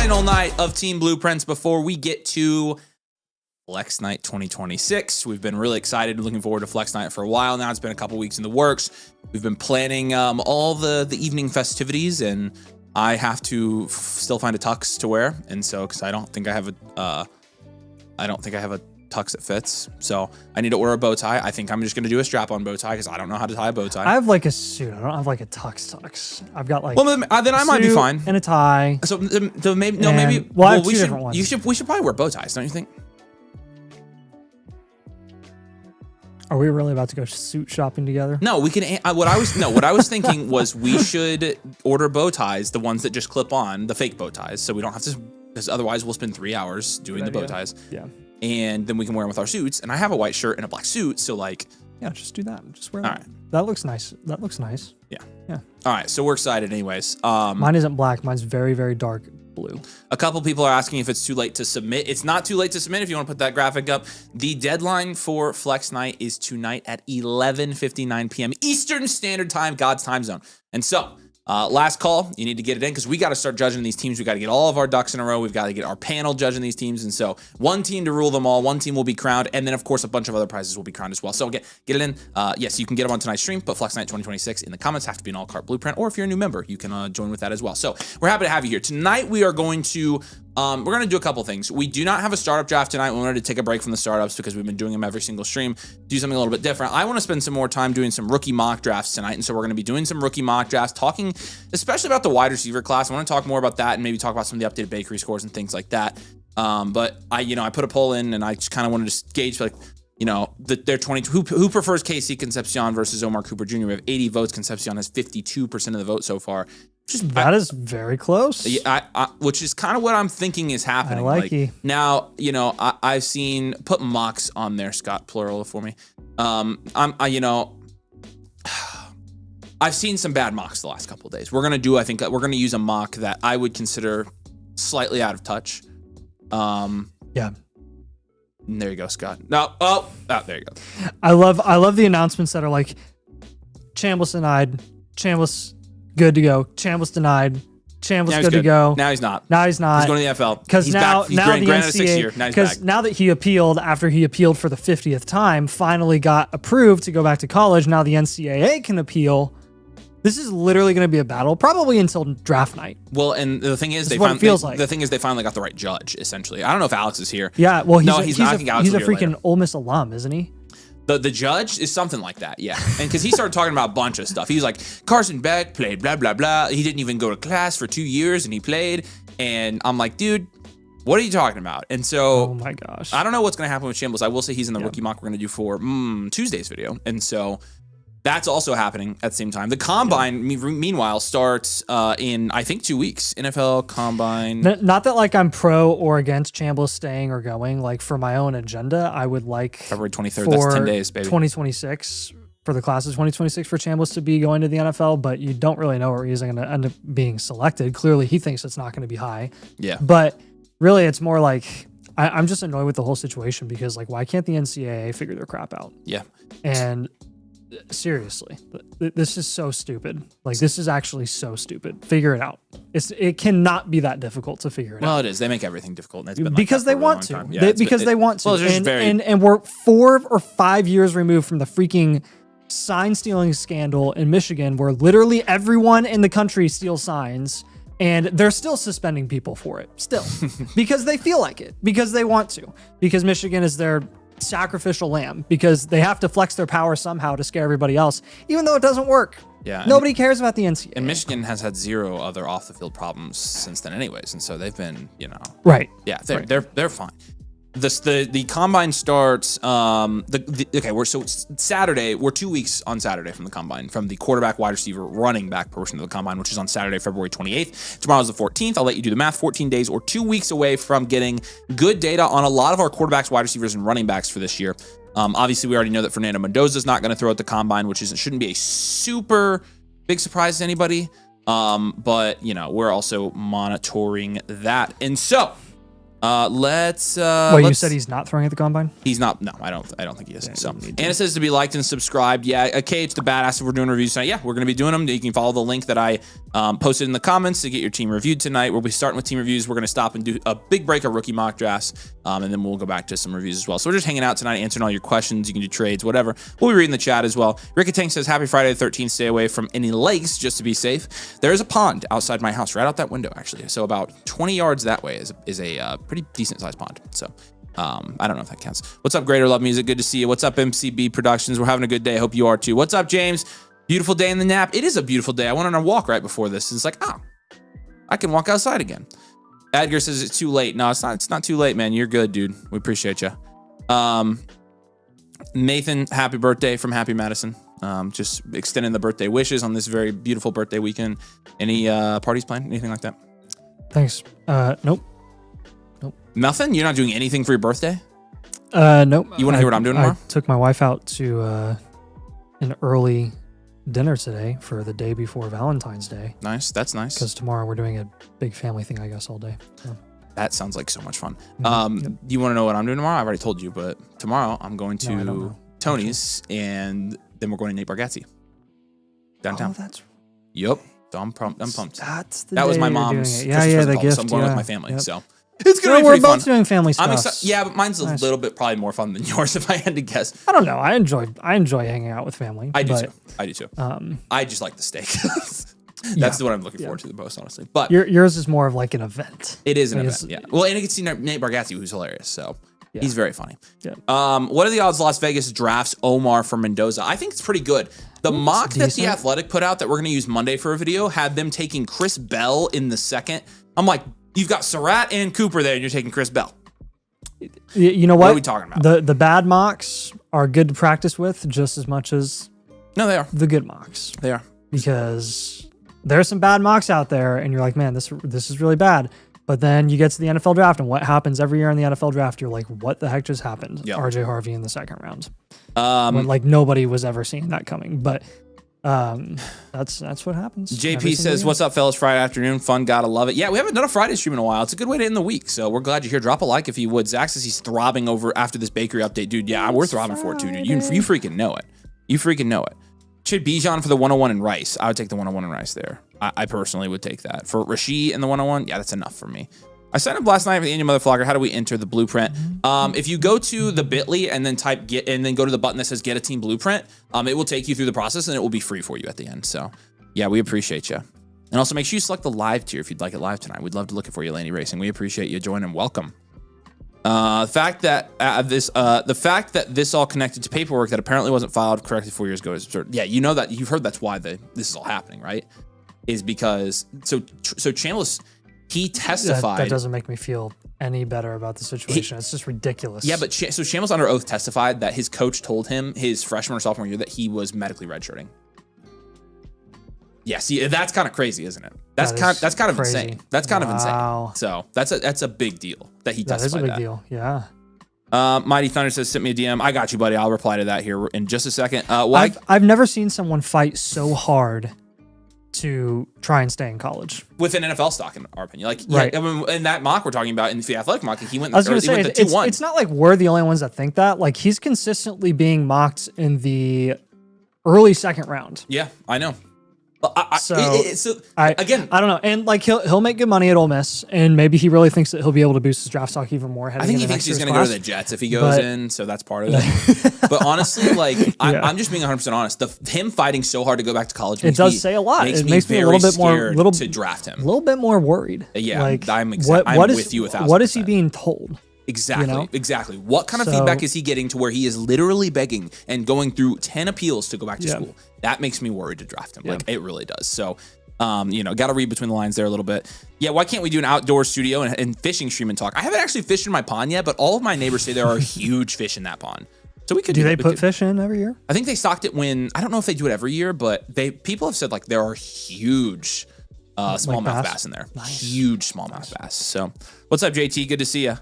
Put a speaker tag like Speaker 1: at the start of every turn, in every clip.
Speaker 1: final night of Team Blueprints before we get to Flex Night 2026. We've been really excited, looking forward to Flex Night for a while now. It's been a couple weeks in the works. We've been planning all the evening festivities, and I have to still find a tux to wear, and so because I don't think I have a tux that fits, so I need to order a bow tie. I think I'm just gonna do a strap-on bow tie because I don't know how to tie a bow tie.
Speaker 2: I have like a suit. I don't have like a tux. I've got like
Speaker 1: then I might be fine.
Speaker 2: And a tie.
Speaker 1: So maybe we should probably wear bow ties, don't you think?
Speaker 2: Are we really about to go suit shopping together?
Speaker 1: No, we can. What I was thinking was we should order bow ties, the ones that just clip on, the fake bow ties, so we don't have to, because otherwise we'll spend 3 hours doing the bow ties.
Speaker 2: Yeah.
Speaker 1: And then we can wear them with our suits. And I have a white shirt and a black suit, so like.
Speaker 2: Yeah, just do that. Just wear that.
Speaker 1: All right.
Speaker 2: That looks nice.
Speaker 1: Yeah.
Speaker 2: Yeah.
Speaker 1: All right, so we're excited anyways.
Speaker 2: Mine isn't black. Mine's very, very dark blue.
Speaker 1: A couple people are asking if it's too late to submit. It's not too late to submit if you want to put that graphic up. The deadline for Flex Night is tonight at 11:59 p.m. Eastern Standard Time, God's time zone. And so, last call, you need to get it in because we got to start judging these teams. We got to get all of our ducks in a row. We've got to get our panel judging these teams. And so one team to rule them all, one team will be crowned. And then of course, a bunch of other prizes will be crowned as well. So get it in. Yes, you can get them on tonight's stream, but Flex Night 2026 in the comments have to be an all-cart blueprint. Or if you're a new member, you can join with that as well. So we're happy to have you here. Tonight, we are going to, we're going to do a couple things. We do not have a startup draft tonight. We wanted to take a break from the startups because we've been doing them every single stream, do something a little bit different. I want to spend some more time doing some rookie mock drafts tonight. And so we're going to be doing some rookie mock drafts, talking especially about the wide receiver class. I want to talk more about that and maybe talk about some of the updated bakery scores and things like that. But I put a poll in and I just kind of wanted to gauge like, their 22, who prefers KC Concepcion versus Omar Cooper Jr. We have 80 votes. Concepcion has 52% of the vote so far.
Speaker 2: That is very close.
Speaker 1: Yeah, which is kind of what I'm thinking is happening.
Speaker 2: I like you.
Speaker 1: Now, I've seen, put mocks on there, Scott, plural for me. I've seen some bad mocks the last couple of days. We're going to use a mock that I would consider slightly out of touch.
Speaker 2: Yeah.
Speaker 1: There you go, Scott. No, there you go.
Speaker 2: I love the announcements that are like, Chambliss denied, Chambliss good to go, Chambliss denied, Chambliss good to go.
Speaker 1: Now he's not.
Speaker 2: He's going
Speaker 1: to the NFL.
Speaker 2: Because now
Speaker 1: he's granted
Speaker 2: the
Speaker 1: a 6 year. Now he's back.
Speaker 2: Because now that he appealed, after he appealed for the 50th time, finally got approved to go back to college. Now the NCAA can appeal. This is literally going to be a battle, probably until draft night.
Speaker 1: Well, and the thing is, they finally got the right judge. Essentially, I don't know if Alex is here.
Speaker 2: Yeah, well,
Speaker 1: he's not.
Speaker 2: He's a freaking Ole Miss alum, isn't he?
Speaker 1: The judge is something like that, yeah. And because he started talking about a bunch of stuff. He was like, Carson Beck played blah, blah, blah. He didn't even go to class for 2 years and he played. And I'm like, dude, what are you talking about? And so,
Speaker 2: oh my gosh,
Speaker 1: I don't know what's going to happen with Chambliss. I will say he's in the rookie mock we're going to do for Tuesday's video. And so that's also happening at the same time. The Combine, meanwhile, starts in, I think, 2 weeks. NFL Combine.
Speaker 2: Not that like I'm pro or against Chambliss staying or going. Like for my own agenda, I would like
Speaker 1: February 23rd. That's 10 days, baby.
Speaker 2: 2026 for the class of 2026 for Chambliss to be going to the NFL, but you don't really know where he's going to end up being selected. Clearly, he thinks it's not going to be high.
Speaker 1: Yeah.
Speaker 2: But really, it's more like I'm just annoyed with the whole situation because like, why can't the NCAA figure their crap out?
Speaker 1: Yeah.
Speaker 2: And seriously, this is so stupid. Like, this is actually so stupid. Figure it out. It cannot be that difficult to figure it out.
Speaker 1: Well, it is. They make everything difficult. And it's been
Speaker 2: because they want to. Because they want to.
Speaker 1: Well,
Speaker 2: and we're 4 or 5 years removed from the freaking sign stealing scandal in Michigan, where literally everyone in the country steals signs, and they're still suspending people for it. Still, because they feel like it. Because they want to. Because Michigan is their sacrificial lamb, because they have to flex their power somehow to scare everybody else, even though it doesn't work.
Speaker 1: Yeah,
Speaker 2: nobody cares about the NCAA.
Speaker 1: And Michigan has had 0 other off the field problems since then, anyways, and so they've been,
Speaker 2: right.
Speaker 1: Yeah, they're fine. The combine starts. We're Saturday. We're 2 weeks on Saturday from the combine, from the quarterback, wide receiver, running back portion of the combine, which is on Saturday, February 28th. Tomorrow's the 14th. I'll let you do the math. 14 days or 2 weeks away from getting good data on a lot of our quarterbacks, wide receivers, and running backs for this year. Obviously, we already know that Fernando Mendoza is not going to throw at the combine, which shouldn't be a super big surprise to anybody. But we're also monitoring that, and so. Let's.
Speaker 2: You said he's not throwing at the combine?
Speaker 1: He's not. No, I don't think he is.
Speaker 2: Yeah,
Speaker 1: So Anna says to be liked and subscribed. Yeah, KH the badass. If we're doing reviews tonight, yeah, we're gonna be doing them. You can follow the link that I posted in the comments to get your team reviewed tonight. We'll be starting with team reviews. We're gonna stop and do a big break of rookie mock drafts, and then we'll go back to some reviews as well. So we're just hanging out tonight, answering all your questions. You can do trades, whatever. We'll be reading the chat as well. Ricky Tank says, "Happy Friday the 13th. Stay away from any lakes just to be safe." There is a pond outside my house, right out that window, actually. So about 20 yards that way is a pretty decent sized pond. So I don't know if that counts. What's up, Greater Love Music? Good to see you. What's up, MCB Productions? We're having a good day. Hope you are too. What's up, James? Beautiful day in the nap. It is a beautiful day. I went on a walk right before this. And it's like, I can walk outside again. Edgar says it's too late. No, it's not. It's not too late, man. You're good, dude. We appreciate you. Nathan, happy birthday from Happy Madison. Just extending the birthday wishes on this very beautiful birthday weekend. Any parties planned? Anything like that?
Speaker 2: Thanks. Nope.
Speaker 1: Nothing? You're not doing anything for your birthday?
Speaker 2: Nope.
Speaker 1: You want to hear what I'm doing tomorrow?
Speaker 2: I took my wife out to an early dinner today for the day before Valentine's Day.
Speaker 1: Nice. That's nice.
Speaker 2: Because tomorrow we're doing a big family thing, I guess, all day. So.
Speaker 1: That sounds like so much fun.
Speaker 2: Yep.
Speaker 1: You want to know what I'm doing tomorrow? I've already told you, but tomorrow I'm going to Tony's, and then we're going to Nate Bargatze downtown.
Speaker 2: Oh, that's...
Speaker 1: Yep. So I'm pumped.
Speaker 2: That's the
Speaker 1: that was
Speaker 2: day
Speaker 1: my
Speaker 2: you're
Speaker 1: mom's
Speaker 2: doing it.
Speaker 1: Christmas
Speaker 2: the
Speaker 1: present,
Speaker 2: gift.
Speaker 1: so I'm going with my family.
Speaker 2: Yep.
Speaker 1: So it's gonna be
Speaker 2: we're
Speaker 1: pretty
Speaker 2: both
Speaker 1: fun.
Speaker 2: doing family stuff.
Speaker 1: I'm excited. Yeah, but mine's
Speaker 2: Nice.
Speaker 1: a little bit probably more fun than yours if I had to guess.
Speaker 2: I don't know. I enjoy hanging out with family.
Speaker 1: I do too. I just like the steak. That's the one I'm looking forward to the most, honestly. But
Speaker 2: yours is more of like an event.
Speaker 1: It is an event, yeah. Well, and you can see Nate Bargatze, who's hilarious. So he's very funny.
Speaker 2: Yeah.
Speaker 1: What are the odds Las Vegas drafts Omar for Mendoza? I think it's pretty good. The mock that The Athletic put out that we're going to use Monday for a video had them taking Chris Bell in the second. I'm like, you've got Surratt and Cooper there, and you're taking Chris Bell.
Speaker 2: You know what?
Speaker 1: What are we talking about?
Speaker 2: The bad mocks are good to practice with just as much as
Speaker 1: they are
Speaker 2: the good mocks.
Speaker 1: They are,
Speaker 2: because there's some bad mocks out there, and you're like, man, this is really bad. But then you get to the NFL draft, and what happens every year in the NFL draft? You're like, what the heck just happened?
Speaker 1: Yep.
Speaker 2: RJ Harvey in the second round. When like nobody was ever seeing that coming. But that's what happens.
Speaker 1: JP says, "What's up, fellas? Friday afternoon, fun. Gotta love it. Yeah, we haven't done a Friday stream in a while. It's a good way to end the week. So we're glad you're here. Drop a like if you would. Zach says he's throbbing over after this bakery update, dude. Yeah, we're throbbing for it too, dude. You freaking know it. You freaking know it. Should Bijan for the 101 in Rice? I would take the 101 in Rice there. I personally would take that for Rashid and the 101. Yeah, that's enough for me. I signed up last night for the Indian Mother Flogger. How do we enter the blueprint? If you go to the bit.ly and then type get, and then go to the button that says get a team blueprint, it will take you through the process and it will be free for you at the end. So yeah, we appreciate you. And also make sure you select the live tier if you'd like it live tonight. We'd love to look at for you, Laney Racing. We appreciate you joining. Welcome. The fact that this all connected to paperwork that apparently wasn't filed correctly 4 years ago is absurd. Yeah, you know that. You've heard that's why this is all happening, right? Is because so Chambliss, he testified.
Speaker 2: That doesn't make me feel any better about the situation. It's just ridiculous.
Speaker 1: Yeah, but so Chambliss under oath testified that his coach told him his freshman or sophomore year that he was medically redshirting. Yeah, see, that's kind of crazy, isn't it? That's kind of insane. That's kind of insane. So that's a big deal that he testified.
Speaker 2: That is a big deal. Yeah.
Speaker 1: Mighty Thunder says, send me a DM. I got you, buddy. I'll reply to that here in just a second.
Speaker 2: I've never seen someone fight so hard to try and stay in college
Speaker 1: with an NFL stock, in our opinion. Like,
Speaker 2: right.
Speaker 1: Yeah, I mean, in that mock we're talking about, in the Athletic mock, he went.
Speaker 2: I was going to say,
Speaker 1: the 2-1.
Speaker 2: It's not like we're the only ones that think that. Like, he's consistently being mocked in the early second round.
Speaker 1: Yeah, I know.
Speaker 2: I
Speaker 1: Again,
Speaker 2: I don't know, and like he'll make good money at Ole Miss, and maybe he really thinks that he'll be able to boost his draft stock even more.
Speaker 1: I think he thinks he's going to go to the Jets if he goes in, so that's part of it. But honestly, like I'm just being 100% honest. Him fighting so hard to go back to college,
Speaker 2: it does say a lot. It makes me a little bit more to
Speaker 1: draft him.
Speaker 2: A little bit more worried.
Speaker 1: Yeah,
Speaker 2: like,
Speaker 1: I'm with you 1,000%.
Speaker 2: What is he being told?
Speaker 1: Exactly,
Speaker 2: you know?
Speaker 1: Exactly. What kind of feedback is he getting to where he is literally begging and going through 10 appeals to go back to school? That makes me worried to draft him. Like, it really does. So, got to read between the lines there a little bit. Yeah, why can't we do an outdoor studio and fishing stream and talk? I haven't actually fished in my pond yet, but all of my neighbors say there are huge fish in that pond. So we could
Speaker 2: do they put fish in every year?
Speaker 1: I think they stocked it I don't know if they do it every year, but people have said like there are huge smallmouth bass in there. Nice. Huge smallmouth bass. So what's up, JT? Good to see you.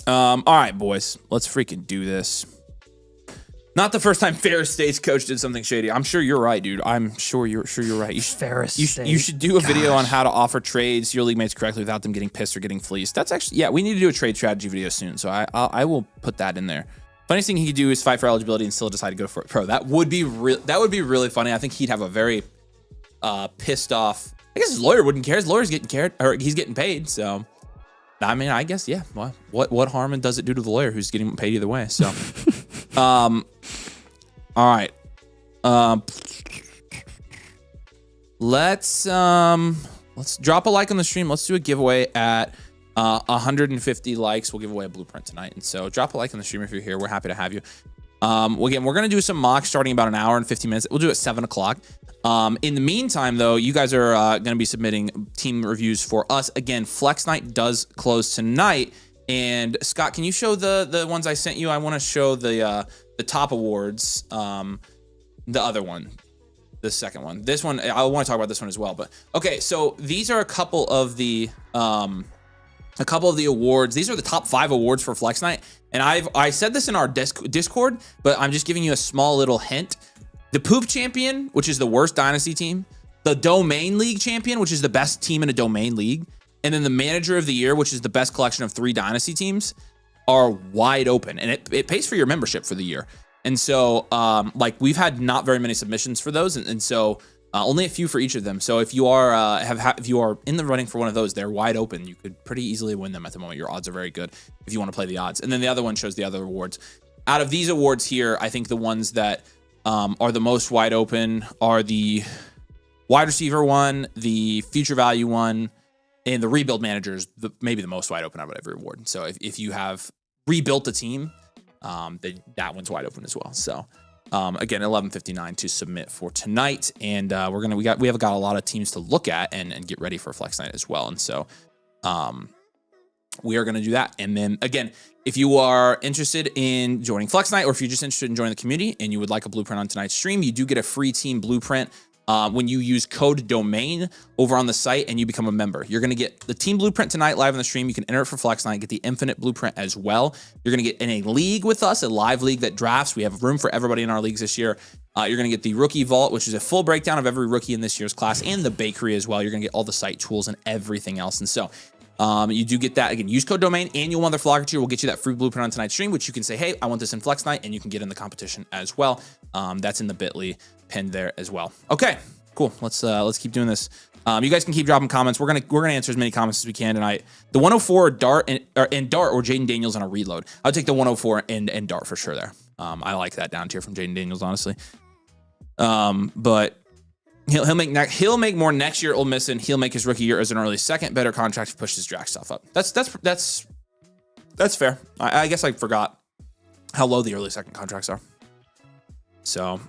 Speaker 1: All right, boys, let's freaking do this. Not the first time Ferris State's coach did something shady. I'm sure you're right, dude. I'm sure you're right. You should do a video on how to offer trades to your league mates correctly without them getting pissed or getting fleeced. That's actually, yeah, we need to do a trade strategy video soon. So I will put that in there. Funniest thing he could do is fight for eligibility and still decide to go for it pro. That would be really funny. I think he'd have a very pissed off. I guess his lawyer wouldn't care. His lawyer's getting cared, or he's getting paid. So I mean, I guess, yeah. Well, what harm does it do to the lawyer who's getting paid either way? So all right. Let's drop a like on the stream. Let's do a giveaway at 150 likes. We'll give away a blueprint tonight. And so drop a like on the stream if you're here. We're happy to have you. Again, we're going to do some mocks starting about an hour and 15 minutes. We'll do it at 7 o'clock. In the meantime, though, you guys are going to be submitting team reviews for us. Again, Flex Night does close tonight. And Scott, can you show the ones I sent you? I want to show the top awards. The other one, the second one. This one, I want to talk about this one as well. But okay, so these are a couple of the awards. These are the top 5 awards for Flex Night. And I said this in our Discord, but I'm just giving you a small little hint. The Poop Champion, which is the worst Dynasty team. The Domain League Champion, which is the best team in a Domain League. And then the Manager of the Year, which is the best collection of 3 Dynasty teams, are wide open. And it pays for your membership for the year. And so, like, we've had not very many submissions for those. And so only a few for each of them. So if you are if you are in the running for one of those, they're wide open. You could pretty easily win them at the moment. Your odds are very good if you want to play the odds. And then the other one shows the other awards. Out of these awards here, I think the ones that are the most wide open are the wide receiver one, the future value one, and the rebuild managers, maybe the most wide open out of every award. So if you have rebuilt a team, that one's wide open as well. So again, 11:59 to submit for tonight, and we have got a lot of teams to look at and get ready for Flex Night as well. And so we are going to do that. And then again, if you are interested in joining Flex Night, or if you're just interested in joining the community and you would like a blueprint on tonight's stream, you do get a free team blueprint when you use code DOMAIN over on the site and you become a member. You're going to get the team blueprint tonight live on the stream. You can enter it for Flex Night, get the infinite blueprint as well. You're going to get in a league with us, a live league that drafts. We have room for everybody in our leagues this year. You're going to get the rookie vault, which is a full breakdown of every rookie in this year's class, and the bakery as well. You're going to get all the site tools and everything else. And so you do get that. Again, use code DOMAIN. Annual Mother Flogger tier will get you that free blueprint on tonight's stream, which you can say, hey, I want this in Flex Night, and you can get in the competition as well. That's in the bit.ly pinned there as well. Okay. Cool. Let's keep doing this. You guys can keep dropping comments. We're gonna answer as many comments as we can tonight. The 104 Dart and Dart or Jaden Daniels on a reload. I'll take the 104 and Dart for sure there. I like that down tier from Jaden Daniels, honestly. But he'll make more next year at Ole Miss, and he'll make his rookie year as an early second. Better contract to push his draft stuff up. That's fair. I guess I forgot how low the early second contracts are. So.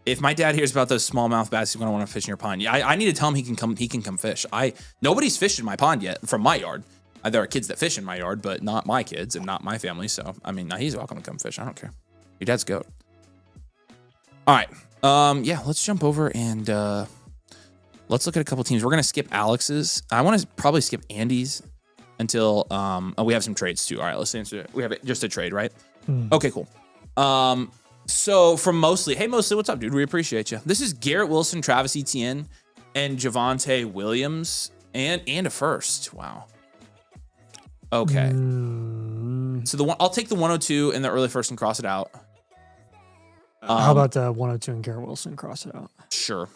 Speaker 1: If my dad hears about those smallmouth bass, he's gonna want to fish in your pond. Yeah, I need to tell him he can come fish. Nobody's fished in my pond yet from my yard. There are kids that fish in my yard, but not my kids and not my family. So I mean, he's welcome to come fish. I don't care. Your dad's goat. All right. Yeah, let's jump over and let's look at a couple teams. We're gonna skip Alex's. I want to probably skip Andy's until we have some trades too. All right, let's answer it. We have just a trade, right? Okay, cool. So from Mostly, hey Mostly, what's up, dude? We appreciate you. This is Garrett Wilson, Travis Etienne, and Javonte Williams, and a first. Wow. Okay. So I'll take the 102 in the early first and cross it out.
Speaker 2: How about the 102 and Garrett Wilson, cross it out?
Speaker 1: Sure.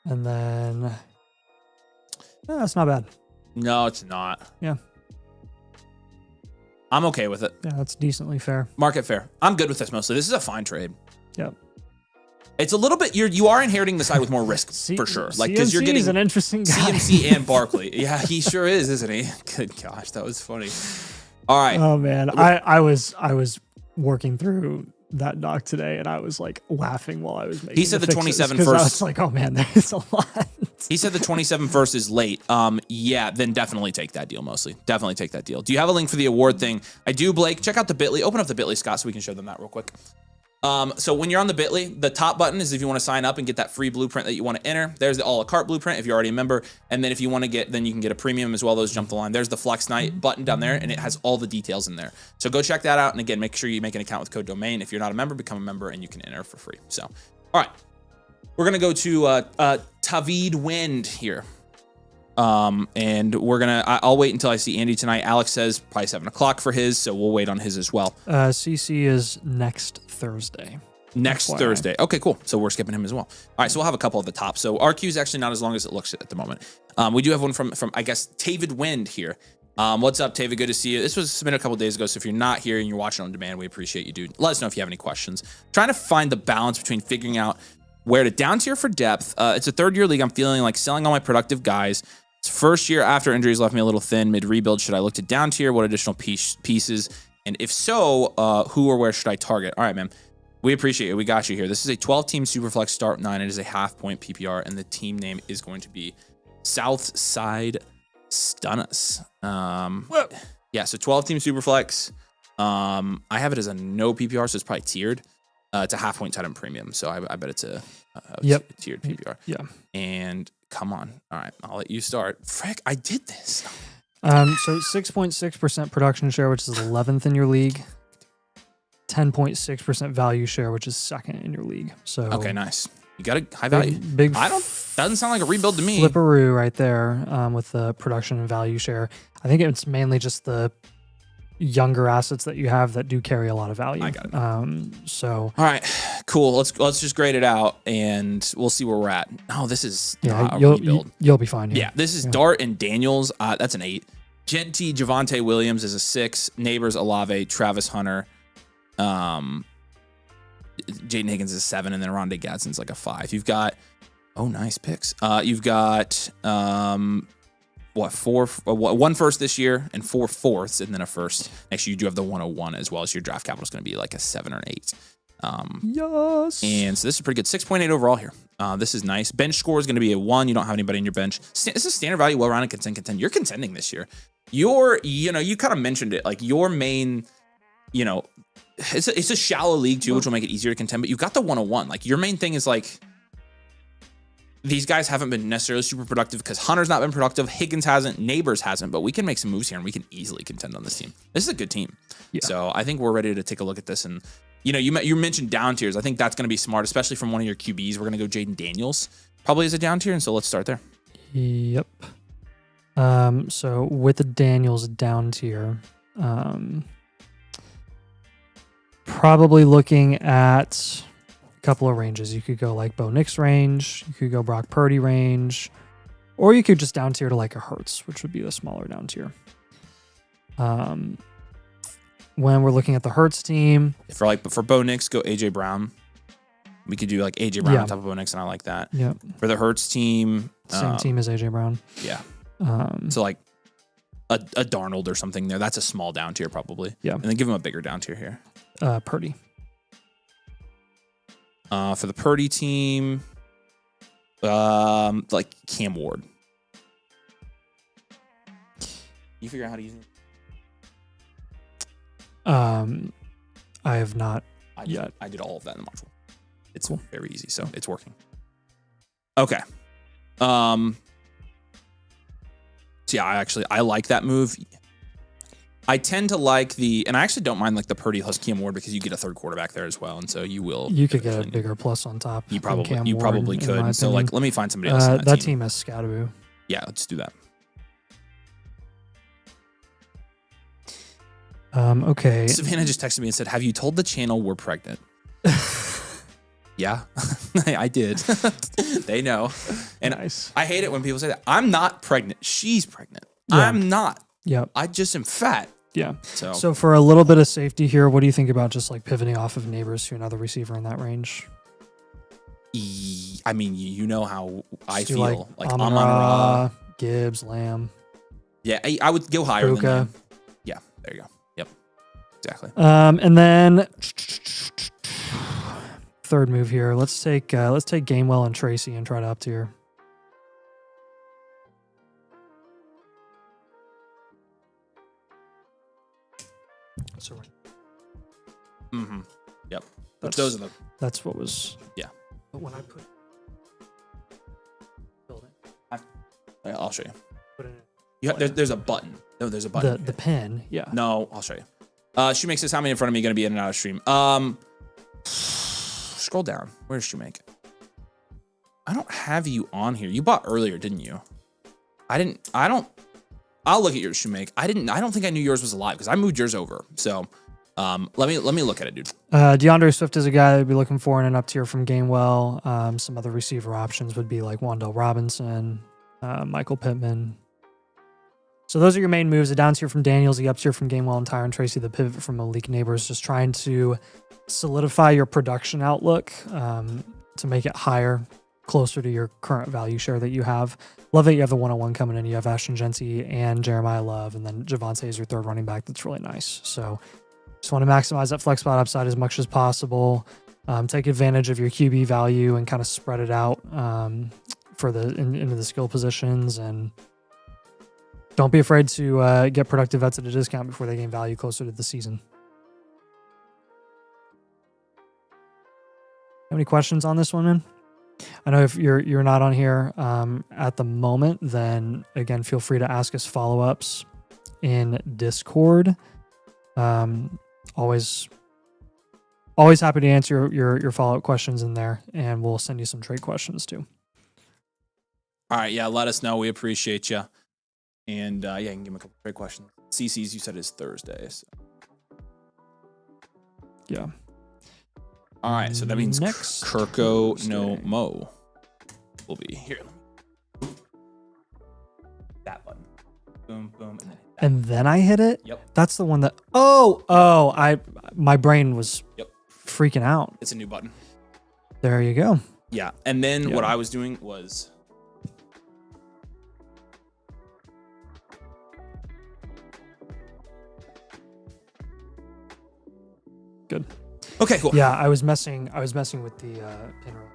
Speaker 2: And then, that's not bad.
Speaker 1: No, it's not.
Speaker 2: Yeah.
Speaker 1: I'm okay with it.
Speaker 2: Yeah, that's decently fair.
Speaker 1: Market fair. I'm good with this mostly. This is a fine trade.
Speaker 2: Yep.
Speaker 1: It's a little bit, you are inheriting the side with more risk for sure. Like, because you're getting
Speaker 2: an interesting guy.
Speaker 1: CMC and Barkley. Yeah, he sure is, isn't he? Good gosh, that was funny. All right.
Speaker 2: Oh man, I was working through that doc today, and I was like laughing while I was making.
Speaker 1: He said the 27 first.
Speaker 2: I was like, oh man, there's a lot.
Speaker 1: He said the 27 first is late. Yeah, then definitely take that deal. Mostly, definitely take that deal. Do you have a link for the award thing? I do, Blake. Check out the Bitly. Open up the Bitly, Scott, so we can show them that real quick. So when you're on the Bitly, the top button is if you want to sign up and get that free blueprint that you want to enter. There's the a la carte blueprint if you're already a member. And then if you want to get, then you can get a premium as well. Those jump the line. There's the Flex Night button down there, and it has all the details in there. So go check that out. And again, make sure you make an account with code domain. If you're not a member, become a member and you can enter for free. So, all right, we're going to go to Tavid Wind here. And we're gonna, I'll wait until I see Andy tonight. Alex says probably 7 o'clock for his, so we'll wait on his as well.
Speaker 2: CC is next Thursday.
Speaker 1: Next
Speaker 2: FYI.
Speaker 1: Thursday. Okay, cool. So we're skipping him as well. All right, so we'll have a couple at the top. So our queue is actually not as long as it looks at the moment. We do have one from I guess, Tavid Wind here. What's up, Tavid? Good to see you. This was submitted a couple days ago, so if you're not here and you're watching on demand, we appreciate you, dude. Let us know if you have any questions. Trying to find the balance between figuring out where to down tier for depth. It's a third-year league. I'm feeling like selling all my productive guys. It's first year after injuries left me a little thin. Mid-rebuild, should I look to down tier? What additional pieces? And if so, who or where should I target? All right, man. We appreciate it. We got you here. This is a 12-team Superflex Start 9. It is a half-point PPR, and the team name is going to be Southside Stunnus. Yeah, so 12-team Superflex. I have it as a no PPR, so it's probably tiered. It's a half-point tight end premium, so I bet it's a tiered PPR.
Speaker 2: Yeah.
Speaker 1: And come on. All right, I'll let you start. Frick, I did this.
Speaker 2: So 6.6% production share, which is 11th in your league. 10.6% value share, which is 2nd in your league. So
Speaker 1: okay, nice. You got a high value.
Speaker 2: Big
Speaker 1: doesn't sound like a rebuild to me.
Speaker 2: Flipperoo right there with the production and value share. I think it's mainly just the younger assets that you have that do carry a lot of value.
Speaker 1: I got it.
Speaker 2: So
Speaker 1: all right, cool. Let's just grade it out and we'll see where we're at. Oh, this is not a rebuild.
Speaker 2: You'll be fine.
Speaker 1: Yeah, this is Dart and Daniels. That's an 8. Genty Javante Williams is a 6. Neighbors Olave, Travis Hunter, Jaden Higgins is a 7, and then Rondé Gadsden's like a 5. You've got nice picks. You've got one first this year and 4 fourths, and then a first. Actually, you do have the 101 as well, as your draft capital is going to be like a 7 or an 8.
Speaker 2: Yes.
Speaker 1: And so this is pretty good. 6.8 overall here. This is nice. Bench score is going to be a 1. You don't have anybody in your bench. This is standard value, well-rounded, contend. You're contending this year. You kind of mentioned it, like your main, it's a shallow league too, which will make it easier to contend, but you've got the 101. Like your main thing is like, these guys haven't been necessarily super productive because Hunter's not been productive. Higgins hasn't, Neighbors hasn't, but we can make some moves here and we can easily contend on this team. This is a good team. Yeah. So I think we're ready to take a look at this. And, you mentioned down tiers. I think that's going to be smart, especially from one of your QBs. We're going to go Jaden Daniels probably as a down tier. And so let's start there.
Speaker 2: Yep. So with the Daniels down tier, probably looking at a couple of ranges. You could go like Bo Nix range, you could go Brock Purdy range, or you could just down tier to like a Hurts, which would be a smaller down tier. When we're looking at the Hurts team,
Speaker 1: for Bo Nix, go AJ Brown. We could do like AJ Brown on top of Bo Nix, and I like that.
Speaker 2: Yeah.
Speaker 1: For the Hurts team,
Speaker 2: same team as AJ Brown.
Speaker 1: Yeah. So like a Darnold or something there. That's a small down tier probably.
Speaker 2: Yeah.
Speaker 1: And then give him a bigger down tier here.
Speaker 2: Purdy.
Speaker 1: For the Purdy team, like Cam Ward. You figure out how to use it?
Speaker 2: I have not yet.
Speaker 1: I did all of that in the module. It's cool. Very easy, so it's working. Okay. So yeah, I like that move. I tend to like and I actually don't mind like the Purdy plus Cam Ward because you get a third quarterback there as well, and so you could
Speaker 2: get a bigger plus on top.
Speaker 1: You probably could. So like, let me find somebody else.
Speaker 2: That team has Scadaboo. Yeah,
Speaker 1: let's do that.
Speaker 2: Okay.
Speaker 1: Savannah just texted me and said, "Have you told the channel we're pregnant?" Yeah, I did. They know. And nice. I hate it when people say that. I'm not pregnant. She's pregnant. Yeah. I'm not.
Speaker 2: Yep.
Speaker 1: I just am fat.
Speaker 2: Yeah. So for a little bit of safety here, what do you think about just like pivoting off of Neighbors to another receiver in that range?
Speaker 1: I mean, you know how I feel. Like
Speaker 2: Amon-Ra, Gibbs, Lamb.
Speaker 1: Yeah, I would go higher
Speaker 2: Puka.
Speaker 1: than them. Yeah, there you go. Yep, exactly.
Speaker 2: And then third move here. Let's take Gainwell and Tracy and try to up tier.
Speaker 1: Mm-hmm. Yep. Which those are the.
Speaker 2: That's what was.
Speaker 1: Yeah.
Speaker 2: But when I put. Building.
Speaker 1: I'll show you.
Speaker 2: Put it in.
Speaker 1: There's a button. No, there's a button.
Speaker 2: The pin. Yeah.
Speaker 1: No, I'll show you. Shoemaker says, how many in front of me going to be in and out of stream? Scroll down. Where's Shoemaker? I don't have you on here. You bought earlier, didn't you? I'll look at your Shoemaker. I don't think I knew yours was alive because I moved yours over. So let me look at it, dude.
Speaker 2: DeAndre Swift is a guy I'd be looking for in an up tier from Gainwell. Some other receiver options would be like Wan'Dale Robinson, Michael Pittman. So those are your main moves. A down tier from Daniels, the up tier from Gainwell and Tyron Tracy, the pivot from Malik Neighbors, just trying to solidify your production outlook to make it higher, closer to your current value share that you have. Love that you have the 101 coming in. You have Ashton Genty and Jeremiah Love, and then Javonte is your third running back. That's really nice. So just want to maximize that flex spot upside as much as possible. Take advantage of your QB value and kind of spread it out for into the skill positions, and don't be afraid to get productive vets at a discount before they gain value closer to the season. Have any questions on this one, man? I know if you're not on here at the moment, then again, feel free to ask us follow-ups in Discord. Always happy to answer your follow-up questions in there, and we'll send you some trade questions too.
Speaker 1: All right, yeah, let us know. We appreciate you. And yeah, you can give him a couple trade questions. CC's, you said, is Thursday. So.
Speaker 2: Yeah.
Speaker 1: All right, so that means
Speaker 2: Next
Speaker 1: Kirko
Speaker 2: Thursday.
Speaker 1: no Mo will be here. That button. Boom, boom,
Speaker 2: And then I hit it.
Speaker 1: Yep.
Speaker 2: That's the one that. My brain was freaking out.
Speaker 1: It's a new button.
Speaker 2: There you go.
Speaker 1: Yeah, and then what I was doing was.
Speaker 2: Good.
Speaker 1: Okay, cool.
Speaker 2: Yeah, I was messing with the pin roll,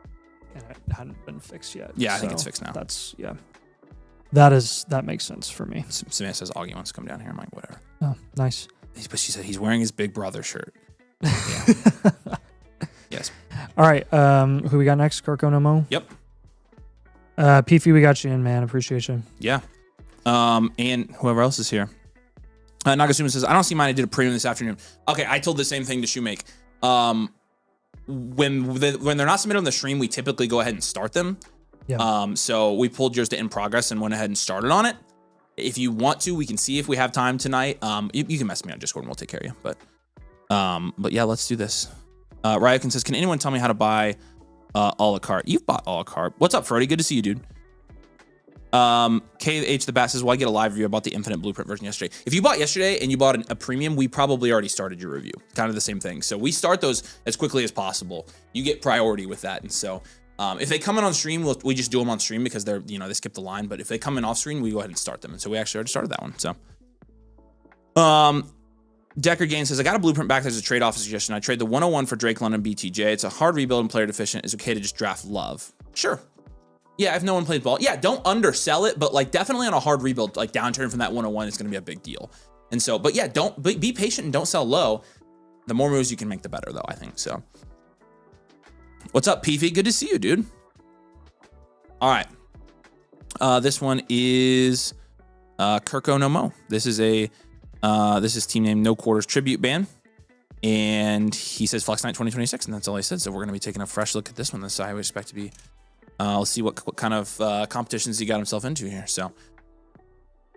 Speaker 2: and it hadn't been fixed yet.
Speaker 1: Yeah, I think it's fixed now.
Speaker 2: That makes sense for me.
Speaker 1: Samantha says Augie wants to come down here. I'm like, whatever.
Speaker 2: Oh, nice.
Speaker 1: But she said he's wearing his Big Brother shirt. Yeah. Yes.
Speaker 2: All right. Who we got next? Kirko no Mo?
Speaker 1: Yep.
Speaker 2: Peefy, we got you in, man. Appreciate you.
Speaker 1: Yeah. And whoever else is here. Nagasuma says, I don't see mine. I did a premium this afternoon. Okay, I told the same thing to Shoemake. When they're not submitted on the stream, we typically go ahead and start them.
Speaker 2: Yeah.
Speaker 1: So we pulled yours to in progress and went ahead and started on it. If you want to, we can see if we have time tonight. You can message me on Discord and we'll take care of you. But yeah, let's do this. Ryokin says, can anyone tell me how to buy a la carte? You've bought a la carte. What's up, Frody? Good to see you, dude. KH the Bat says, well, I get a live review about the Infinite Blueprint version yesterday. If you bought yesterday and you bought a premium, we probably already started your review. Kind of the same thing. So we start those as quickly as possible. You get priority with that. And so if they come in on stream, we just do them on stream because they're, they skip the line. But if they come in off stream, we go ahead and start them. And so we actually already started that one. So Decker Gain says, I got a blueprint back as a trade-off suggestion. I trade the 101 for Drake London BTJ. It's a hard rebuild and player deficient. It's okay to just draft Love. Sure. Yeah, if no one plays ball. Yeah, don't undersell it, but like definitely on a hard rebuild, like downturn from that 101 is going to be a big deal. And so, but yeah, don't be patient and don't sell low. The more moves you can make, the better, though, I think. So, what's up, Peefy? Good to see you, dude. All right. This one is Kirko no Mo. This is team name No Quarters Tribute Band. And he says Flex Night 2026, and that's all he said. So we're going to be taking a fresh look at this one. This I would expect to be. Let's see what kind of competitions he got himself into here. So,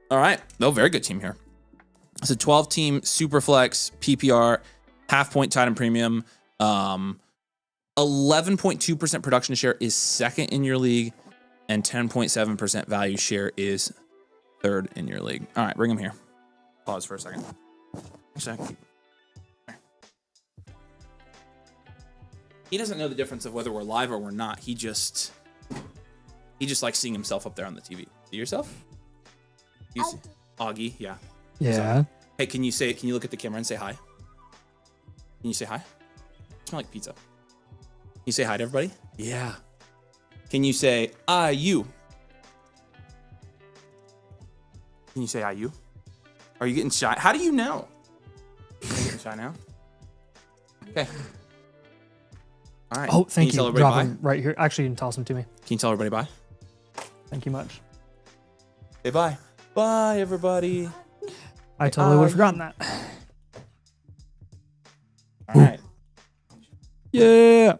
Speaker 1: all right. No, very good team here. It's a 12-team Superflex PPR, half-point tight end premium. 11.2% production share is second in your league, and 10.7% value share is third in your league. All right, bring him here. Pause for a second. He doesn't know the difference of whether we're live or we're not. He just likes seeing himself up there on the TV. See yourself? You see? Augie, yeah.
Speaker 2: Yeah.
Speaker 1: Hey, can you look at the camera and say hi? Can you say hi? You smell like pizza. Can you say hi to everybody? Yeah. Can you say, you? Can you say, you? Are you getting shy? How do you know? Are you getting shy now? Okay. All right.
Speaker 2: Oh, thank
Speaker 1: Can
Speaker 2: you.
Speaker 1: tell
Speaker 2: Drop
Speaker 1: everybody
Speaker 2: them right here. Actually, you can toss them to me.
Speaker 1: Can you tell everybody bye?
Speaker 2: Thank you much.
Speaker 1: Say bye. Bye, everybody.
Speaker 2: I totally would have forgotten that.
Speaker 1: All right.
Speaker 2: Yeah.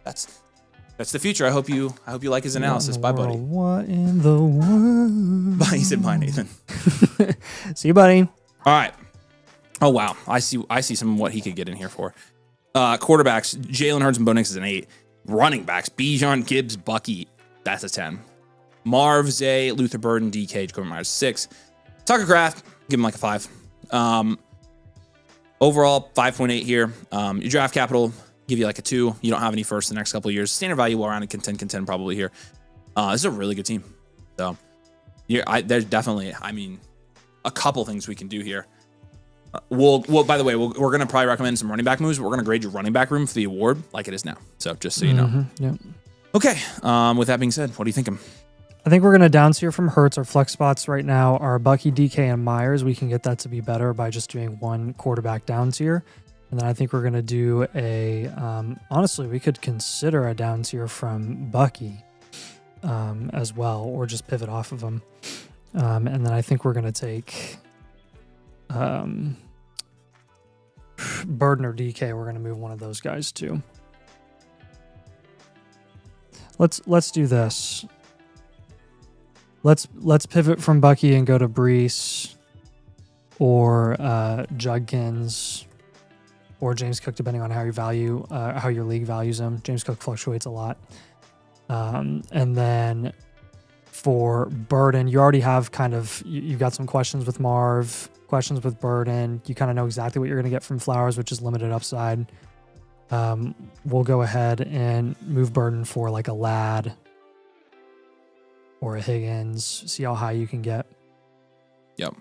Speaker 1: That's the future. I hope you like his analysis. Bye, buddy.
Speaker 2: What in the world?
Speaker 1: Bye. He said bye, Nathan.
Speaker 2: See you, buddy.
Speaker 1: All right. Oh wow. I see some of what he could get in here for. Quarterbacks, Jalen Hurts and Bo Nix is an 8. Running backs, Bijan, Gibbs, Bucky, that's a 10. Marv, Zay, Luther Burden, DK, Jacoby Myers, 6. Tucker Kraft, give him like a 5. Overall, 5.8 here. Your draft capital, give you like a 2. You don't have any first the next couple of years. Standard value, well around a contend probably here. This is a really good team. So, there's definitely, a couple things we can do here. By the way, we're going to probably recommend some running back moves. We're going to grade your running back room for the award like it is now. So just so you know.
Speaker 2: Yeah.
Speaker 1: Okay. With that being said, what are you thinking?
Speaker 2: I think we're going to down tier from Hurts. Our flex spots right now are Bucky, DK, and Myers. We can get that to be better by just doing one quarterback down tier. And then I think we're going to do honestly, we could consider a down tier from Bucky as well, or just pivot off of him. And then I think we're going to take Burden or DK. We're going to move one of those guys too. Let's do this. Let's pivot from Bucky and go to Brees or Judkins or James Cook, depending on how your league values him. James Cook fluctuates a lot. And then for Burden, you already have you've got some questions with Marv, questions with Burden. You kind of know exactly what you're going to get from Flowers, which is limited upside. We'll go ahead and move Burden for like a Ladd or a Higgins. See how high you can get.
Speaker 1: Yep.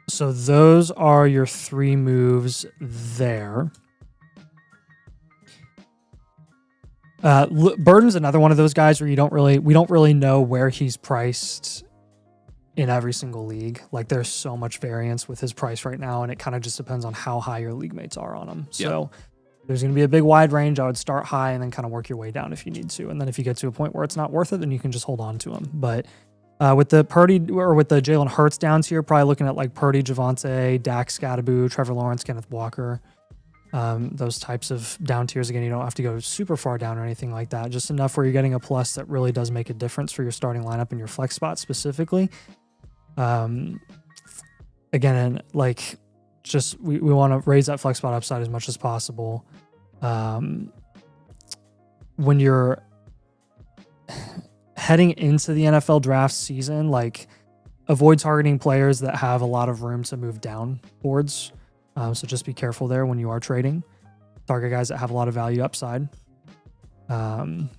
Speaker 2: So those are your 3 moves there. Burden's another one of those guys where we don't really know where he's priced in every single league. Like there's so much variance with his price right now, and it kind of just depends on how high your league mates are on him. So there's going to be a big wide range. I would start high and then kind of work your way down if you need to. And then if you get to a point where it's not worth it, then you can just hold on to him. But with the Purdy or with the Jalen Hurts down tier, probably looking at like Purdy, Javonte, Dak, Scatteraboo, Trevor Lawrence, Kenneth Walker. Those types of down tiers. Again, you don't have to go super far down or anything like that. Just enough where you're getting a plus that really does make a difference for your starting lineup and your flex spot specifically. Again, like just we want to raise that flex spot upside as much as possible. When you're heading into the NFL draft season, like avoid targeting players that have a lot of room to move down boards. So just be careful there when you are trading. Target guys that have a lot of value upside. And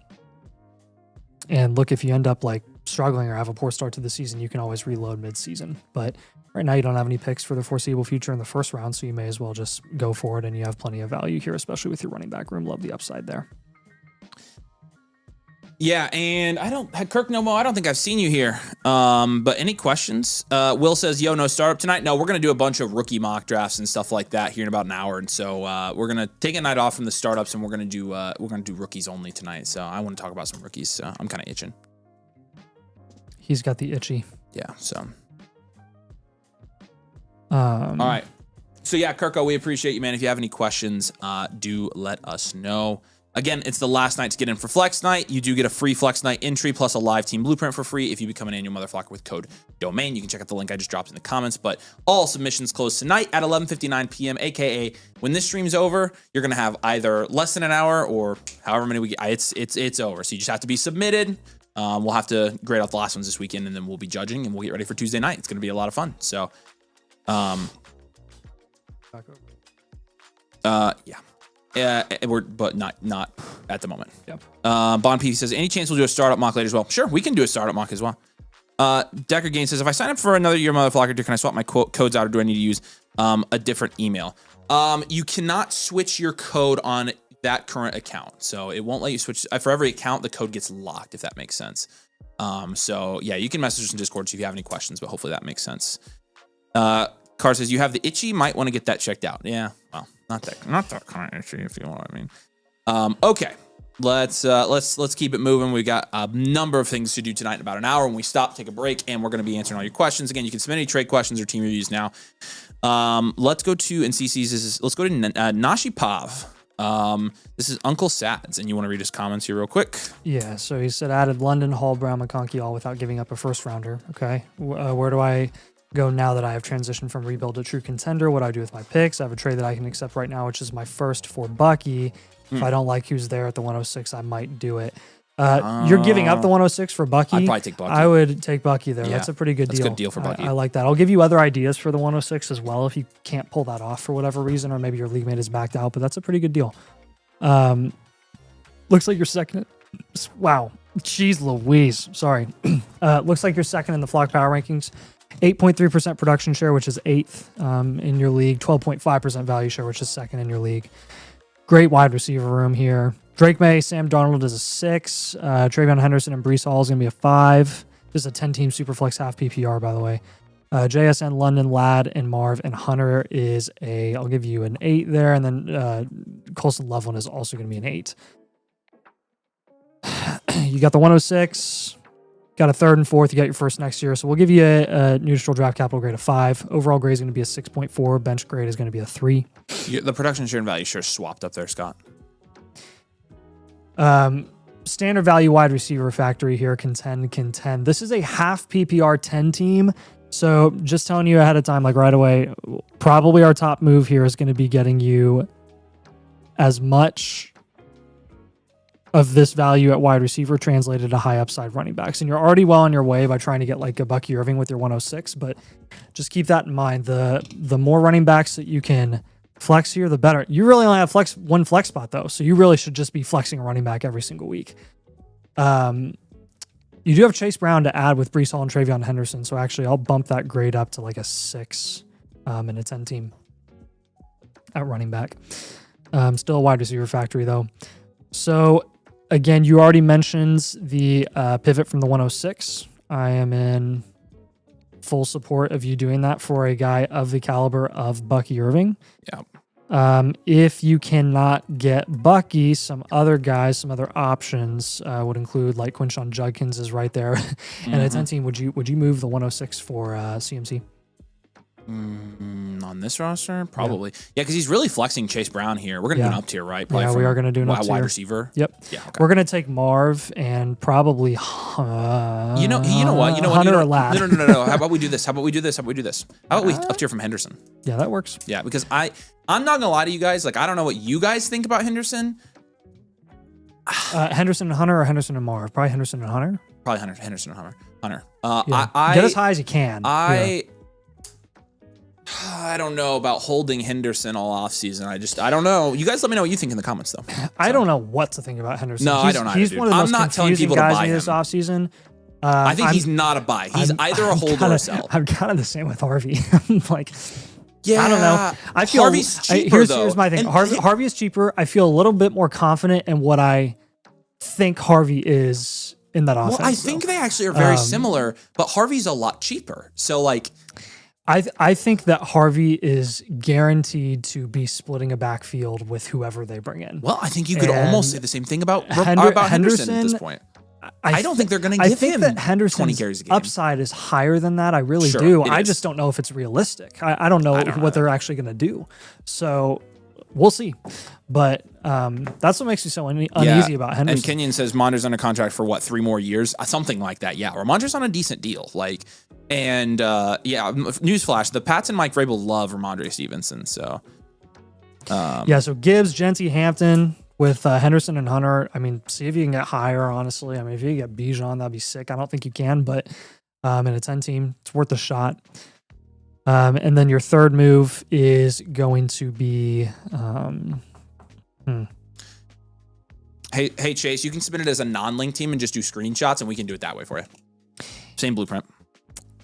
Speaker 2: look, if you end up like struggling or have a poor start to the season, you can always reload mid-season. But right now you don't have any picks for the foreseeable future in the first round, so you may as well just go for it, and you have plenty of value here, especially with your running back room. Love the upside there.
Speaker 1: Yeah, and Kirk Nomo, I don't think I've seen you here. But any questions? Will says, yo, no startup tonight. No, we're going to do a bunch of rookie mock drafts and stuff like that here in about an hour. And so we're going to take a night off from the startups, and we're going to do rookies only tonight. So I want to talk about some rookies. So I'm kind of itching.
Speaker 2: He's got the itchy.
Speaker 1: Yeah, so. All right. So yeah, Kirko, we appreciate you, man. If you have any questions, do let us know. Again, it's the last night to get in for Flex Night. You do get a free Flex Night entry plus a live team blueprint for free if you become an annual motherflocker with code DOMAIN. You can check out the link I just dropped in the comments. But all submissions close tonight at 11:59 p.m., aka when this stream's over, you're gonna have either less than an hour or however many we get. It's over. So you just have to be submitted. We'll have to grade out the last ones this weekend, and then we'll be judging, and we'll get ready for Tuesday night. It's gonna be a lot of fun. So, yeah. But not at the moment.
Speaker 2: Yep.
Speaker 1: Bond P says, any chance we'll do a startup mock later as well? Sure, we can do a startup mock as well. Decker Gain says, if I sign up for another year motherflocker, can I swap my codes out, or do I need to use a different email? You cannot switch your code on that current account. So it won't let you switch. For every account, the code gets locked, if that makes sense. So yeah, you can message us in Discord if you have any questions, but hopefully that makes sense. Car says you have the itchy, might want to get that checked out. Yeah, well, not that kind of itchy, if you know what I mean. Okay, let's keep it moving. We got a number of things to do tonight in about an hour. When we stop, take a break, and we're going to be answering all your questions. Again, you can submit any trade questions or team reviews now. Let's go to NCC's. Let's go to Nashi Pav. This is Uncle Sads, and you want to read his comments here real quick?
Speaker 2: Yeah, so he said added London, Hall, Brown, McConkey all without giving up a first rounder. Okay, where do I go now that I have transitioned from rebuild to true contender? What do I do with my picks? I have a trade that I can accept right now, which is my first for Bucky. If I don't like who's there at the 106, I might do it. You're giving up the 106 for Bucky?
Speaker 1: I'd probably take Bucky.
Speaker 2: I would take Bucky there.
Speaker 1: Yeah,
Speaker 2: that's a pretty good deal.
Speaker 1: That's a good deal for Bucky.
Speaker 2: I like that. I'll give you other ideas for the 106 as well if you can't pull that off for whatever reason, or maybe your league mate is backed out, but that's a pretty good deal. Looks like you're second. Wow. Jeez Louise. Sorry. Looks like you're second in the Flock Power Rankings. 8.3% production share, which is 8th in your league. 12.5% value share, which is 2nd in your league. Great wide receiver room here. Drake May, Sam Darnold is a 6. Travion Henderson and Breece Hall is going to be a 5. This is a 10-team Superflex half PPR, by the way. JSN, London, Ladd, and Marv, and Hunter is I'll give you an 8 there. And then Colson Loveland is also going to be an 8. You got the 106. Got a 3rd and 4th. You got your first next year. So we'll give you a neutral draft capital grade of 5. Overall grade is going to be a 6.4. Bench grade is going to be a 3.
Speaker 1: The production share and value share swapped up there, Scott.
Speaker 2: Standard value wide receiver factory here. Contend. This is a half PPR 10 team. So just telling you ahead of time, like right away, probably our top move here is going to be getting you as much of this value at wide receiver translated to high upside running backs. And you're already well on your way by trying to get like a Bucky Irving with your 106, but just keep that in mind. The more running backs that you can flex here, the better. You really only have one flex spot though, so you really should just be flexing a running back every single week. You do have Chase Brown to add with Breece Hall and Travion Henderson, so actually I'll bump that grade up to like a 6 in a 10 team at running back. Still a wide receiver factory though. So again, you already mentioned the pivot from the 106. I am in full support of you doing that for a guy of the caliber of Bucky Irving.
Speaker 1: Yeah.
Speaker 2: If you cannot get Bucky, some other guys, some other options would include like Quinshon Judkins is right there. And a 10 team, would you move the 106 for CMC?
Speaker 1: On this roster? Probably. Yeah, because he's really flexing Chase Brown here. We're going to do an up tier, right?
Speaker 2: Probably we are going to do an up tier.
Speaker 1: Wide receiver?
Speaker 2: Yep.
Speaker 1: Yeah, okay.
Speaker 2: We're going to take Marv and probably
Speaker 1: You know what?
Speaker 2: Hunter or Ladd.
Speaker 1: No. How about we do this? How about we up tier from Henderson?
Speaker 2: Yeah, that works.
Speaker 1: Yeah, because I'm not going to lie to you guys. Like, I don't know what you guys think about Henderson.
Speaker 2: Henderson and Hunter or Henderson and Marv? Probably Henderson and Hunter.
Speaker 1: Probably Henderson and Hunter.
Speaker 2: Yeah. Get as high as you can.
Speaker 1: I don't know about holding Henderson all off season. I don't know. You guys let me know what you think in the comments, though.
Speaker 2: I don't know what to think about Henderson.
Speaker 1: No, I don't either,
Speaker 2: He's one of the
Speaker 1: I'm not
Speaker 2: most
Speaker 1: telling
Speaker 2: confusing
Speaker 1: people to
Speaker 2: guys
Speaker 1: buy
Speaker 2: in this
Speaker 1: him.
Speaker 2: offseason.
Speaker 1: I think he's not a buy. He's either a hold or a sell.
Speaker 2: I'm kind of the same with Harvey. Like,
Speaker 1: yeah,
Speaker 2: I don't know. I feel
Speaker 1: Harvey's cheaper,
Speaker 2: here's my thing. Harvey is cheaper. I feel a little bit more confident in what I think Harvey is in that offense.
Speaker 1: Well, I think they actually are very similar, but Harvey's a lot cheaper. So, like,
Speaker 2: I think that Harvey is guaranteed to be splitting a backfield with whoever they bring in.
Speaker 1: Well, I think you could almost say the same thing about Henderson at this point. I don't think they're going to give him
Speaker 2: that Henderson's
Speaker 1: 20 carries a game.
Speaker 2: Upside is higher than that. I really do. I just don't know if it's realistic. I don't know what they're actually going to do. So we'll see. But that's what makes me so uneasy about Henderson.
Speaker 1: And Kenyon says Monder's under contract for what, 3 more years? Something like that. Yeah. Or Monder's on a decent deal. Newsflash, the Pats and Mike Vrabel love Ramondre Stevenson. So
Speaker 2: so Gibbs, Genty, Hampton with Henderson and Hunter. I mean, see if you can get higher, honestly. I mean, if you get Bijan, that'd be sick. I don't think you can, but in a 10 team, it's worth a shot. And then your third move is going to be
Speaker 1: Hey Chase, you can submit it as a non-link team and just do screenshots, and we can do it that way for you. Same blueprint.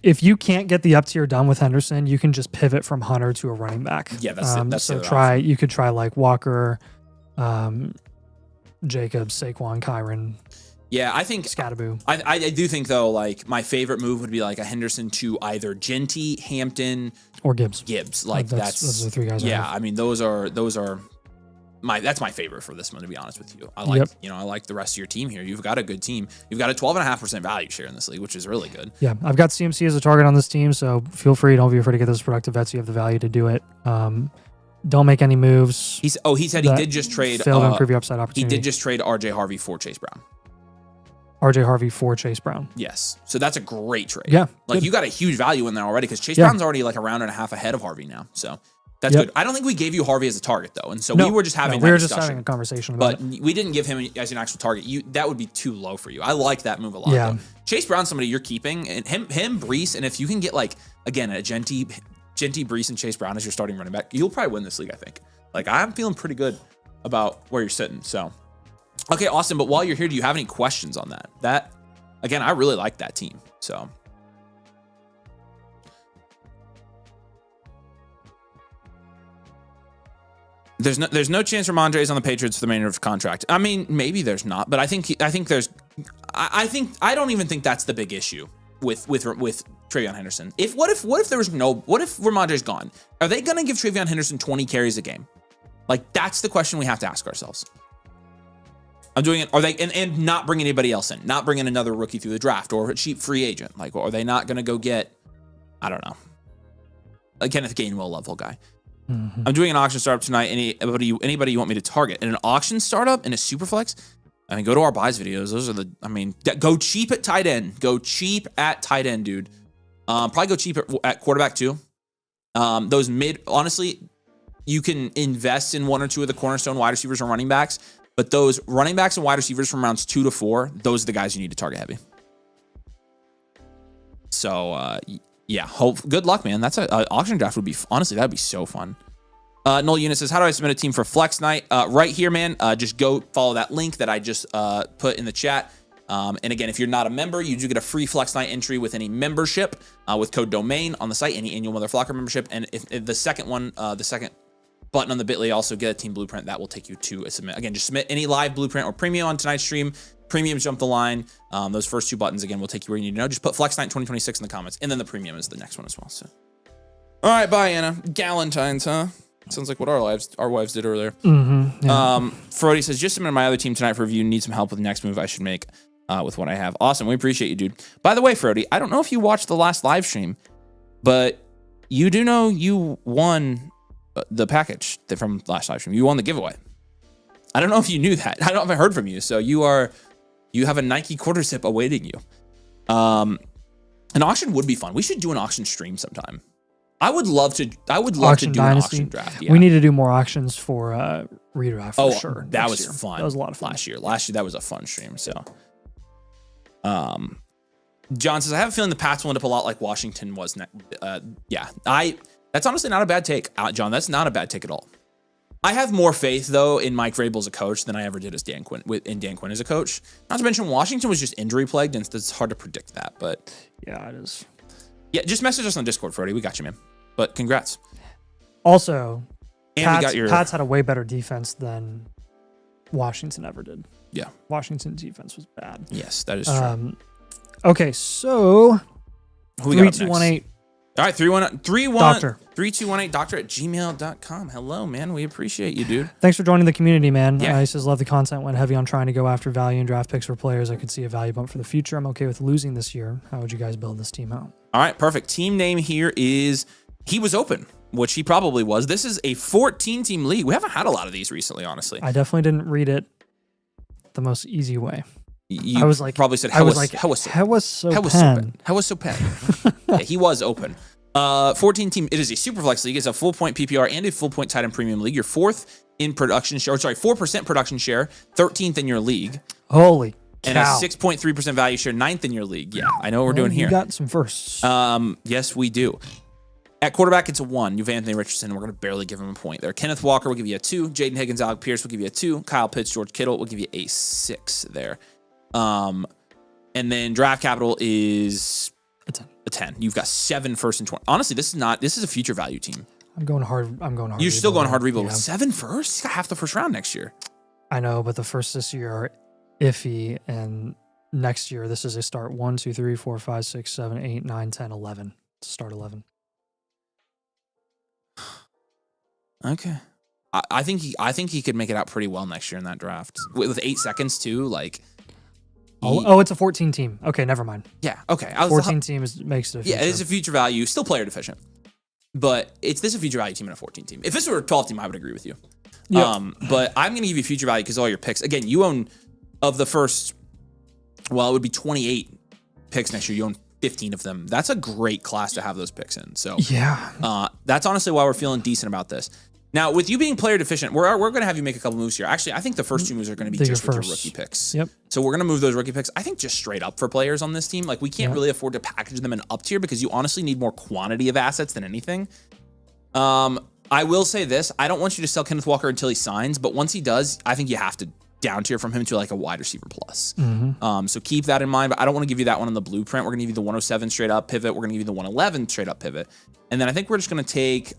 Speaker 2: if you can't get the up tier done with Henderson, you can just pivot from Hunter to a running back.
Speaker 1: Yeah, that's
Speaker 2: so
Speaker 1: the
Speaker 2: you could try like Walker, Jacobs, Saquon, Kyron.
Speaker 1: Yeah, I think
Speaker 2: Scatterboo.
Speaker 1: I do think though, like my favorite move would be like a Henderson to either Genty, Hampton,
Speaker 2: or Gibbs.
Speaker 1: Like that's
Speaker 2: those are the three guys.
Speaker 1: Yeah, I mean those are that's my favorite for this one, to be honest with you. I like I like the rest of your team here. You've got a good team. You've got a 12.5% value share in this league, which is really good.
Speaker 2: Yeah, I've got CMC as a target on this team, so feel free. Don't be afraid to get those productive bets. You have the value to do it. Don't make any moves.
Speaker 1: He said he did just trade.
Speaker 2: Failed to improve your upside opportunity.
Speaker 1: He did just trade RJ Harvey for Chase Brown.
Speaker 2: RJ Harvey for Chase Brown.
Speaker 1: Yes. So that's a great trade.
Speaker 2: Yeah.
Speaker 1: Like you got a huge value in there already because Chase Brown's already like a round and a half ahead of Harvey now. So that's good. I don't think we gave you Harvey as a target though. And so we were just having that discussion.
Speaker 2: Just having a conversation about it.
Speaker 1: But we didn't give him as an actual target. That would be too low for you. I like that move a lot.
Speaker 2: Yeah.
Speaker 1: Though. Chase Brown's somebody you're keeping, and him, Brees, and if you can get like, again, a Genty, Brees, and Chase Brown as your starting running back, you'll probably win this league, I think. Like I'm feeling pretty good about where you're sitting. So, okay, Austin, but while you're here, do you have any questions on that? Again, I really like that team. So there's no chance Ramondre's on the Patriots for the remainder of the contract. I mean, maybe there's not, but I don't even think that's the big issue with TreVeyon Henderson. What if Ramondre's gone? Are they going to give TreVeyon Henderson 20 carries a game? Like that's the question we have to ask ourselves. I'm doing it. Are they and not bring anybody else in? Not bringing another rookie through the draft or a cheap free agent? Like, are they not going to go get? I don't know. A Kenneth Gainwell level guy. Mm-hmm. I'm doing an auction startup tonight. Anybody you want me to target in an auction startup in a superflex? I mean, go to our buys videos. Those are go cheap at tight end. Go cheap at tight end, dude. Probably go cheap at quarterback too. Those honestly, you can invest in one or two of the cornerstone wide receivers or running backs. But those running backs and wide receivers from rounds 2 to 4, those are the guys you need to target heavy. So, yeah, good luck, man. That's an auction draft would be, honestly, that'd be so fun. Noel Eunice says, how do I submit a team for Flex Night? Right here, man. Just go follow that link that I just put in the chat. And again, if you're not a member, you do get a free Flex Night entry with any membership with code DOMAIN on the site, any annual Mother Flocker membership. And if the second one, the second button on the bit.ly, also get a team blueprint that will take you to a submit. Again, just submit any live blueprint or premium on tonight's stream. Premium jump the line. Those first two buttons again will take you where you need to know. Just put Flex Night 2026 in the comments, and then the premium is the next one as well. So, all right, bye, Anna. Galentine's, huh? Sounds like what our wives did earlier.
Speaker 2: Mm-hmm, yeah.
Speaker 1: Frody says, just submitted my other team tonight for review. Need some help with the next move I should make with what I have. Awesome, we appreciate you, dude. By the way, Frody, I don't know if you watched the last live stream, but you do know you won the package from last live stream. You won the giveaway. I don't know if you knew that. I haven't heard from you. So you have a Nike quarter zip awaiting you. An auction would be fun. We should do an auction stream sometime. I would love to do
Speaker 2: Dynasty.
Speaker 1: An auction draft. Yeah.
Speaker 2: We need to do more auctions for Redraft for sure.
Speaker 1: That was fun.
Speaker 2: That was a lot of fun.
Speaker 1: Last year that was a fun stream. So John says, I have a feeling the Pats will end up a lot like Washington was. That's honestly not a bad take, John. That's not a bad take at all. I have more faith though in Mike Vrabel as a coach than I ever did as Dan Quinn as a coach. Not to mention Washington was just injury plagued, and it's hard to predict that. But
Speaker 2: yeah, it is.
Speaker 1: Yeah, just message us on Discord, Freddie. We got you, man. But congrats.
Speaker 2: Also,
Speaker 1: and
Speaker 2: Pats had a way better defense than Washington ever did.
Speaker 1: Yeah,
Speaker 2: Washington's defense was bad.
Speaker 1: Yes, that is true.
Speaker 2: Okay, so
Speaker 1: who we got
Speaker 2: 3218.
Speaker 1: All right, 3218 doctor@gmail.com. Hello, man. We appreciate you, dude.
Speaker 2: Thanks for joining the community, man.
Speaker 1: Yeah.
Speaker 2: He says, love the content. Went heavy on trying to go after value and draft picks for players. I could see a value bump for the future. I'm okay with losing this year. How would you guys build this team out?
Speaker 1: All right, perfect. Team name here is He Was Open, which he probably was. This is a 14-team league. We haven't had a lot of these recently, honestly.
Speaker 2: I definitely didn't read it the most easy way.
Speaker 1: I was like, probably said, how was so pen? Yeah, he was open. 14 team. It is a super flex league. It's a full point PPR and a full point tight end premium league. You're 4th in production share. 4% production share, 13th in your league.
Speaker 2: Holy
Speaker 1: and
Speaker 2: cow.
Speaker 1: a 6.3% value share, 9th in your league. Yeah, I know what we're doing here.
Speaker 2: You got some firsts.
Speaker 1: Yes, we do. At quarterback, it's a 1. You have Anthony Richardson. We're going to barely give him a point there. Kenneth Walker will give you a 2. Jaden Higgins, Alec Pierce will give you a 2. Kyle Pitts, George Kittle will give you a 6 there. And then draft capital is a 10. You've got 7 first and 20. Honestly, this is a future value team.
Speaker 2: I'm going hard.
Speaker 1: You're still going hard rebuild with 7 first? He's got half the first round next year.
Speaker 2: I know, but the first this year are iffy, and next year this is a start 1, 2, 3, 4, 5, 6, 7, 8, 9, 10, 11. Start 11.
Speaker 1: Okay. I think he could make it out pretty well next year in that draft. With 8 seconds too, like
Speaker 2: it's a 14 team. Okay, never mind.
Speaker 1: Yeah, okay.
Speaker 2: 14 team makes it a future.
Speaker 1: Yeah, it is a future value, still player deficient. But this is a future value team and a 14 team. If this were a 12 team, I would agree with you. Yep. But I'm going to give you future value because all your picks. Again, you own of the first, well, it would be 28 picks next year. You own 15 of them. That's a great class to have those picks in. So
Speaker 2: yeah,
Speaker 1: that's honestly why we're feeling decent about this. Now, with you being player deficient, we're going to have you make a couple moves here. Actually, I think the first 2 moves are going to be just with your rookie picks.
Speaker 2: Yep.
Speaker 1: So we're going to move those rookie picks, I think, just straight up for players on this team. Like, we can't really afford to package them in up tier because you honestly need more quantity of assets than anything. I will say this. I don't want you to sell Kenneth Walker until he signs, but once he does, I think you have to down tier from him to like a wide receiver plus. So keep that in mind, but I don't want to give you that one on the blueprint. We're going to give you the 107 straight up pivot. We're going to give you the 111 straight up pivot. And then I think we're just going to take...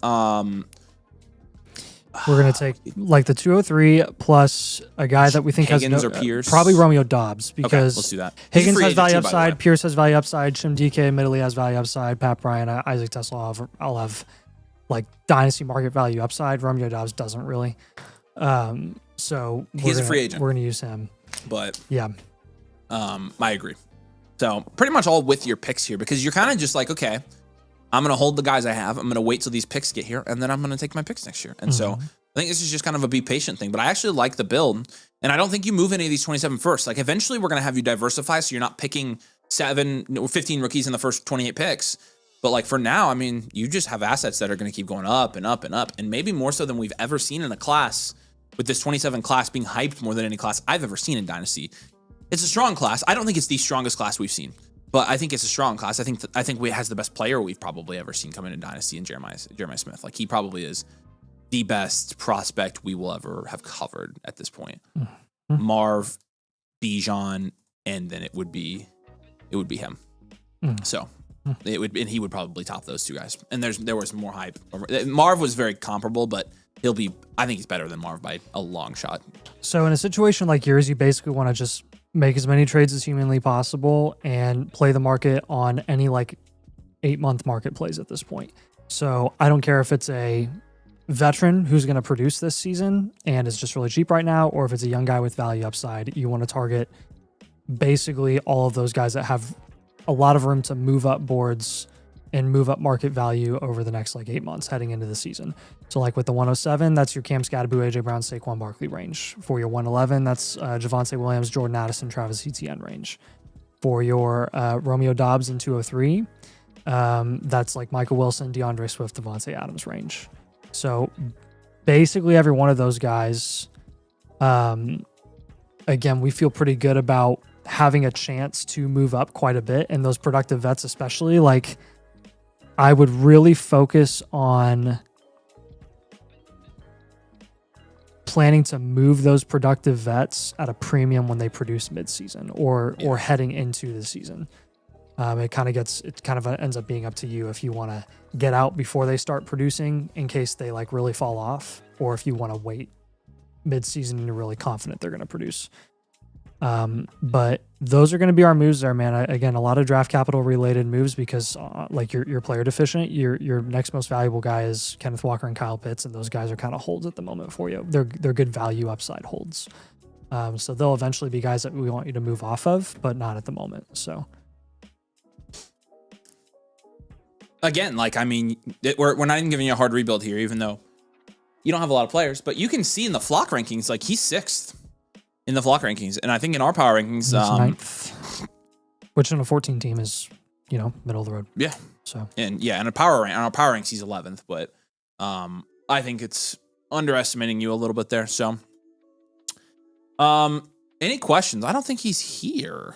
Speaker 2: we're going to take like the 203 plus a guy that we think
Speaker 1: Higgins
Speaker 2: has
Speaker 1: or Pierce.
Speaker 2: Probably Romeo Dobbs, because
Speaker 1: let's do that.
Speaker 2: Higgins has value upside, Pierce has value upside, Shim DK admittedly has value upside, Pat Bryant, Isaac Tesla, I'll have like dynasty market value upside. Romeo Dobbs doesn't really. So
Speaker 1: he's a free agent.
Speaker 2: We're going to use him.
Speaker 1: But
Speaker 2: yeah,
Speaker 1: I agree. So pretty much all with your picks here, because you're kind of just like, okay, I'm going to hold the guys I have. I'm going to wait till these picks get here, and then I'm going to take my picks next year. And so I think this is just kind of a be patient thing. But I actually like the build, and I don't think you move any of these 27 first. Like, eventually we're going to have you diversify, so you're not picking 15 rookies in the first 28 picks. But like for now, I mean, you just have assets that are going to keep going up and up and up, and maybe more so than we've ever seen in a class, with this 27 class being hyped more than any class I've ever seen in Dynasty. It's a strong class. I don't think it's the strongest class we've seen, but I think it's a strong class. I think it has the best player we've probably ever seen come into Dynasty in Jeremiah Smith. Like, he probably is the best prospect we will ever have covered at this point. Marv, Bijan, and then it would be him. So he would probably top those 2 guys. And there was more hype. Marv was very comparable, but I think he's better than Marv by a long shot.
Speaker 2: So in a situation like yours, you basically want to just make as many trades as humanly possible and play the market on any like 8-month market plays at this point. So I don't care if it's a veteran who's going to produce this season and is just really cheap right now, or if it's a young guy with value upside. You want to target basically all of those guys that have a lot of room to move up boards and move up market value over the next like 8 months heading into the season. So like with the 107, that's your Cam Scadaboo, AJ Brown, Saquon Barkley range. For your 111, that's Javonte Williams, Jordan Addison, Travis Etienne range. For your Romeo Dobbs in 203, that's like Michael Wilson, DeAndre Swift, Devontae Adams range. So basically every one of those guys, again, we feel pretty good about having a chance to move up quite a bit. And those productive vets especially, like, I would really focus on planning to move those productive vets at a premium when they produce midseason or heading into the season. It kind of ends up being up to you if you want to get out before they start producing in case they like really fall off, or if you want to wait midseason and you're really confident they're going to produce. But those are going to be our moves there, man. Again, a lot of draft capital related moves because like you're player deficient. Your next most valuable guy is Kenneth Walker and Kyle Pitts, and those guys are kind of holds at the moment for you. They're good value upside holds. So they'll eventually be guys that we want you to move off of, but not at the moment. So
Speaker 1: again, like, I mean, we're not even giving you a hard rebuild here, even though you don't have a lot of players, but you can see in the flock rankings, like, he's 6th. In the flock rankings, and I think in our power rankings,
Speaker 2: 9th, which in a 14 team is, middle of the road.
Speaker 1: Yeah.
Speaker 2: So
Speaker 1: in our power ranks, he's 11th, but I think it's underestimating you a little bit there. So, any questions? I don't think he's here.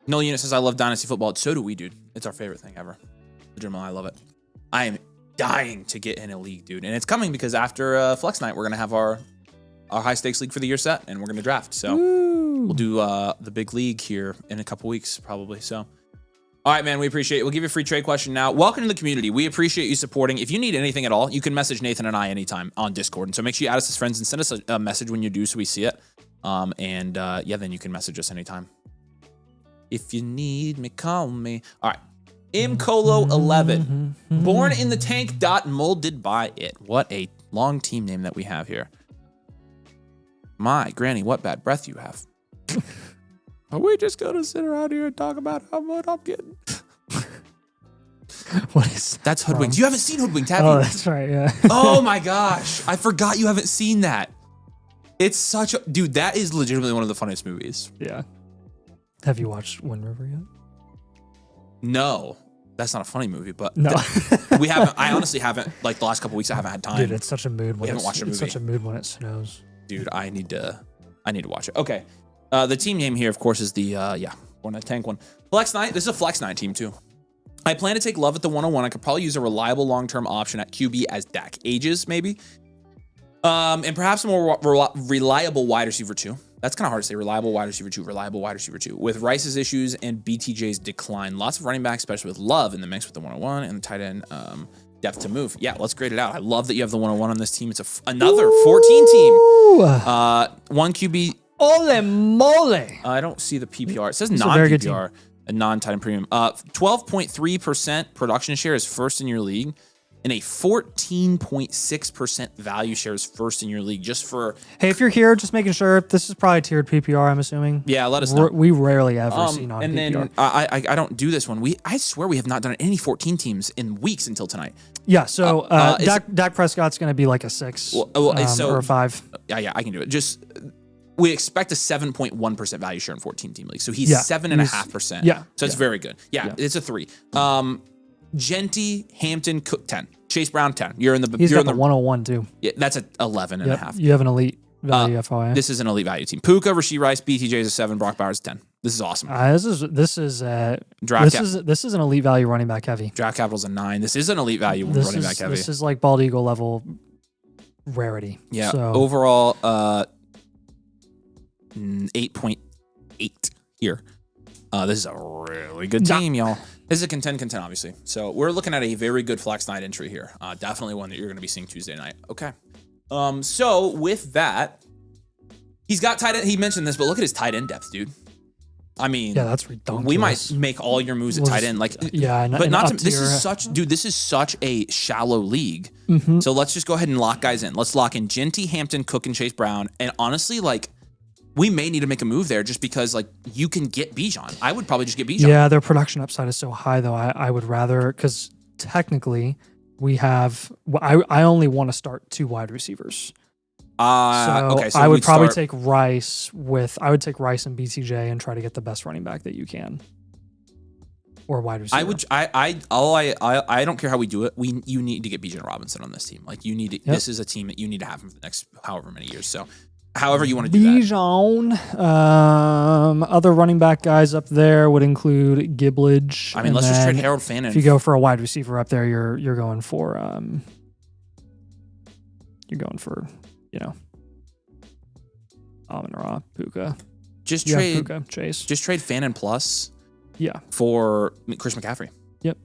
Speaker 1: No Unit says, I love Dynasty football. So do we, dude. It's our favorite thing ever. Legitimately, I love it. I am dying to get in a league, dude, and it's coming because after Flex Night, we're gonna have our high stakes league for the year set, and we're going to draft. So we'll do the big league here in a couple weeks, probably. So, All right, man, we appreciate it. We'll give you a free trade question now. Welcome to the community. We appreciate you supporting. If you need anything at all, you can message Nathan and I anytime on Discord. And so make sure you add us as friends and send us a message when you do so we see it. Then you can message us anytime. If you need me, call me. All right. Imcolo11. Born in the tank. Molded by it. What a long team name that we have here. My granny, what bad breath you have. Are we just going to sit around here and talk about how much I'm getting?
Speaker 2: What is
Speaker 1: That's Hoodwinked. You haven't seen Hoodwinked, have you?
Speaker 2: Oh, that's right, yeah.
Speaker 1: Oh my gosh. I forgot you haven't seen that. It's such a... Dude, that is legitimately one of the funniest movies.
Speaker 2: Yeah. Have you watched Wind River yet?
Speaker 1: No. That's not a funny movie, but...
Speaker 2: No.
Speaker 1: We haven't... I honestly haven't... Like, the last couple weeks, I haven't had time.
Speaker 2: Dude, it's such a mood when
Speaker 1: haven't watched a movie.
Speaker 2: It's such a mood when it snows.
Speaker 1: Dude, I need to watch it. Okay. The team name here, of course, is the... Born in the tank one. Flex 9. This is a Flex 9 team, too. I plan to take Love at the 101. I could probably use a reliable long-term option at QB as Dak ages, maybe. And perhaps a more reliable wide receiver 2. That's kind of hard to say. Reliable wide receiver 2, reliable wide receiver 2. With Rice's issues and BTJ's decline. Lots of running backs, especially with Love in the mix with the 101 and the tight end depth to move. Yeah, let's grade it out. I love that you have the 101 on this team. It's another 14 team. 1 QB.
Speaker 2: Ole mole.
Speaker 1: I don't see the PPR. It says non-PPR. A non-tight end premium. 12.3% production share is first in your league, and a 14.6% value share is first in your league. Just for
Speaker 2: Hey, if you're here, just making sure, this is probably tiered PPR, I'm assuming.
Speaker 1: Yeah, let us know.
Speaker 2: We rarely ever see non-PPR.
Speaker 1: And then I don't do this one. I swear we have not done any 14 teams in weeks until tonight.
Speaker 2: Yeah, so Dak Prescott's going to be like a 6 or a 5.
Speaker 1: Yeah, I can do it. Just we expect a 7.1% value share in 14 team leagues. So he's 7.5%.
Speaker 2: Yeah.
Speaker 1: So it's very good. Yeah, it's a 3. Genty, Hampton, Cook 10. Chase Brown 10. You're got
Speaker 2: the 101 too.
Speaker 1: Yeah, that's a 11.5.
Speaker 2: You have an elite value FOI.
Speaker 1: This is an elite value team. Puka, Rashee Rice, BTJ is a 7, Brock Bowers 10. This is awesome.
Speaker 2: This is an elite value running back heavy.
Speaker 1: Draft capital's a 9. This is an elite value running back heavy.
Speaker 2: This is like bald eagle level rarity.
Speaker 1: Yeah.
Speaker 2: So,
Speaker 1: overall 8.8 here. This is a really good team, y'all. This is a contend, obviously. So we're looking at a very good flex night entry here. Definitely one that you're going to be seeing Tuesday night. Okay. So with that, he's got tight end. He mentioned this, but look at his tight end depth, dude. I mean,
Speaker 2: yeah, that's ridiculous.
Speaker 1: We might make all your moves at tight end, like,
Speaker 2: yeah,
Speaker 1: but not to. This is such a shallow league. Mm-hmm. So let's just go ahead and lock guys in. Let's lock in Genty, Hampton, Cook, and Chase Brown. And honestly, like, we may need to make a move there just because, like, you can get Bijan. I would probably just get Bijan.
Speaker 2: Yeah, their production upside is so high, though. I would rather, because technically we have, I only want to start 2 wide receivers. So I would probably take Rice and BTJ and try to get the best running back that you can, or wide receiver.
Speaker 1: I don't care how we do it. You need to get Bijan Robinson on this team. Like, you need to, this is a team that you need to have for the next however many years. So however you want to do
Speaker 2: Bijan. Other running back guys up there would include Giblage.
Speaker 1: I mean, let's just trade Harold Fannin.
Speaker 2: If you go for a wide receiver up there, you're going for Amon-Ra, Puka.
Speaker 1: Puka,
Speaker 2: Chase.
Speaker 1: Just trade Fannin plus.
Speaker 2: Yeah.
Speaker 1: For Chris McCaffrey.
Speaker 2: Yep.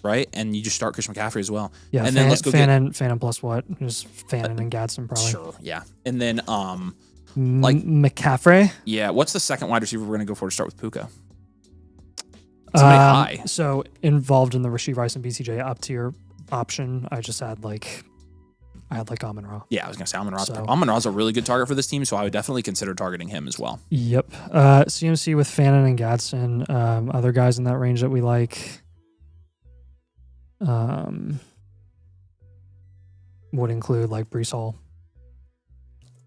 Speaker 1: Right? And you just start Chris McCaffrey as well.
Speaker 2: Yeah.
Speaker 1: And then let's go
Speaker 2: Fannin plus what? Just Fannin and Gadsden probably.
Speaker 1: Sure. Yeah. And then
Speaker 2: McCaffrey.
Speaker 1: Yeah. What's the second wide receiver we're going to go for to start with Puka? Somebody high.
Speaker 2: So involved in the Rashee Rice and BCJ up tier option, I had Amon-Ra.
Speaker 1: Yeah, I was going to say Amon-Ra's a really good target for this team, so I would definitely consider targeting him as well.
Speaker 2: Yep. CMC with Fannin and Gadsden. Other guys in that range that we like would include like Breece Hall.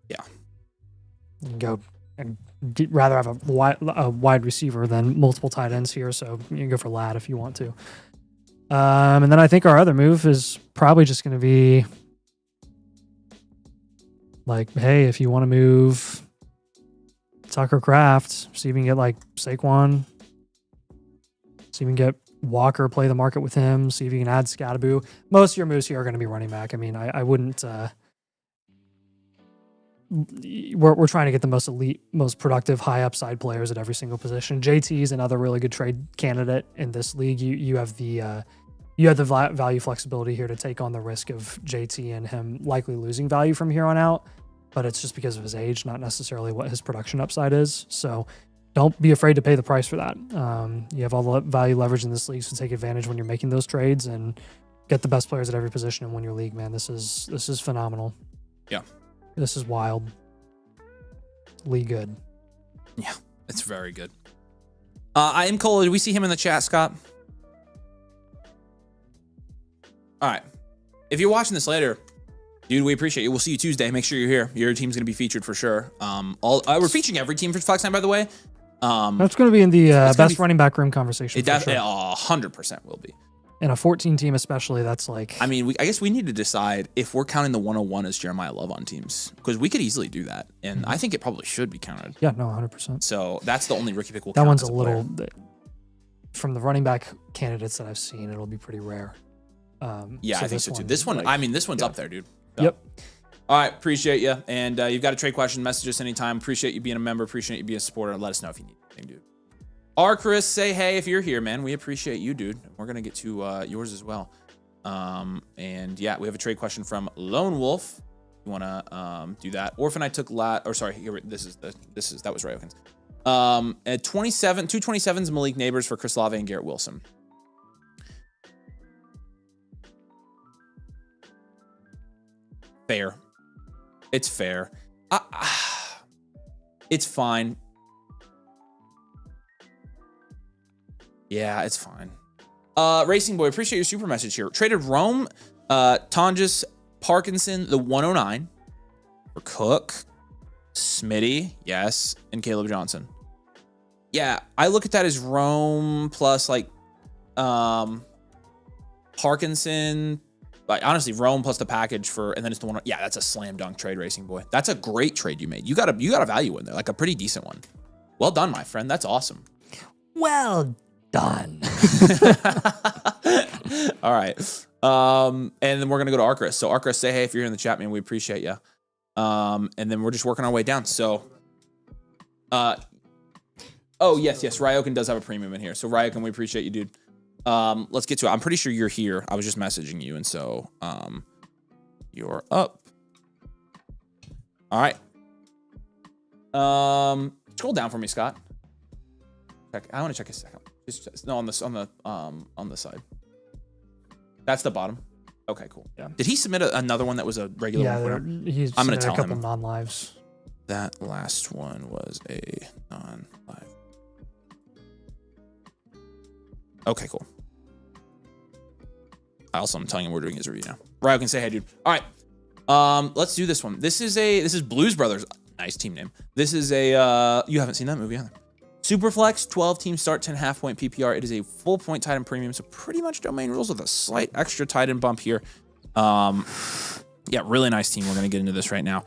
Speaker 1: Yeah.
Speaker 2: You can go and rather have a wide receiver than multiple tight ends here, so you can go for Ladd if you want to. And then I think our other move is probably just going to be like, hey, if you want to move Tucker Kraft, see if you can get like Saquon, see if you can get Walker, play the market with him, see if you can add Scattaboo. Most of your moves here are going to be running back. I mean, I wouldn't we're trying to get the most elite, most productive, high upside players at every single position. JT is another really good trade candidate in this league. You have the value flexibility here to take on the risk of JT and him likely losing value from here on out, but it's just because of his age, not necessarily what his production upside is. So don't be afraid to pay the price for that. You have all the value leverage in this league, so take advantage when you're making those trades and get the best players at every position and win your league, man. This is phenomenal.
Speaker 1: Yeah.
Speaker 2: This is wild. League good.
Speaker 1: Yeah, it's very good. I am Cole. Did we see him in the chat, Scott? All right. If you're watching this later, dude, we appreciate you. We'll see you Tuesday. Make sure you're here. Your team's going to be featured for sure. We're featuring every team for Flex Night, by the way.
Speaker 2: That's going to be in the best running back room conversation.
Speaker 1: It definitely 100% will be.
Speaker 2: In a 14 team, especially, that's like.
Speaker 1: I mean, I guess we need to decide if we're counting the 101 as Jeremiah Love on teams, because we could easily do that, and I think it probably should be counted.
Speaker 2: Yeah, no, 100%.
Speaker 1: So that's the only rookie pick we'll
Speaker 2: count. That one's a little. From the running back candidates that I've seen, it'll be pretty rare.
Speaker 1: Yeah, so I think so too. This one, I mean, this one's up there, dude. So.
Speaker 2: Yep.
Speaker 1: All right, appreciate you, and you've got a trade question, message us anytime. Appreciate you being a member. Appreciate you being a supporter. Let us know if you need anything, dude. Chris, say hey if you're here, man. We appreciate you, dude. We're gonna get to yours as well. And yeah, we have a trade question from Lone Wolf. You wanna do that? Orphan, I took that was Ryokins. At 27, 227s Malik Neighbors for Chris Olave and Garrett Wilson. Fair. It's fair. It's fine. Yeah, it's fine. Racing Boy, appreciate your super message here. Traded Rome, Tonjes, Parkinson, the 109 for Cook, Smitty, yes, and Caleb Johnson. Yeah, I look at that as Rome plus like Parkinson. Like honestly, Rome plus the package and then it's the one. Yeah, that's a slam dunk trade, Racing Boy. That's a great trade you made. You got a value in there, like a pretty decent one. Well done, my friend. That's awesome.
Speaker 2: Well done.
Speaker 1: All right. And then we're gonna go to Arcris. So Arcris, say hey if you're here in the chat, man. We appreciate you. And then we're just working our way down. So, oh yes, Ryokan does have a premium in here. So Ryokan, we appreciate you, dude. Let's get to it. I'm pretty sure you're here. I was just messaging you, and so you're up. All right. Scroll down for me, Scott. I want to check a second. No, on the side. That's the bottom. Okay, cool.
Speaker 2: Yeah.
Speaker 1: Did he submit another one that was a regular one?
Speaker 2: Yeah,
Speaker 1: I'm gonna tell
Speaker 2: a couple
Speaker 1: him.
Speaker 2: non-lives.
Speaker 1: That last one was a non-live. Okay, cool. I'm telling him we're doing his review now. Ryo can say hey, dude. All right. Let's do this one. This is Blues Brothers. Nice team name. This is a you haven't seen that movie either. Superflex, 12 team start, 10.5 point PPR. It is a full point tight end premium, so pretty much domain rules with a slight extra tight end bump here. Yeah, really nice team. We're gonna get into this right now.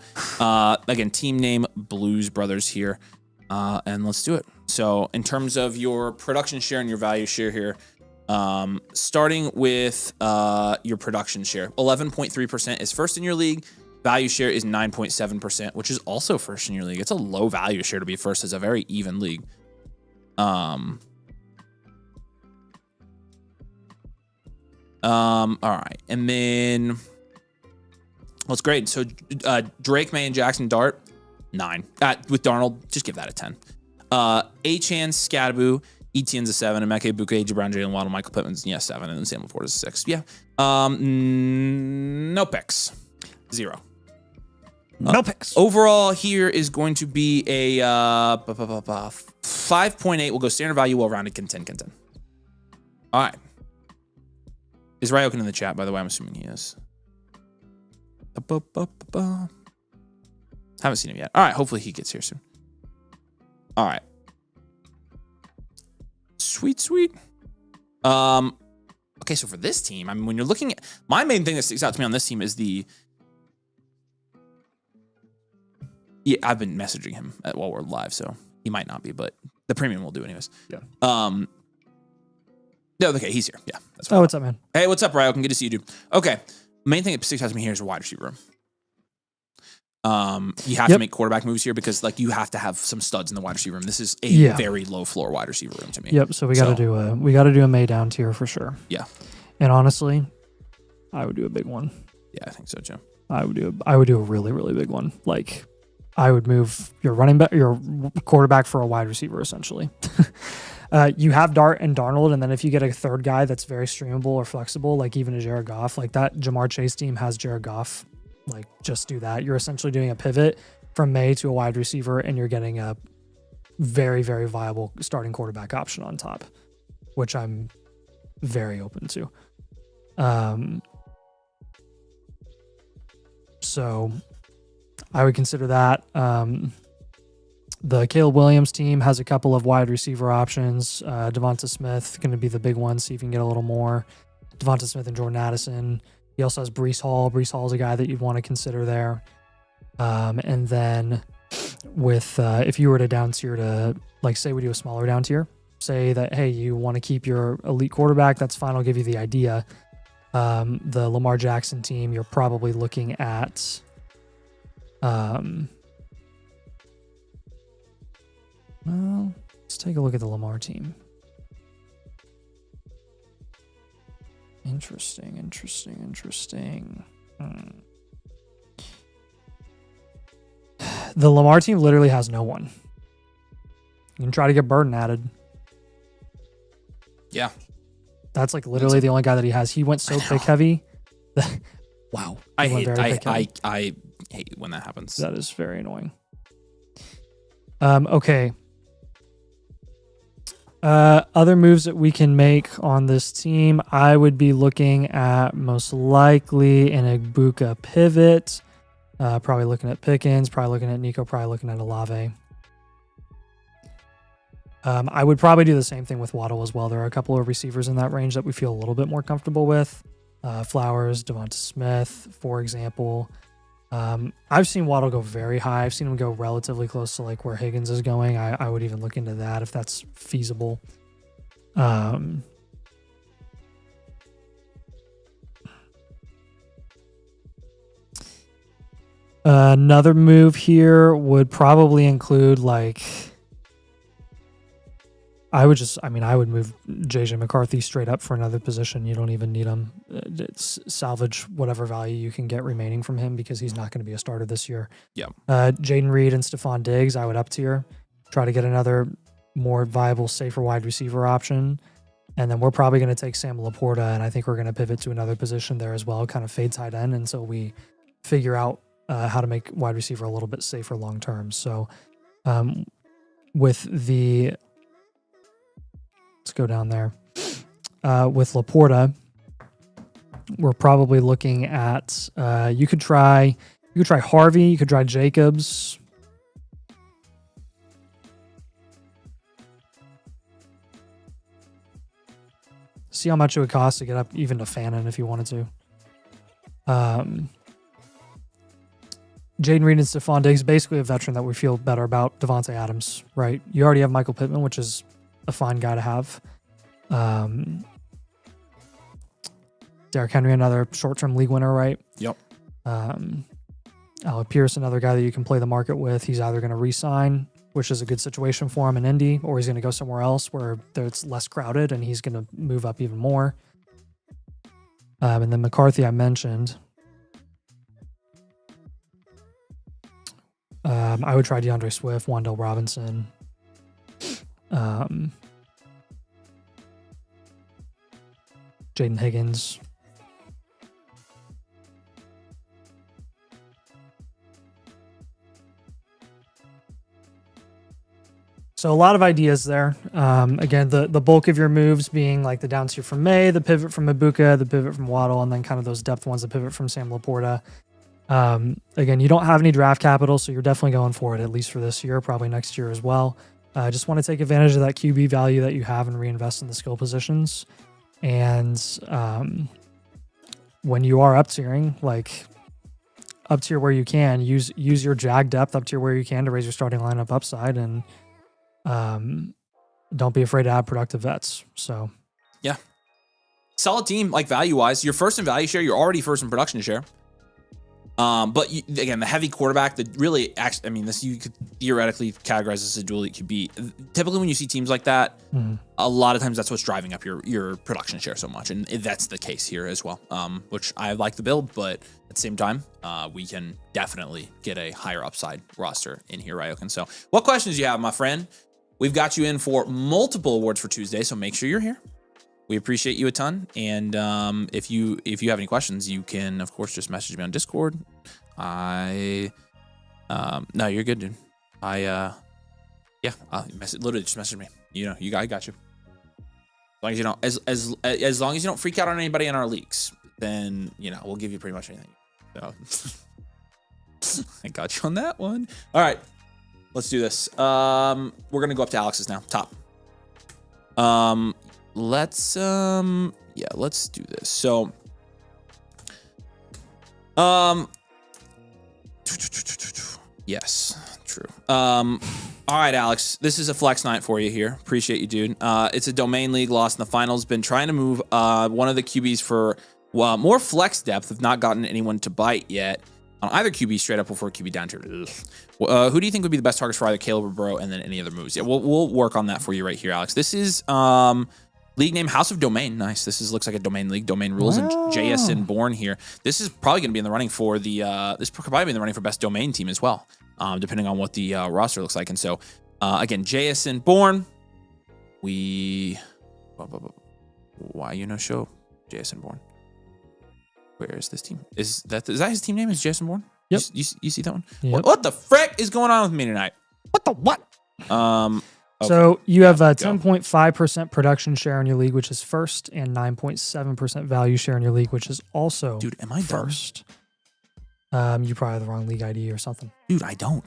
Speaker 1: Again, team name Blues Brothers here, and let's do it. So in terms of your production share and your value share here, starting with your production share, 11.3% is first in your league. Value share is 9.7%, which is also first in your league. It's a low value share to be first. It's a very even league. All right, and then what's great. So Drake, May, and Jackson Dart, 9. With Darnold, just give that a 10. Achan, Scadaboo, Etienne's a 7, and Meke, Buke, Jabron, Jalen Waddle, Michael Pittman's 7, and then Sam Laporte is a 6. Yeah. No picks. 0.
Speaker 2: No picks.
Speaker 1: Overall here is going to be a 5.8. We'll go standard value, well-rounded, content. All right. Is Ryokan in the chat, by the way? I'm assuming he is. Haven't seen him yet. All right. Hopefully he gets here soon. All right. Sweet. Okay, so for this team, I mean, when you're looking at... My main thing that sticks out to me on this team is the... Yeah, I've been messaging him while we're live, so he might not be, but the premium will do anyways.
Speaker 2: Yeah.
Speaker 1: No, okay, he's here. Yeah. That's
Speaker 2: what's up, man?
Speaker 1: Hey, what's up, Ryokan? Good to see you, dude. Okay. Main thing that sticks out to me here is a wide receiver room. You have to make quarterback moves here because like you have to have some studs in the wide receiver room. This is a very low floor wide receiver room to me.
Speaker 2: Yep. So we got to do a May down tier for sure.
Speaker 1: Yeah.
Speaker 2: And honestly, I would do a big one.
Speaker 1: Yeah, I think so too.
Speaker 2: I would do a really, really big one. Like I would move your running back, your quarterback for a wide receiver, essentially. You have Dart and Darnold, and then if you get a third guy that's very streamable or flexible, like even a Jared Goff, like that Jamar Chase team has Jared Goff. Like just do that. You're essentially doing a pivot from May to a wide receiver, and you're getting a very, very viable starting quarterback option on top, which I'm very open to. So I would consider that. The Caleb Williams team has a couple of wide receiver options. Devonta Smith going to be the big one. See if you can get a little more. Devonta Smith and Jordan Addison. He also has Breece Hall. Breece Hall is a guy that you'd want to consider there. And then with if you were to down tier to, like, say we do a smaller down tier, say that, hey, you want to keep your elite quarterback, that's fine. I'll give you the idea. The Lamar Jackson team, you're probably looking at well, let's take a look at the Lamar team. Interesting. The Lamar team literally has no one. You can try to get Burden added.
Speaker 1: Yeah.
Speaker 2: That's like literally the only guy that he has. He went so pick heavy.
Speaker 1: Wow. I hate when that happens.
Speaker 2: That is very annoying. Okay. Other moves that we can make on this team, I would be looking at most likely an Ibuka pivot. Probably looking at Pickens, probably looking at Nico, probably looking at Olave. I would probably do the same thing with Waddle as well. There are a couple of receivers in that range that we feel a little bit more comfortable with. Flowers, Devonta Smith, for example. I've seen Waddle go very high. I've seen him go relatively close to like where Higgins is going. I would even look into that if that's feasible. Another move here would probably include like I would move JJ McCarthy straight up for another position. You don't even need him. Salvage whatever value you can get remaining from him because he's not going to be a starter this year.
Speaker 1: Yeah.
Speaker 2: Jaden Reed and Stephon Diggs, I would up tier. Try to get another more viable, safer wide receiver option. And then we're probably going to take Sam Laporta, and I think we're going to pivot to another position there as well, kind of fade tight end until we figure out how to make wide receiver a little bit safer long term. So let's go down there. With Laporta, we're probably looking at you could try Harvey, you could try Jacobs. See how much it would cost to get up even to Fannin if you wanted to. Jaden Reed and Stephon Diggs, basically a veteran that we feel better about. Devontae Adams, right? You already have Michael Pittman, which is a fine guy to have. Derrick Henry, another short-term league winner, right?
Speaker 1: Yep.
Speaker 2: Alec Pierce, another guy that you can play the market with. He's either going to re-sign, which is a good situation for him in Indy, or he's going to go somewhere else where it's less crowded and he's going to move up even more. And then McCarthy, I mentioned. I would try DeAndre Swift, Wan'Dale Robinson. Jaden Higgins. So a lot of ideas there. Again, the bulk of your moves being like the down tier from May, the pivot from Ibuka, the pivot from Waddle, and then kind of those depth ones, the pivot from Sam Laporta. Again, you don't have any draft capital, so you're definitely going for it, at least for this year, probably next year as well. Just want to take advantage of that QB value that you have and reinvest in the skill positions. And when you are up tiering, like up tier where you can, use your jag depth up tier where you can to raise your starting lineup upside, and don't be afraid to add productive vets. So
Speaker 1: yeah, solid team, like value wise. You're first in value share. You're already first in production share. But again, the heavy quarterback, this you could theoretically categorize this as a dual elite QB. Typically, when you see teams like that, a lot of times that's what's driving up your production share so much, and that's the case here as well. Which I like the build, but at the same time, we can definitely get a higher upside roster in here, Ryokin. So, what questions do you have, my friend? We've got you in for multiple awards for Tuesday, so make sure you're here. We appreciate you a ton, and if you have any questions, you can of course just message me on Discord. No, you're good, dude. Literally just message me. I got you. As long as you don't, as long as you don't freak out on anybody in our leagues, then we'll give you pretty much anything. So I got you on that one. All right, let's do this. We're gonna go up to Alex's now. Top. Let's do this. So, yes, true. All right, Alex, this is a flex night for you here. Appreciate you, dude. It's a domain league, lost in the finals. Been trying to move one of the QBs for more flex depth. Have not gotten anyone to bite yet on either QB straight up before QB down tier. Who do you think would be the best targets for either Caleb or Burrow, and then any other moves? Yeah, we'll work on that for you right here, Alex. This is league name House of Domain. Nice. This looks like a domain league. Domain rules and JSN born here. This is probably going to be in the running for best domain team as well, depending on what the roster looks like. And so, again, JSN born. Show JSN born. Where is this team? Is that his team name? Is JSN born?
Speaker 2: Yep.
Speaker 1: You see that one?
Speaker 2: Yep.
Speaker 1: What the frick is going on with me tonight?
Speaker 2: What the what?
Speaker 1: Okay.
Speaker 2: So you have a 10.5% production share in your league, which is first, and 9.7% value share in your league, which is also
Speaker 1: am I
Speaker 2: first. You probably have the wrong league ID or something.
Speaker 1: Dude, I don't.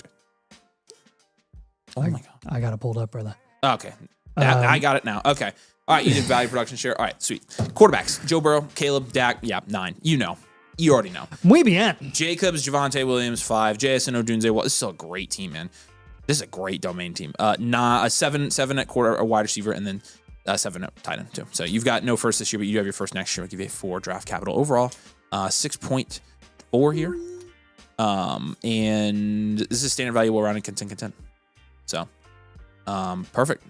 Speaker 1: Oh my God.
Speaker 2: I got it pulled up, brother.
Speaker 1: Okay. I got it now. Okay. All right. You did value production share. All right. Sweet. Quarterbacks. Joe Burrow, Caleb, Dak. Yeah, 9. You already know.
Speaker 2: Muy bien.
Speaker 1: Jacobs, Javonte Williams, 5. JSN Odunze. Well, this is still a great team, man. This is a great domain team. A 7 at quarter, a wide receiver, and then 7 at tight end too. So you've got no first this year, but you have your first next year. I'll give you a 4 draft capital overall. 6.4 here. And this is standard value. We'll run in content. So, perfect.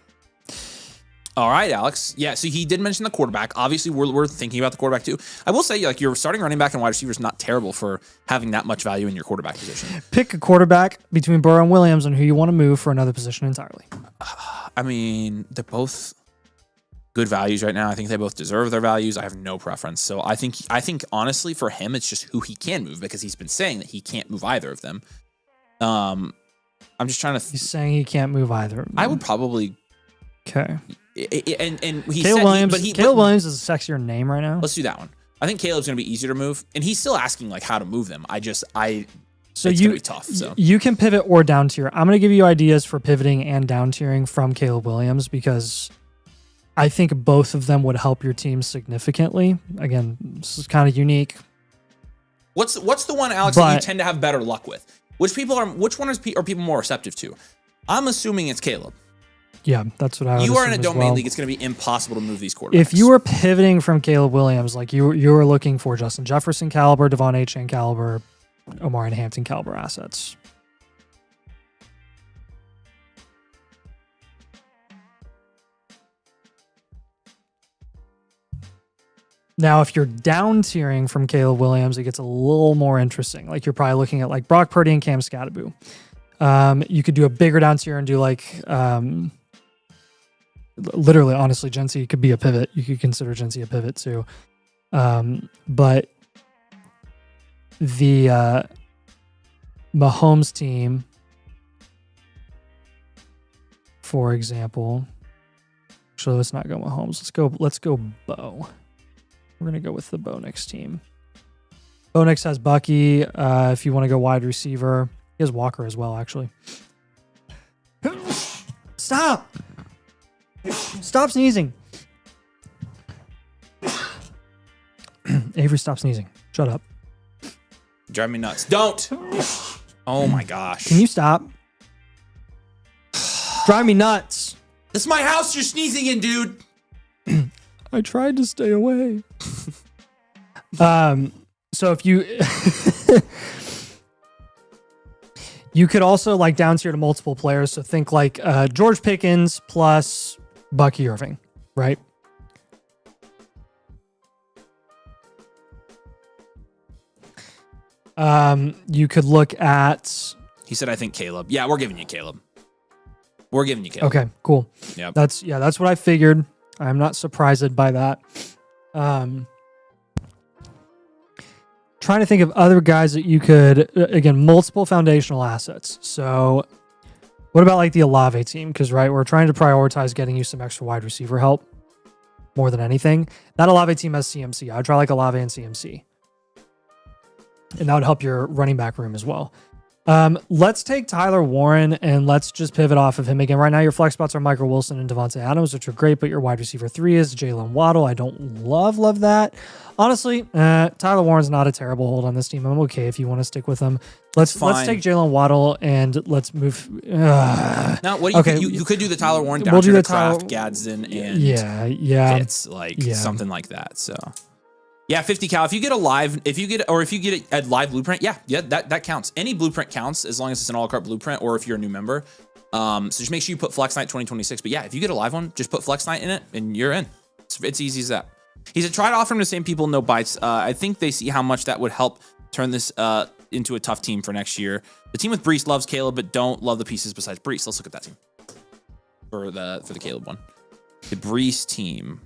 Speaker 1: All right, Alex. Yeah, so he did mention the quarterback. Obviously, we're thinking about the quarterback too. I will say, your starting running back and wide receiver is not terrible for having that much value in your quarterback position.
Speaker 2: Pick a quarterback between Burrow and Williams and who you want to move for another position entirely.
Speaker 1: I mean, they're both good values right now. I think they both deserve their values. I have no preference. So I think honestly for him, it's just who he can move because he's been saying that he can't move either of them. I'm just trying to.
Speaker 2: He's saying he can't move either of them.
Speaker 1: I would probably.
Speaker 2: Okay.
Speaker 1: And he
Speaker 2: Caleb
Speaker 1: said
Speaker 2: Williams. Caleb Williams is a sexier name right now.
Speaker 1: Let's do that one. I think Caleb's going to be easier to move, and he's still asking how to move them. It's going to be tough. So
Speaker 2: you can pivot or down tier. I'm going to give you ideas for pivoting and down tiering from Caleb Williams because I think both of them would help your team significantly. Again, this is kind of unique.
Speaker 1: What's the one, Alex, that you tend to have better luck with? Which one are people more receptive to? I'm assuming it's Caleb.
Speaker 2: Yeah, that's what I would
Speaker 1: You are in a
Speaker 2: assume
Speaker 1: domain league. It's going to be impossible to move these quarterbacks.
Speaker 2: If you were pivoting from Caleb Williams, you were looking for Justin Jefferson caliber, Devon Achane caliber, Omarion Hampton caliber assets. Now, if you're down tiering from Caleb Williams, it gets a little more interesting. You're probably looking at Brock Purdy and Cam Scatterbo. You could do a bigger down tier and do literally, honestly, Gency could be a pivot. You could consider Gency a pivot too. But the Mahomes team, for example, actually, let's not go Mahomes. Let's go Bo. We're gonna go with the Bo Nix team. Bo Nix has Bucky. If you want to go wide receiver, he has Walker as well. Actually, stop sneezing. Avery, stop sneezing. Shut up.
Speaker 1: Drive me nuts. Don't. Oh my gosh.
Speaker 2: Can you stop? Drive me nuts.
Speaker 1: This is my house you're sneezing in, dude.
Speaker 2: I tried to stay away. So if you You could also like down tier to multiple players. So think like George Pickens plus Bucky Irving, right? You could look at.
Speaker 1: He said, I think Caleb. Yeah, we're giving you Caleb. We're giving you Caleb.
Speaker 2: Okay, cool.
Speaker 1: Yep.
Speaker 2: That's what I figured. I'm not surprised by that. Trying to think of other guys that you could, again, multiple foundational assets. So what about like the Olave team? Because, right, we're trying to prioritize getting you some extra wide receiver help more than anything. That Olave team has CMC. I would try like Olave and CMC. And that would help your running back room as well. Let's take Tyler Warren and let's just pivot off of him again. Right now, your flex spots are Michael Wilson and Devontae Adams, which are great, but your wide receiver 3 is Jalen Waddle. I don't love that. Honestly, Tyler Warren's not a terrible hold on this team. I'm okay if you want to stick with him. Let's take Jalen Waddle and let's move.
Speaker 1: Now, what do you could do the Tyler Warren down to the Kraft, Gadsden, and Fitz, something like that. So. Yeah, 50 cal. If you get a live blueprint, that counts. Any blueprint counts as long as it's an a la carte blueprint or if you're a new member. So just make sure you put Flex Night 2026. But yeah, if you get a live one, just put Flex Night in it and you're in. It's easy as that. He said, try to offer him the same people, no bites. I think they see how much that would help turn this into a tough team for next year. The team with Brees loves Caleb, but don't love the pieces besides Brees. Let's look at that team for the Caleb one. The Brees team.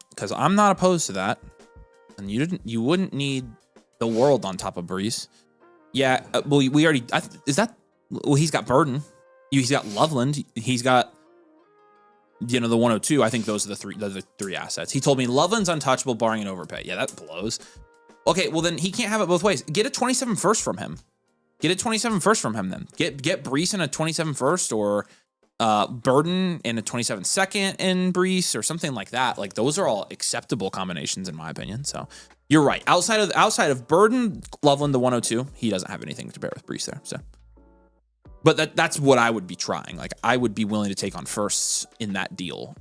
Speaker 1: Because I'm not opposed to that, and you wouldn't need the world on top of Brees. Yeah, well, we already he's got Burden, he's got Loveland, he's got the 102. I think those are the three assets. He told me Loveland's untouchable barring an overpay. Yeah, that blows. Okay, well then he can't have it both ways. Get a 27 first from him. Get a 27 first from him then. Get Brees in a 27 first or. Burden and a 27 second in Brees or something like that. Like those are all acceptable combinations in my opinion. So you're right. Outside of Burden, Loveland, the 102, he doesn't have anything to bear with Brees there. So, but that's what I would be trying. Like I would be willing to take on firsts in that deal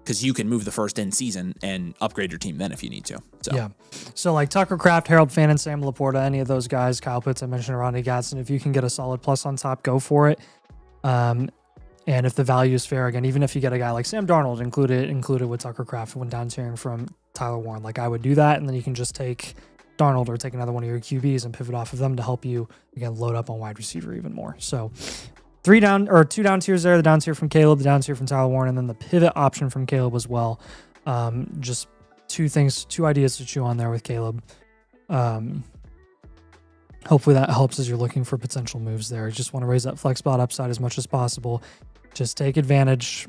Speaker 1: because you can move the first in season and upgrade your team then if you need to. So
Speaker 2: yeah. So like Tucker Kraft, Harold Fannin, Sam Laporta, any of those guys, Kyle Pitts, I mentioned Ronnie Gadsden. If you can get a solid plus on top, go for it. And if the value is fair, again, even if you get a guy like Sam Darnold included with Tucker Kraft when down tiering from Tyler Warren, like I would do that, and then you can just take Darnold or take another one of your QBs and pivot off of them to help you again load up on wide receiver even more. So 2 down tiers there: the down tier from Caleb, the down tier from Tyler Warren, and then the pivot option from Caleb as well. Just two ideas to chew on there with Caleb. Hopefully that helps as you're looking for potential moves there. You just want to raise that flex spot upside as much as possible. Just take advantage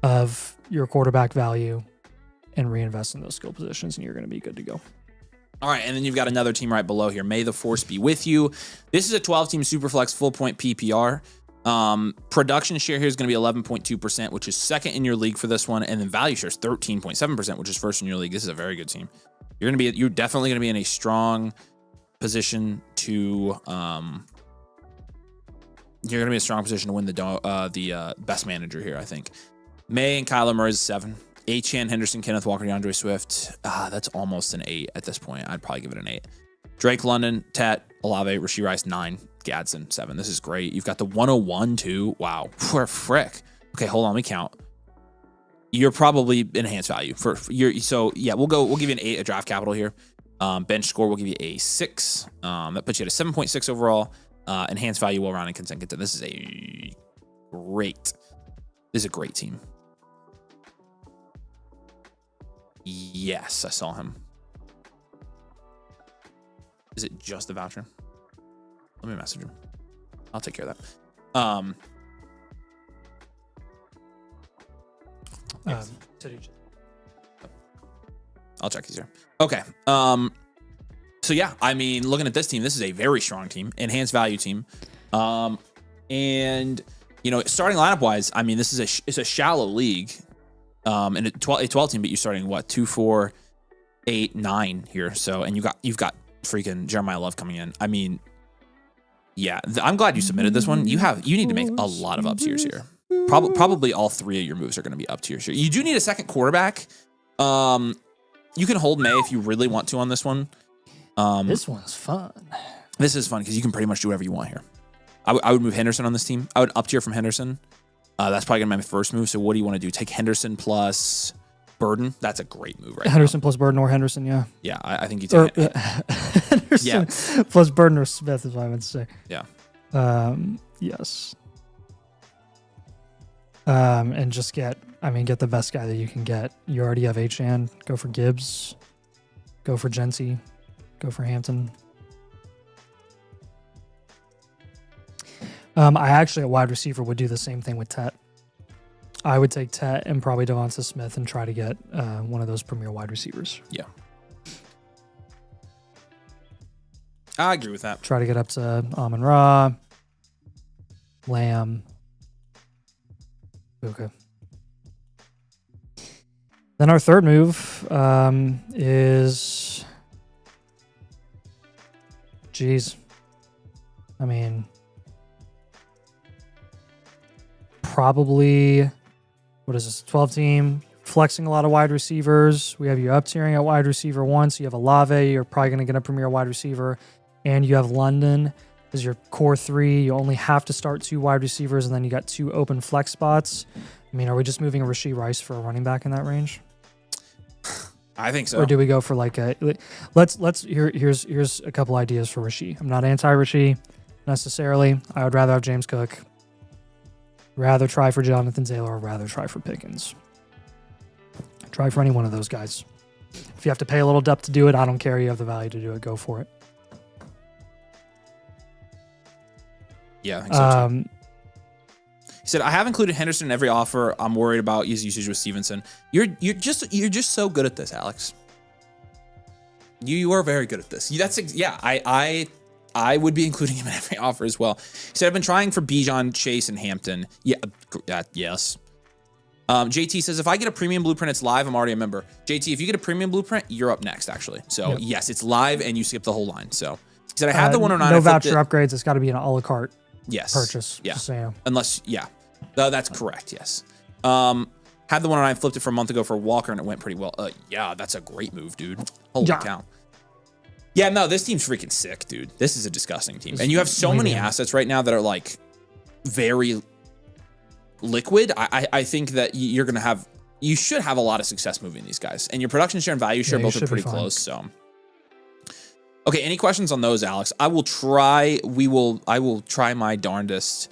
Speaker 2: of your quarterback value and reinvest in those skill positions, and you're going to be good to go.
Speaker 1: All right, and then you've got another team right below here. May the force be with you. This is a 12-team Superflex full point PPR. Production share here is going to be 11.2%, which is second in your league for this one, and then value share is 13.7%, which is first in your league. This is a very good team. You're definitely going to be in a strong position to you're going to be in a strong position to win the best manager here, I think. May and Kyler Murray is 7. Achane, Henderson, Kenneth Walker, DeAndre Swift. That's almost an 8 at this point. I'd probably give it an 8. Drake London, Tet, Olave, Rashee Rice, 9. Gadsden, 7. This is great. You've got the 101 too. Wow. Frick. Okay, hold on. Let me count. You're probably enhanced value for your. So yeah, we'll give you an 8 at draft capital here. Bench score, we'll give you a 6. That puts you at a 7.6 overall. Enhanced value, well rounded, consent get. This is a great team. Yes, I saw him. Is it just a voucher? Let me message him. I'll take care of that. Yes. I'll check these here. Okay. So yeah, I mean, looking at this team, this is a very strong team, enhanced value team. And starting lineup wise, I mean, this is it's a shallow league. And a 12 team, but you're starting what 2, 4, 8, 9 here. So, and you've got freaking Jeremiah Love coming in. I mean, yeah, I'm glad you submitted this one. You need to make a lot of up tiers here. Probably all 3 of your moves are going to be up tiers here. You do need a second quarterback. You can hold May if you really want to on this one.
Speaker 2: This one's fun.
Speaker 1: This is fun because you can pretty much do whatever you want here. I would move Henderson on this team. I would up tier from Henderson. That's probably going to be my first move. So what do you want to do? Take Henderson plus Burden? That's a great move right
Speaker 2: Henderson plus Burden or Henderson, yeah.
Speaker 1: Yeah, I think you take it.
Speaker 2: Henderson plus Burden or Smith is what I meant to say.
Speaker 1: Yeah.
Speaker 2: Yes. And just get the best guy that you can get. You already have Achan. Go for Gibbs. Go for Jency. Go for Hampton. I actually, at wide receiver, would do the same thing with Tet. I would take Tet and probably Devonta Smith and try to get one of those premier wide receivers.
Speaker 1: Yeah. I agree with that.
Speaker 2: Try to get up to Amon-Ra, Lamb, Puka. Then our third move is... Jeez. I mean... Probably, what is this, 12 team, flexing a lot of wide receivers. We have you up tiering at wide receiver 1, so you have Olave, you're probably going to get a premier wide receiver, and you have London as your core 3. You only have to start 2 wide receivers, and then you got 2 open flex spots. I mean, are we just moving a Rashee Rice for a running back in that range?
Speaker 1: I think so.
Speaker 2: Or do we go for like a, here's a couple ideas for Rashee. I'm not anti-Rashee necessarily. I would rather have James Cook. Rather try for Jonathan Taylor or rather try for Pickens. Try for any one of those guys. If you have to pay a little depth to do it, I don't care. You have the value to do it. Go for it.
Speaker 1: Yeah, I think so too. He said, I have included Henderson in every offer. I'm worried about his usage with Stevenson. You're just so good at this, Alex. You are very good at this. I would be including him in every offer as well. He said, I've been trying for Bijan, Chase, and Hampton. Yeah, yes. JT says, if I get a premium blueprint, it's live. I'm already a member. JT, if you get a premium blueprint, you're up next, actually. So, yes, it's live, and you skip the whole line. So, he said, I have the 109.
Speaker 2: No voucher upgrades. It's got to be an a la carte purchase.
Speaker 1: Yeah.
Speaker 2: Just so you know.
Speaker 1: Unless, that's correct, yes. Had the 109, flipped it for a month ago for Walker, and it went pretty well. Yeah, that's a great move, dude. Holy cow. Yeah, no, this team's freaking sick, dude. This is a disgusting team. And you have so many assets right now that are like very liquid. I think that you should have a lot of success moving these guys. And your production share and value share both are pretty close. So, okay, any questions on those, Alex? I will try my darndest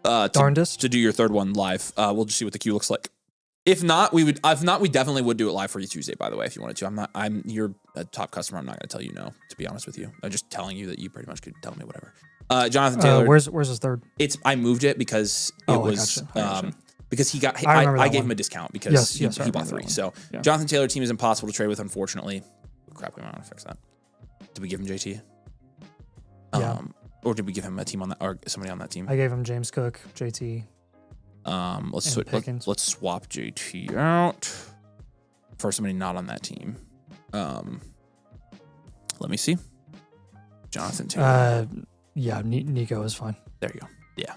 Speaker 1: to do your third one live. We'll just see what the queue looks like. If not, we definitely would do it live for you Tuesday, by the way, if you wanted to. I'm your top customer. I'm not going to tell you no, to be honest with you. I'm just telling you that you pretty much could tell me whatever. Jonathan Taylor.
Speaker 2: Where's his third?
Speaker 1: I moved it because it was, because I gave him a discount because he bought 3. So Jonathan Taylor team is impossible to trade with, unfortunately. Crap, we might want to fix that. Did we give him JT?
Speaker 2: Yeah.
Speaker 1: Or did we give him a team on that, or somebody on that team?
Speaker 2: I gave him James Cook, JT.
Speaker 1: Let's swap JT out for somebody not on that team. Let me see. Jonathan Taylor.
Speaker 2: Yeah, Nico is fine.
Speaker 1: There you go. Yeah.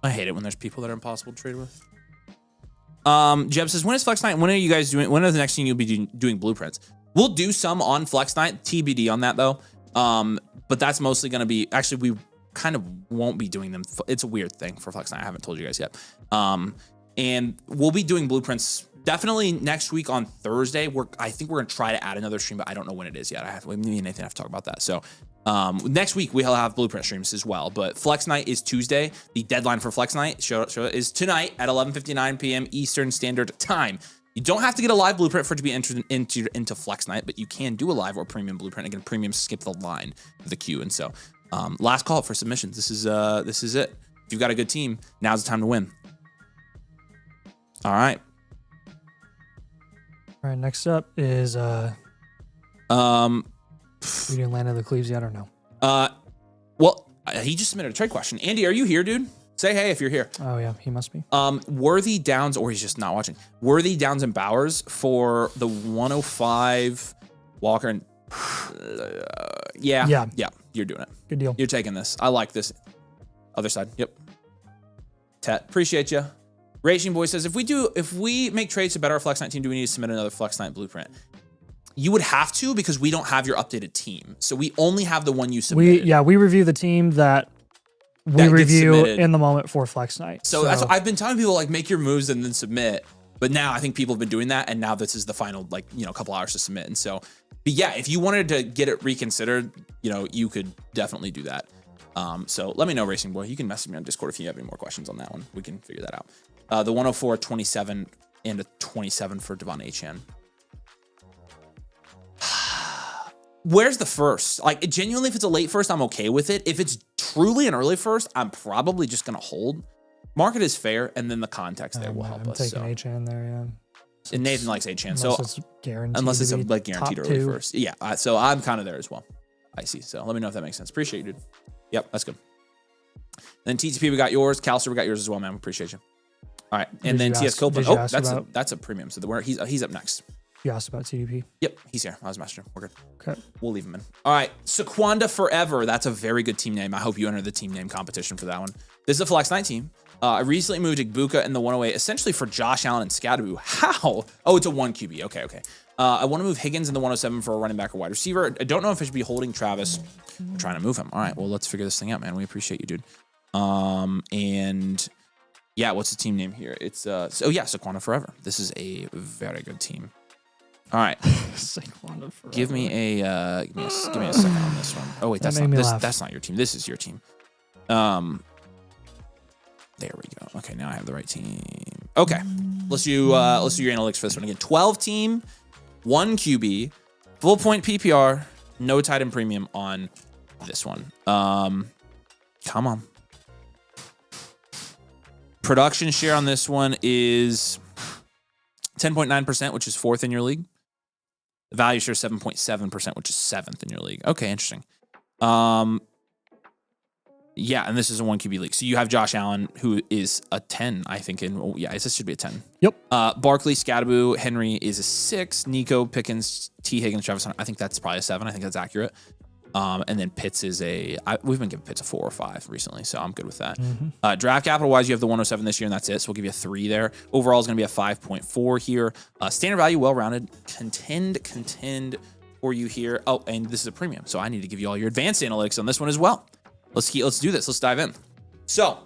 Speaker 1: I hate it when there's people that are impossible to trade with. Jeb says, when is Flex Night? When are you guys doing? When are the next thing you'll be doing blueprints? We'll do some on Flex Night, TBD on that though. But that's mostly going to be, actually, we kind of won't be doing them. It's a weird thing for Flex Night. I haven't told you guys yet. And we'll be doing blueprints definitely next week on Thursday. I think we're going to try to add another stream, but I don't know when it is yet. Me and Nathan have to talk about that. So next week we'll have blueprint streams as well. But Flex Night is Tuesday. The deadline for Flex Night is tonight at 11:59 p.m. Eastern Standard Time. You don't have to get a live blueprint for it to be entered into Flex Night, but you can do a live or premium blueprint. Again, premium skip the line of the queue. And so last call for submissions. This is it. If you've got a good team, now's the time to win. All right.
Speaker 2: All right, next up is we didn't land of the Cleaves yet or no?
Speaker 1: Well, he just submitted a trade question. Andy, are you here, dude? Say hey if you're here.
Speaker 2: Oh yeah, he must be.
Speaker 1: Worthy Downs, or he's just not watching. Worthy Downs and Bowers for the 105 Walker and yeah, you're doing it.
Speaker 2: Good deal.
Speaker 1: You're taking this. I like this. Other side. Yep. Tet, appreciate you. Racing Boy says, if we make trades to better our Flex Night team, do we need to submit another Flex Night blueprint? You would have to, because we don't have your updated team. So we only have the one you submitted.
Speaker 2: We review the team that we review in the moment for Flex Night.
Speaker 1: So that's what I've been telling people, like, make your moves and then submit. But now I think people have been doing that, and now this is the final, like, couple hours to submit. And so, but yeah, if you wanted to get it reconsidered, you could definitely do that. So let me know, Racing Boy. You can message me on Discord if you have any more questions on that one. We can figure that out. The 104, 27, and a 27 for Devon Achan. Where's the first? Like, genuinely, if it's a late first, I'm okay with it. If it's truly an early first, I'm probably just going to hold. Market is fair, and then the context there will help us.
Speaker 2: I'm taking Achan there, yeah.
Speaker 1: And Nathan likes Achan.
Speaker 2: So it's guaranteed,
Speaker 1: unless it's like guaranteed early first. Yeah, so I'm kind of there as well. I see. So let me know if that makes sense. Appreciate you, dude. Yep, that's good. Then TTP, we got yours. Calcer, we got yours as well, man. We appreciate you. All right, and then TS Copeland. Oh, that's a premium. So he's up next.
Speaker 2: You asked about TDP?
Speaker 1: Yep, he's here. I was messaging. We're good.
Speaker 2: Okay.
Speaker 1: We'll leave him in. All right, Sequanda Forever. That's a very good team name. I hope you enter the team name competition for that one. This is a Flex Night team. I recently moved Igbuka in the 108, essentially for Josh Allen and Scadaboo. How? Oh, it's a 1 QB. Okay. I want to move Higgins in the 107 for a running back or wide receiver. I don't know if I should be holding Travis. I'm trying to move him. All right, well, let's figure this thing out, man. We appreciate you, dude. And yeah, what's the team name here? It's Sequanda Forever. This is a very good team. All right, give me a second on this one. Oh wait, that's not your team. This is your team. There we go. Okay, now I have the right team. Okay, let's do your analytics for this one again. 12 team, 1 QB, full point PPR, no tight end premium on this one. Come on. Production share on this one is 10.9%, which is 4th in your league. The value share 7.7%, which is 7th in your league. Okay, interesting. Yeah, and this is a 1 QB league. So you have Josh Allen, who is a 10, I think. This should be a 10.
Speaker 2: Yep.
Speaker 1: Barkley, Scadaboo, Henry is a 6. Nico, Pickens, T. Higgins, Travis Hunter. I think that's probably a 7. I think that's accurate. And then Pitts is we've been giving Pitts a 4 or 5 recently, so I'm good with that. Mm-hmm. Draft capital wise, you have the 107 this year, and that's it. So we'll give you a 3 there. Overall is going to be a 5.4 here. Standard value, well rounded. Contend for you here. Oh, and this is a premium, so I need to give you all your advanced analytics on this one as well. Let's do this. Let's dive in. So,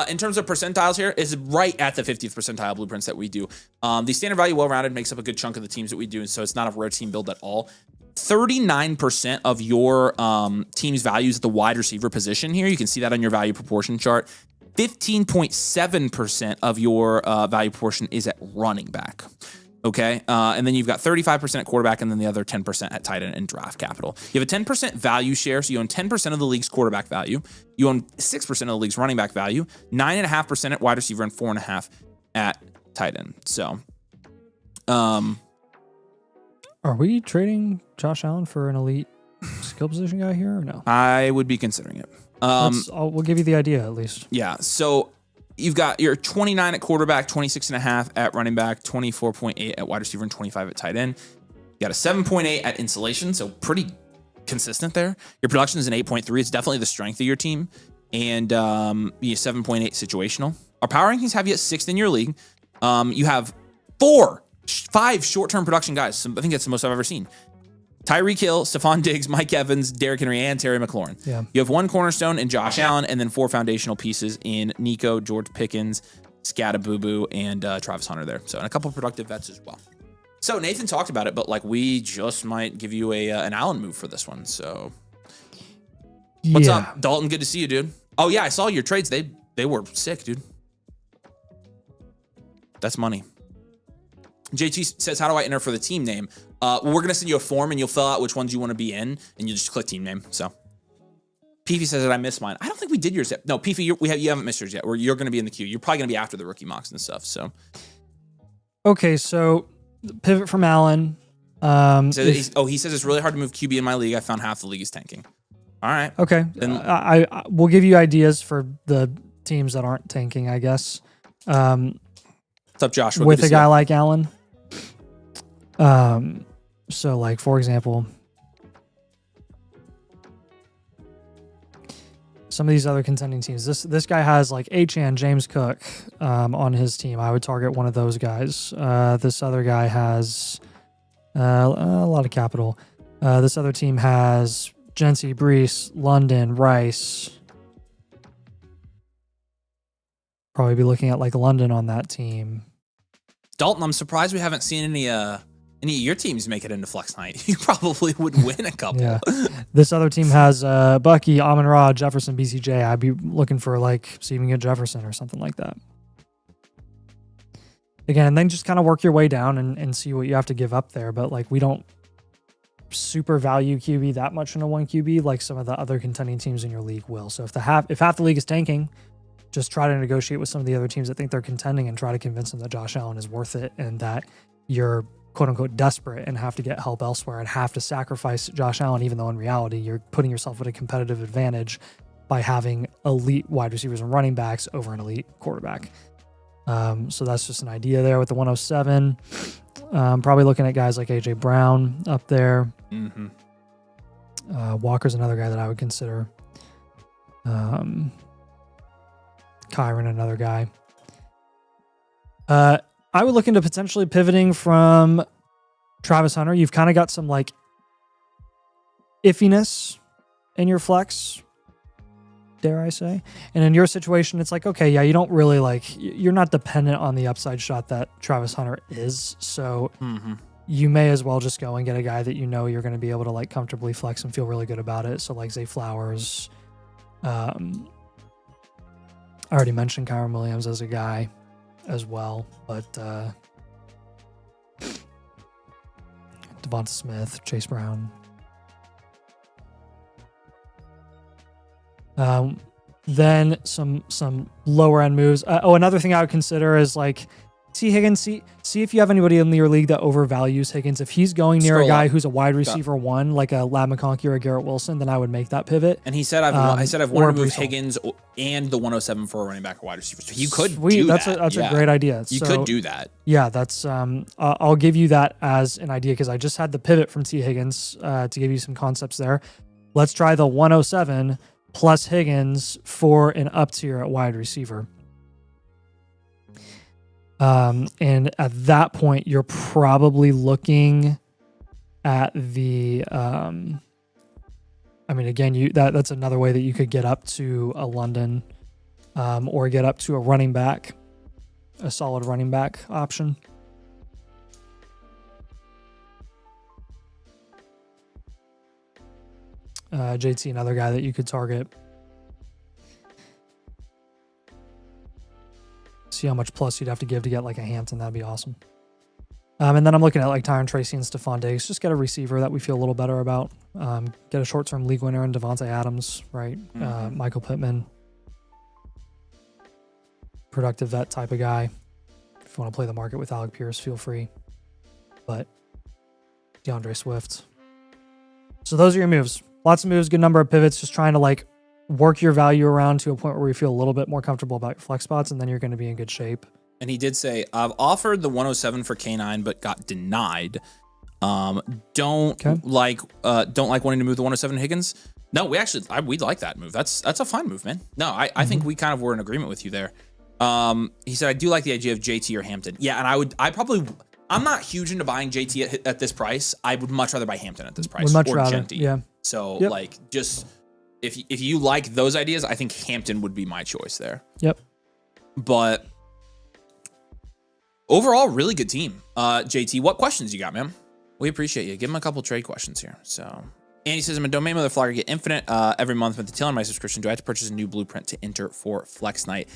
Speaker 1: in terms of percentiles here, is right at the 50th percentile blueprints that we do. The standard value, well rounded, makes up a good chunk of the teams that we do, and so it's not a rare team build at all. 39% of your team's values at the wide receiver position here. You can see that on your value proportion chart. 15.7% of your value proportion is at running back. Okay. And then you've got 35% at quarterback, and then the other 10% at tight end and draft capital. You have a 10% value share. So you own 10% of the league's quarterback value. You own 6% of the league's running back value, 9.5% at wide receiver, and 4.5% at tight end. So,
Speaker 2: are we trading Josh Allen for an elite skill position guy here or no?
Speaker 1: I would be considering it.
Speaker 2: We'll give you the idea at least.
Speaker 1: Yeah. So you've got your 29 at quarterback, 26.5 at running back, 24.8 at wide receiver, and 25 at tight end. You got a 7.8 at insulation, so pretty consistent there. Your production is an 8.3. It's definitely the strength of your team. And 7.8 situational. Our power rankings have you at 6th in your league. You have 5 short-term production guys. I think that's the most I've ever seen. Tyreek Hill, Stephon Diggs, Mike Evans, Derrick Henry, and Terry McLaurin. Yeah. You have 1 cornerstone in Josh Allen, and then 4 foundational pieces in Nico, George Pickens, Scadaboo, and Travis Hunter there. So, and a couple of productive vets as well. So Nathan talked about it, but like we just might give you an Allen move for this one. So what's up, Dalton? Good to see you, dude. Oh yeah, I saw your trades. They were sick, dude. That's money. JT says, how do I enter for the team name? Well, we're going to send you a form and you'll fill out which ones you want to be in and you just click team name. So Peefy says that I missed mine. I don't think we did yours yet. No, Peefy, you haven't missed yours yet. You're going to be in the queue. You're probably going to be after the rookie mocks and stuff. So. Okay.
Speaker 2: So pivot from Allen.
Speaker 1: He says it's really hard to move QB in my league. I found half the league is tanking. All right.
Speaker 2: Okay. Then I will give you ideas for the teams that aren't tanking, I guess.
Speaker 1: What's up, Josh?
Speaker 2: With a guy like Allen. So like, for example, some of these other contending teams. This guy has like Achane, James Cook on his team. I would target one of those guys. This other guy has a lot of capital. This other team has Jency, Brees, London, Rice. Probably be looking at like London on that team.
Speaker 1: Dalton, I'm surprised we haven't seen any of your teams make it into Flex Night. You probably would win a couple.
Speaker 2: Yeah. This other team has Bucky, Amon-Ra, Jefferson, BCJ. I'd be looking for like see if you can get Jefferson or something like that. Again, and then just kind of work your way down and see what you have to give up there. But like we don't super value QB that much in a 1 QB like some of the other contending teams in your league will. So if half the league is tanking, just try to negotiate with some of the other teams that think they're contending and try to convince them that Josh Allen is worth it and that you're quote unquote desperate and have to get help elsewhere and have to sacrifice Josh Allen, even though in reality you're putting yourself at a competitive advantage by having elite wide receivers and running backs over an elite quarterback. So that's just an idea there with the 107. Probably looking at guys like AJ Brown up there.
Speaker 1: Mm-hmm.
Speaker 2: Walker's another guy that I would consider. Kyron, another guy. I would look into potentially pivoting from Travis Hunter. You've kind of got some like iffiness in your flex, dare I say. And in your situation, it's like, okay, yeah, you don't really like, you're not dependent on the upside shot that Travis Hunter is. So you may as well just go and get a guy that you know you're going to be able to like comfortably flex and feel really good about it. So like Zay Flowers, I already mentioned Kyron Williams as a guy as well, but Devonta Smith, Chase Brown. Then some lower end moves. Another thing I would consider is like T. Higgins. See if you have anybody in your league that overvalues Higgins. If he's going near a guy who's a wide receiver one, like a Lab McConkey or a Garrett Wilson, then I would make that pivot.
Speaker 1: And he said, I've wanted to move Higgins and the 107 for a running back or wide receiver. So you could do
Speaker 2: that's
Speaker 1: that.
Speaker 2: That's a great idea.
Speaker 1: You could do that.
Speaker 2: Yeah, that's I'll give you that as an idea because I just had the pivot from T. Higgins to give you some concepts there. Let's try the 107 plus Higgins for an up tier at wide receiver. And at that point, you're probably looking at the, again, that's another way that you could get up to a London, or get up to a running back, a solid running back option. JT, another guy that you could target. See how much plus you'd have to give to get like a Hampton. That'd be awesome. And then I'm looking at like Tyron Tracy and Stephon Diggs. Just get a receiver that we feel a little better about. Get a short-term league winner in Devontae Adams, right? Michael Pittman. Productive vet type of guy. If you want to play the market with Alec Pierce, feel free. But DeAndre Swift. So those are your moves. Lots of moves, good number of pivots. Just trying to like work your value around to a point where you feel a little bit more comfortable about your flex spots, and then you're going to be in good shape.
Speaker 1: And he did say, I've offered the 107 for K9, but got denied. Don't like wanting to move the 107 Higgins. No, we'd like that move. That's a fine move, man. No, I think we kind of were in agreement with you there. He said, I do like the idea of JT or Hampton. Yeah, and I'm not huge into buying JT at this price. I would much rather buy Hampton at this price.
Speaker 2: Would much rather, Genty. Yeah.
Speaker 1: So just if you like those ideas, I think Hampton would be my choice there.
Speaker 2: Yep.
Speaker 1: But overall, really good team. JT, what questions you got, man? We appreciate you. Give him a couple trade questions here. So Andy says, I'm a domain mother flogger, get infinite every month with the tail on my subscription. Do I have to purchase a new blueprint to enter for Flex Night?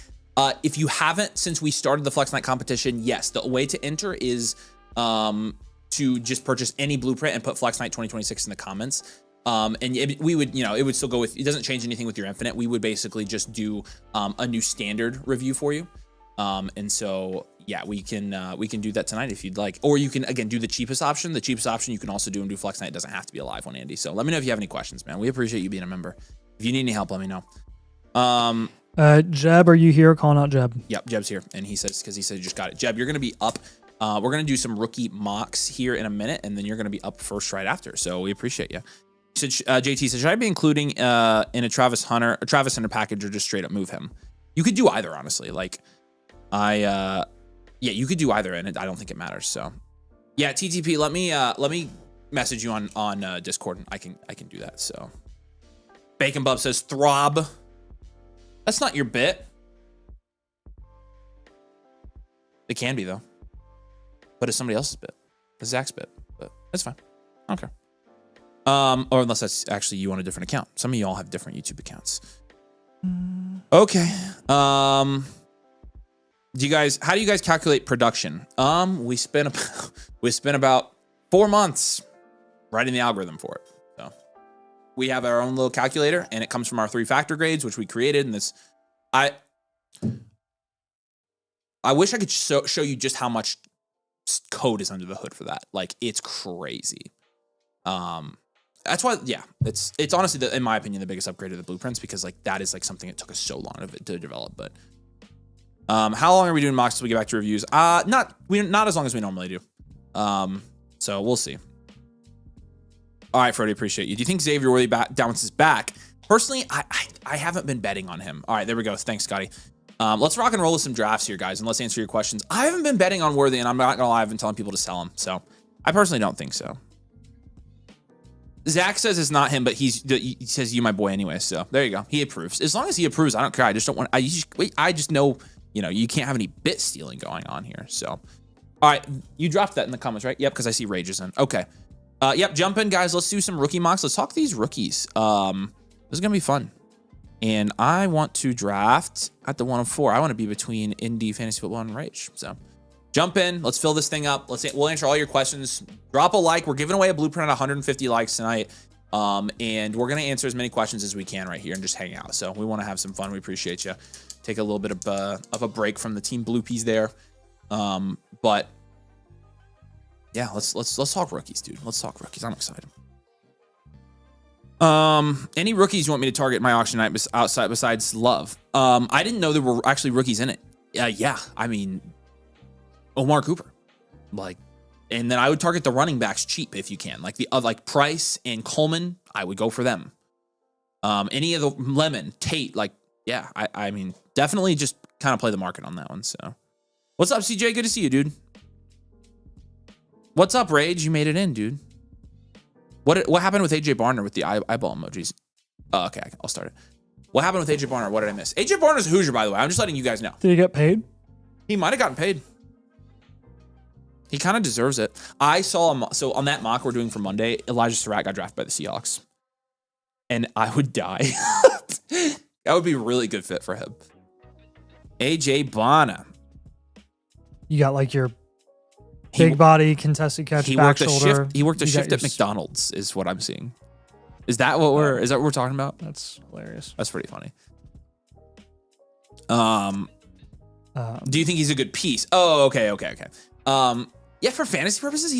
Speaker 1: If you haven't, since we started the Flex Night competition, yes, the way to enter is to just purchase any blueprint and put Flex Night 2026 in the comments. We would, it would still go with, it doesn't change anything with your infinite. We would basically just do a new standard review for you. And so, yeah, we can do that tonight if you'd like, or you can, again, do the cheapest option. The cheapest option you can also do and do Flex Night. It doesn't have to be a live one, Andy. So let me know if you have any questions, man. We appreciate you being a member. If you need any help, let me know.
Speaker 2: Jeb, are you here? Calling out Jeb.
Speaker 1: Yep, Jeb's here. And he says he just got it. Jeb, you're going to be up. We're going to do some rookie mocks here in a minute, and then you're going to be up first right after. So we appreciate you. JT said, should I be including in a Travis Hunter package or just straight up move him? You could do either, honestly. Like, yeah, you could do either, and I don't think it matters. So, yeah, TTP, let me message you on Discord, and I can do that. So, Bacon Bub says throb. That's not your bit. It can be though, but it's somebody else's bit. It's Zach's bit, but that's fine. I don't care. Or unless that's actually you on a different account. Some of y'all have different YouTube accounts. Okay. How do you guys calculate production? We spent about 4 months writing the algorithm for it. So we have our own little calculator, and it comes from our 3-factor grades, which we created. And this, I wish I could show you just how much code is under the hood for that. Like, it's crazy. That's why, yeah, it's honestly, in my opinion, the biggest upgrade of the blueprints, because like that is like something that took us so long to develop. But how long are we doing mocks till we get back to reviews? Not as long as we normally do. So we'll see. All right, Freddie, appreciate you. Do you think Xavier Worthy bounces back? Personally, I haven't been betting on him. All right, there we go. Thanks, Scotty. Let's rock and roll with some drafts here, guys, and let's answer your questions. I haven't been betting on Worthy, and I'm not gonna lie, I've been telling people to sell him. So I personally don't think so. Zach says it's not him, but he says you my boy anyway. So there you go. He approves. As long as he approves, I don't care. I just don't want. I just know, you can't have any bit stealing going on here. So, all right, you dropped that in the comments, right? Yep, because I see Rages in. Okay. Yep, jump in, guys. Let's do some rookie mocks. Let's talk these rookies. This is gonna be fun. And I want to draft at the 104. I want to be between Indie, Fantasy Football, and Rage. So jump in. Let's fill this thing up. We'll answer all your questions. Drop a like. We're giving away a blueprint at 150 likes tonight. And we're going to answer as many questions as we can right here and just hang out. So we want to have some fun. We appreciate you. Take a little bit of a break from the Team Bloopies there. But yeah, let's talk rookies, dude. Let's talk rookies. I'm excited. Any rookies you want me to target my auction night besides Love? I didn't know there were actually rookies in it. Yeah. I mean, Omar Cooper, and then I would target the running backs cheap if you can, like Price and Coleman. I would go for them. Any of the Lemon, Tate, yeah. I mean, definitely just kind of play the market on that one. So, what's up, CJ? Good to see you, dude. What's up, Rage? You made it in, dude. What happened with AJ Barner with the eyeball emojis? Oh, okay, I'll start it. What happened with AJ Barner? What did I miss? AJ Barner's a Hoosier, by the way. I'm just letting you guys know.
Speaker 2: Did he get paid?
Speaker 1: He might have gotten paid. He kind of deserves it. I saw him. So on that mock we're doing for Monday, Elijah Surratt got drafted by the Seahawks. And I would die. That would be a really good fit for him. AJ Barner.
Speaker 2: You got your big body, contested catch, back shoulder.
Speaker 1: He worked a shift at McDonald's, is what I'm seeing. Is that what we're talking about?
Speaker 2: That's hilarious.
Speaker 1: That's pretty funny. Do you think he's a good piece? Oh, okay. Yeah, for fantasy purposes,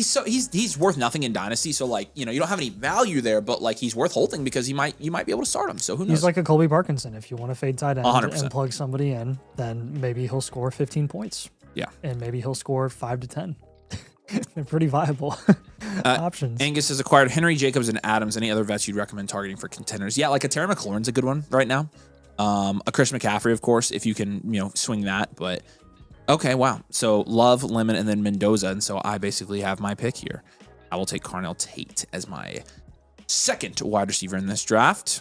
Speaker 1: he's worth nothing in Dynasty. So you don't have any value there, but he's worth holding because you might be able to start him. So who knows?
Speaker 2: He's like a Colby Parkinson. If you want to fade tight end
Speaker 1: 100%.
Speaker 2: and plug somebody in, then maybe he'll score 15 points.
Speaker 1: Yeah,
Speaker 2: and maybe he'll score 5 to 10. They're pretty viable options.
Speaker 1: Angus has acquired Henry, Jacobs, and Adams. Any other vets you'd recommend targeting for contenders? Yeah, like a Terry McLaurin's a good one right now. A Christian McCaffrey, of course, if you can swing that. But okay, wow. So Love, Lemon, and then Mendoza. And so I basically have my pick here. I will take Carnell Tate as my second wide receiver in this draft.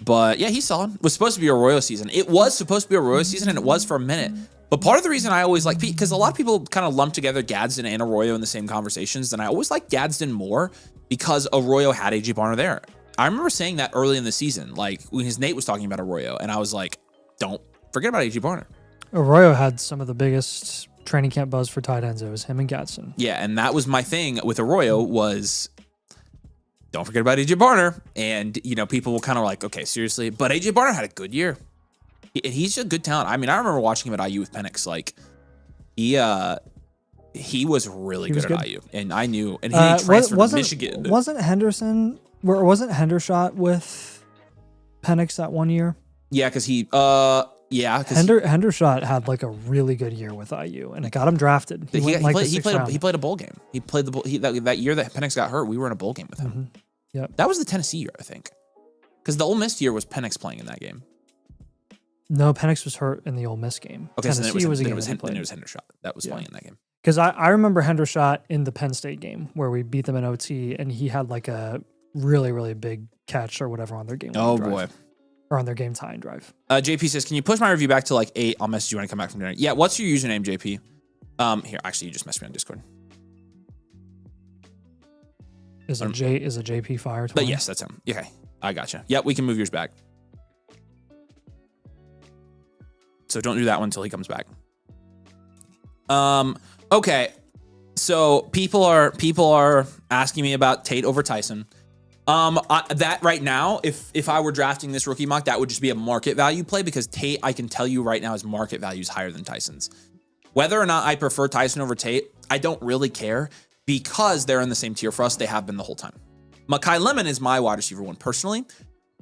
Speaker 1: But yeah, he's solid. It was supposed to be a Arroyo season. It was supposed to be a Arroyo season, and it was for a minute. But part of the reason I always like, because a lot of people kind of lump together Gadsden and Arroyo in the same conversations, and I always like Gadsden more because Arroyo had AJ Barner there. I remember saying that early in the season, when his Nate was talking about Arroyo, and I was like, don't forget about AJ Barner.
Speaker 2: Arroyo had some of the biggest training camp buzz for tight ends. It was him and Gadsden.
Speaker 1: Yeah, and that was my thing with Arroyo was, don't forget about AJ Barner. And, people were kind of like, okay, seriously. But AJ Barner had a good year. He's a good talent. I mean, I remember watching him at IU with Penix. He was really good at IU, and I knew. And he transferred to Michigan.
Speaker 2: Wasn't Hendershot with Penix that one year?
Speaker 1: Yeah, because he Yeah, because
Speaker 2: Hendershot had like a really good year with IU, and it got him drafted. He
Speaker 1: played a bowl game. He played that year that Penix got hurt. We were in a bowl game with him.
Speaker 2: Mm-hmm. Yep.
Speaker 1: That was the Tennessee year, I think, because the Ole Miss year was Penix playing in that game.
Speaker 2: No, Penix was hurt in the Ole Miss game.
Speaker 1: Okay,
Speaker 2: Tennessee
Speaker 1: so
Speaker 2: was
Speaker 1: it was Hendershot that was playing in that game.
Speaker 2: Because I remember Hendershot in the Penn State game where we beat them in OT, and he had like a really, really big catch or whatever on their game.
Speaker 1: Oh boy.
Speaker 2: Or on their game tying drive.
Speaker 1: JP says, can you push my review back to like 8? I'll message you when I come back from dinner. Yeah, what's your username, JP? Here, actually, you just messaged me on Discord.
Speaker 2: Is it JP Fire 20?
Speaker 1: But yes, that's him. Okay, I gotcha. Yep, we can move yours back. So don't do that one until he comes back. Okay, so people are asking me about Tate over Tyson. That right now, if I were drafting this rookie mock, that would just be a market value play because Tate, I can tell you right now, his market value is higher than Tyson's. Whether or not I prefer Tyson over Tate, I don't really care because they're in the same tier for us. They have been the whole time. Mekhi Lemon is my wide receiver one personally,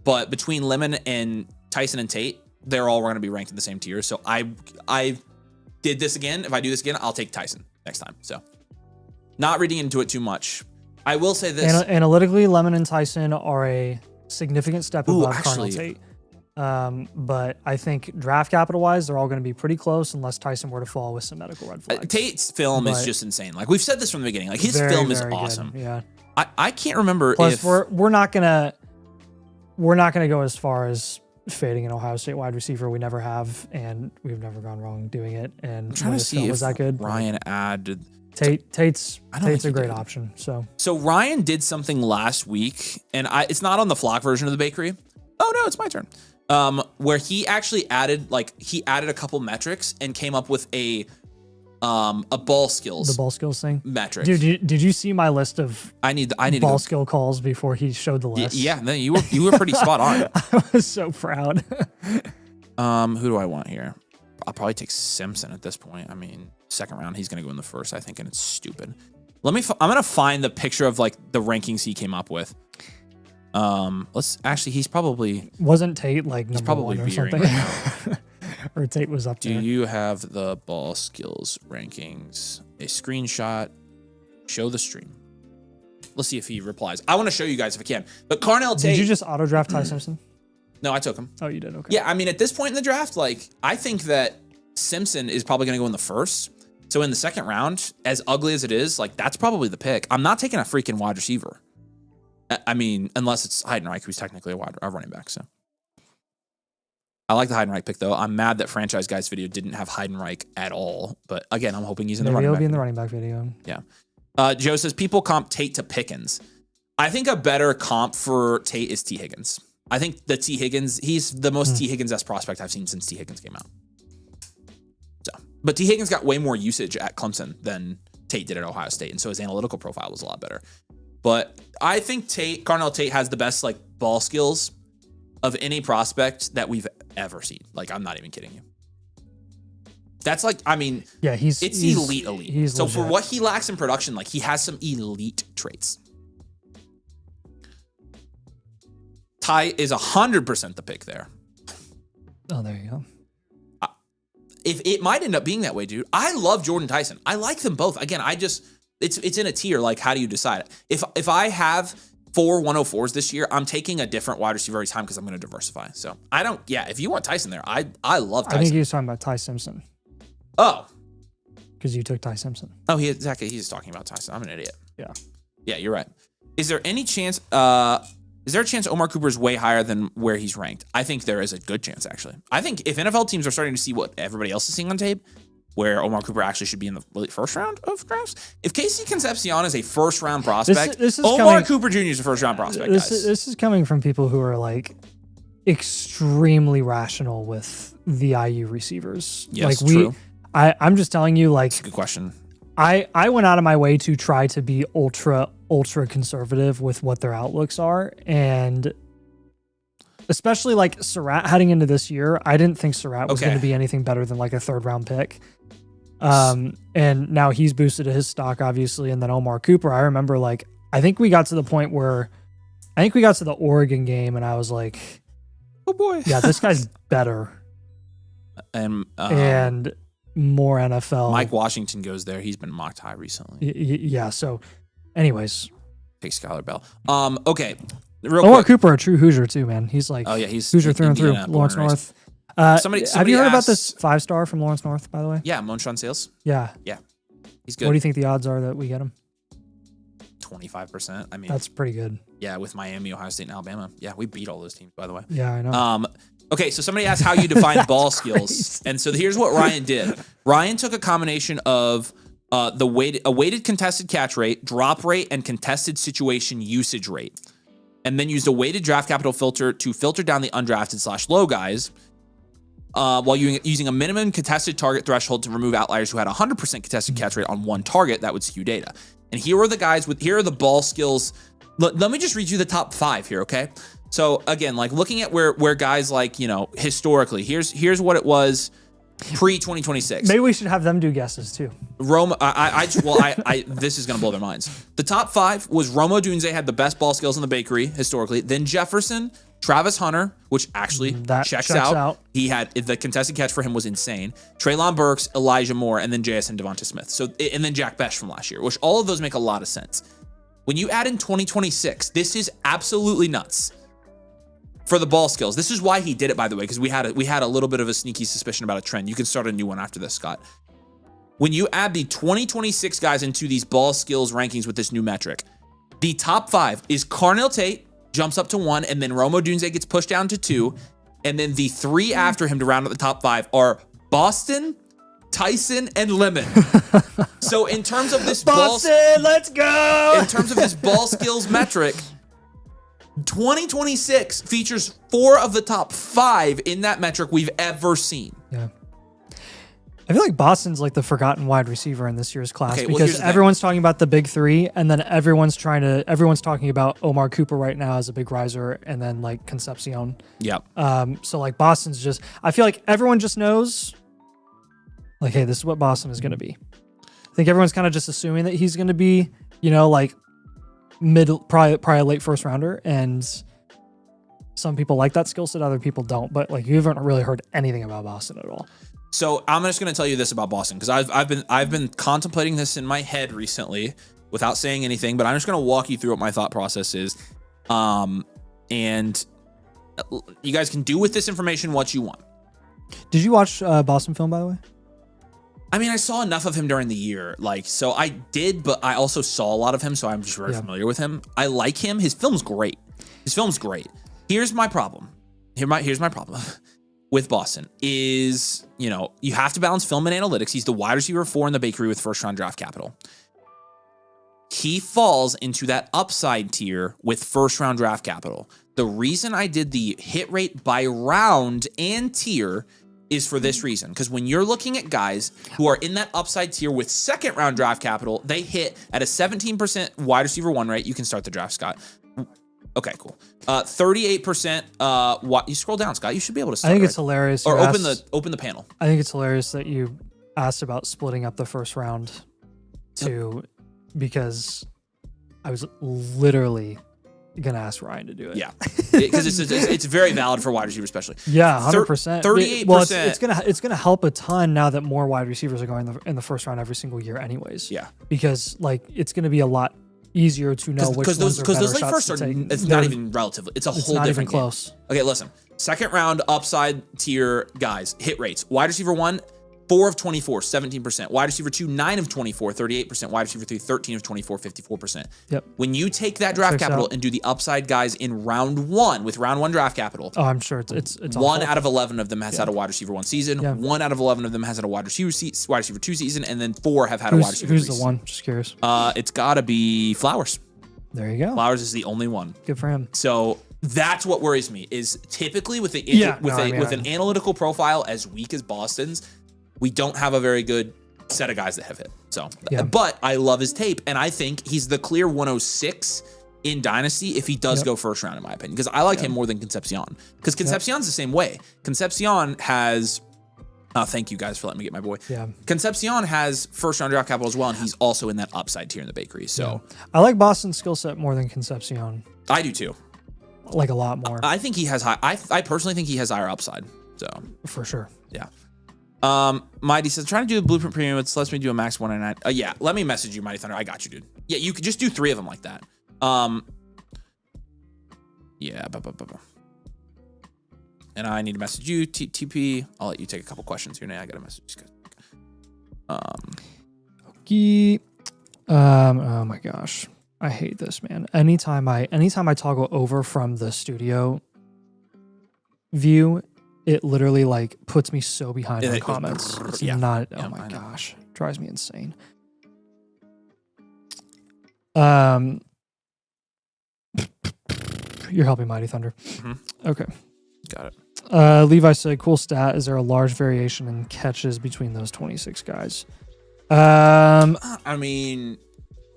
Speaker 1: but between Lemon and Tyson and Tate, they're all going to be ranked in the same tier. So I did this again. If I do this again, I'll take Tyson next time. So not reading into it too much. I will say this.
Speaker 2: Analytically, Lemon and Tyson are a significant step above Carnell Tate. But I think draft capital wise, they're all going to be pretty close unless Tyson were to fall with some medical red flags.
Speaker 1: Tate's film is just insane. Like we've said this from the beginning. Like his film is awesome.
Speaker 2: Good. Yeah.
Speaker 1: I can't remember.
Speaker 2: Plus, we're not gonna go as far as fading an Ohio State wide receiver. We never have, and we've never gone wrong doing it. And
Speaker 1: I'm trying to see if
Speaker 2: that good.
Speaker 1: Ryan added.
Speaker 2: Tate's a great option. So
Speaker 1: Ryan did something last week, and it's not on the Flock version of the bakery. Oh no, it's my turn. Where he actually added a couple metrics and came up with a ball skills.
Speaker 2: The ball skills thing
Speaker 1: metric.
Speaker 2: Dude, did you see my list of
Speaker 1: I need
Speaker 2: ball skill calls before he showed the list?
Speaker 1: Yeah, no, you were pretty spot on.
Speaker 2: I was so proud.
Speaker 1: Who do I want here? I'll probably take Simpson at this point. I mean, second round, he's going to go in the first, I think, and it's stupid. I'm going to find the picture of like the rankings he came up with. He's probably
Speaker 2: wasn't Tate like number
Speaker 1: probably
Speaker 2: one or something,
Speaker 1: right
Speaker 2: or Tate was up there.
Speaker 1: Do you have the ball skills rankings? A screenshot. Show the stream. Let's see if he replies. I want to show you guys if I can. But Carnell Tate.
Speaker 2: Did you just auto draft Ty Simpson?
Speaker 1: No, I took him.
Speaker 2: Oh, you did? Okay.
Speaker 1: Yeah, I mean, at this point in the draft, like, I think that Simpson is probably going to go in the first. So in the second round, as ugly as it is, like, that's probably the pick. I'm not taking a freaking wide receiver. I mean, unless it's Heidenreich, who's technically a running back. So I like the Heidenreich pick, though. I'm mad that Franchise Guys video didn't have Heidenreich at all. But again, I'm hoping he's in the running back.
Speaker 2: He'll be in the running back video.
Speaker 1: Yeah. Joe says, people comp Tate to Pickens. I think a better comp for Tate is T. Higgins. I think the T. Higgins, he's the most T. Higgins-esque prospect I've seen since T. Higgins came out. But T. Higgins got way more usage at Clemson than Tate did at Ohio State, and so his analytical profile was a lot better. But I think Carnell Tate has the best like ball skills of any prospect that we've ever seen. Like, I'm not even kidding you. That's like, I mean,
Speaker 2: yeah, he's
Speaker 1: elite. So
Speaker 2: legit.
Speaker 1: for what he lacks in production, like he has some elite traits. Ty is 100% the pick there.
Speaker 2: Oh, there you go.
Speaker 1: If it might end up being that way, dude. I love Jordan Tyson. I like them both. Again, it's in a tier. Like, how do you decide? If I have 4 104s this year, I'm taking a different wide receiver every time because I'm going to diversify. So if you want Tyson there, I love Tyson.
Speaker 2: I think he was talking about Ty Simpson.
Speaker 1: Oh.
Speaker 2: Because you took Ty Simpson.
Speaker 1: Oh, exactly. He's talking about Tyson. I'm an idiot.
Speaker 2: Yeah.
Speaker 1: Yeah, you're right. Is there any chance Is there a chance Omar Cooper is way higher than where he's ranked? I think there is a good chance, actually. I think if NFL teams are starting to see what everybody else is seeing on tape, where Omar Cooper actually should be in the first round of drafts, if Casey Concepcion is a first-round prospect, Omar Cooper Jr. is a first-round prospect, guys.
Speaker 2: This is coming from people who are, like, extremely rational with the IU receivers.
Speaker 1: Yes,
Speaker 2: like,
Speaker 1: true.
Speaker 2: I'm just telling you, like...
Speaker 1: That's a good question.
Speaker 2: I went out of my way to try to be ultra conservative with what their outlooks are, and especially like Surratt heading into this year, I didn't think Surratt was going to be anything better than like a 3rd round pick. And now he's boosted his stock, obviously, and then Omar Cooper. I remember, like, I think we got to the point where we got to the Oregon game, and I was like,
Speaker 1: oh boy,
Speaker 2: yeah, this guy's better and more NFL.
Speaker 1: Mike Washington goes there. He's been mocked high recently.
Speaker 2: Yeah. So, anyways,
Speaker 1: take Skylar Bell. Okay.
Speaker 2: Omar Cooper, a true Hoosier too, man. He's like,
Speaker 1: he's
Speaker 2: Hoosier through and through. Lawrence North.
Speaker 1: Somebody
Speaker 2: have you heard about this
Speaker 1: asked-
Speaker 2: 5-star from Lawrence North, by the way?
Speaker 1: Yeah, Montrezl Sales.
Speaker 2: Yeah.
Speaker 1: He's good.
Speaker 2: What do you think the odds are that we get him?
Speaker 1: 25%. I mean,
Speaker 2: that's pretty good.
Speaker 1: Yeah, with Miami, Ohio State, and Alabama. Yeah, we beat all those teams, by the way.
Speaker 2: Yeah, I know.
Speaker 1: Okay, so somebody asked how you define ball skills. And so here's what Ryan did. Ryan took a combination of a weighted contested catch rate, drop rate, and contested situation usage rate. And then used a weighted draft capital filter to filter down the undrafted / low guys, while using a minimum contested target threshold to remove outliers who had 100% contested catch rate on one target that would skew data. And here are the ball skills. Let me just read you the top 5 here, okay? So again, like looking at where guys like, historically, here's what it was pre-2026.
Speaker 2: Maybe we should have them do guesses too.
Speaker 1: This is gonna blow their minds. The top 5 was Rome Odunze had the best ball skills in the bakery historically. Then Jefferson, Travis Hunter, which actually
Speaker 2: that
Speaker 1: checks out. He had the contested catch for him was insane. Treylon Burks, Elijah Moore, and then JSN Devonta Smith. So and then Jack Besh from last year, which all of those make a lot of sense. When you add in 2026, this is absolutely nuts. For the ball skills. This is why he did it, by the way, because we had a little bit of a sneaky suspicion about a trend. You can start a new one after this, Scott. When you add the 2026 guys into these ball skills rankings with this new metric, the top 5 is Carnell Tate, jumps up to 1, and then Rome Odunze gets pushed down to 2, and then the 3 after him to round out the top 5 are Boston, Tyson, and Lemon. So in terms of this
Speaker 2: let's go.
Speaker 1: In terms of this ball skills metric, 2026 features 4 of the top 5 in that metric we've ever seen.
Speaker 2: Yeah. I feel like Boston's like the forgotten wide receiver in this year's class
Speaker 1: Okay, well,
Speaker 2: because everyone's talking about the big 3 and then everyone's talking about Omar Cooper right now as a big riser and then like Concepcion.
Speaker 1: Yep.
Speaker 2: So like Boston's I feel like everyone just knows like, hey, this is what Boston is going to be. I think everyone's kind of just assuming that he's going to be, like probably a late first rounder, and some people like that skill set, other people don't. But like you haven't really heard anything about Boston at all.
Speaker 1: So I'm just going to tell you this about Boston because I've been contemplating this in my head recently without saying anything, but I'm just going to walk you through what my thought process is, and you guys can do with this information what you want.
Speaker 2: Did you watch Boston film, by the way?
Speaker 1: I mean, I saw enough of him during the year, so I did, but I also saw a lot of him, so I'm just very familiar with him. I like him. His film's great. Here's my problem. Here's my problem with Boston is, you have to balance film and analytics. He's the wide receiver 4 in the bakery with first round draft capital. He falls into that upside tier with first round draft capital. The reason I did the hit rate by round and tier is for this reason. Because when you're looking at guys who are in that upside tier with second round draft capital, they hit at a 17% wide receiver 1 rate. You can start the draft, Scott. Okay, cool. 38%. You scroll down, Scott. You should be able to start.
Speaker 2: I think it's hilarious.
Speaker 1: Or open the panel.
Speaker 2: I think it's hilarious that you asked about splitting up the first round because I was literally gonna ask Ryan to do it.
Speaker 1: Yeah, because it's very valid for wide receiver, especially.
Speaker 2: Yeah, 100%.
Speaker 1: 38%.
Speaker 2: Well, it's gonna help a ton now that more wide receivers are going in the first round every single year, anyways.
Speaker 1: Yeah,
Speaker 2: because like it's gonna be a lot easier to know which ones are better
Speaker 1: those late
Speaker 2: shots
Speaker 1: first
Speaker 2: to
Speaker 1: are.
Speaker 2: take.
Speaker 1: It's not even relatively. It's
Speaker 2: not
Speaker 1: whole different
Speaker 2: even
Speaker 1: game.
Speaker 2: close.
Speaker 1: Okay, listen. Second round upside tier guys hit rates. Wide receiver 1, 4 of 24, 17%. Wide receiver 2, 9 of 24, 38%. Wide receiver 3, 13 of 24, 54%.
Speaker 2: Yep.
Speaker 1: When you take that draft capital and do the upside guys in round 1 with round 1 draft capital,
Speaker 2: I'm sure it's
Speaker 1: 1
Speaker 2: awful.
Speaker 1: out of 11 of them has had a wide receiver 1 season.
Speaker 2: Yeah.
Speaker 1: 1 out of 11 of them has had a wide receiver 2 season, and then 4 have had a wide receiver.
Speaker 2: Who's the one? Just curious.
Speaker 1: It's got to be Flowers.
Speaker 2: There you go.
Speaker 1: Flowers is the only one.
Speaker 2: Good for him.
Speaker 1: So that's what worries me is typically with an analytical profile as weak as Boston's, we don't have a very good set of guys that have hit. So, but I love his tape, and I think he's the clear 106 in Dynasty if he does go first round, in my opinion, because I like him more than Concepcion. Because Concepcion's the same way. Concepcion has. Thank you guys for letting me get my boy.
Speaker 2: Yeah.
Speaker 1: Concepcion has first round draft capital as well, and he's also in that upside tier in the bakery. So
Speaker 2: I like Boston's skill set more than Concepcion.
Speaker 1: I do too.
Speaker 2: Like a lot more.
Speaker 1: I think he has high. I personally think he has higher upside. So
Speaker 2: for sure.
Speaker 1: Yeah. Mighty says, trying to do a Blueprint Premium. It lets me do a max 199. Yeah, let me message you, Mighty Thunder. I got you, dude. Yeah, you could just do 3 of them like that. Yeah. And I need to message you, TP. I'll let you take a couple questions here. Now I got to message you guys.
Speaker 2: Oh my gosh. I hate this, man. Anytime I toggle over from the studio view, it literally like puts me so behind in comments. It's not, oh my gosh. Drives me insane. You're helping Mighty Thunder. Okay.
Speaker 1: Got it.
Speaker 2: Levi said, cool stat. Is there a large variation in catches between those 26 guys?
Speaker 1: I mean,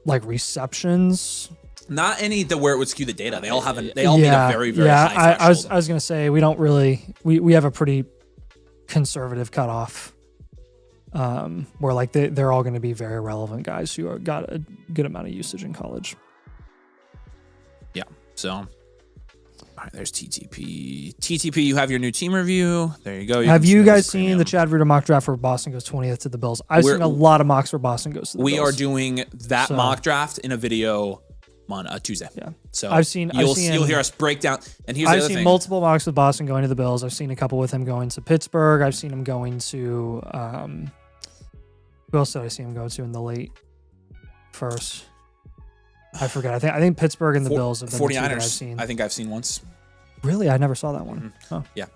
Speaker 2: like receptions.
Speaker 1: Not any where it would skew the data. They all have meet a very, very high threshold.
Speaker 2: I was gonna say we don't really we have a pretty conservative cutoff. Where like they're all gonna be very relevant guys who got a good amount of usage in college.
Speaker 1: Yeah. So all right, there's TTP. TTP, you have your new team review. There you go.
Speaker 2: Have you guys seen the Chad Reader mock draft where Boston goes 20th to the Bills? I've seen a lot of mocks where Boston goes to the Bills.
Speaker 1: We are doing that mock draft in a video on Tuesday.
Speaker 2: Yeah.
Speaker 1: So
Speaker 2: you'll
Speaker 1: hear us break down. And here's the
Speaker 2: I've
Speaker 1: other
Speaker 2: seen
Speaker 1: thing.
Speaker 2: multiple mocks with Boston going to the Bills. I've seen a couple with him going to Pittsburgh. I've seen him going to who else did I see him go to in the late first? I forget. I think Pittsburgh and the Bills have been
Speaker 1: 49ers.
Speaker 2: the two that I've seen.
Speaker 1: I think I've seen once.
Speaker 2: Really? I never saw that one. Oh.
Speaker 1: Yeah.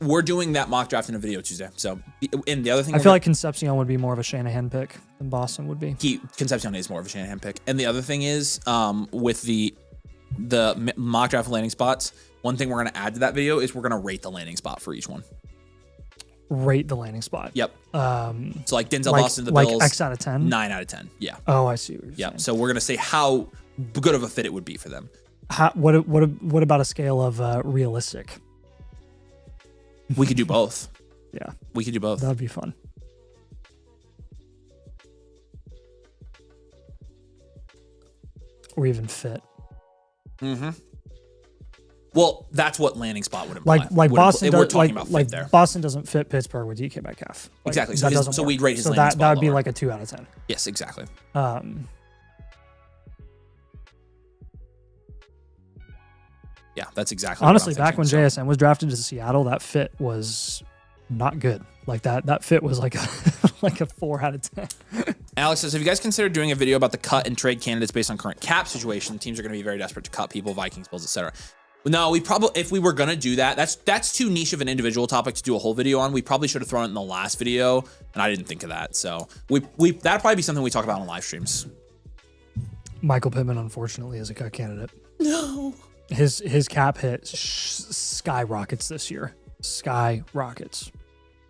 Speaker 1: We're doing that mock draft in a video Tuesday. So, and the other thing,
Speaker 2: I feel like Concepcion would be more of a Shanahan pick than Boston would be.
Speaker 1: Concepcion is more of a Shanahan pick. And the other thing is, with the mock draft landing spots, one thing we're going to add to that video is we're going to rate the landing spot for each one.
Speaker 2: Rate the landing spot.
Speaker 1: Yep. So like Denzel Boston, the Bills,
Speaker 2: X out of 10,
Speaker 1: 9 out of 10. Yeah.
Speaker 2: Oh, I see what you're saying.
Speaker 1: So we're going to say how good of a fit it would be for them.
Speaker 2: What about a scale of realistic?
Speaker 1: We could do both.
Speaker 2: Yeah.
Speaker 1: We could do both.
Speaker 2: That'd be fun. Or even fit.
Speaker 1: Well, that's what landing spot would imply.
Speaker 2: Like Boston,
Speaker 1: we're talking about fit there.
Speaker 2: Boston doesn't fit Pittsburgh with DK Metcalf.
Speaker 1: Exactly. So we'd rate his
Speaker 2: so
Speaker 1: landing spot
Speaker 2: that would be
Speaker 1: lower.
Speaker 2: like a 2 out of 10.
Speaker 1: Yes, exactly. Yeah, that's exactly.
Speaker 2: Honestly,
Speaker 1: what I'm
Speaker 2: back when
Speaker 1: thinking,
Speaker 2: JSN was drafted to Seattle, that fit was not good. Like that fit was like a like a 4 out of 10.
Speaker 1: Alex says, have you guys considered doing a video about the cut and trade candidates based on current cap situation? Teams are going to be very desperate to cut people, Vikings, Bills, etc. No, we probably, if we were going to do that, that's too niche of an individual topic to do a whole video on. We probably should have thrown it in the last video, and I didn't think of that. So that'd probably be something we talk about on live streams.
Speaker 2: Michael Pittman, unfortunately, is a cut candidate.
Speaker 1: No.
Speaker 2: His cap hit skyrockets this year. Skyrockets.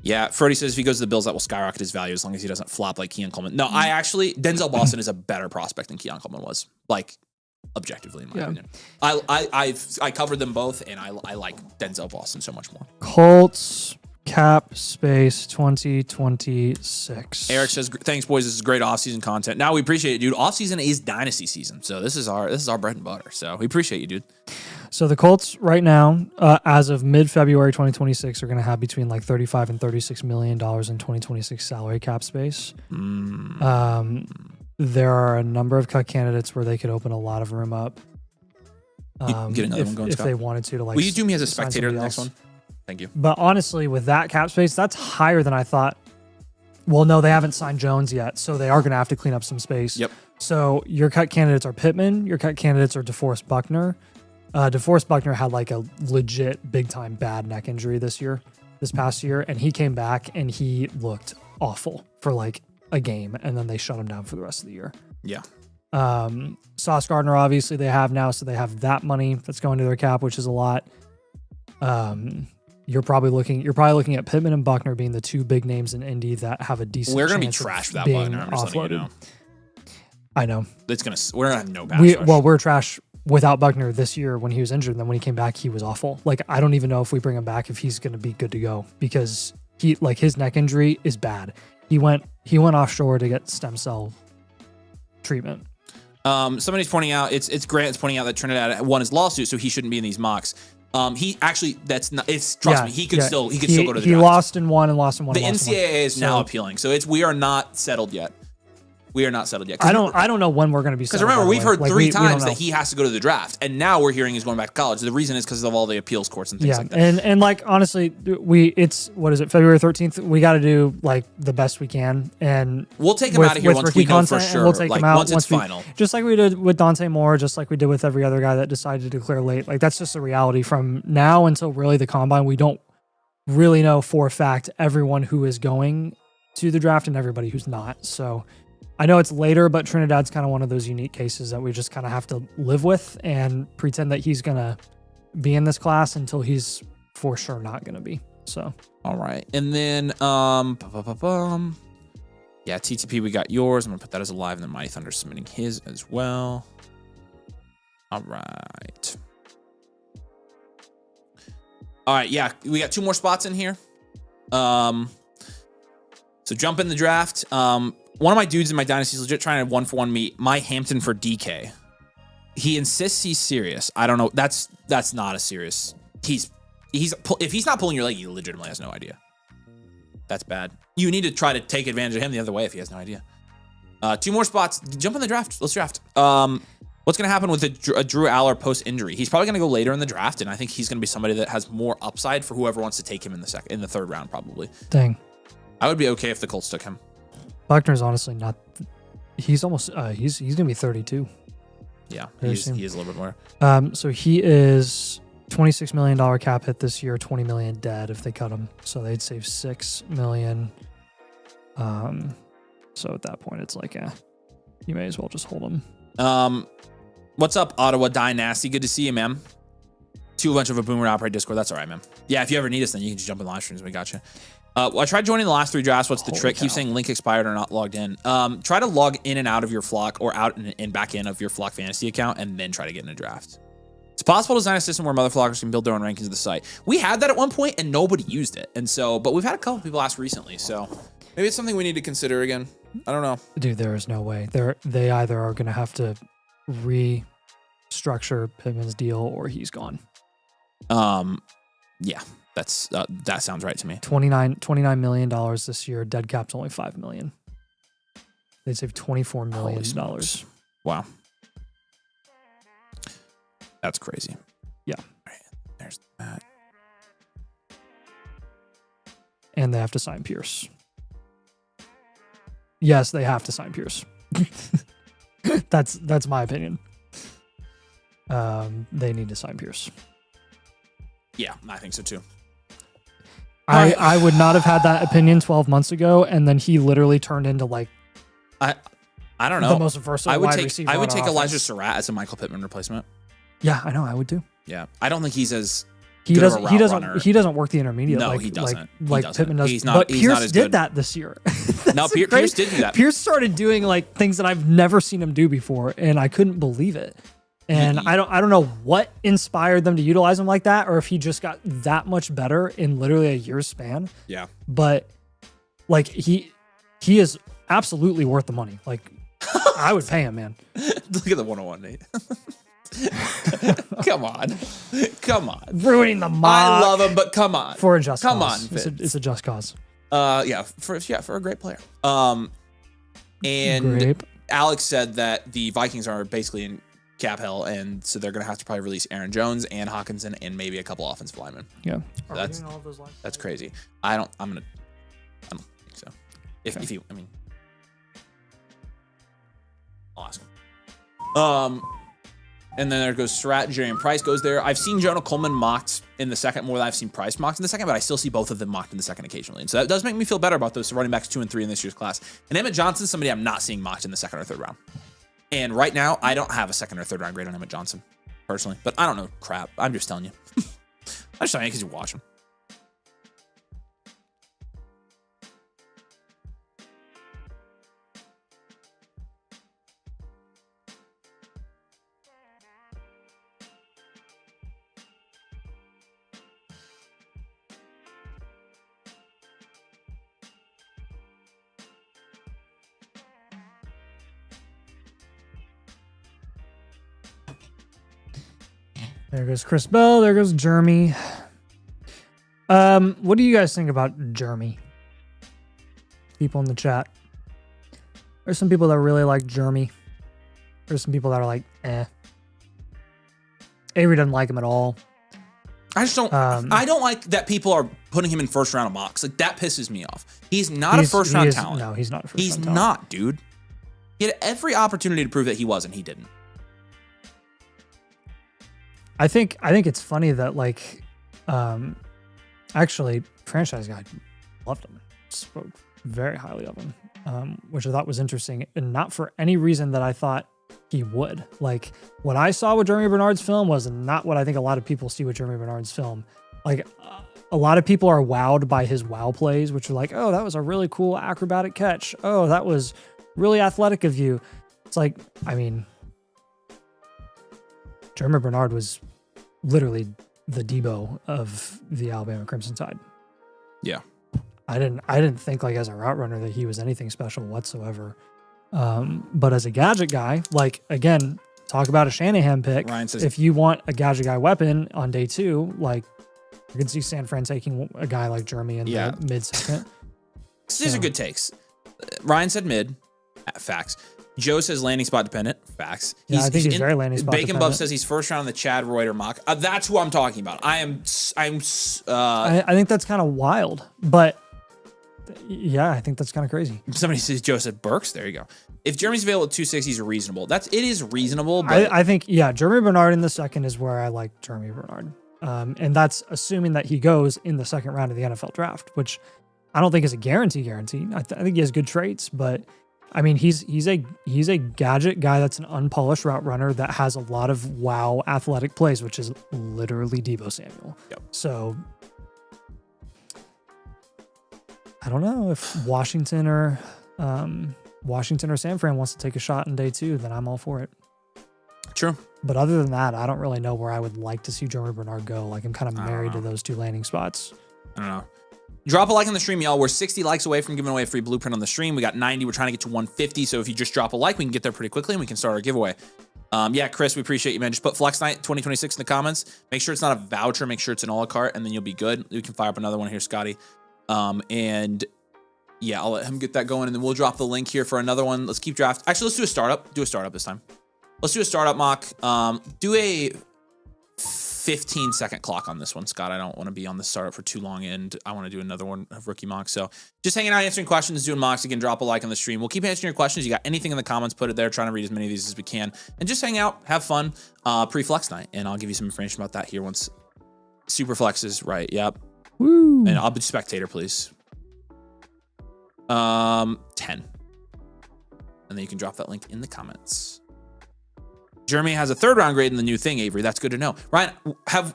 Speaker 1: Yeah, Freddie says if he goes to the Bills, that will skyrocket his value as long as he doesn't flop like Keon Coleman. No, Denzel Boston is a better prospect than Keon Coleman was. Like, objectively, in my opinion. I covered them both, and I like Denzel Boston so much more.
Speaker 2: Colts cap space 2026.
Speaker 1: Eric says, thanks, boys. This is great off-season content. Now we appreciate it, dude. Off-season is Dynasty season, so this is our bread and butter. So we appreciate you, dude.
Speaker 2: So the Colts right now, as of mid-February 2026, are going to have between like $35 and $36 million in 2026 salary cap space. There are a number of cut candidates where they could open a lot of room up.
Speaker 1: Get another one going,
Speaker 2: if
Speaker 1: Scott.
Speaker 2: they wanted to like.
Speaker 1: Will you do me as a spectator in the next one? Thank you.
Speaker 2: But honestly, with that cap space, that's higher than I thought. Well, no, they haven't signed Jones yet, so they are going to have to clean up some space.
Speaker 1: Yep.
Speaker 2: So your cut candidates are Pittman. Your cut candidates are DeForest Buckner. DeForest Buckner had like a legit big-time bad neck injury this past year, and he came back and he looked awful for like a game, and then they shut him down for the rest of the year.
Speaker 1: Yeah.
Speaker 2: Sauce Gardner, obviously they have now, so they have that money that's going to their cap, which is a lot. You're probably looking at Pittman and Buckner being the two big names in Indy that have a decent.
Speaker 1: We're gonna be
Speaker 2: chance
Speaker 1: trash
Speaker 2: of
Speaker 1: for that
Speaker 2: being
Speaker 1: Buckner. I'm just letting you know.
Speaker 2: I know.
Speaker 1: We're gonna have no pass rush.
Speaker 2: Well, we're trash without Buckner this year when he was injured. And then when he came back, he was awful. Like, I don't even know if we bring him back if he's going to be good to go, because his neck injury is bad. He went offshore to get stem cell treatment.
Speaker 1: Somebody's pointing out, it's Grant's pointing out that Trinidad won his lawsuit, so he shouldn't be in these mocks. He actually, that's not. It's trust me, he could still go to the draft.
Speaker 2: He lost in one and lost in one.
Speaker 1: The NCAA is now appealing, so we are not settled yet. We are not settled yet.
Speaker 2: I don't know when we're going to be settled.
Speaker 1: Because remember, we've heard three times that he has to go to the draft, and now we're hearing he's going back to college. The reason is because of all the appeals courts and things like that.
Speaker 2: And like honestly, it's what is it, February 13th? We got to do like the best we can, and
Speaker 1: we'll take him out of here once we know for sure.
Speaker 2: We'll take him out
Speaker 1: once it's final,
Speaker 2: just like we did with Dante Moore, just like we did with every other guy that decided to declare late. Like that's just the reality from now until really the combine. We don't really know for a fact everyone who is going to the draft and everybody who's not. So I know it's later, but Trinidad's kind of one of those unique cases that we just kind of have to live with and pretend that he's going to be in this class until he's for sure not going to be. So,
Speaker 1: all right. And then, yeah, TTP, we got yours. I'm going to put that as a live, and then Mighty Thunder submitting his as well. All right. All right, yeah, we got 2 more spots in here. So jump in the draft. One of my dudes in my Dynasty is legit trying to 1-for-1 meet my Hampton for DK. He insists he's serious. I don't know. That's not a serious. If he's not pulling your leg, he legitimately has no idea. That's bad. You need to try to take advantage of him the other way if he has no idea. 2 more spots. Jump in the draft. Let's draft. What's going to happen with a Drew Aller post-injury? He's probably going to go later in the draft, and I think he's going to be somebody that has more upside for whoever wants to take him in the 3rd round, probably.
Speaker 2: Dang.
Speaker 1: I would be okay if the Colts took him.
Speaker 2: Buckner's honestly not. He's almost. He's going to be 32.
Speaker 1: Yeah, he is a little bit more.
Speaker 2: So he is $26 million cap hit this year, $20 million dead if they cut him. So they'd save $6 million. So at that point, it's like, you may as well just hold him.
Speaker 1: What's up, Ottawa Dynasty? Good to see you, man. A bunch of a Boomer Operate Discord. That's all right, man. Yeah, if you ever need us, then you can just jump in the live streams. We got you. I tried joining the last 3 drafts. What's the trick? Keep saying link expired or not logged in. Try to log in and out of your Flock or out and back in of your Flock Fantasy account and then try to get in a draft. It's possible to design a system where mother Flockers can build their own rankings of the site. We had that at one point and nobody used it. And so, but we've had a couple people ask recently. So maybe it's something we need to consider again. I don't know. Dude,
Speaker 2: there is no way. They either are going to have to restructure Pittman's deal or he's gone.
Speaker 1: Yeah. That sounds right to me.
Speaker 2: $29 million this year. Dead cap's only $5 million. They'd save $24 million.
Speaker 1: Wow. That's crazy.
Speaker 2: Yeah.
Speaker 1: All right, there's that.
Speaker 2: And they have to sign Pierce. Yes, they have to sign Pierce. That's my opinion. They need to sign Pierce.
Speaker 1: Yeah, I think so too.
Speaker 2: I would not have had that opinion 12 months ago, and then he literally turned into like
Speaker 1: I don't know,
Speaker 2: the most versatile wide receiver.
Speaker 1: I would take Elijah Surratt as a Michael Pittman replacement.
Speaker 2: Yeah, I know, I would too.
Speaker 1: Yeah, I don't think he's as
Speaker 2: he doesn't work the intermediate.
Speaker 1: No,
Speaker 2: like,
Speaker 1: he doesn't.
Speaker 2: Like Pittman does.
Speaker 1: He's not.
Speaker 2: But
Speaker 1: he's
Speaker 2: Pierce
Speaker 1: not as
Speaker 2: did
Speaker 1: good.
Speaker 2: that this year.
Speaker 1: No, Pierce did do that.
Speaker 2: Pierce started doing like things that I've never seen him do before, and I couldn't believe it. And I don't know what inspired them to utilize him like that, or if he just got that much better in literally a year's span.
Speaker 1: Yeah.
Speaker 2: But like he is absolutely worth the money. Like I would pay him, man.
Speaker 1: Look at the 101, Nate. Come on.
Speaker 2: Ruining the mock.
Speaker 1: I love him, but come on.
Speaker 2: For a just cause.
Speaker 1: Come on.
Speaker 2: It's a just cause.
Speaker 1: Yeah, for a great player. And
Speaker 2: Grape.
Speaker 1: Alex said that the Vikings are basically in cap hell, and so they're going to have to probably release Aaron Jones and Hawkinson and maybe a couple offensive linemen.
Speaker 2: Yeah.
Speaker 1: So that's crazy. I don't think so. If you, I mean, I'll ask him. And then there goes Surratt, Jerry, and Price goes there. I've seen Jonah Coleman mocked in the second more than I've seen Price mocked in the second, but I still see both of them mocked in the second occasionally. And so that does make me feel better about those running backs 2 and 3 in this year's class. And Emmett Johnson's somebody I'm not seeing mocked in the 2nd or 3rd round. And right now, I don't have a 2nd or 3rd round grade on Emmett Johnson, personally. But I don't know crap. I'm just telling you. I'm just telling you because you watch him.
Speaker 2: There goes Chris Bell. There goes Jeremy. What do you guys think about Jeremy? People in the chat. There's some people that really like Jeremy. There's some people that are like, eh. Avery doesn't like him at all.
Speaker 1: I just don't. I don't like that people are putting him in first round of mocks. Like that pisses me off. He's not a first round talent.
Speaker 2: No, he's not a first round talent.
Speaker 1: He's not, dude. He had every opportunity to prove that he was, and he didn't.
Speaker 2: I think it's funny that like, actually, franchise guy loved him, spoke very highly of him, which I thought was interesting, and not for any reason that I thought he would. Like what I saw with Jeremy Bernard's film was not what I think a lot of people see with Jeremy Bernard's film. Like a lot of people are wowed by his wow plays, which are like, oh, that was a really cool acrobatic catch. Oh, that was really athletic of you. It's like, I mean, Jeremy Bernard was literally the Debo of the Alabama Crimson Tide.
Speaker 1: Yeah.
Speaker 2: I didn't think like as a route runner that he was anything special whatsoever. But as a gadget guy, like again, talk about a Shanahan pick.
Speaker 1: Ryan says,
Speaker 2: if you want a gadget guy weapon on day 2, like you can see San Fran taking a guy like Jeremy in the mid second.
Speaker 1: These are good takes. Ryan said mid, facts. Joe says landing spot dependent, facts.
Speaker 2: I think he's very landing spot
Speaker 1: Bacon
Speaker 2: dependent.
Speaker 1: Buff says he's first round in the Chad Reuter mock. That's who I'm talking about. I
Speaker 2: think that's kind of wild, but yeah, I think that's kind of crazy.
Speaker 1: Somebody says Joseph Burks. There you go. If Jeremy's available at 260, he's reasonable. It is reasonable. But
Speaker 2: I think Jeremy Bernard in the second is where I like Jeremy Bernard, and that's assuming that he goes in the second round of the NFL draft, which I don't think is a guarantee. I think he has good traits, but I mean he's a gadget guy that's an unpolished route runner that has a lot of wow athletic plays, which is literally Deebo Samuel.
Speaker 1: Yep.
Speaker 2: So I don't know if Washington or San Fran wants to take a shot in day 2, then I'm all for it.
Speaker 1: True.
Speaker 2: But other than that, I don't really know where I would like to see Jeremy Bernard go. Like I'm kind of married to those 2 landing spots.
Speaker 1: I don't know. Drop a like on the stream, y'all. We're 60 likes away from giving away a free blueprint on the stream. We got 90. We're trying to get to 150. So if you just drop a like, we can get there pretty quickly and we can start our giveaway. Yeah, Chris, we appreciate you, man. Just put Flex Night 2026 in the comments. Make sure it's not a voucher. Make sure it's an a la carte, and then you'll be good. We can fire up another one here, Scotty. And yeah, I'll let him get that going, and then we'll drop the link here for another one. Let's keep draft. Actually, let's do a startup. Do a startup this time. Let's do a startup mock. Do a 15-second clock on this one, Scott. I don't want to be on the startup for too long, and I want to do another one of rookie mocks. So just hanging out, answering questions, doing mocks. Again, drop a like on the stream. We'll keep answering your questions. You got anything in the comments, put it there. Trying to read as many of these as we can. And just hang out, have fun, pre-flex night. And I'll give you some information about that here once Super Flex is right. Yep.
Speaker 2: Woo.
Speaker 1: And I'll be spectator, please. 10. And then you can drop that link in the comments. Jeremy has a 3rd round grade in the new thing, Avery. That's good to know. Ryan,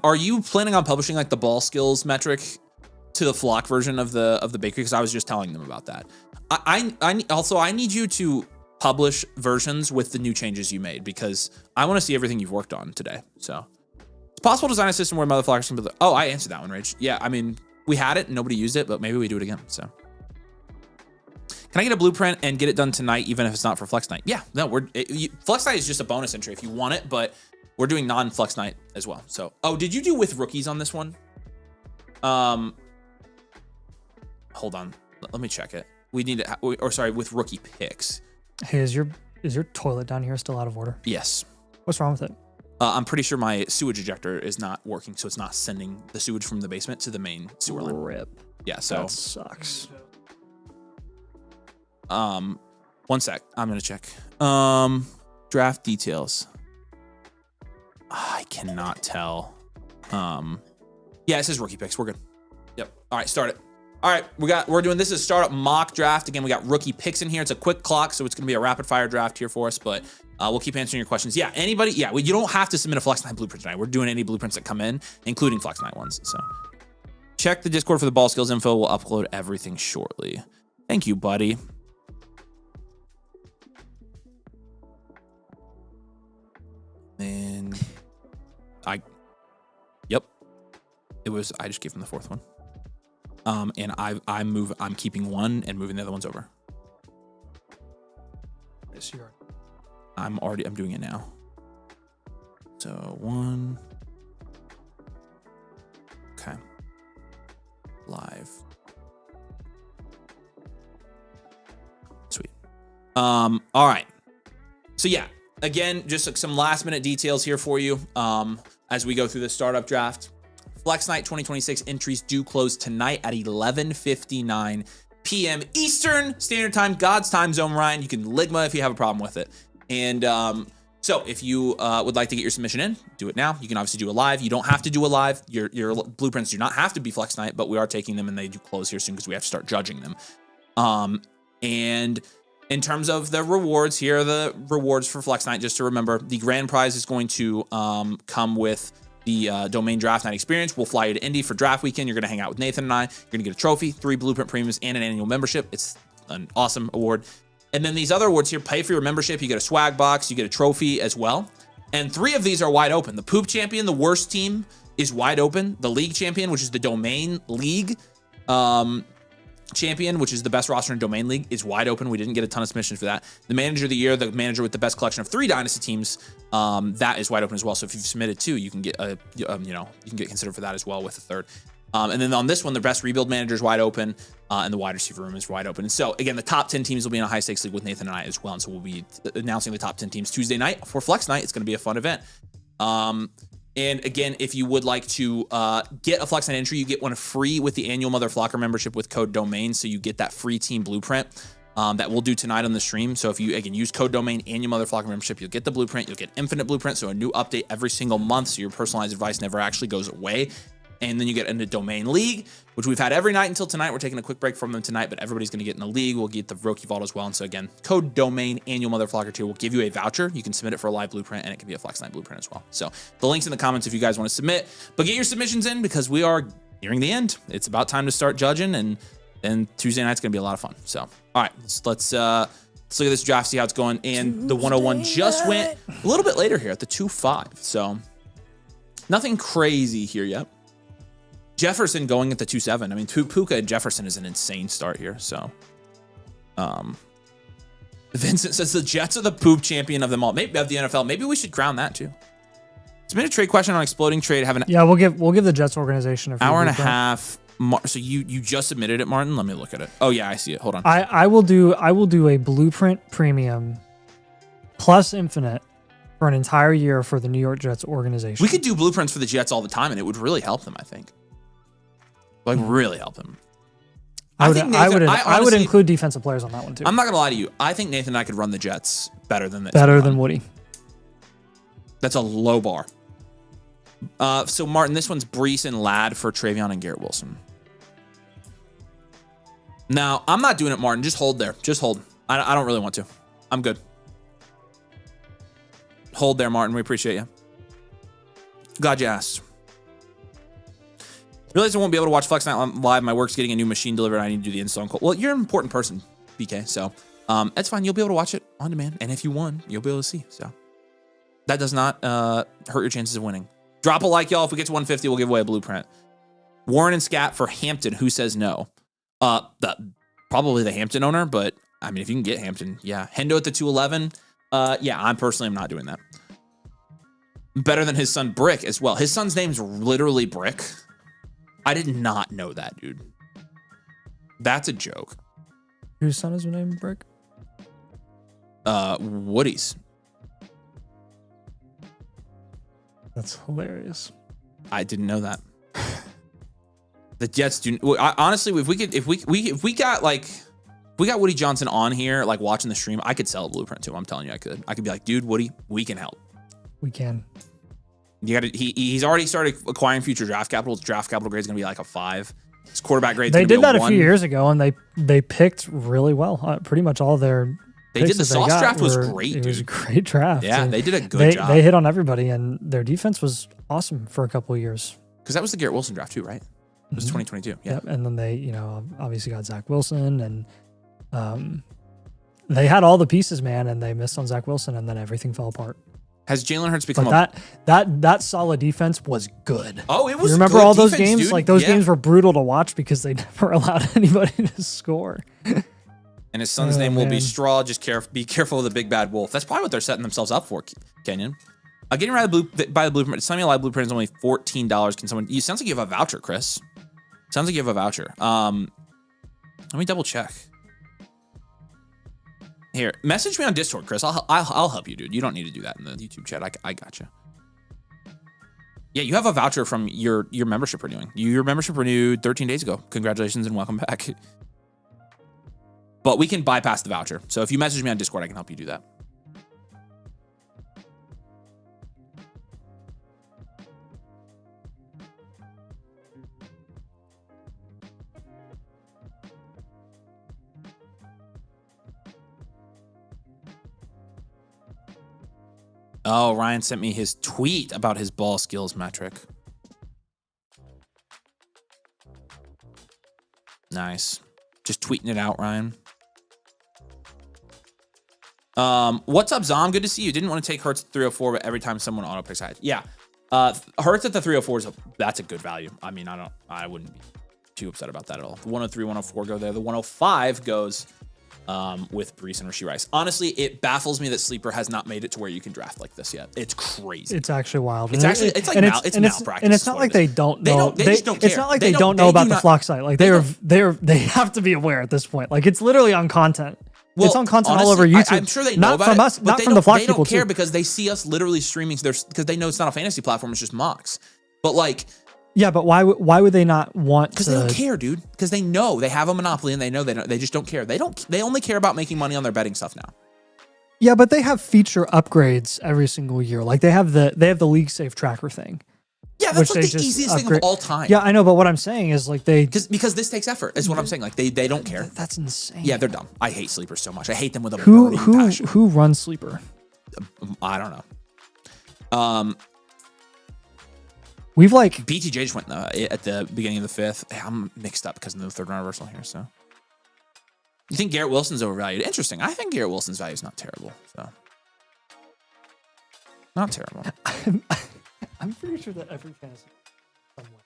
Speaker 1: are you planning on publishing like the ball skills metric to the flock version of the bakery? Because I was just telling them about that. I need you to publish versions with the new changes you made, because I want to see everything you've worked on today. So it's possible to design a system where motherflockers can. Oh, I answered that one, Rage. Yeah, I mean, we had it and nobody used it, but maybe we do it again. So. Can I get a blueprint and get it done tonight, even if it's not for Flex Night? Yeah, no, Flex Night is just a bonus entry if you want it, but we're doing non-Flex Night as well. So, oh, did you do with rookies on this one? Hold on, let me check it. We need to, with rookie picks.
Speaker 2: Hey, is your toilet down here still out of order?
Speaker 1: Yes.
Speaker 2: What's wrong with it?
Speaker 1: I'm pretty sure my sewage ejector is not working, so it's not sending the sewage from the basement to the main sewer line.
Speaker 2: Rip.
Speaker 1: Yeah, so
Speaker 2: that sucks.
Speaker 1: 1 sec. I'm gonna check. Draft details. I cannot tell. Yeah, it says rookie picks. We're good. Yep. All right, start it. All right, we're doing this as startup mock draft. Again, we got rookie picks in here. It's a quick clock, so it's gonna be a rapid fire draft here for us, but we'll keep answering your questions. Yeah, anybody, you don't have to submit a Flex Night blueprint tonight. We're doing any blueprints that come in, including Flex Night ones. So check the Discord for the ball skills info. We'll upload everything shortly. Thank you, buddy. And I just gave him the 4th one. And I'm keeping one and moving the other ones over.
Speaker 2: Yes, you are.
Speaker 1: I'm doing it now. So 1, live. Sweet. All right. So yeah, again, just like some last minute details here for you as we go through the startup draft. Flex Night 2026 entries do close tonight at 11:59 p.m. Eastern Standard Time, God's time zone, Ryan. You can Ligma if you have a problem with it. And so if you would like to get your submission in, do it now. You can obviously do a live. You don't have to do a live. Your blueprints do not have to be Flex Night, but we are taking them and they do close here soon because we have to start judging them. And in terms of the rewards, here are the rewards for Flex Night. Just to remember, the grand prize is going to come with the domain draft night experience. We'll fly you to Indy for draft weekend. You're going to hang out with Nathan and I. You're going to get a trophy, 3 blueprint premiums, and an annual membership. It's an awesome award. And then these other awards here, pay for your membership. You get a swag box. You get a trophy as well. And 3 of these are wide open. The Poop Champion, the worst team, is wide open. The League Champion, which is the Domain League Champion, which is the best roster in Domain League, is wide open. We didn't get a ton of submissions for that. The Manager of the Year, the manager with the best collection of 3 Dynasty teams, that is wide open as well. So if you've submitted 2, you can get you can get considered for that as well with a 3rd. And then on this one, the best rebuild manager is wide open, and the wide receiver room is wide open. And so again, the top 10 teams will be in a high stakes league with Nathan and I as well. And so we'll be announcing the top 10 teams Tuesday night for Flex Night. It's going to be a fun event. And again, if you would like to get a Flex Night entry, you get one free with the annual Mother Flocker membership with code DOMAIN. So you get that free team blueprint that we'll do tonight on the stream. So if you, again, use code DOMAIN and your Mother Flocker membership, you'll get the blueprint. You'll get infinite blueprint, so a new update every single month. So your personalized advice never actually goes away. And then you get into Domain League, which we've had every night until tonight. We're taking a quick break from them tonight, but everybody's going to get in the league. We'll get the Rookie Vault as well. And so again, code DOMAIN annual Mother Flocker tier will give you a voucher. You can submit it for a live blueprint, and it can be a Flex Night blueprint as well. So the link's in the comments if you guys want to submit. But get your submissions in because we are nearing the end. It's about time to start judging, and then Tuesday night's going to be a lot of fun. So all right, let's look at this draft, see how it's going. And the 101 just went a little bit later here at the 2-5. So nothing crazy here yet. Jefferson going at the 2-7. I mean, Puka and Jefferson is an insane start here. So, Vincent says the Jets are the poop champion of them all. Maybe of the NFL. Maybe we should crown that too. Submit a trade question on exploding trade.
Speaker 2: We'll give the Jets organization a
Speaker 1: hour and a half. So you just submitted it, Martin. Let me look at it. Oh yeah, I see it. Hold on.
Speaker 2: I will do a blueprint premium plus infinite for an entire year for the New York Jets organization.
Speaker 1: We could do blueprints for the Jets all the time, and it would really help them. I think. Like really help him.
Speaker 2: I would include defensive players on that one too.
Speaker 1: I'm not gonna lie to you. I think Nathan and I could run the Jets better than this.
Speaker 2: Better than Woody.
Speaker 1: That's a low bar. So Martin, this one's Brees and Ladd for Travion and Garrett Wilson. Now I'm not doing it, Martin. Just hold there. Just hold. I don't really want to. I'm good. Hold there, Martin. We appreciate you. Glad you asked. Realize I won't be able to watch Flex Night live. My work's getting a new machine delivered. I need to do the install and call. Well, you're an important person, BK. So that's fine. You'll be able to watch it on demand. And if you won, you'll be able to see. So that does not hurt your chances of winning. Drop a like, y'all. If we get to 150, we'll give away a blueprint. Warren and Scat for Hampton. Who says no? Probably the Hampton owner, but I mean, if you can get Hampton, yeah. Hendo at the 211. Yeah, I personally am not doing that. Better than his son Brick as well. His son's name's literally Brick. I did not know that, dude. That's a joke.
Speaker 2: Whose son is named Brick?
Speaker 1: Woody's.
Speaker 2: That's hilarious.
Speaker 1: I didn't know that. The Jets do. Honestly, if we got Woody Johnson on here, like watching the stream, I could sell a blueprint to him. I'm telling you, I could. I could be like, dude, Woody, we can help.
Speaker 2: We can.
Speaker 1: You got to. He's already started acquiring future draft capital. His draft capital grade is going to be like a 5. His quarterback grade.
Speaker 2: They did that a few years ago, and they picked really well. Pretty much all their.
Speaker 1: They did the sauce draft was great. Dude.
Speaker 2: It was a great draft.
Speaker 1: Yeah, they did a good job.
Speaker 2: They hit on everybody, and their defense was awesome for a couple of years.
Speaker 1: Because that was the Garrett Wilson draft too, right? It was 2022. Yeah.
Speaker 2: Yep. And then they, obviously got Zach Wilson, and they had all the pieces, man, and they missed on Zach Wilson, and then everything fell apart.
Speaker 1: Has Jalen Hurts become
Speaker 2: that solid defense was good.
Speaker 1: Oh, it was.
Speaker 2: You remember
Speaker 1: good
Speaker 2: all those
Speaker 1: defense,
Speaker 2: games?
Speaker 1: dude.
Speaker 2: Like those games were brutal to watch because they never allowed anybody to score.
Speaker 1: And his son's name will be Straw. Just be careful of the big bad wolf. That's probably what they're setting themselves up for, Kenyon. Getting ready to buy the blueprint. Sign me a live blueprint is only $14. Can someone? You sounds like you have a voucher, Chris. Sounds like you have a voucher. Let me double check. Here, message me on Discord, Chris. I'll help you, dude. You don't need to do that in the YouTube chat. I gotcha. Yeah, you have a voucher from your membership renewing. Your membership renewed 13 days ago. Congratulations and welcome back. But we can bypass the voucher. So if you message me on Discord, I can help you do that. Oh, Ryan sent me his tweet about his ball skills metric. Nice. Just tweeting it out, Ryan. What's up, Zom? Good to see you. Didn't want to take Hurts at 304, but every time someone auto picks ahead. Yeah. Hurts at the 304 that's a good value. I mean, I wouldn't be too upset about that at all. The 103, 104 go there. The 105 goes with Brees and Rashee Rice. Honestly, it baffles me that Sleeper has not made it to where you can draft like this yet. It's crazy.
Speaker 2: It's actually wild.
Speaker 1: It's actually it's malpractice.
Speaker 2: And it's not like they don't know.
Speaker 1: They just don't care.
Speaker 2: It's not like they don't know about the Flock site. Like they have to be aware at this point. Like it's literally on content. Well, it's on content all over YouTube.
Speaker 1: I'm sure they know about
Speaker 2: from
Speaker 1: it,
Speaker 2: us,
Speaker 1: but
Speaker 2: not from the Flock people.
Speaker 1: They don't care because they see us literally streaming because they know it's not a fantasy platform. It's just mocks. But like,
Speaker 2: yeah, but why would they not want?
Speaker 1: Because they don't care, dude. Because they know they have a monopoly and they know they just don't care. They only care about making money on their betting stuff now.
Speaker 2: Yeah, but they have feature upgrades every single year. Like they have the league safe tracker thing.
Speaker 1: Yeah, that's like the easiest thing of all time.
Speaker 2: Yeah, I know, but what I'm saying is like
Speaker 1: because this takes effort. Is what I'm saying. Like they don't care.
Speaker 2: That's insane.
Speaker 1: Yeah, they're dumb. I hate Sleeper so much. I hate them with a burning passion.
Speaker 2: Who runs Sleeper?
Speaker 1: I don't know.
Speaker 2: We've like
Speaker 1: BTJ just went at the beginning of the fifth. I'm mixed up because of the third round reversal here. So you think Garrett Wilson's overvalued? Interesting. I think Garrett Wilson's value is not terrible. So not terrible.
Speaker 2: I'm pretty sure that every fantasy somewhere.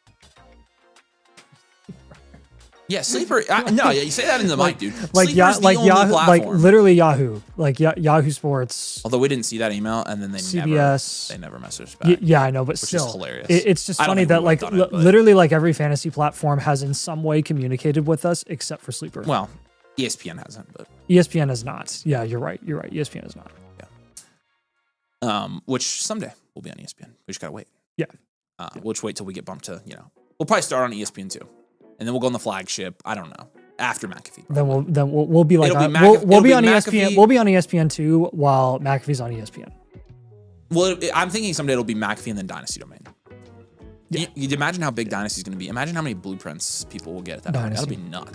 Speaker 1: Yeah, Sleeper. No, yeah, you say that in the mic, dude.
Speaker 2: Like Yahoo, literally Yahoo, like Yahoo Sports.
Speaker 1: Although we didn't see that email, and then they
Speaker 2: CBS,
Speaker 1: never messaged back.
Speaker 2: Yeah, I know, but
Speaker 1: which
Speaker 2: still,
Speaker 1: is hilarious.
Speaker 2: It's just funny that like literally like every fantasy platform has in some way communicated with us except for Sleeper.
Speaker 1: Well, ESPN hasn't, but
Speaker 2: ESPN has not. Yeah, you're right. ESPN has not.
Speaker 1: Yeah. Which someday will be on ESPN. We just gotta wait.
Speaker 2: Yeah.
Speaker 1: We'll just wait till we get bumped to we'll probably start on ESPN too. And then we'll go on the flagship. I don't know. After McAfee.
Speaker 2: Probably. Then we'll be like we'll be on ESPN. We'll be on ESPN too while McAfee's on ESPN.
Speaker 1: Well, I'm thinking someday it'll be McAfee and then Dynasty domain.
Speaker 2: Yeah.
Speaker 1: You'd imagine how big Dynasty is going to be. Imagine how many blueprints people will get at that point. That'll be nuts.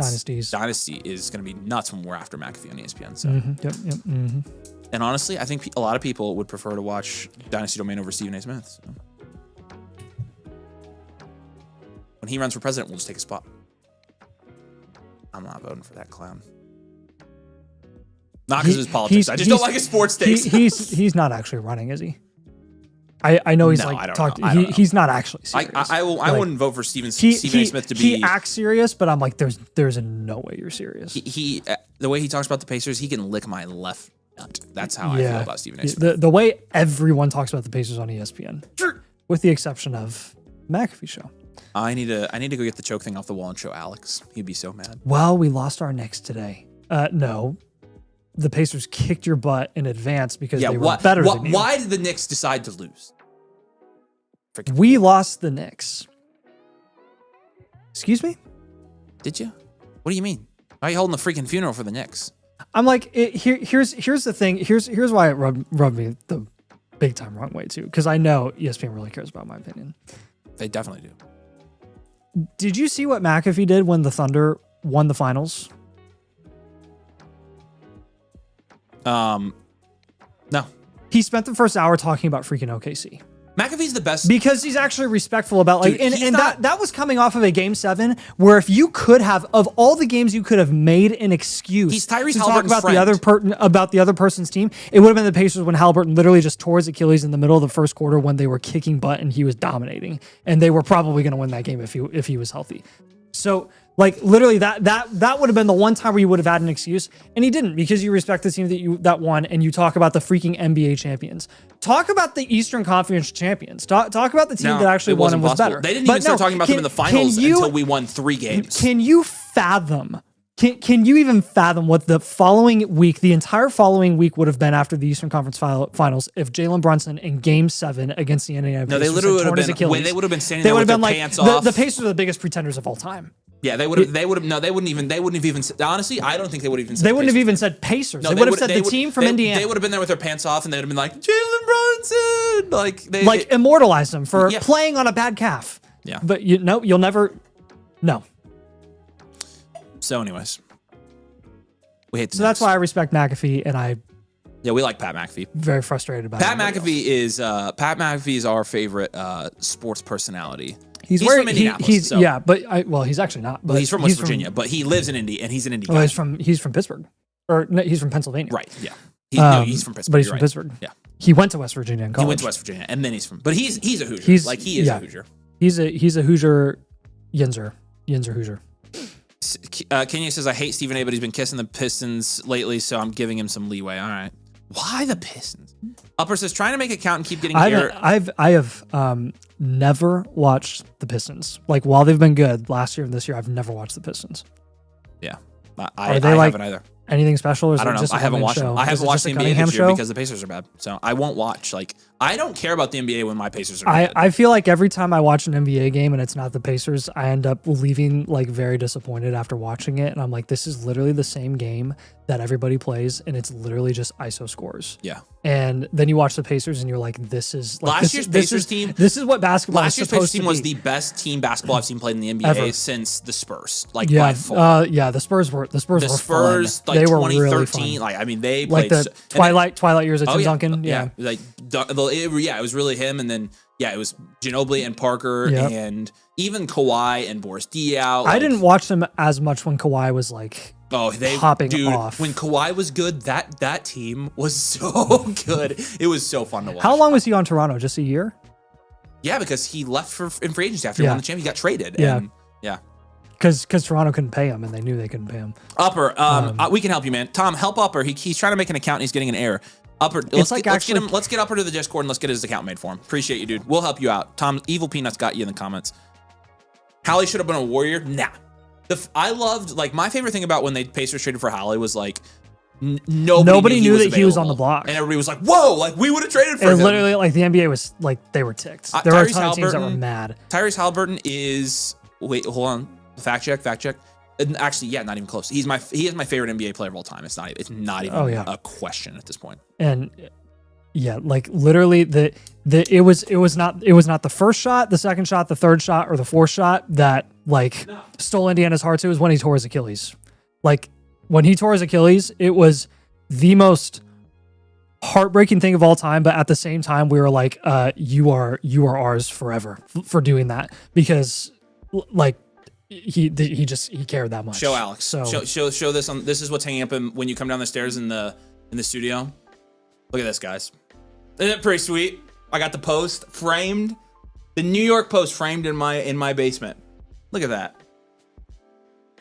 Speaker 1: Dynasty is going to be nuts when we're after McAfee on ESPN. So.
Speaker 2: Yep.
Speaker 1: And honestly, I think a lot of people would prefer to watch Dynasty domain over Stephen A. Smith. So. When he runs for president, we'll just take a spot. I'm not voting for that clown. Not because of his politics. I just don't like his sports takes.
Speaker 2: He's not actually running, is he? I know he's he's not actually serious.
Speaker 1: I wouldn't vote for Stephen A. Smith to be.
Speaker 2: He acts serious, but I'm like, there's no way you're serious.
Speaker 1: He the way he talks about the Pacers, he can lick my left nut. That's how I feel about Stephen A. Smith.
Speaker 2: The way everyone talks about the Pacers on ESPN, with the exception of McAfee show.
Speaker 1: I need to go get the choke thing off the wall and show Alex. He'd be so mad.
Speaker 2: Well, we lost our Knicks today. No. The Pacers kicked your butt in advance because they were better than you.
Speaker 1: Why did the Knicks decide to lose?
Speaker 2: We lost the Knicks. Excuse me?
Speaker 1: Did you? What do you mean? Why are you holding a freaking funeral for the Knicks?
Speaker 2: I'm like, here's the thing. Here's why it rubbed me the big time wrong way too. Because I know ESPN really cares about my opinion.
Speaker 1: They definitely do.
Speaker 2: Did you see what McAfee did when the Thunder won the finals?
Speaker 1: No.
Speaker 2: He spent the first hour talking about freaking OKC.
Speaker 1: McAfee's the best
Speaker 2: because he's actually respectful about like, dude, and that was coming off of a game 7 where if you could have of all the games you could have made an excuse
Speaker 1: he's Tyrese
Speaker 2: to talk about
Speaker 1: friend.
Speaker 2: the other person's team, it would have been the Pacers when Halliburton literally just tore his Achilles in the middle of the first quarter when they were kicking butt and he was dominating, and they were probably going to win that game if he was healthy. So Like literally that would have been the one time where you would have had an excuse, and he didn't, because you respect the team that won, and you talk about the freaking NBA champions. Talk about the Eastern Conference champions. Talk about the team that actually won and was better.
Speaker 1: They didn't even start talking about them in the finals until we won 3 games.
Speaker 2: Can you fathom? Can you even fathom what the following week, the entire following week, would have been after the Eastern Conference finals if Jalen Brunson in Game 7 against the Indiana Pacers?
Speaker 1: No, they literally would have been. They would have been standing there with their pants off.
Speaker 2: The Pacers are the biggest pretenders of all time.
Speaker 1: Yeah, they would have. They would have. No, they wouldn't have even. Honestly, I don't think they would have even.
Speaker 2: They wouldn't have even said Pacers. No, they would have said the team from Indiana.
Speaker 1: They would have been there with their pants off, and they would have been like Jalen Brunson, like
Speaker 2: immortalized them for playing on a bad calf.
Speaker 1: Yeah,
Speaker 2: but you'll never. No.
Speaker 1: So, anyways, we hate.
Speaker 2: So that's why I respect McAfee, and
Speaker 1: we like Pat McAfee.
Speaker 2: Very frustrated about
Speaker 1: Pat McAfee is Pat McAfee is our favorite sports personality.
Speaker 2: He's from Indianapolis. He's actually not.
Speaker 1: But he's from West Virginia, but he lives in Indy, and he's an Indy guy.
Speaker 2: He's from Pittsburgh, or no, he's from Pennsylvania.
Speaker 1: Right. Yeah. He's from Pittsburgh.
Speaker 2: But he's from Pittsburgh.
Speaker 1: Yeah.
Speaker 2: He went to West Virginia in college.
Speaker 1: He went to West Virginia, and then he's from. But he's a Hoosier. He is a Hoosier.
Speaker 2: He's a Hoosier, Yinzer Hoosier.
Speaker 1: Kenya says, I hate Stephen A, but he's been kissing the Pistons lately, so I'm giving him some leeway. All right. Why the Pistons? Upper says, trying to make a count and keep getting here.
Speaker 2: I have never watched the Pistons. Like, while they've been good last year and this year, I've never watched the Pistons.
Speaker 1: Yeah. I haven't either.
Speaker 2: Anything special? Or is
Speaker 1: I don't know. I haven't watched them. I haven't watched the NBA this year because the Pacers are bad. So I won't watch. Like, I don't care about the NBA when my Pacers are bad.
Speaker 2: I feel like every time I watch an NBA game and it's not the Pacers, I end up leaving like very disappointed after watching it. And I'm like, this is literally the same game that everybody plays, and it's literally just ISO scores.
Speaker 1: Yeah.
Speaker 2: And then you watch the Pacers and you're like, this is like
Speaker 1: last year's Pacers team.
Speaker 2: This is what basketball
Speaker 1: last
Speaker 2: is
Speaker 1: year's Pacers
Speaker 2: supposed to
Speaker 1: team
Speaker 2: be.
Speaker 1: was the best team basketball I've seen played in the NBA
Speaker 2: Ever.
Speaker 1: since the Spurs. Like, by far.
Speaker 2: The Spurs were
Speaker 1: The
Speaker 2: fun.
Speaker 1: Spurs, like
Speaker 2: They were
Speaker 1: 2013,
Speaker 2: really fun.
Speaker 1: like, I mean, they
Speaker 2: Like
Speaker 1: played
Speaker 2: the Twilight years of Tim Duncan.
Speaker 1: Yeah. Like, it was really him, and then it was Ginobili and Parker, and even Kawhi and Boris Diaw.
Speaker 2: I didn't watch them as much when Kawhi was like popping off.
Speaker 1: When Kawhi was good, that team was so good. It was so fun to watch.
Speaker 2: How long was he on Toronto? Just a year?
Speaker 1: Yeah, because he left in free agency after he won the championship. He got traded.
Speaker 2: Yeah.
Speaker 1: And, yeah.
Speaker 2: Because Toronto couldn't pay him, and they knew they couldn't pay him.
Speaker 1: Upper, we can help you, man. Tom, help Upper. He's trying to make an account, and he's getting an error. Upper, let's get Upper to the Discord, and let's get his account made for him. Appreciate you, dude. We'll help you out. Tom, Evil Peanuts got you in the comments. Hallie should have been a Warrior. Nah. I loved, like, my favorite thing about when the Pacers traded for Hallie was, like, nobody knew that he was on the block. And everybody was like, whoa, like, we would have traded for him.
Speaker 2: Literally, like, the NBA was, like, they were ticked. There were a ton of teams that were mad.
Speaker 1: Tyrese Halliburton is, wait, hold on. Fact check. Actually, not even close. He is my favorite NBA player of all time. It's not even a question at this point.
Speaker 2: And like literally it was not the first shot, the second shot, the third shot, or the fourth shot that stole Indiana's hearts. It was when he tore his Achilles. Like, when he tore his Achilles, it was the most heartbreaking thing of all time. But at the same time, we were like, you are ours forever for doing that, because like he cared that much.
Speaker 1: Show Alex.
Speaker 2: So
Speaker 1: show this on. This is what's hanging up when you come down the stairs in the studio. Look at this, guys. Isn't it pretty sweet? I got the Post framed, the New York Post framed in my basement. Look at that.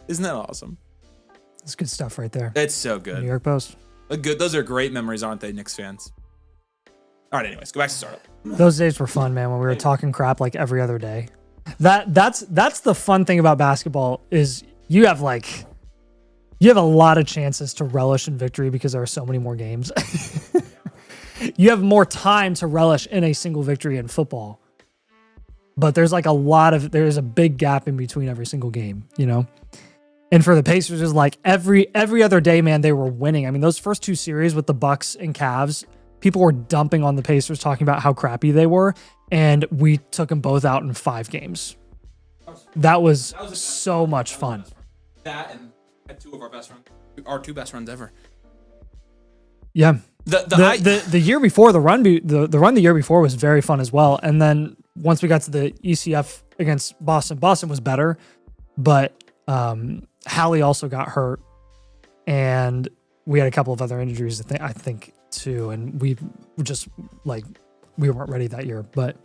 Speaker 1: Isn't that awesome?
Speaker 2: It's good stuff right there.
Speaker 1: It's so good.
Speaker 2: New York Post.
Speaker 1: Good. Those are great memories, aren't they, Knicks fans? All right. Anyways, go back to startup.
Speaker 2: Those days were fun, man. When we were talking crap like every other day. That's the fun thing about basketball is you have a lot of chances to relish in victory because there are so many more games. You have more time to relish in a single victory in football. But there's there's a big gap in between every single game, you know? And for the Pacers, it was like every other day, man, they were winning. I mean, those first two series with the Bucks and Cavs, people were dumping on the Pacers, talking about how crappy they were, and we took them both out in 5 games. That was so much fun.
Speaker 1: That and had two of our two best runs ever.
Speaker 2: Yeah. The year before, the run the year before was very fun as well. And then once we got to the ECF against Boston was better, but Hallie also got hurt, and we had a couple of other injuries, I think too, and we just we weren't ready that year. But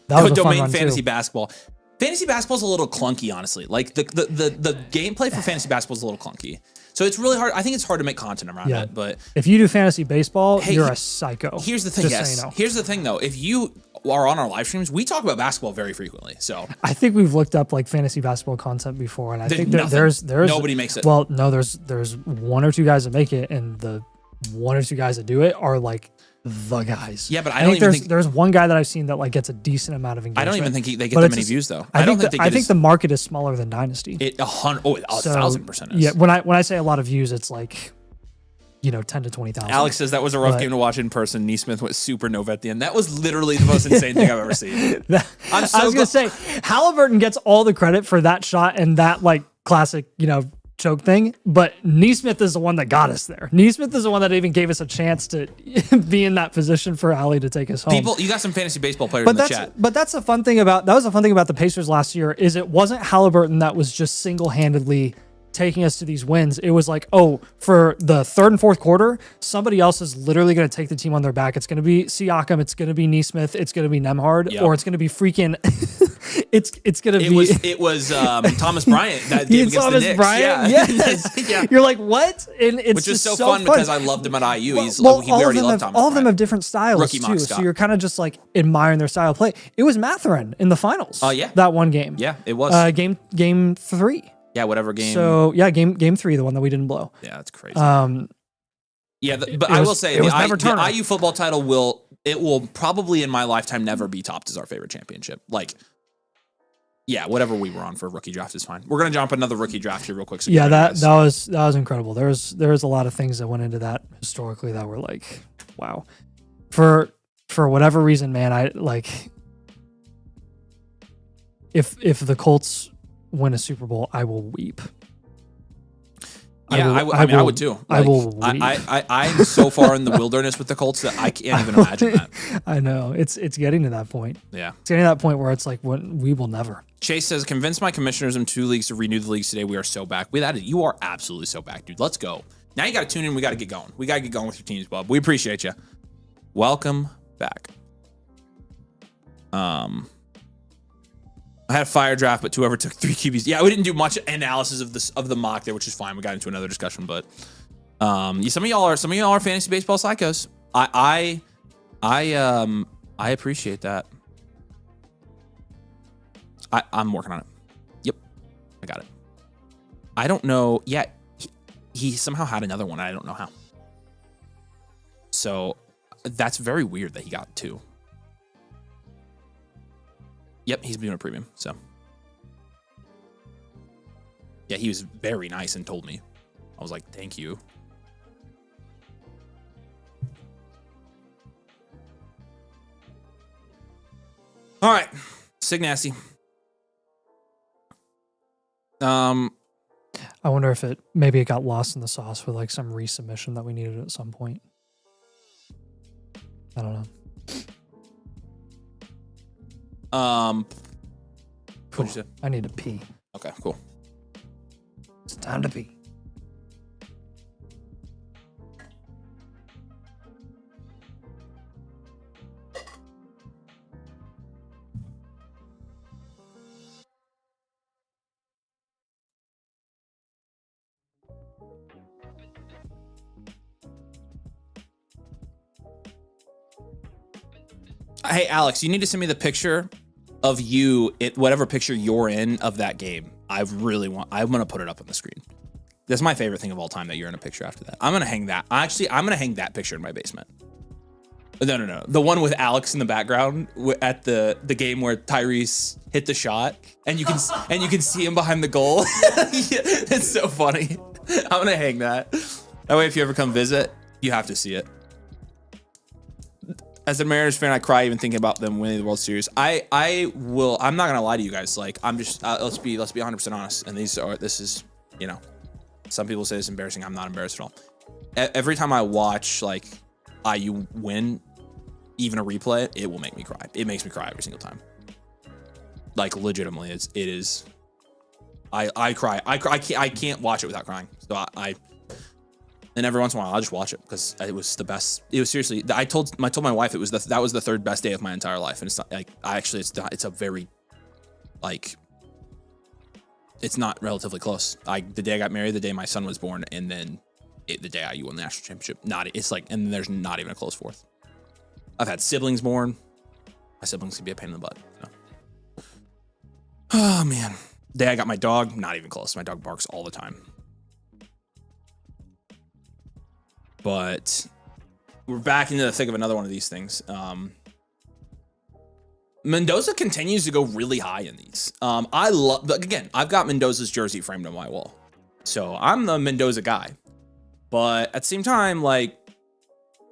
Speaker 2: that was a fun
Speaker 1: Domain
Speaker 2: run
Speaker 1: Fantasy
Speaker 2: too.
Speaker 1: Basketball. Fantasy basketball is a little clunky, honestly. Like the gameplay for fantasy basketball is a little clunky. So it's really hard. I think it's hard to make content around it. But
Speaker 2: if you do fantasy baseball, you're a psycho.
Speaker 1: Here's the thing.
Speaker 2: Just so you know.
Speaker 1: Here's the thing, though. If you are on our live streams, we talk about basketball very frequently. So
Speaker 2: I think we've looked up like fantasy basketball content before, and I think there's
Speaker 1: nobody makes it.
Speaker 2: Well, no, there's one or two guys that make it, and the one or two guys that do it are like the guys.
Speaker 1: Yeah, but I don't even think
Speaker 2: there's one guy that I've seen that like gets a decent amount of engagement.
Speaker 1: I don't even think they get that many views though. I
Speaker 2: think the market is smaller than Dynasty.
Speaker 1: 1,000% is.
Speaker 2: Yeah, when I say a lot of views, it's like 10 to 20,000.
Speaker 1: Alex says that was a rough game to watch in person. Neesmith went super Nova at the end. That was literally the most insane thing I've ever seen.
Speaker 2: I was gonna say Halliburton gets all the credit for that shot and that like classic choke thing, but Neesmith is the one that got us there. Neesmith is the one that even gave us a chance to be in that position for Ali to take us home.
Speaker 1: People, you got some fantasy baseball players in the chat.
Speaker 2: But that's the fun thing about the Pacers last year is it wasn't Halliburton that was just single-handedly taking us to these wins. It was like, for the third and fourth quarter, somebody else is literally going to take the team on their back. It's going to be Siakam, it's going to be Neesmith, it's going to be Nemhard, or it's going to be freaking it's going to be
Speaker 1: it was Thomas Bryant that game against the Knicks.
Speaker 2: Bryant?
Speaker 1: Yeah.
Speaker 2: Yes.
Speaker 1: Yeah.
Speaker 2: You're like, what? And it's
Speaker 1: which is
Speaker 2: just
Speaker 1: so fun because I loved him at IU. We already loved Thomas
Speaker 2: all of them have different styles
Speaker 1: Rookie
Speaker 2: too.
Speaker 1: mock
Speaker 2: So
Speaker 1: Scott.
Speaker 2: you're kind of just like admiring their style of play. It was Mathurin in the finals.
Speaker 1: Oh yeah.
Speaker 2: That one game.
Speaker 1: Yeah, it was.
Speaker 2: Game 3.
Speaker 1: Yeah, whatever game.
Speaker 2: So yeah, game 3, the one that we didn't blow.
Speaker 1: Yeah, that's crazy.
Speaker 2: Yeah,
Speaker 1: but I will say the IU football title will probably in my lifetime never be topped as our favorite championship. Like, yeah, whatever we were on for rookie draft is fine. We're gonna jump another rookie draft here real quick. So
Speaker 2: yeah, that was incredible. There was a lot of things that went into that historically that were like, wow. For whatever reason, man, I like if the Colts win a Super Bowl, I will weep.
Speaker 1: Yeah, I would too. Like,
Speaker 2: I will weep.
Speaker 1: I'm so far in the wilderness with the Colts that I can't even imagine that.
Speaker 2: I know. It's getting to that point.
Speaker 1: Yeah.
Speaker 2: It's getting to that point where it's like, we will never.
Speaker 1: Chase says, convince my commissioners in 2 leagues to renew the leagues today. We are so back. With that, you are absolutely so back, dude. Let's go. Now you got to tune in. We got to get going. We got to get going with your teams, bub. We appreciate you. Welcome back. I had a fire draft, but whoever took 3 QBs. Yeah, we didn't do much analysis of the mock there, which is fine. We got into another discussion, but some of y'all are fantasy baseball psychos. I appreciate that. I'm working on it. Yep, I got it. I don't know. Yeah, he somehow had another one. I don't know how. So that's very weird that he got 2. Yep, he's doing a premium, so. Yeah, he was very nice and told me. I was like, thank you. All right, Sig Nasty.
Speaker 2: I wonder if maybe it got lost in the sauce with like some resubmission that we needed at some point. I don't know.
Speaker 1: Cool. What did you say?
Speaker 2: I need to pee.
Speaker 1: Okay, cool.
Speaker 2: It's time to pee.
Speaker 1: Hey, Alex, you need to send me the picture of you, whatever picture you're in of that game. I'm going to put it up on the screen. That's my favorite thing of all time, that you're in a picture after that. I'm going to hang that. Actually, I'm going to hang that picture in my basement. No. The one with Alex in the background at the game where Tyrese hit the shot and you can see him behind the goal. It's so funny. I'm going to hang that. That way, if you ever come visit, you have to see it. As a Mariners fan, I cry even thinking about them winning the World Series. I'm not gonna lie to you guys. Like, I'm just let's be 100% honest. And this is, some people say it's embarrassing. I'm not embarrassed at all. Every time I watch like IU win, even a replay, it will make me cry. It makes me cry every single time. Like, legitimately, it is. I cry. I can't watch it without crying. So and every once in a while, I'll just watch it because it was the best. It was seriously. I told my wife that was the third best day of my entire life, and it's not like it's a very like it's not relatively close. The day I got married, the day my son was born, and then the day IU won the national championship. It's like, and there's not even a close fourth. I've had siblings born. My siblings can be a pain in the butt. So. Oh man, the day I got my dog, not even close. My dog barks all the time. But we're back into the thick of another one of these things. Mendoza continues to go really high in these. Again, I've got Mendoza's jersey framed on my wall. So I'm the Mendoza guy. But at the same time, like,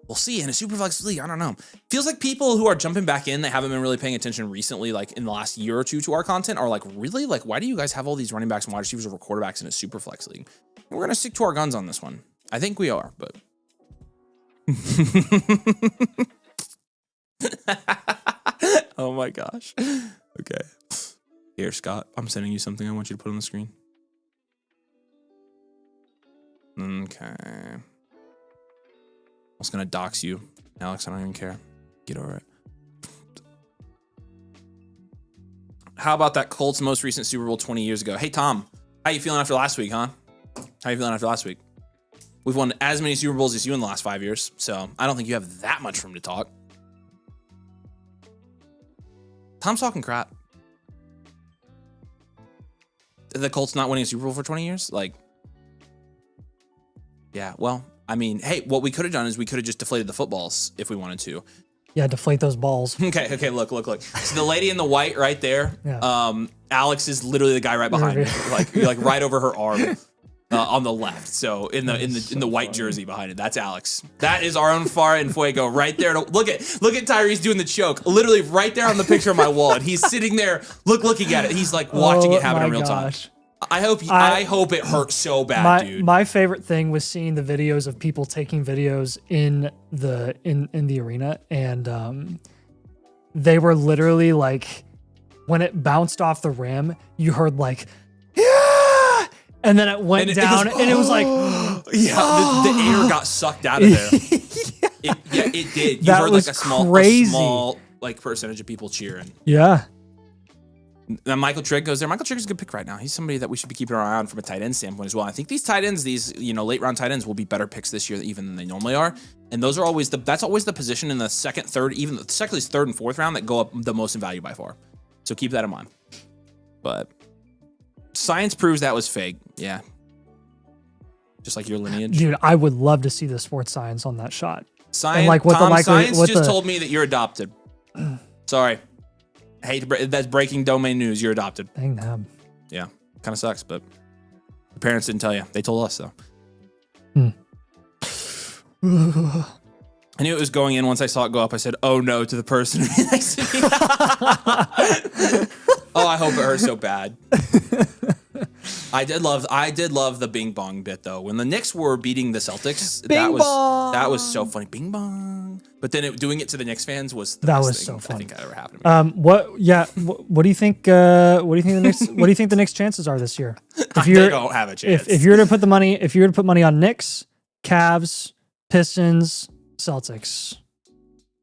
Speaker 1: we'll see in a Superflex league. I don't know. Feels like people who are jumping back in that haven't been really paying attention recently, like in the last year or two to our content, are like, really? Like, why do you guys have all these running backs and wide receivers over quarterbacks in a Superflex league? We're going to stick to our guns on this one. I think we are, but... Oh my gosh. Okay. Here, Scott, I'm sending you something I want you to put on the screen. Okay. I was gonna dox you, Alex. I don't even care. Get over it. How about that Colts most recent Super Bowl 20 years ago? Hey, Tom, how you feeling after last week, huh? How you feeling after last week? We've won as many Super Bowls as you in the last 5 years, so I don't think you have that much room to talk. Tom's talking crap. The Colts not winning a Super Bowl for 20 years? Like, yeah, well, I mean, hey, what we could have done is we could have just deflated the footballs if we wanted to.
Speaker 2: Yeah, deflate those balls.
Speaker 1: Okay, look. So the lady in the white right there,
Speaker 2: Yeah.
Speaker 1: Alex is literally the guy right behind her, like right over her arm. On the left, so in the white jersey behind it, that's Alex. That is our own Far and Fuego right there. Look at Tyrese doing the choke, literally right there on the picture of my wall, and he's sitting there looking at it. He's like watching it happen in real time. I hope it hurts so bad, dude.
Speaker 2: My favorite thing was seeing the videos of people taking videos in the arena, and they were literally like, when it bounced off the rim, you heard like, yeah, and then it went down, and it was like,
Speaker 1: yeah, the air got sucked out of there. It did. You
Speaker 2: That
Speaker 1: heard
Speaker 2: was
Speaker 1: like a small like percentage of people cheering.
Speaker 2: Yeah.
Speaker 1: Now Michael Trigg goes there. Michael Trigg is a good pick right now. He's somebody that we should be keeping our eye on from a tight end standpoint as well. I think these tight ends, late round tight ends, will be better picks this year even than they normally are. And those are that's always the position in the second, third, even secondly third and fourth round that go up the most in value by far. So keep that in mind. But science proves that was fake. Yeah. Just like your lineage.
Speaker 2: Dude, I would love to see the sports science on that shot.
Speaker 1: Science, like what Tom, science just told me that you're adopted. Sorry. That's breaking domain news. You're adopted.
Speaker 2: Dang them.
Speaker 1: Yeah, kind of sucks, but the parents didn't tell you. They told us though. I knew it was going in once I saw it go up. I said, "Oh no!" to the person next to me. Oh, I hope it hurts so bad. I did love the Bing Bong bit though. When the Knicks were beating the Celtics, that was so funny. Bing Bong. But then doing it to the Knicks fans was the best thing
Speaker 2: so funny.
Speaker 1: I think that ever happened to me.
Speaker 2: What do you think? What do you think the Knicks' chances are this year? If
Speaker 1: they don't have a chance.
Speaker 2: If you were to put money on Knicks, Cavs, Pistons, Celtics.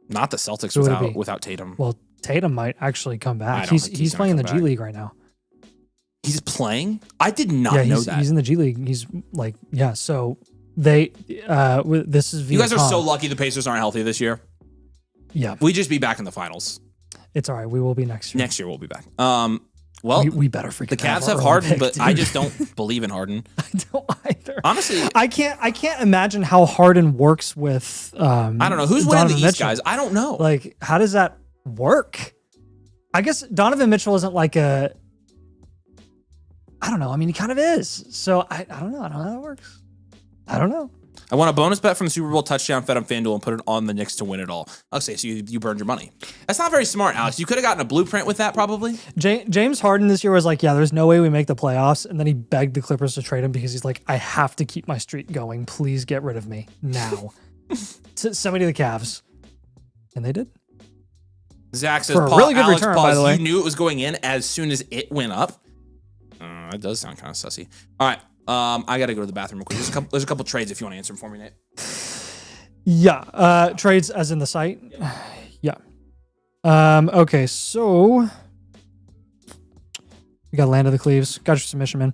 Speaker 1: Not the Celtics without Tatum.
Speaker 2: Well, Tatum might actually come back. He's playing in the G League right now.
Speaker 1: He's playing? I did not know that.
Speaker 2: He's in the G League. He's like, yeah. So this is
Speaker 1: you guys are so lucky the Pacers aren't healthy this year.
Speaker 2: Yeah,
Speaker 1: we just be back in the finals.
Speaker 2: It's all right. We will be next year.
Speaker 1: Next year we'll be back. Well,
Speaker 2: we better freaking.
Speaker 1: The Cavs have Harden, but I just don't believe in Harden.
Speaker 2: I don't either.
Speaker 1: Honestly,
Speaker 2: I can't imagine how Harden works with. I
Speaker 1: don't know who's winning the East, guys. I don't know.
Speaker 2: Like, how does that work? I guess Donovan Mitchell isn't like a. I don't know. I mean, he kind of is. So I don't know. I don't know how it works. I don't know.
Speaker 1: I won a bonus bet from the Super Bowl touchdown fed on FanDuel and put it on the Knicks to win it all. Okay, so you burned your money. That's not very smart, Alex. You could have gotten a blueprint with that probably.
Speaker 2: James Harden this year was like, yeah, there's no way we make the playoffs. And then he begged the Clippers to trade him because he's like, I have to keep my streak going. Please get rid of me now. Send me to the Cavs. And they did.
Speaker 1: Zach says,
Speaker 2: for a really good return, by the way.
Speaker 1: You knew it was going in as soon as it went up. That does sound kind of sussy. All right. I got to go to the bathroom real quick. There's a couple trades if you want to answer them for me, Nate.
Speaker 2: Yeah. Trades as in the site. Yeah. Okay. So You got Land of the Cleaves. Got your submission,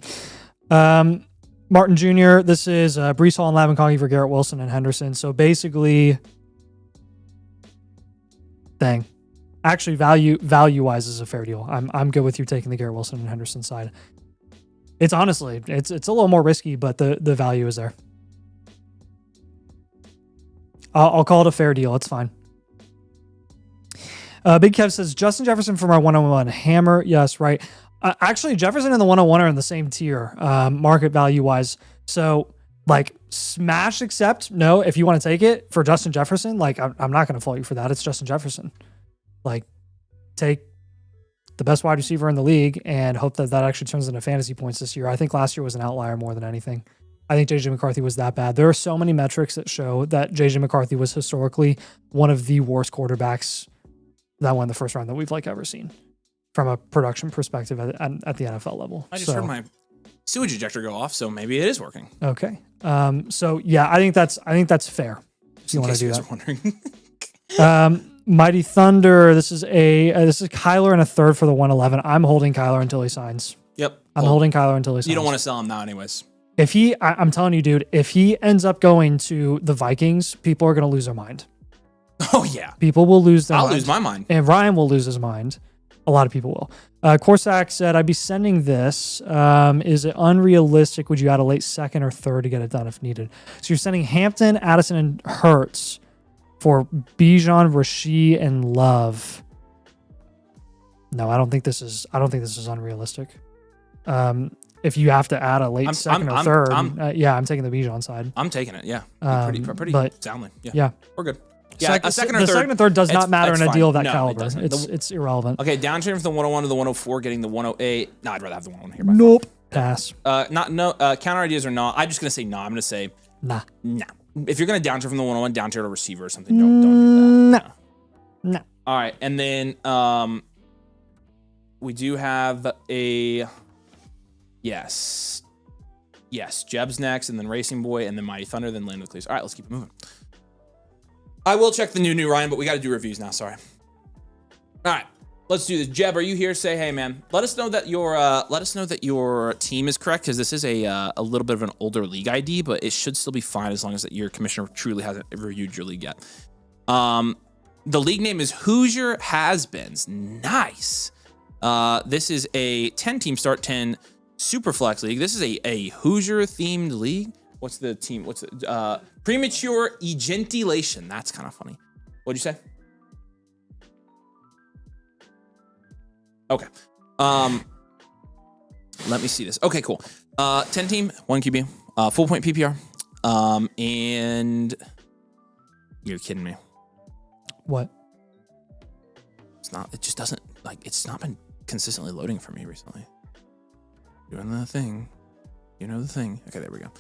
Speaker 2: man. Martin Jr., this is Brees Hall and Lavin Conky for Garrett Wilson and Henderson. So basically, dang. Actually, value-wise is a fair deal. I'm good with you taking the Garrett Wilson and Henderson side. It's honestly, it's a little more risky, but the value is there. I'll call it a fair deal. It's fine. Big Kev says, Justin Jefferson from our 101. Hammer, yes, right. Actually, Jefferson and the 101 are in the same tier, market value-wise. So, like, smash accept, no, if you want to take it for Justin Jefferson, like, I'm not going to fault you for that. It's Justin Jefferson. Like, take the best wide receiver in the league and hope that actually turns into fantasy points this year. I think last year was an outlier more than anything. I think JJ McCarthy was that bad. There are so many metrics that show that JJ McCarthy was historically one of the worst quarterbacks that won the first round that we've like ever seen from a production perspective at the NFL level.
Speaker 1: I just heard my sewage ejector go off, so maybe it is working.
Speaker 2: Okay. So yeah, I think that's fair. If you want to do that. Wondering. Mighty Thunder. This is Kyler and a third for the 111. I'm holding Kyler until he signs.
Speaker 1: Yep.
Speaker 2: I'm holding Kyler until he signs.
Speaker 1: You don't want to sell him now anyways.
Speaker 2: If I'm telling you, dude, if he ends up going to the Vikings, people are going to lose their mind.
Speaker 1: Oh, yeah.
Speaker 2: People will lose their mind.
Speaker 1: I'll lose my mind.
Speaker 2: And Ryan will lose his mind. A lot of people will. Corsac said, I'd be sending this. Is it unrealistic? Would you add a late second or third to get it done if needed? So you're sending Hampton, Addison, and Hurts for Bijan, Rasheed, and Love. No, I don't think this is unrealistic. If you have to add a late second or third, I'm taking the Bijan side.
Speaker 1: I'm taking it, yeah. Pretty soundly. Yeah. We're good. Yeah, a second or third.
Speaker 2: The second and third does not matter in a deal of that caliber.
Speaker 1: It
Speaker 2: it's irrelevant.
Speaker 1: Okay, downtrend from the 101 to the 104, getting the 108. No, I'd rather have the 101 here.
Speaker 2: Nope. Pass.
Speaker 1: Counter ideas or not. I'm just going to say no. I'm going to say
Speaker 2: nah.
Speaker 1: If you're going to downtrend from the 101, down to a receiver or something, don't do that.
Speaker 2: No.
Speaker 1: All right, and then we do have a yes, Jeb's next, and then Racing Boy, and then Mighty Thunder, then Land of the Cleaves. All right, let's keep it moving. I will check the new Ryan, but we got to do reviews now. Sorry. All right, let's do this. Jeb, are you here? Say hey, man. Let us know that your team is correct, because this is a little bit of an older league ID, but it should still be fine as long as that your commissioner truly hasn't reviewed your league yet. The league name is Hoosier Has-Beens. Nice. This is a 10-team start 10 Superflex league. This is a Hoosier-themed league. What's the team? What's it? Premature Egentilation. That's kind of funny. What'd you say? Okay. Let me see this. Okay, cool. 10 team, 1 QB, full point PPR. And you're kidding me.
Speaker 2: What?
Speaker 1: It just doesn't, it's not been consistently loading for me recently. Doing the thing. You know the thing. Okay, there we go.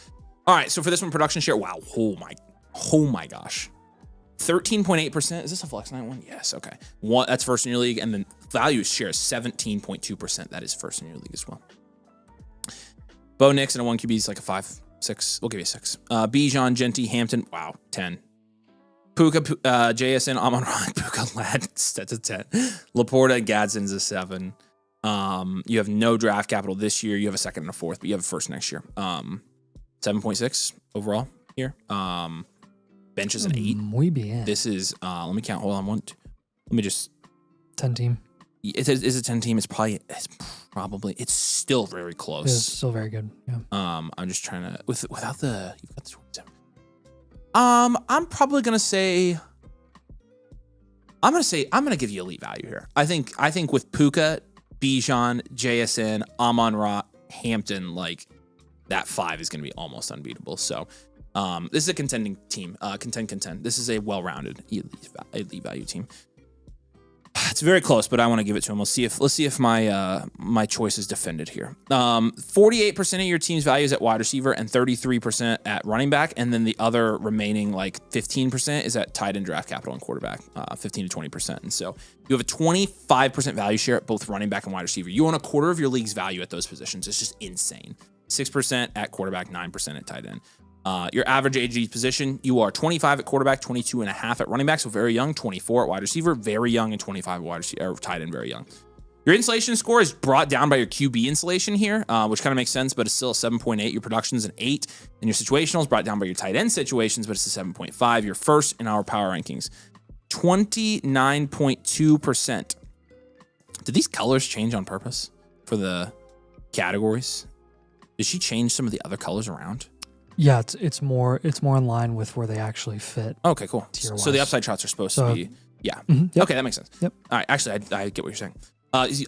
Speaker 1: All right, so for this one, production share. Wow. Oh my gosh. 13.8%. Is this a Flex Night one? Yes. Okay. That's first in your league, and then value share is 17.2%. That is first in your league as well. Bo Nix and a 1 QB is like a 5, 6. We'll give you a 6. Bijan, Genty, Hampton. Wow. 10. Puka, JSN, Amon-Ra, Puka, Ladd, that's a 10. Laporta, Gadsden's a 7. You have no draft capital this year. You have a second and a fourth, but you have a first next year. 7.6 overall here. Bench is an 8.
Speaker 2: Muy bien.
Speaker 1: This is, let me count. Hold on. Let me just.
Speaker 2: 10 team.
Speaker 1: Is a 10 team. It's still very close.
Speaker 2: It's still very good. Yeah.
Speaker 1: I'm just trying to, without the, you've got the 27. I'm probably going to say, I'm going to give you elite value here. I think with Puka, Bijan, JSN, Amon-Ra, Hampton, that 5 is going to be almost unbeatable. So this is a contending team. Contend. This is a well-rounded elite value team. It's very close, but I want to give it to him. Let's see if my choice is defended here. 48% of your team's value is at wide receiver and 33% at running back, and then the other remaining 15% is at tight end, draft capital, and quarterback, 15 to 20%. And so you have a 25% value share at both running back and wide receiver. You own a quarter of your league's value at those positions. It's just insane. 6% at quarterback, 9% at tight end. Your average age each position, you are 25 at quarterback, 22 and a half at running back, so very young, 24 at wide receiver, very young, and 25 at wide receiver, or tight end, very young. Your insulation score is brought down by your QB insulation here, which kind of makes sense, but it's still a 7.8. Your production's an 8. And your situational is brought down by your tight end situations, but it's a 7.5. You're first in our power rankings. 29.2%. Did these colors change on purpose for the categories? Did she change some of the other colors around?
Speaker 2: Yeah, it's more in line with where they actually fit.
Speaker 1: Okay, cool. So the upside shots are supposed to be, yeah.
Speaker 2: Yep.
Speaker 1: Okay, that makes sense.
Speaker 2: Yep.
Speaker 1: All right, actually, I get what you're saying.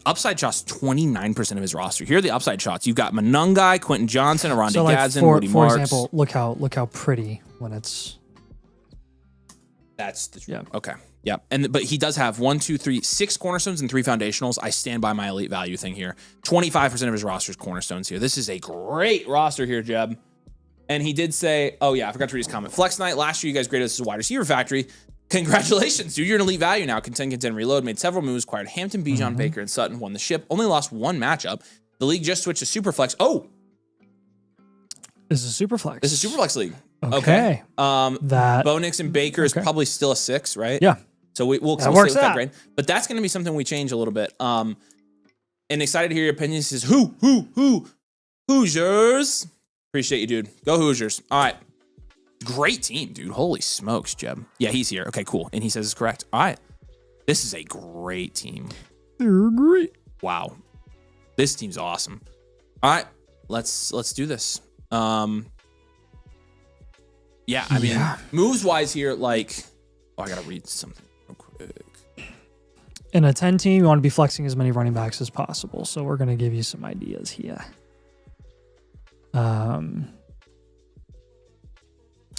Speaker 1: Upside shots, 29% of his roster. Here are the upside shots. You've got Monungai, Quentin Johnson, Aronde Gadsden, Woody
Speaker 2: for
Speaker 1: Marks.
Speaker 2: example, look how pretty when it's.
Speaker 1: That's the truth. Yeah. Okay. Yeah. But he does have 6 cornerstones and 3 foundationals. I stand by my elite value thing here. 25% of his roster is cornerstones here. This is a great roster here, Jeb. And he did say, oh yeah, I forgot to read his comment. Flex Night, last year you guys graded us as a wide receiver factory. Congratulations, dude. You're an elite value now. Contend, reload. Made several moves. Acquired Hampton, Bijan, Baker, and Sutton. Won the ship. Only lost 1 matchup. The league just switched to Superflex. Oh!
Speaker 2: This is Superflex.
Speaker 1: This is Superflex League.
Speaker 2: Okay.
Speaker 1: That Bo Nix and Baker is probably still a 6, right?
Speaker 2: Yeah.
Speaker 1: So we'll stay with that grade. But that's going to be something we change a little bit. And excited to hear your opinions. He says, Hoosiers. Appreciate you, dude. Go Hoosiers. All right. Great team, dude. Holy smokes, Jeb. Yeah, he's here. Okay, cool. And he says it's correct. All right. This is a great team.
Speaker 2: They're great.
Speaker 1: Wow. This team's awesome. All right. Let's do this. Yeah, I mean, moves-wise here, like... Oh, I got to read something real quick.
Speaker 2: In a 10 team, you want to be flexing as many running backs as possible. So we're going to give you some ideas here.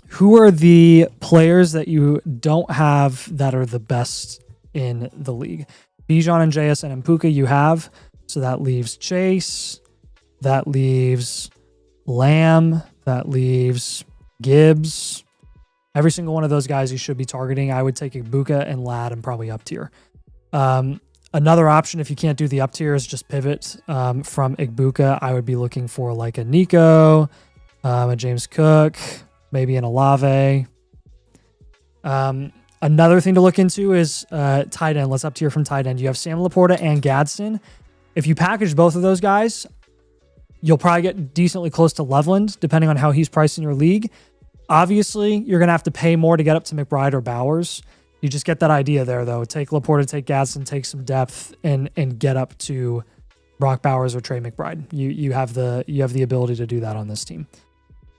Speaker 2: Who are the players that you don't have that are the best in the league? Bijan and JSN and Puka you have. So that leaves Chase. That leaves Lamb. That leaves Gibbs. Every single one of those guys you should be targeting. I would take Ibuka and Ladd and probably up tier. Another option, if you can't do the up tier, is just pivot from Ibuka. I would be looking for like a Nico, a James Cook, maybe an Olave. Another thing to look into is tight end. Let's up tier from tight end. You have Sam Laporta and Gadsden. If you package both of those guys, you'll probably get decently close to Loveland, depending on how he's priced in your league. Obviously, you're going to have to pay more to get up to McBride or Bowers. You just get that idea there, though. Take Laporta, take Gadsden, take some depth, and get up to Brock Bowers or Trey McBride. You have the ability to do that on this team.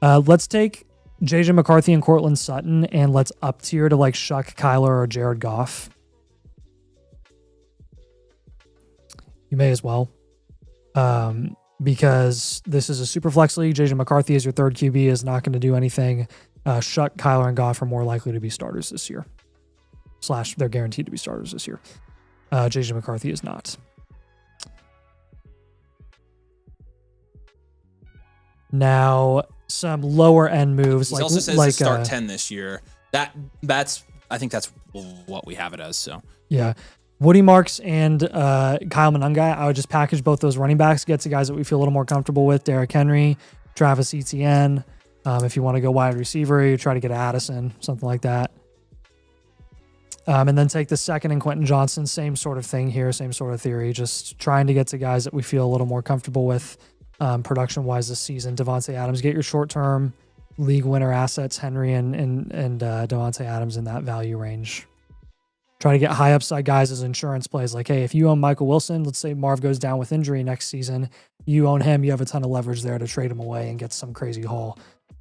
Speaker 2: Let's take JJ McCarthy and Cortland Sutton, and let's up tier to like Shuck, Kyler, or Jared Goff. You may as well. Because this is a super flex league. JJ McCarthy is your third QB, is not going to do anything. Shuck, Kyler, and Goff are more likely to be starters this year. / they're guaranteed to be starters this year. JJ McCarthy is not. Now, some lower end moves.
Speaker 1: He also says to start 10 this year. That's I think that's what we have it as. So
Speaker 2: yeah. Woody Marks and Kyle Monungai, I would just package both those running backs, get to guys that we feel a little more comfortable with. Derrick Henry, Travis Etienne. If you want to go wide receiver, you try to get Addison, something like that. And then take the second and Quentin Johnson, same sort of thing here, same sort of theory, just trying to get to guys that we feel a little more comfortable with production-wise this season. Devontae Adams, get your short-term league winner assets, Henry and Devontae Adams in that value range. Try to get high upside guys as insurance plays. Like, hey, if you own Michael Wilson, let's say Marv goes down with injury next season, you own him, you have a ton of leverage there to trade him away and get some crazy haul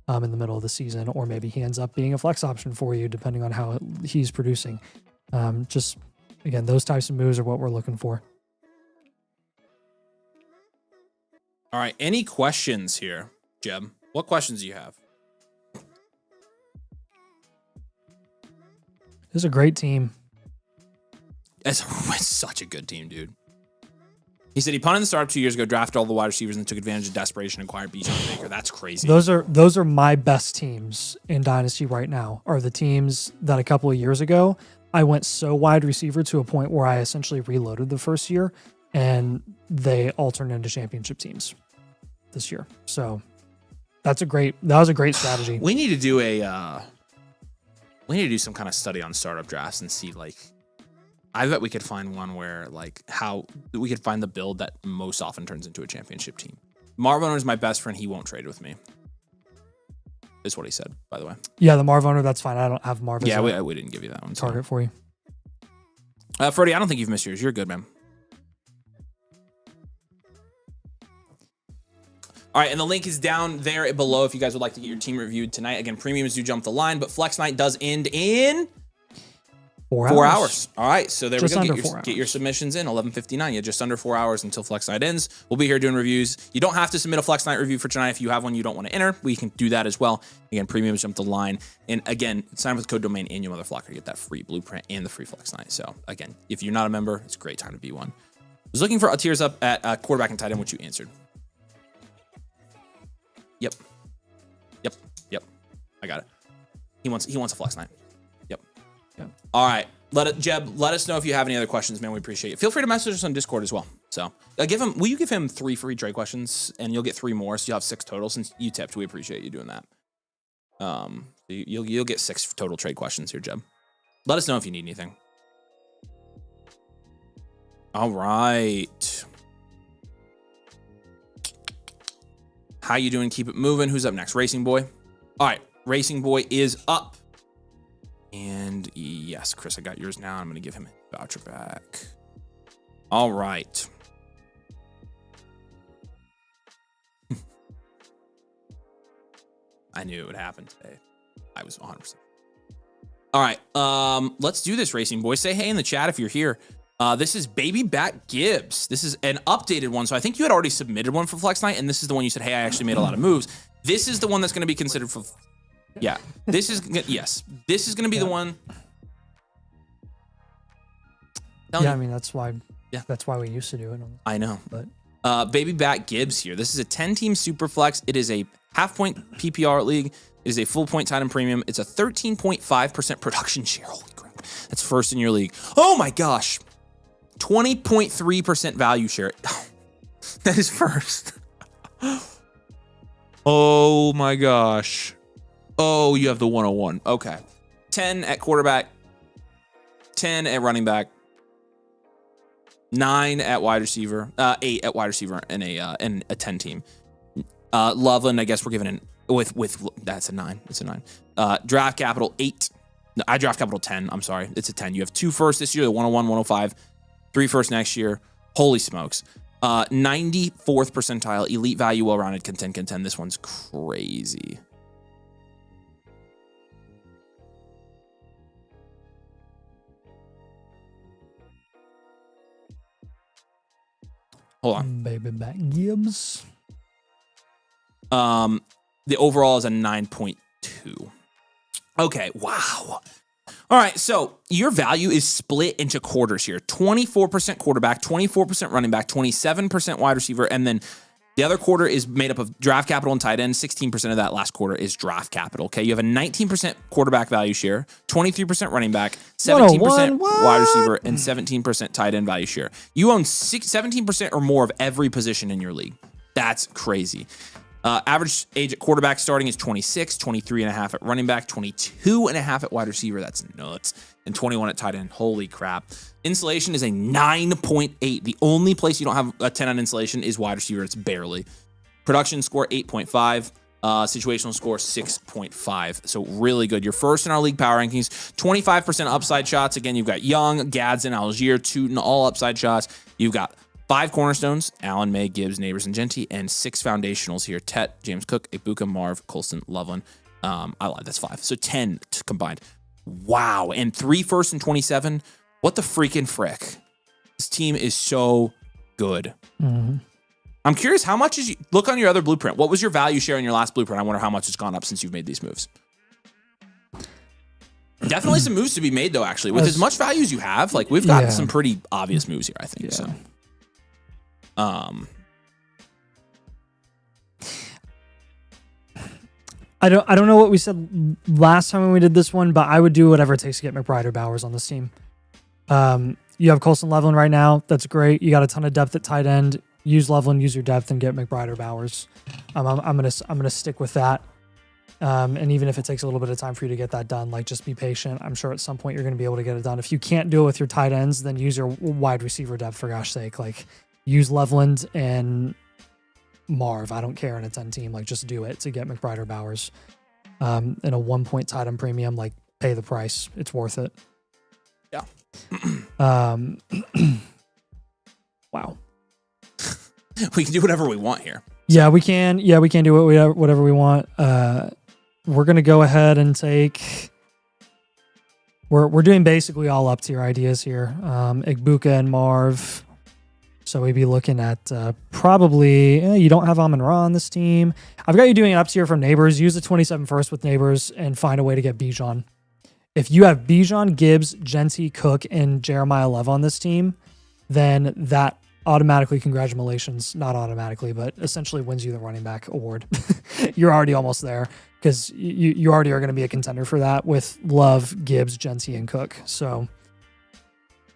Speaker 2: in the middle of the season, or maybe he ends up being a flex option for you depending on how he's producing. Just, again, those types of moves are what we're looking for.
Speaker 1: all right, any questions here, Jeb? What questions do you have?
Speaker 2: This is a great team.
Speaker 1: It's such a good team, dude. He said he punted the startup 2 years ago, drafted all the wide receivers, and took advantage of desperation and acquired Bijan and Baker. That's crazy.
Speaker 2: Those are my best teams in Dynasty right now, are the teams that a couple of years ago, I went so wide receiver to a point where I essentially reloaded the first year, and they all turned into championship teams this year. So that was a great strategy.
Speaker 1: We need to do some kind of study on startup drafts and see, like, I bet we could find one where like how we could find the build that most often turns into a championship team. Marv Owner is my best friend. He won't trade with me. Is what he said, by the way.
Speaker 2: Yeah, the Marv Owner, that's fine. I don't have Marv as
Speaker 1: Yeah, we didn't give you that one.
Speaker 2: target for you.
Speaker 1: Freddie, I don't think you've missed yours. You're good, man. All right, and the link is down there below if you guys would like to get your team reviewed tonight. Again, premiums do jump the line, but Flex Night does end in 4 hours. All right, so there
Speaker 2: Just
Speaker 1: we go.
Speaker 2: under
Speaker 1: Get your submissions in, 11:59. Yeah, just under 4 hours until Flex Night ends. We'll be here doing reviews. You don't have to submit a Flex Night review for tonight. If you have one you don't want to enter, we can do that as well. Again, premiums jump the line. And again, sign up with code domain and you motherflocker to get that free blueprint and the free Flex Night. So again, if you're not a member, it's a great time to be one. I was looking for tiers up at quarterback and tight end, which you answered. Yep. I got it. He wants a Flex Night. Yep. All right. Jeb, let us know if you have any other questions, man. We appreciate it. Feel free to message us on Discord as well. So will you give him 3 free trade questions and you'll get 3 more. So you'll have 6 total since you tipped. We appreciate you doing that. You'll get 6 total trade questions here, Jeb. Let us know if you need anything. All right. How you doing? Keep it moving. Who's up next? Racing Boy. All right. Racing Boy is up. And yes, Chris, I got yours now. I'm going to give him a voucher back. All right. I knew it would happen today. I was 100%. All right. Let's do this, Racing Boy. Say hey in the chat if you're here. This is Baby Bat Gibbs. This is an updated one. So I think you had already submitted one for Flex Night, and this is the one you said, hey, I actually made a lot of moves. This is the one that's going to be considered for... Yeah, this is This is going to be the one.
Speaker 2: Yeah, I mean that's why. Yeah, that's why we used to do it.
Speaker 1: I know.
Speaker 2: But
Speaker 1: Baby Bat Gibbs here. This is a 10-team super flex. It is a half-point PPR league. It is a full-point tight end premium. It's a 13.5% production share. Holy crap, that's first in your league. Oh my gosh, 20.3% value share. That is first. Oh my gosh. Oh, you have the 101. Okay. 10 at quarterback, 10 at running back, 9 at wide receiver, 8 at wide receiver, and a 10 team. Loveland, I guess we're giving with that's a 9. It's a 9. Draft capital 8. No, I draft capital 10. I'm sorry. It's a 10. You have 2 firsts this year, the 101, 105, 3 firsts next year. Holy smokes. 94th percentile, elite value, well-rounded, contend. This one's crazy. Hold on.
Speaker 2: Baby Bat Gibbs.
Speaker 1: The overall is a 9.2. Okay, wow. All right, so your value is split into quarters here. 24% quarterback, 24% running back, 27% wide receiver, and then the other quarter is made up of draft capital and tight end. 16% of that last quarter is draft capital. Okay, you have a 19% quarterback value share, 23% running back, 17% wide receiver, and 17% tight end value share. You own 17% or more of every position in your league. That's crazy. Average age at quarterback starting is 26, 23 and a half at running back, 22 and a half at wide receiver. That's nuts. And 21 at tight end. Holy crap. Insulation is a 9.8. The only place you don't have a 10 on insulation is wide receiver. It's barely. Production score 8.5. Situational score 6.5. So really good. You're first in our league power rankings. 25% upside shots. Again, you've got Young, Gadsden, Algier, Tootin, all upside shots. You've got 5 cornerstones, Allen, May, Gibbs, Neighbors, and Genty, and 6 foundationals here. Tet, James Cook, Ibuka, Marv, Colston, Loveland. I lied, that's 5. So 10 combined. Wow. And 3 first and 27. What the freaking frick? This team is so good.
Speaker 2: Mm-hmm.
Speaker 1: I'm curious, how much is look on your other blueprint. What was your value share in your last blueprint? I wonder how much it's gone up since you've made these moves. Definitely some moves to be made, though, actually. With as much value as you have, like, we've got some pretty obvious moves here, I think.
Speaker 2: Yeah.
Speaker 1: So.
Speaker 2: I don't know what we said last time when we did this one, but I would do whatever it takes to get McBride or Bowers on this team. You have Colston Loveland right now. That's great. You got a ton of depth at tight end. Use Loveland, use your depth, and get McBride or Bowers. I'm gonna stick with that. And even if it takes a little bit of time for you to get that done, like just be patient. I'm sure at some point you're going to be able to get it done. If you can't do it with your tight ends, then use your wide receiver depth for gosh sake. Like use Loveland and Marv. I don't care in a 10 team. Like just do it to get McBride or Bowers. In a 1 point tight end premium, like pay the price. It's worth it.
Speaker 1: Yeah.
Speaker 2: Wow.
Speaker 1: We can do whatever we want here.
Speaker 2: Yeah, we can. Yeah, we can do whatever we want. We're gonna go ahead and take. We're doing basically all up tier ideas here. Igbuka and Marv. So we'd be looking at probably. You don't have Amon-Ra on this team. I've got you doing an up tier from Neighbors. Use the 27 first with Neighbors and find a way to get Bijan. If you have Bijan, Gibbs, Genty, Cook, and Jeremiah Love on this team, then that automatically, congratulations, not automatically, but essentially wins you the running back award. You're already almost there because you already are going to be a contender for that with Love, Gibbs, Genty, and Cook. So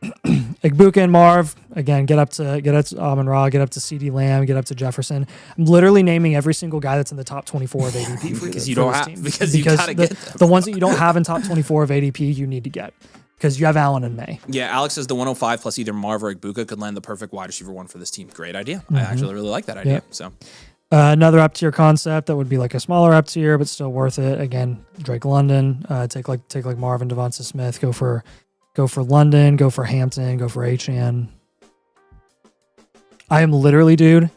Speaker 2: Igbuka and Marv, again, get up to Amon-Ra, get up to CeeDee Lamb, get up to Jefferson. I'm literally naming every single guy that's in the top 24 of ADP for
Speaker 1: because
Speaker 2: you
Speaker 1: you don't have because you gotta get them.
Speaker 2: The ones that you don't have in top 24 of ADP, you need to get. Because you have Allen and May.
Speaker 1: Yeah, Alex says the 105 plus either Marv or Igbuka could land the perfect wide receiver one for this team. Great idea. I actually really like that idea.
Speaker 2: Yep.
Speaker 1: So
Speaker 2: another up tier concept that would be like a smaller up tier, but still worth it. Again, Drake London. Take like Marvin Devonta Smith. Go for London. Go for Hampton. Go for Achane. I am literally, dude.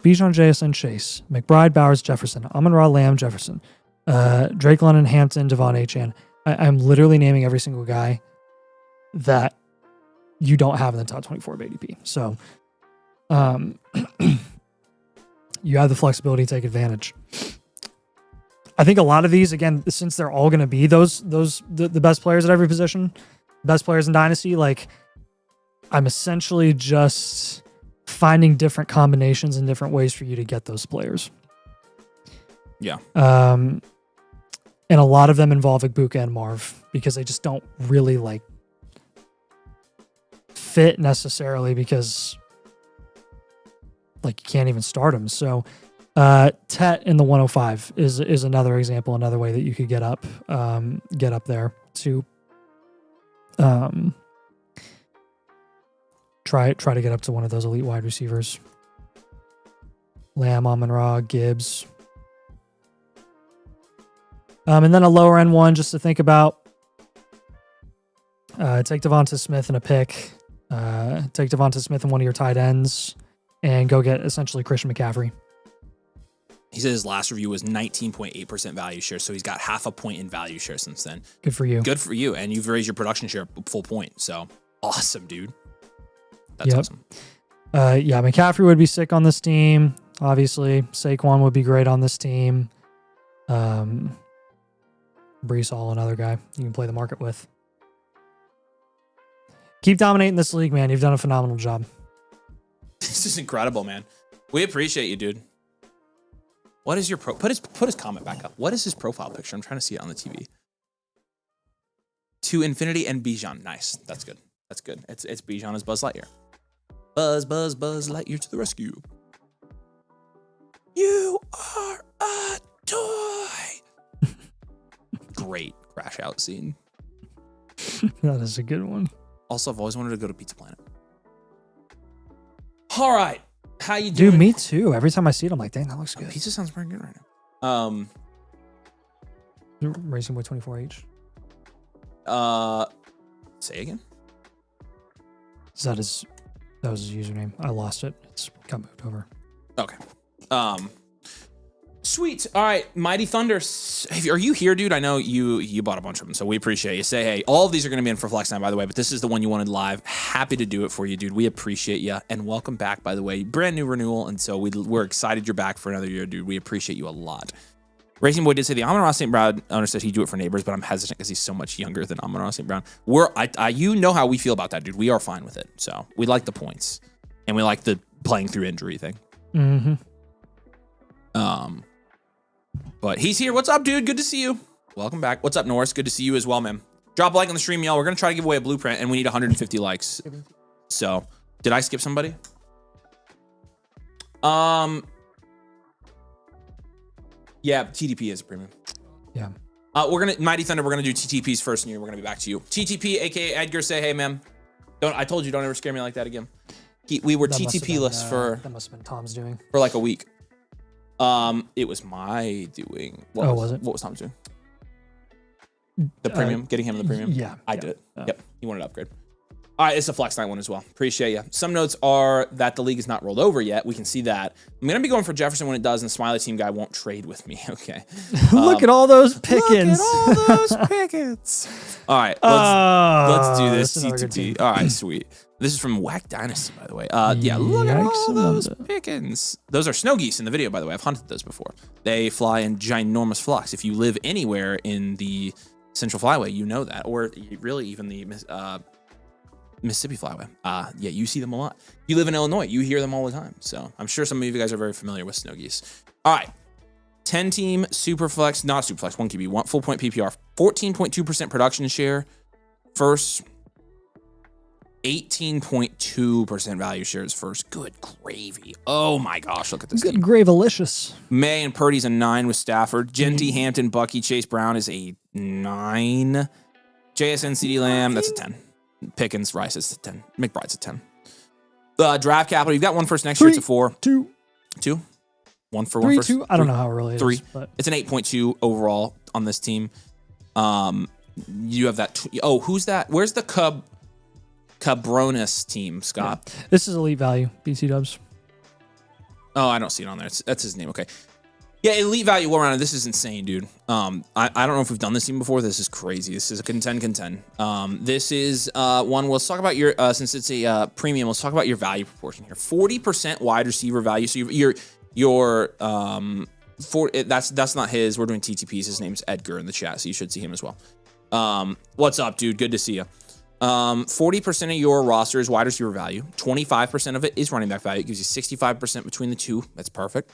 Speaker 2: Bijan, JSN, Chase, McBride, Bowers, Jefferson, Amon-Ra, Lamb, Jefferson, Drake London, Hampton, Devon Achane. I'm literally naming every single guy that you don't have in the top 24 of ADP. So you have the flexibility to take advantage. I think a lot of these, again, since they're all going to be the best players at every position, best players in Dynasty, like I'm essentially just finding different combinations and different ways for you to get those players.
Speaker 1: yeah.
Speaker 2: And a lot of them involve Igbuka and Marv because they just don't really like fit necessarily because like you can't even start them. So Tet in the 105 is another example, another way that you could get up there to try to get up to one of those elite wide receivers. Lamb, Amon-Ra, Gibbs. And then a lower end one just to think about. Take Devonta Smith in a pick. Take Devonta Smith in one of your tight ends and go get essentially Christian McCaffrey.
Speaker 1: He said his last review was 19.8% value share, so he's got half a point in value share since then.
Speaker 2: Good for you.
Speaker 1: Good for you. And you've raised your production share a full point. So awesome, dude. That's awesome.
Speaker 2: Yeah, McCaffrey would be sick on this team. Obviously, Saquon would be great on this team. Brees Hall, another guy you can play the market with. Keep dominating this league, man. You've done a phenomenal job.
Speaker 1: This is incredible, man. We appreciate you, dude. What is your put his comment back up. What is his profile picture? I'm trying to see it on the TV. To infinity and Bijan. Nice. That's good. That's good. It's Bijan as Buzz Lightyear. Buzz Lightyear to the rescue. You are a toy. Great crash out scene.
Speaker 2: That is a good one.
Speaker 1: Also, I've always wanted to go to Pizza Planet. All right. How you doing?
Speaker 2: Dude, me too. Every time I see it, I'm like, dang, that looks good.
Speaker 1: Pizza sounds pretty good right now.
Speaker 2: Racing Boy 24H.
Speaker 1: Say again?
Speaker 2: That was his username. I lost it. It's got moved over.
Speaker 1: Okay. Sweet. All right. Mighty Thunder. Are you here, dude? I know you bought a bunch of them, so we appreciate you. Say hey. All of these are going to be in for Flex Night, by the way, but this is the one you wanted live. Happy to do it for you, dude. We appreciate you. And welcome back, by the way. Brand new renewal, and so we're excited you're back for another year, dude. We appreciate you a lot. Racing Boy did say the Amon-Ra St. Brown owner said he'd do it for Neighbors, but I'm hesitant because he's so much younger than Amon-Ra St. Brown. You know how we feel about that, dude. We are fine with it. So we like the points, and we like the playing through injury thing.
Speaker 2: Mm-hmm.
Speaker 1: But he's here. What's up, dude? Good to see you. Welcome back. What's up, Norris? Good to see you as well, man. Drop a like on the stream, y'all. We're going to try to give away a blueprint, and we need 150 likes. So, did I skip somebody? Yeah, TTP is a premium.
Speaker 2: Yeah.
Speaker 1: We're gonna Mighty Thunder. We're gonna do TTPs first, and we're gonna be back to you. TTP, aka Edgar, say hey, man. I told you, don't ever scare me like that again. We were TTP-less for.
Speaker 2: That must have been Tom's doing.
Speaker 1: For like a week. It was my doing. What
Speaker 2: was it?
Speaker 1: What was Tom's doing? The premium, getting him the premium.
Speaker 2: Yeah,
Speaker 1: I did it. Yep, he wanted to upgrade. All right, it's a flex night one as well. Appreciate you. Some notes are that the league is not rolled over yet. We can see that. I'm gonna be going for Jefferson when it does, and the Smiley team guy won't trade with me. Okay.
Speaker 2: Look at all those pickings.
Speaker 1: Look at all those pickings. All right, let's do this TTP. All right, sweet. This is from Whack Dynasty, by the way. Yeah, look at all those pickings. Those are snow geese in the video, by the way. I've hunted those before. They fly in ginormous flocks. If you live anywhere in the Central Flyway, you know that, or really even the Mississippi Flyway. Yeah, you see them a lot. You live in Illinois, you hear them all the time. So I'm sure some of you guys are very familiar with snow geese. All right, 10-team Superflex, not Superflex, 1 QB, 1 full point PPR, 14.2% production share. First, 18.2% value shares first. Good gravy. Oh my gosh, look at this.
Speaker 2: Good
Speaker 1: team.
Speaker 2: gravelicious.
Speaker 1: May and Purdy's a 9 with Stafford. Genty, Hampton, Bucky, Chase Brown is a 9. JSN, CD Lamb, that's a 10. Pickens, Rice is a 10. McBride's a 10. Draft capital, you've got one first next year. It's a 4. 2. 1 for 1
Speaker 2: 3,
Speaker 1: first.
Speaker 2: 2. I don't know how early it
Speaker 1: 3.
Speaker 2: is. But.
Speaker 1: It's an 8.2 overall on this team. You have that. Who's that? Where's the Cabronis team, Scott?
Speaker 2: Yeah. This is elite value, BC Dubs.
Speaker 1: Oh, I don't see it on there. That's his name. Okay. Yeah, elite value all around. This is insane, dude. I don't know if we've done this team before. This is crazy. This is a contend. This is one. Let's talk about your since it's a premium. Let's talk about your value proportion here. 40% wide receiver value. So that's not his. We're doing TTPs. His name's Edgar in the chat, so you should see him as well. What's up, dude? Good to see you. 40% of your roster is wide receiver value. 25% of it is running back value. It gives you 65% between the two. That's perfect.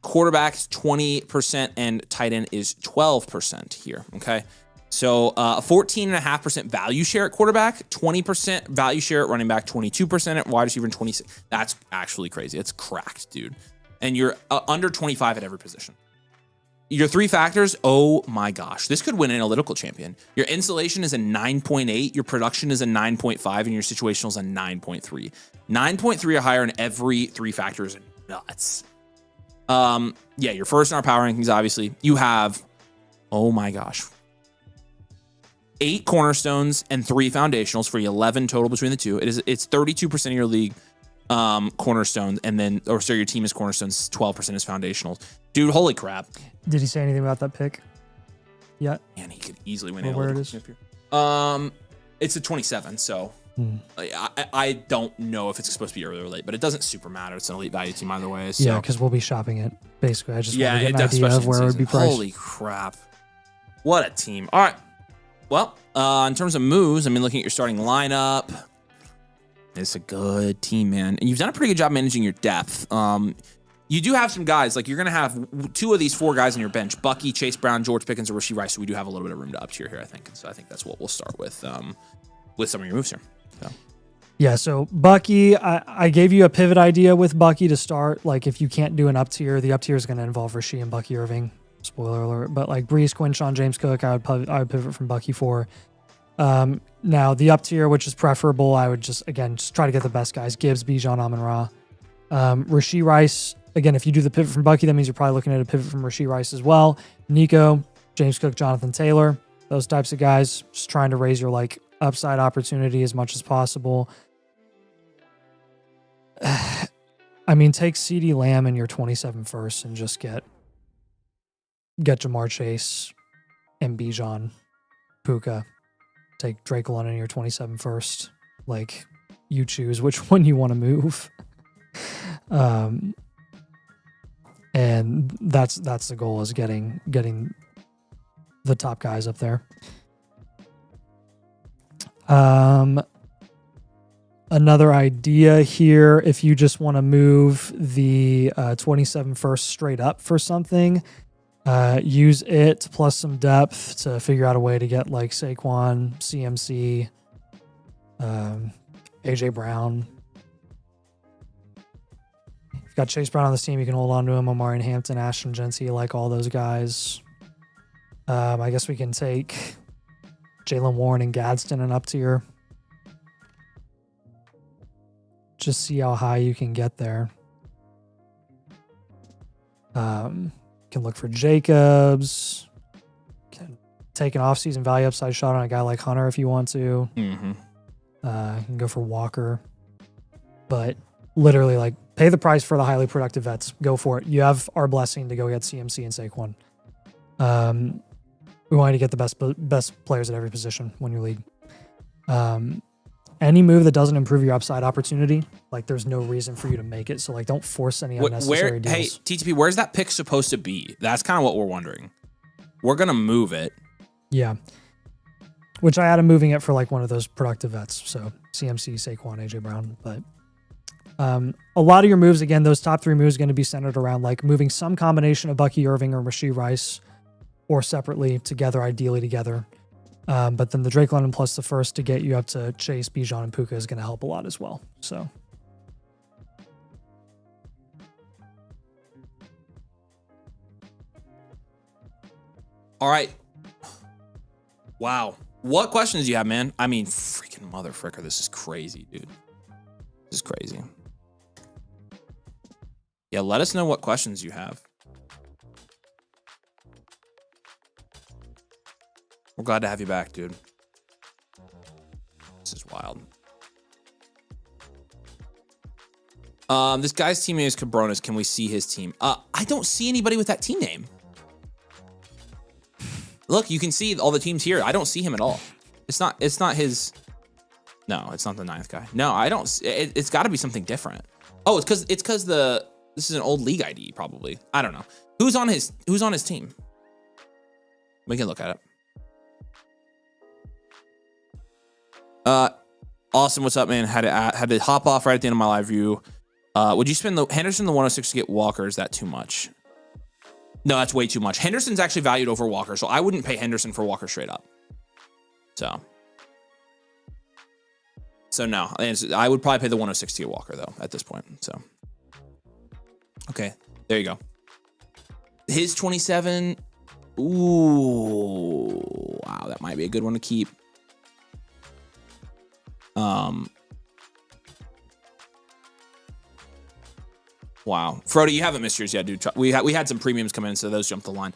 Speaker 1: Quarterback is 20% and tight end is 12% here. Okay. So, 14.5% value share at quarterback, 20% value share at running back, 22% at wide receiver, and 26. That's actually crazy. It's cracked, dude. And you're under 25 at every position. Your 3 factors, oh my gosh. This could win analytical champion. Your insulation is a 9.8, your production is a 9.5, and your situational is a 9.3. 9.3 or higher in every 3 factors. Nuts. Yeah, your first in our power rankings, obviously. You have, oh my gosh, 8 cornerstones and 3 foundationals for 11 total between the two. It's 32% of your league cornerstones, and then your team is cornerstones, 12% is foundationals. Dude, holy crap.
Speaker 2: Did he say anything about that pick yet?
Speaker 1: Man, he could easily win.
Speaker 2: Where it is?
Speaker 1: It's a 27, so I don't know if it's supposed to be early or late, but it doesn't super matter. It's an elite value team either way. So.
Speaker 2: Yeah, because we'll be shopping it. Basically, I just want to get an idea of where it would be priced.
Speaker 1: Holy crap. What a team. All right. Well, in terms of moves, I mean, looking at your starting lineup, it's a good team, man. And you've done a pretty good job managing your depth. You do have some guys, like you're going to have 2 of these 4 guys on your bench, Bucky, Chase Brown, George Pickens, or Rashee Rice. So we do have a little bit of room to up tier here, I think. And so I think that's what we'll start with some of your moves here. So.
Speaker 2: Yeah, so Bucky, I gave you a pivot idea with Bucky to start. Like if you can't do an up tier, the up tier is going to involve Rashee and Bucky Irving. Spoiler alert. But like Brees, Quinshawn, James Cook, I would pivot from Bucky for. Now the up tier, which is preferable, I would just try to get the best guys. Gibbs, Bijan, Amon-Ra. Rashee Rice, again, if you do the pivot from Bucky, that means you're probably looking at a pivot from Rashee Rice as well. Nico, James Cook, Jonathan Taylor, those types of guys, just trying to raise your like upside opportunity as much as possible. I mean, take CD Lamb in your 27 first and just get Jamar Chase and Bijan, Puka. Take Drake London in your 27 first. Like, you choose which one you want to move. And that's the goal, is getting the top guys up there. Another idea here, if you just want to move the 27 first straight up for something, use it plus some depth to figure out a way to get like Saquon, CMC, AJ Brown. Got Chase Brown on this team. You can hold on to him. Omari and Hampton, Ashton Gency, like all those guys. I guess we can take Jalen Warren and Gadsden and up tier. Just see how high you can get there. Can look for Jacobs. Can take an offseason value upside shot on a guy like Hunter if you want to.
Speaker 1: Mm-hmm.
Speaker 2: You can go for Walker. But literally, like, pay the price for the highly productive vets. Go for it. You have our blessing to go get CMC and Saquon. We want you to get the best players at every position when you league. Any move that doesn't improve your upside opportunity, like, there's no reason for you to make it. So, like, don't force any unnecessary deals.
Speaker 1: Hey, TTP, where's that pick supposed to be? That's kind of what we're wondering. We're going to move it.
Speaker 2: Yeah. Which I had him moving it for, like, one of those productive vets. So, CMC, Saquon, AJ Brown. But a lot of your moves, again, those top 3 moves are going to be centered around, like, moving some combination of Bucky Irving or Rashee Rice, or separately, together, ideally together. But then the Drake London plus the first to get you up to Chase, Bijan, and Puka is going to help a lot as well. So,
Speaker 1: all right. Wow. What questions do you have, man? I mean, freaking mother fricker. This is crazy, dude. This is crazy. Yeah, let us know what questions you have. We're glad to have you back, dude. This is wild. This guy's team name is Cabronas. Can we see his team? I don't see anybody with that team name. Look, you can see all the teams here. I don't see him at all. It's not his. No, it's not the 9th guy. No, I don't. It's got to be something different. Oh, it's because this is an old league ID probably. I don't know. Who's on his team? We can look at it. Austin, what's up, man? Had to hop off right at the end of my live view. Would you spend the Henderson the 106 to get Walker? Is that too much? No, that's way too much. Henderson's actually valued over Walker, so I wouldn't pay Henderson for Walker straight up. So no, I would probably pay the 106 to get Walker though at this point. So okay, there you go. His 27. Ooh, wow, that might be a good one to keep. Wow, Frody, you haven't missed yours yet, dude. We had some premiums come in, so those jumped the line.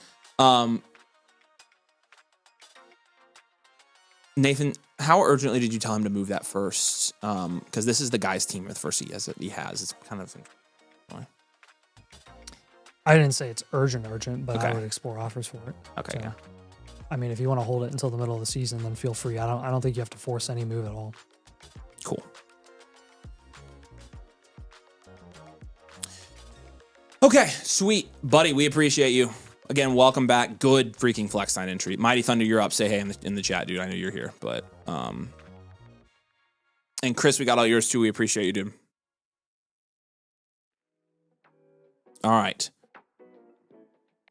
Speaker 1: Nathan, how urgently did you tell him to move that first? Because this is the guy's team with first he has. It's kind of.
Speaker 2: I didn't say it's urgent, but
Speaker 1: okay.
Speaker 2: I would explore offers for it.
Speaker 1: Okay,
Speaker 2: so,
Speaker 1: yeah.
Speaker 2: I mean, if you want to hold it until the middle of the season, then feel free. I don't think you have to force any move at all.
Speaker 1: Cool. Okay, sweet. Buddy, we appreciate you. Again, welcome back. Good freaking Flex 9 entry. Mighty Thunder, you're up. Say hey in the chat, dude. I know you're here. But and Chris, we got all yours too. We appreciate you, dude. All right.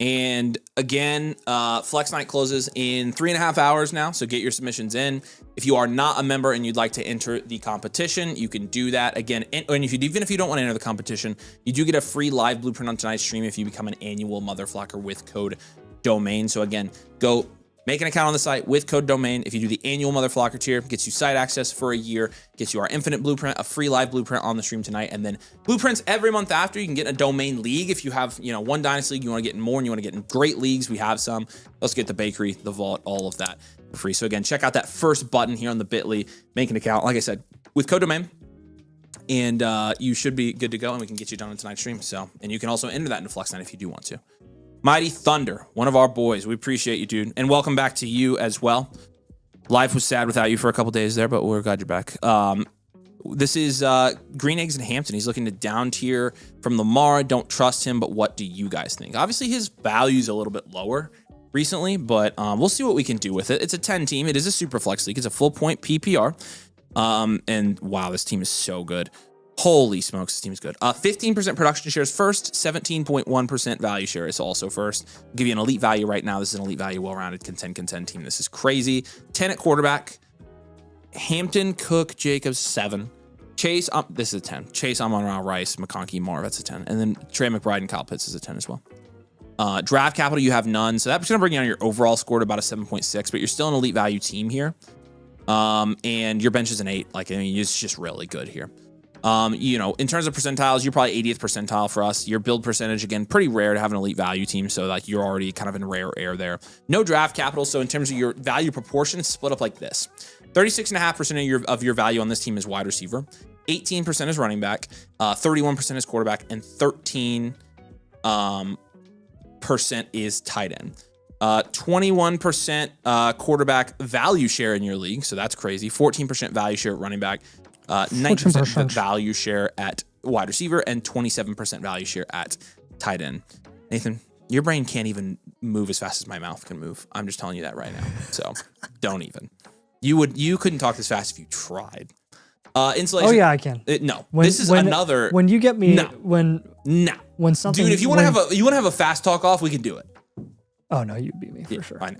Speaker 1: And again, Flex Night closes in 3.5 hours now, so get your submissions in. If you are not a member and you'd like to enter the competition, you can do that. Again, and even if you don't want to enter the competition, you do get a free live blueprint on tonight's stream if you become an annual motherflocker with code DOMAIN. So again, go make an account on the site with code DOMAIN. If you do the annual motherflocker tier, gets you site access for a year, gets you our infinite blueprint, a free live blueprint on the stream tonight, and then blueprints every month after. You can get a domain league if you have, one Dynasty league, you want to get in more and you want to get in great leagues. We have some. Let's get the bakery, the vault, all of that for free. So again, check out that first button here on the bit.ly, make an account, like I said, with code DOMAIN, and you should be good to go, and we can get you done on tonight's stream. So, and you can also enter that into Flex Night if you do want to. Mighty Thunder, one of our boys. We appreciate you, dude. And welcome back to you as well. Life was sad without you for a couple days there, but we're glad you're back. This is Green Eggs and Hampton. He's looking to down tier from Lamar. Don't trust him, but what do you guys think? Obviously, his value's a little bit lower recently, but we'll see what we can do with it. It's a 10 team. It is a super flex league. It's a full point PPR. And wow, this team is so good. Holy smokes, this team is good. 15% production shares first, 17.1% value share is also first. I'll give you an elite value right now. This is an elite value, well-rounded contend team. This is crazy. 10 at quarterback. Hampton, Cook, Jacobs, 7. Chase, this is a 10. Chase, Amon-Ra, Rice, McConkey, Moore, that's a 10. And then Trey McBride and Kyle Pitts is a 10 as well. Draft capital, you have none. So that's going to bring you on your overall score to about a 7.6, but you're still an elite value team here. And your bench is an 8. Like, I mean, it's just really good here. You know, in terms of percentiles, you're probably 80th percentile for us. Your build percentage, again, pretty rare to have an elite value team. So like you're already kind of in rare air there. No draft capital. So in terms of your value proportion, it's split up like this. 36.5% of your value on this team is wide receiver. 18% is running back. 31% is quarterback, and 13% is tight end. 21% quarterback value share in your league. So that's crazy. 14% value share at running back. 19% value share at wide receiver, and 27% value share at tight end. Nathan, your brain can't even move as fast as my mouth can move. I'm just telling you that right now. So don't even. You couldn't talk this fast if you tried. Insulation.
Speaker 2: Oh yeah, I can.
Speaker 1: No, this is another.
Speaker 2: When you get me,
Speaker 1: No.
Speaker 2: when something,
Speaker 1: Dude, if you want to have a fast talk off, we can do it.
Speaker 2: Oh no, you beat me for sure.
Speaker 1: I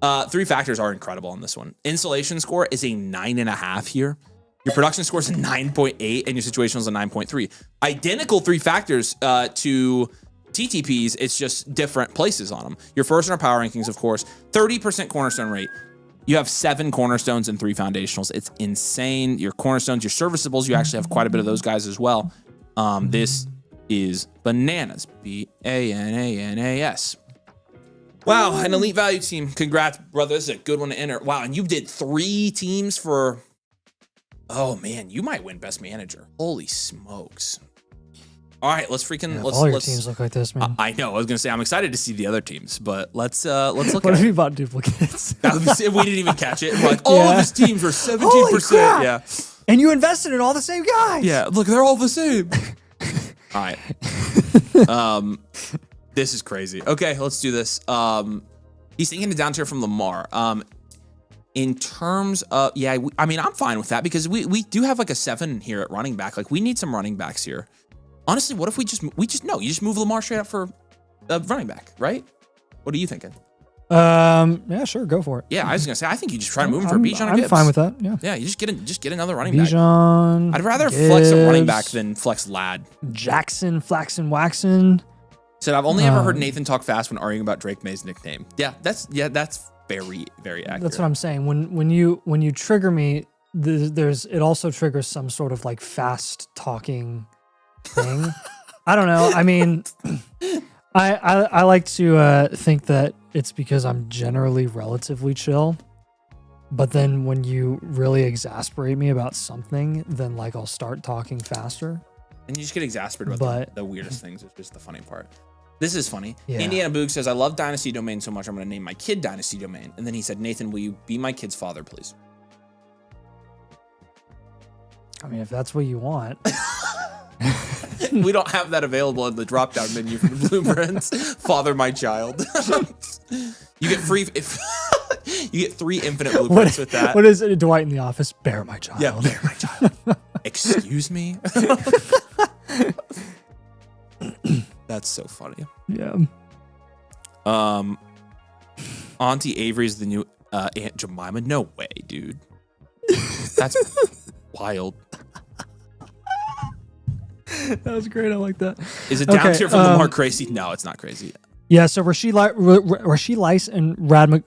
Speaker 1: know. 3 factors are incredible on this one. Insulation score is a 9.5 here. Your production score is a 9.8, and your situational is a 9.3. Identical 3 factors to TTPs. It's just different places on them. Your first in our power rankings, of course, 30% cornerstone rate. You have 7 cornerstones and 3 foundationals. It's insane. Your cornerstones, your serviceables, you actually have quite a bit of those guys as well. This is bananas. Bananas. Wow, an elite value team. Congrats, brother. This is a good one to enter. Wow, and you did 3 teams for... Oh, man, you might win best manager. Holy smokes. All right, let's freaking...
Speaker 2: All your teams look like this, man.
Speaker 1: I know. I was going to say, I'm excited to see the other teams, but let's look
Speaker 2: what
Speaker 1: at
Speaker 2: if
Speaker 1: it.
Speaker 2: we bought duplicates?
Speaker 1: We didn't even catch it. We're like, all of his teams are 17%.
Speaker 2: Holy crap.
Speaker 1: Yeah.
Speaker 2: And you invested in all the same guys.
Speaker 1: Yeah, look, they're all the same. All right. This is crazy. Okay, let's do this. He's thinking a down tier from Lamar. In terms of, yeah, I mean, I'm fine with that because we do have like a 7 here at running back. Like, we need some running backs here. Honestly, what if you just move Lamar straight up for running back, right? What are you thinking?
Speaker 2: Yeah, sure, go for it.
Speaker 1: Yeah, I was gonna say, I think you just try to move him for Bijan and Gibbs.
Speaker 2: I'm fine with that. Yeah.
Speaker 1: Yeah, you just get another running back.
Speaker 2: Bijan.
Speaker 1: I'd rather
Speaker 2: Gibbs,
Speaker 1: flex a running back than flex Lad.
Speaker 2: Jackson, Flaxen, Waxen.
Speaker 1: Said I've only ever heard Nathan talk fast when arguing about Drake May's nickname. Yeah, that's very, very accurate.
Speaker 2: That's what I'm saying. When you trigger me, it also triggers some sort of like fast talking thing. I don't know. I mean, I like to think that it's because I'm generally relatively chill. But then when you really exasperate me about something, then like I'll start talking faster.
Speaker 1: And you just get exasperated about the weirdest things. It's just the funny part. This is funny.
Speaker 2: Yeah.
Speaker 1: Indiana Boog says, I love Dynasty Domain so much, I'm going to name my kid Dynasty Domain. And then he said, Nathan, will you be my kid's father, please?
Speaker 2: I mean, if that's what you want.
Speaker 1: We don't have that available in the drop-down menu for the blueprints. Father my child. You get free you get 3 infinite blueprints with that.
Speaker 2: What is it, Dwight in The Office? Bear my child.
Speaker 1: Yeah, bear my child. Excuse me? That's so funny.
Speaker 2: Yeah.
Speaker 1: Auntie Avery's the new Aunt Jemima. No way, dude. That's wild.
Speaker 2: That was great. I like that.
Speaker 1: Is it down tier from Lamar crazy? No, it's not crazy.
Speaker 2: Yeah, so Rasheed Lice and Rad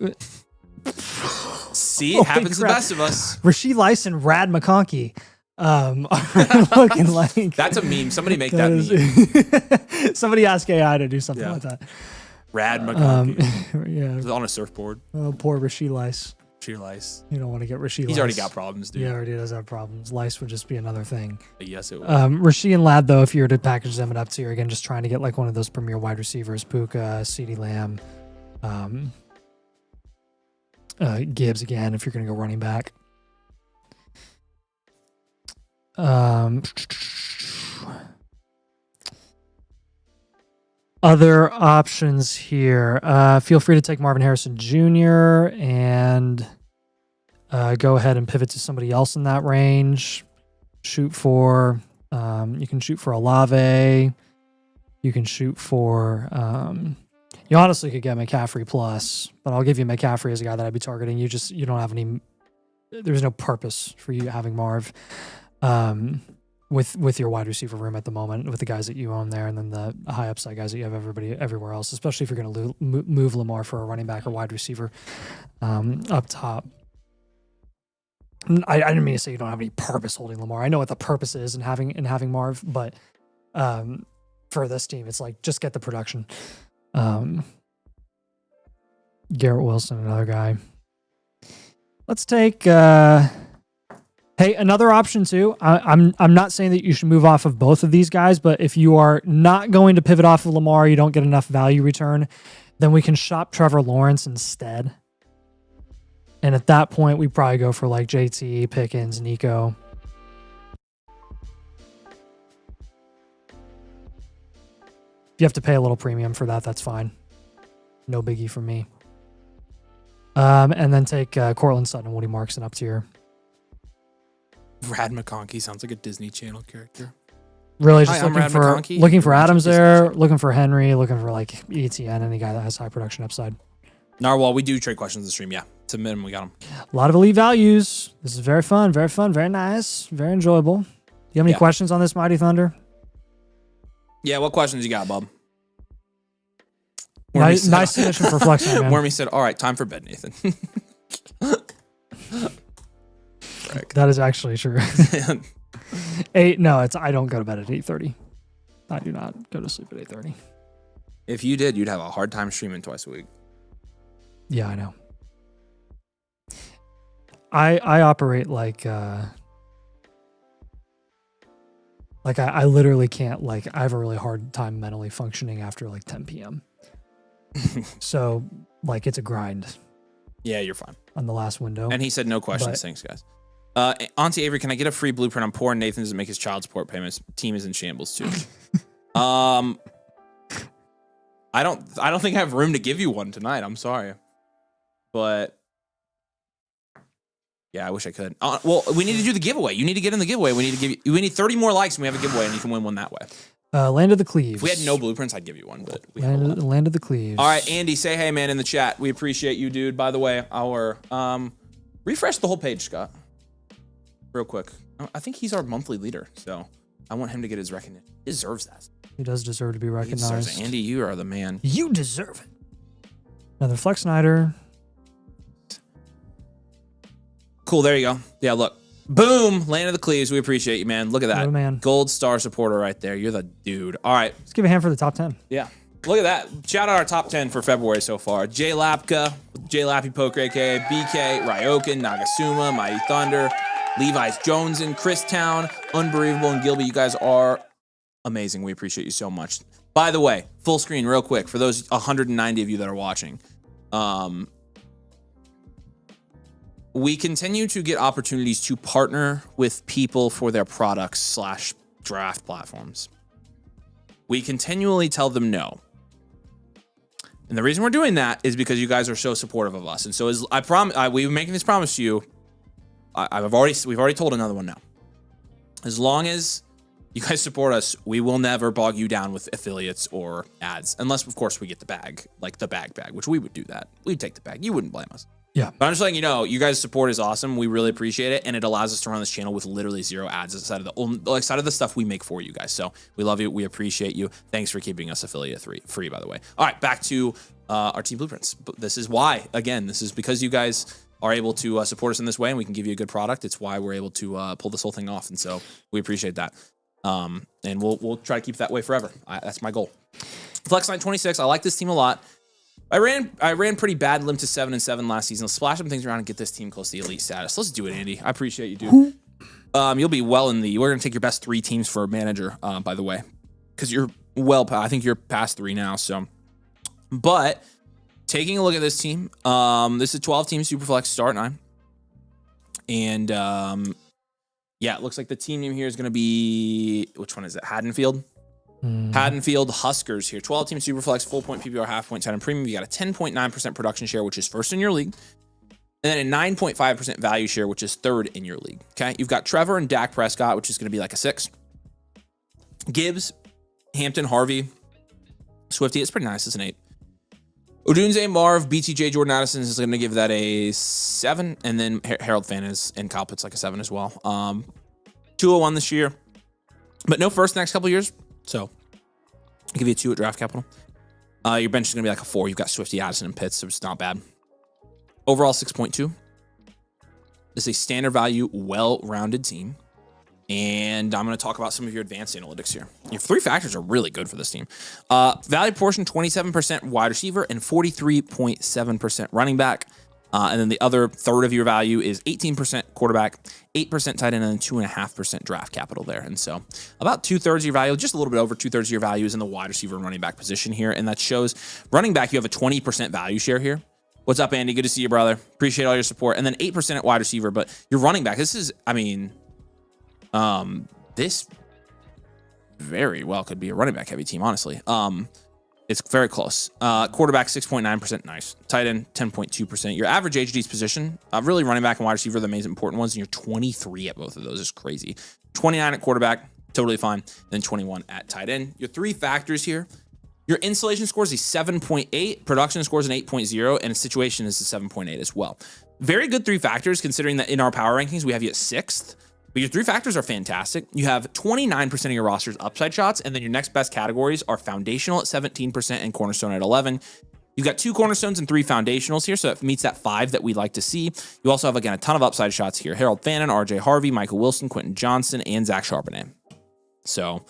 Speaker 1: See, it happens to the best of us.
Speaker 2: Rasheed Lice and Rad McConkey are looking like...
Speaker 1: That's a meme. Somebody make that meme.
Speaker 2: Somebody ask AI to do something like that.
Speaker 1: Rad McConkey.
Speaker 2: Yeah.
Speaker 1: On a surfboard.
Speaker 2: Oh, poor Rasheed Lice.
Speaker 1: Rasheed Lice.
Speaker 2: You don't want to get Rasheed Lice.
Speaker 1: He's already got problems, dude.
Speaker 2: Yeah, already does have problems. Lice would just be another thing.
Speaker 1: Yes, it would.
Speaker 2: Rasheed and Ladd, though, if you were to package them up to you, again, just trying to get like one of those premier wide receivers, Puka, CeeDee Lamb, Gibbs again, if you're going to go running back. Other options here. Feel free to take Marvin Harrison Jr. and go ahead and pivot to somebody else in that range. You can shoot for Olave. You can shoot for, you honestly could get McCaffrey plus, but I'll give you McCaffrey as a guy that I'd be targeting. You don't have any, there's no purpose for you having Marv. with your wide receiver room at the moment, with the guys that you own there, and then the high upside guys that you have everywhere else, especially if you're going to move Lamar for a running back or wide receiver up top. I didn't mean to say you don't have any purpose holding Lamar. I know what the purpose is in having Marv, but for this team, it's like just get the production. Garrett Wilson, another guy. Let's take. Hey, another option too. I'm not saying that you should move off of both of these guys, but if you are not going to pivot off of Lamar, you don't get enough value return, then we can shop Trevor Lawrence instead. And at that point, we probably go for like JT, Pickens, Nico. If you have to pay a little premium for that, that's fine. No biggie for me. And then take Cortland Sutton and Woody Markson up tier.
Speaker 3: Brad McConkey sounds like a Disney Channel character.
Speaker 2: Really just
Speaker 3: Hi, I'm
Speaker 2: looking
Speaker 3: Brad
Speaker 2: for
Speaker 3: McConkey.
Speaker 2: looking for
Speaker 3: You're watching
Speaker 2: Adams
Speaker 3: Disney
Speaker 2: there,
Speaker 3: Channel.
Speaker 2: looking for Henry, looking for like ETN, any guy that has high production upside.
Speaker 1: Narwhal, we do trade questions in the stream. Yeah, to minimum, we got them.
Speaker 2: A lot of elite values. This is very fun, very nice, very enjoyable. Do you have any questions on this Mighty Thunder?
Speaker 1: Yeah, what questions you got, Bob?
Speaker 2: Nice submission for Flex Night, man.
Speaker 1: Wormy said, all right, time for bed, Nathan.
Speaker 2: That is actually true. I don't go to bed at 8:30. I do not go to sleep at 8:30.
Speaker 1: If you did, you'd have a hard time streaming twice a week.
Speaker 2: Yeah, I know. I operate like I literally can't, like, I have a really hard time mentally functioning after like 10 p.m. So like it's a grind
Speaker 1: Yeah, you're fine.
Speaker 2: on the last window.
Speaker 1: And he said no questions.
Speaker 2: But-
Speaker 1: Thanks, guys. Auntie Avery, can I get a free blueprint? I'm poor and Nathan doesn't make his child support payments. Team is in shambles too. I don't think I have room to give you one tonight. I'm sorry. But yeah, I wish I could. Well, we need to do the giveaway. You need to get in the giveaway. We need 30 more likes and we have a giveaway and you can win one that way.
Speaker 2: Land of the Cleaves.
Speaker 1: If we had no blueprints, I'd give you one, but we have a lot.
Speaker 2: Land of the Cleaves.
Speaker 1: All right, Andy, say hey, man, in the chat. We appreciate you, dude. By the way, our refresh the whole page, Scott, real quick. I think he's our monthly leader, so I want him to get his recognition. He deserves that.
Speaker 2: He does deserve to be
Speaker 1: He deserves
Speaker 2: recognized.
Speaker 1: it. Andy, you are the man.
Speaker 2: You deserve it. Another Flex Snyder.
Speaker 1: Cool, there you go. Yeah, look. Boom, Land of the Cleaves. We appreciate you, man. Look at that.
Speaker 2: Oh, man.
Speaker 1: Gold star supporter right there. You're the dude. All right.
Speaker 2: Let's give a hand for the top 10.
Speaker 1: Yeah. Look at that. Shout out our top 10 for February so far. Jay Lapka, Jay Lappy Poker, aka BK, Ryokan, Nagasuma, Mighty Thunder, Levi's Jones in Christown, Unbelievable, and Gilby. You guys are amazing. We appreciate you so much. By the way, full screen real quick for those 190 of you that are watching. We continue to get opportunities to partner with people for their products / draft platforms. We continually tell them no. And the reason we're doing that is because you guys are so supportive of us. And so as I promise, we've been making this promise to you. We've already told another one now. As long as you guys support us, we will never bog you down with affiliates or ads. Unless, of course, we get the bag, like the bag, which we would do that. We'd take the bag. You wouldn't blame us.
Speaker 2: Yeah.
Speaker 1: But I'm just letting you know, you guys' support is awesome. We really appreciate it. And it allows us to run this channel with literally zero ads aside of the stuff we make for you guys. So we love you. We appreciate you. Thanks for keeping us affiliate free, by the way. All right, back to our team blueprints. This is why, again, this is because you guys are able to support us in this way and we can give you a good product. It's why we're able to pull this whole thing off. And so we appreciate that. And we'll try to keep it that way forever. That's my goal. Flex 926. I like this team a lot. I ran pretty bad, limped to 7-7 last season. Let's splash some things around and get this team close to the elite status. Let's do it, Andy. I appreciate you, dude. You'll be well in we're going to take your best 3 teams for a manager, by the way, because you're I think you're past 3 now. So, but taking a look at this team, this is 12-team Superflex start 9. And, yeah, it looks like the team name here is going to be, which one is it? Haddonfield? Haddonfield Huskers here. 12-team Superflex, full point PPR, half point 10 and premium. You got a 10.9% production share, which is first in your league. And then a 9.5% value share, which is third in your league. Okay. You've got Trevor and Dak Prescott, which is going to be like a 6. Gibbs, Hampton, Harvey, Swifty. It's pretty nice. It's an 8. Odunze, Marv, BTJ, Jordan Addison is going to give that a 7. And then Harold Fan is and Kyle Pitts like a 7 as well. 201 this year. but no first next couple years. So I'll give you a 2 at draft capital. Your bench is going to be like a 4. You've got Swifty, Addison, and Pitts, so it's not bad. Overall, 6.2. It's a standard value, well-rounded team. And I'm going to talk about some of your advanced analytics here. Your 3 factors are really good for this team. Value portion, 27% wide receiver and 43.7% running back. And then the other third of your value is 18% quarterback, 8% tight end, and then 2.5% draft capital there. And so about 2/3 of your value, just a little bit over 2/3 of your value is in the wide receiver and running back position here. And that shows running back, you have a 20% value share here. What's up, Andy? Good to see you, brother. Appreciate all your support. And then 8% at wide receiver, but your running back, this is, I mean, this very well could be a running back heavy team, honestly. It's very close. Quarterback, 6.9%. Nice. Tight end, 10.2%. Your average HD's position, really running back and wide receiver are the main important ones, and you're 23 at both of those. Is crazy. 29 at quarterback, totally fine. Then 21 at tight end. Your 3 factors here. Your installation score is a 7.8, production score is an 8.0, and a situation is a 7.8 as well. Very good 3 factors, considering that in our power rankings, we have you at 6th. But your 3 factors are fantastic. You have 29% of your roster's upside shots, and then your next best categories are foundational at 17% and cornerstone at 11. You've got 2 cornerstones and 3 foundationals here, so it meets that 5 that we'd like to see. You also have, again, a ton of upside shots here. Harold Fannin, RJ Harvey, Michael Wilson, Quentin Johnson, and Zach Charbonnet. So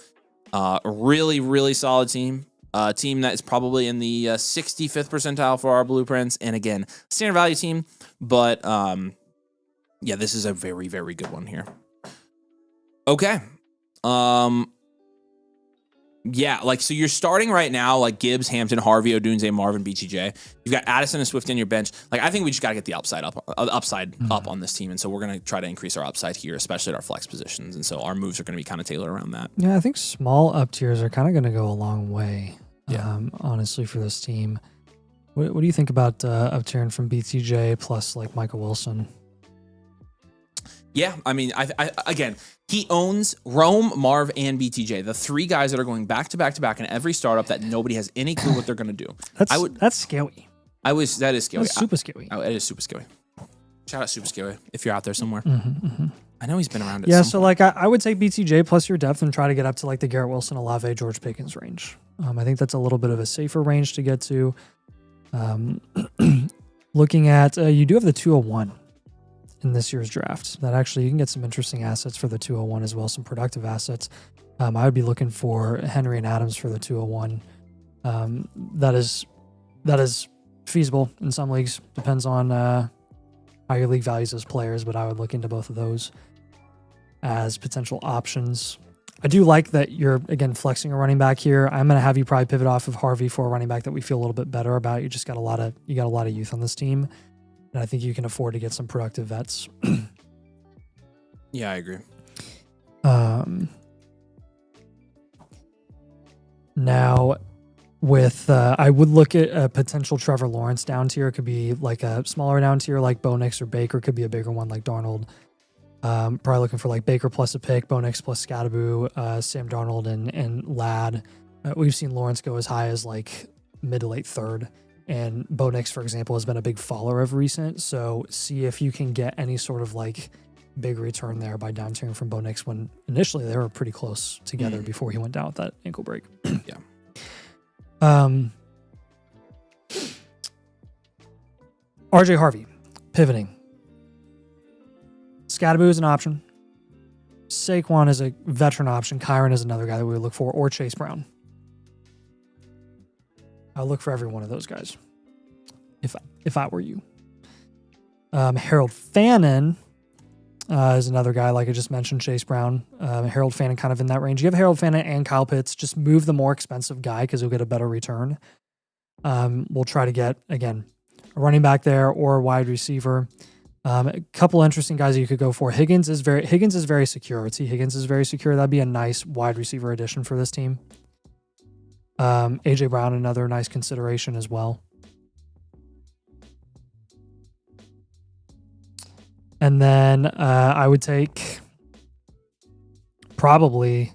Speaker 1: a really, really solid team. A team that is probably in the 65th percentile for our blueprints. And again, standard value team. But yeah, this is a very, very good one here. Okay. Yeah, like, so you're starting right now, like Gibbs, Hampton, Harvey, Odunze, Marvin, BTJ. You've got Addison and Swift in your bench. Like, I think we just got to get the upside up on this team. And so we're going to try to increase our upside here, especially at our flex positions. And so our moves are going to be kind of tailored around that.
Speaker 2: Yeah, I think small up tiers are kind of going to go a long way.
Speaker 1: Yeah.
Speaker 2: Honestly, for this team. What do you think about up tiering from BTJ plus like Michael Wilson?
Speaker 1: Yeah, I mean, I again, he owns Rome, Marv, and BTJ, the 3 guys that are going back to back to back in every startup that nobody has any clue what they're going to do.
Speaker 2: That's scary.
Speaker 1: That is scary.
Speaker 2: That's super scary.
Speaker 1: Oh, it is super scary. Shout out super scary if you're out there somewhere.
Speaker 2: Mm-hmm.
Speaker 1: I know he's been around.
Speaker 2: Yeah, so like I would take BTJ plus your depth and try to get up to like the Garrett Wilson, Olave, George Pickens range. I think that's a little bit of a safer range to get to. Looking at you do have the 201 in this year's draft. That actually you can get some interesting assets for the 201 as well, some productive assets. I would be looking for Henry and Adams for the 201. That is feasible in some leagues. Depends on how your league values those players, but I would look into both of those as potential options. I do like that you're, again, flexing a running back here. I'm going to have you probably pivot off of Harvey for a running back that we feel a little bit better about. You got a lot of youth on this team, and I think you can afford to get some productive vets.
Speaker 1: Yeah, I agree.
Speaker 2: Now, with I would look at a potential Trevor Lawrence down tier. It could be like a smaller down tier like Bo Nix or Baker. Could be a bigger one like Darnold. Probably looking for like Baker plus a pick, Bo Nix plus Scadaboo, Sam Darnold and Ladd. We've seen Lawrence go as high as like mid to late 3rd. And Bo Nix, for example, has been a big faller of recent. So see if you can get any sort of like big return there by down tiering from Bo Nix when initially they were pretty close together before he went down with that ankle break.
Speaker 1: Yeah.
Speaker 2: RJ Harvey, pivoting. Scadaboo is an option. Saquon is a veteran option. Kyron is another guy that we would look for, or Chase Brown. I'll look for every one of those guys if I were you. Harold Fannin is another guy, like I just mentioned, Chase Brown. Harold Fannin kind of in that range. You have Harold Fannin and Kyle Pitts. Just move the more expensive guy because you'll get a better return. We'll try to get, again, a running back there or a wide receiver. A couple interesting guys that you could go for. Higgins is very secure. Higgins is very secure. That'd be a nice wide receiver addition for this team. AJ Brown, another nice consideration as well. And then I would take probably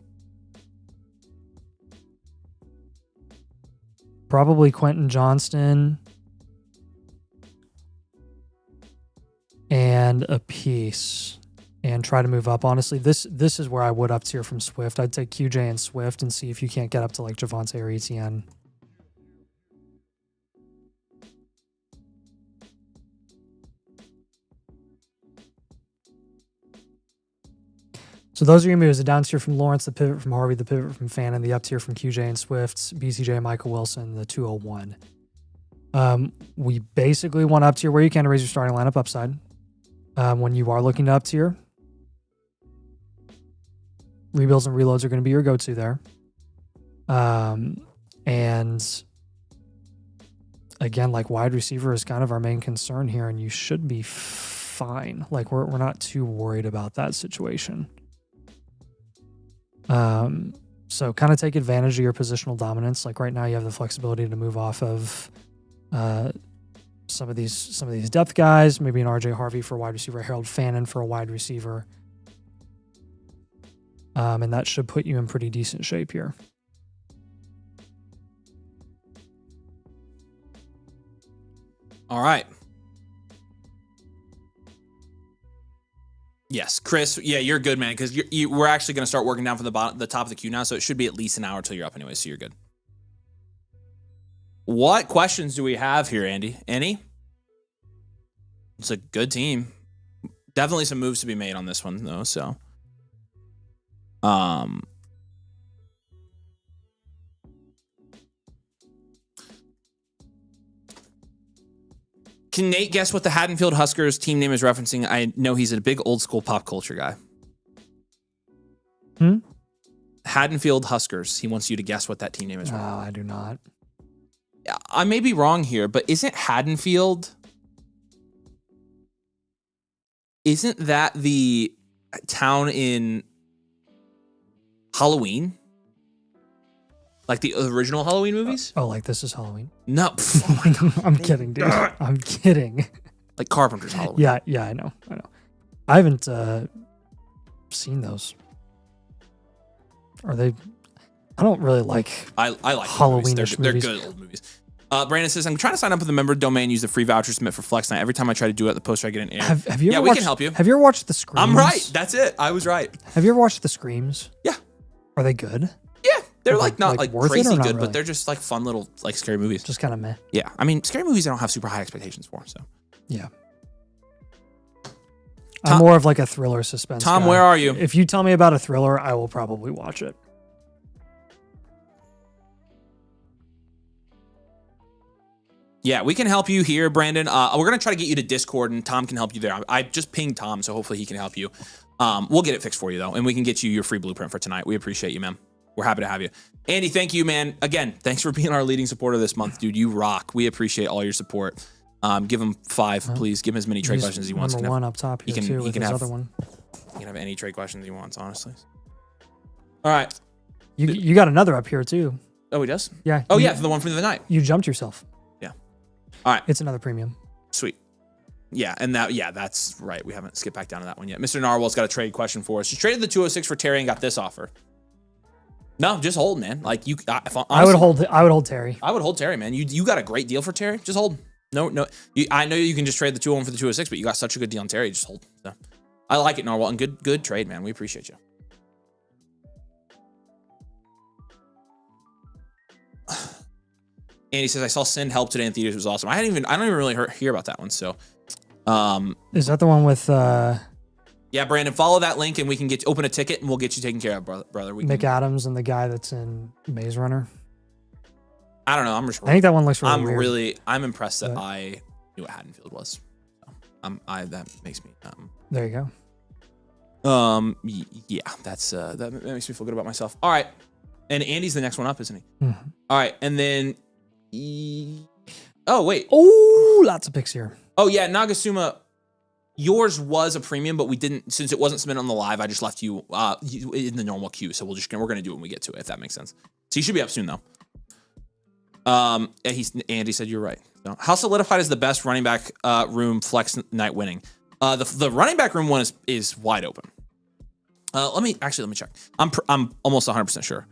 Speaker 2: Quentin Johnston and a piece. and try to move up. Honestly, this is where I would up tier from Swift. I'd take QJ and Swift and see if you can't get up to like Javonte or Etienne. So those are your moves. The down tier from Lawrence, the pivot from Harvey, the pivot from Fannin, the up tier from QJ and Swift, BCJ, Michael Wilson, the 201. We basically want up tier where you can to raise your starting lineup upside. When you are looking to up tier, rebuilds and reloads are going to be your go-to there. And again, like wide receiver is kind of our main concern here, and you should be fine. Like we're not too worried about that situation. So kind of take advantage of your positional dominance. Like right now you have the flexibility to move off of some of these depth guys, maybe an RJ Harvey for a wide receiver, Harold Fannin for a wide receiver. And that should put you in pretty decent shape here.
Speaker 1: All right. Yes, Chris. Yeah, you're good, man. Because we're actually going to start working down from the top of the queue now, so it should be at least an hour till you're up anyway. So you're good. What questions do we have here, Andy? Any? It's a good team. Definitely some moves to be made on this one, though. So, can Nate guess what the Haddonfield Huskers team name is referencing? I know he's a big old school pop culture guy. Haddonfield Huskers. He wants you to guess what that team name is.
Speaker 2: Oh, I do not.
Speaker 1: I may be wrong here, but isn't Haddonfield... Isn't that the town in Halloween? Like the original Halloween movies?
Speaker 2: Oh, like this is Halloween?
Speaker 1: No. Oh my God.
Speaker 2: I'm kidding, dude. I'm kidding.
Speaker 1: Like Carpenter's Halloween.
Speaker 2: Yeah, I know. I haven't seen those. Are they... I don't really like
Speaker 1: I like
Speaker 2: Halloween-ish
Speaker 1: they're
Speaker 2: movies.
Speaker 1: good old movies. Brandon says, I'm trying to sign up with the member domain, use the free voucher submit for Flex Night. Every time I try to do it, the poster I get an error.
Speaker 2: Have you ever
Speaker 1: we
Speaker 2: watched,
Speaker 1: can help you.
Speaker 2: Have you ever watched The Screams?
Speaker 1: I'm right. That's it. I was right.
Speaker 2: Have you ever watched The Screams?
Speaker 1: Yeah.
Speaker 2: Are they good?
Speaker 1: Yeah. They're like not like
Speaker 2: worth it
Speaker 1: crazy
Speaker 2: or not
Speaker 1: good,
Speaker 2: really?
Speaker 1: but they're just like fun little like scary movies.
Speaker 2: Just kind of meh.
Speaker 1: Yeah. I mean, scary movies I don't have super high expectations for. So
Speaker 2: Yeah. I'm more of like a thriller suspense
Speaker 1: Tom,
Speaker 2: guy.
Speaker 1: where are you?
Speaker 2: If you tell me about a thriller, I will probably watch it.
Speaker 1: Yeah, we can help you here, Brandon. We're going to try to get you to Discord, and Tom can help you there. I just pinged Tom, so hopefully he can help you. We'll get it fixed for you, though, and we can get you your free blueprint for tonight. We appreciate you, man. We're happy to have you. Andy, thank you, man. Again, thanks for being our leading supporter this month, dude. You rock. We appreciate all your support. Give him 5, please. Give him as many trade questions as he wants.
Speaker 2: Number one up top here, too, with his other one.
Speaker 1: He can have any trade questions he wants, honestly. All right.
Speaker 2: You got another up here, too.
Speaker 1: Oh, he does?
Speaker 2: Yeah.
Speaker 1: Oh, yeah, for the one from the night.
Speaker 2: You jumped yourself.
Speaker 1: Yeah. All right.
Speaker 2: It's another premium.
Speaker 1: Sweet. Yeah, and that's right. We haven't skipped back down to that one yet. Mr. Narwhal's got a trade question for us. She traded the 206 for Terry and got this offer. No, just hold, man. Like you, honestly,
Speaker 2: I would hold Terry.
Speaker 1: I would hold Terry, man. You got a great deal for Terry. Just hold. No. I know you can just trade the 201 for the 206, but you got such a good deal on Terry. Just hold. So, I like it, Narwhal, and good trade, man. We appreciate you. Andy says, I saw Send Help today in theaters. It was awesome. I don't even really hear about that one. So,
Speaker 2: is that the one with
Speaker 1: yeah, Brandon, follow that link and we can open a ticket and we'll get you taken care of, brother.
Speaker 2: Nick Adams and the guy that's in Maze Runner?
Speaker 1: I don't know. I'm just.
Speaker 2: I think that one looks really weird.
Speaker 1: I'm impressed that I knew what Haddonfield was. So, that makes me.
Speaker 2: There you
Speaker 1: go. Yeah, that makes me feel good about myself. All right, and Andy's the next one up, isn't he?
Speaker 2: Mm-hmm.
Speaker 1: All right, and then. Oh wait.
Speaker 2: Oh, lots of picks here.
Speaker 1: Oh yeah, Nagasuma. Yours was a premium, but we didn't, since it wasn't submitted on the live. I just left you in the normal queue, so we're gonna do it when we get to it, if that makes sense. So you should be up soon though. Andy said you're right. So, how solidified is the best running back room flex night winning? The running back room one is wide open. Let me check. I'm almost 100% sure.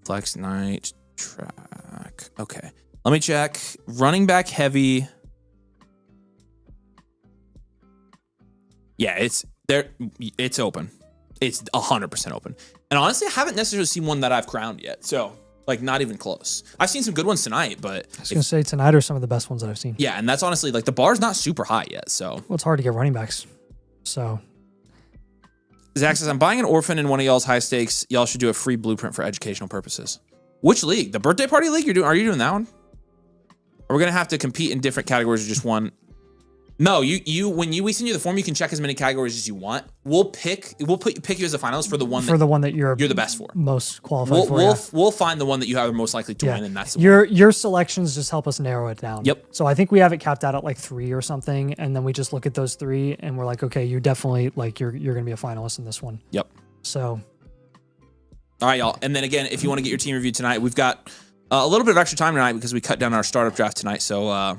Speaker 1: Flex night track. Okay, let me check. Running back heavy. Yeah, It's open. It's 100% open. And honestly, I haven't necessarily seen one that I've crowned yet. So, like, not even close. I've seen some good ones tonight, but
Speaker 2: I was going to say tonight are some of the best ones that I've seen.
Speaker 1: yeah, and that's honestly, like, the bar's not super high yet. So,
Speaker 2: Well, it's hard to get running backs. So,
Speaker 1: Zach says, I'm buying an orphan in one of y'all's high stakes. Y'all should do a free blueprint for educational purposes. Which league? The birthday party league you're doing? Are you doing that one? Are we going to have to compete in different categories or just one? No, we send you the form, you can check as many categories as you want. We'll pick you as a finalist for the one
Speaker 2: that you're
Speaker 1: the best for.
Speaker 2: Most qualified for.
Speaker 1: We'll find the one that you have most likely to win, and that's the
Speaker 2: your selections just help us narrow it down.
Speaker 1: Yep.
Speaker 2: So I think we have it capped out at like 3 or something, and then we just look at those 3 and we're like, okay, you definitely you're gonna be a finalist in this one.
Speaker 1: Yep.
Speaker 2: So
Speaker 1: all right, y'all. And then again, if you want to get your team reviewed tonight, we've got a little bit of extra time tonight because we cut down our startup draft tonight. So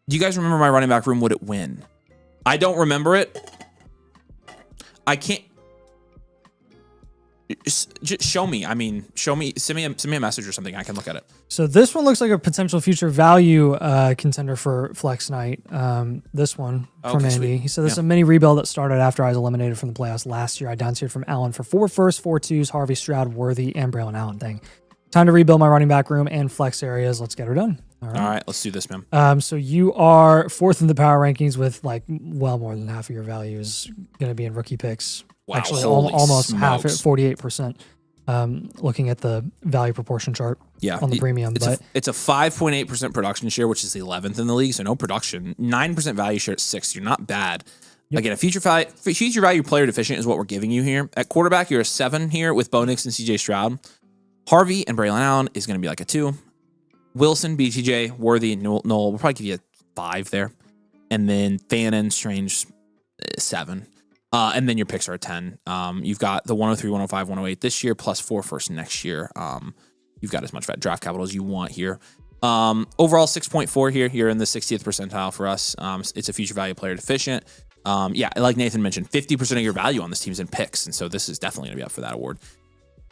Speaker 1: do you guys remember my running back room? Would it win? I don't remember it. I can't. Just show me. I mean, send me a message or something. I can look at it.
Speaker 2: So this one looks like a potential future value contender for Flex Night. This one from Andy.
Speaker 1: Sweet.
Speaker 2: He said this is a mini rebuild that started after I was eliminated from the playoffs last year. I downtiered from Allen for 4 firsts, 4 twos, Harvey, Stroud, Worthy, and Braylon Allen. Dang. Time to rebuild my running back room and flex areas. Let's get her done.
Speaker 1: All right, let's do this, man.
Speaker 2: So you are 4th in the power rankings with like well more than half of your value is going to be in rookie picks.
Speaker 1: Wow,
Speaker 2: actually
Speaker 1: holy
Speaker 2: almost half,
Speaker 1: smokes.
Speaker 2: 48%. Looking at the value proportion chart on the premium,
Speaker 1: it's a 5.8% production share, which is the 11th in the league. So no production, 9% value share at 6th. You're not bad. Yep. Again, a future value player deficient is what we're giving you here. At quarterback, you're a 7 here with Bo Nix and CJ Stroud. Harvey and Braylon Allen is going to be like a 2. Wilson, BTJ, Worthy, Noel, we'll probably give you a 5 there. And then Fannin, Strange, 7. And then your picks are a 10. You've got the 103, 105, 108 this year, plus 4 first next year. You've got as much draft capital as you want here. Overall, 6.4 here. You're in the 60th percentile for us. It's a future value player deficient. Yeah, like Nathan mentioned, 50% of your value on this team is in picks. And so this is definitely going to be up for that award.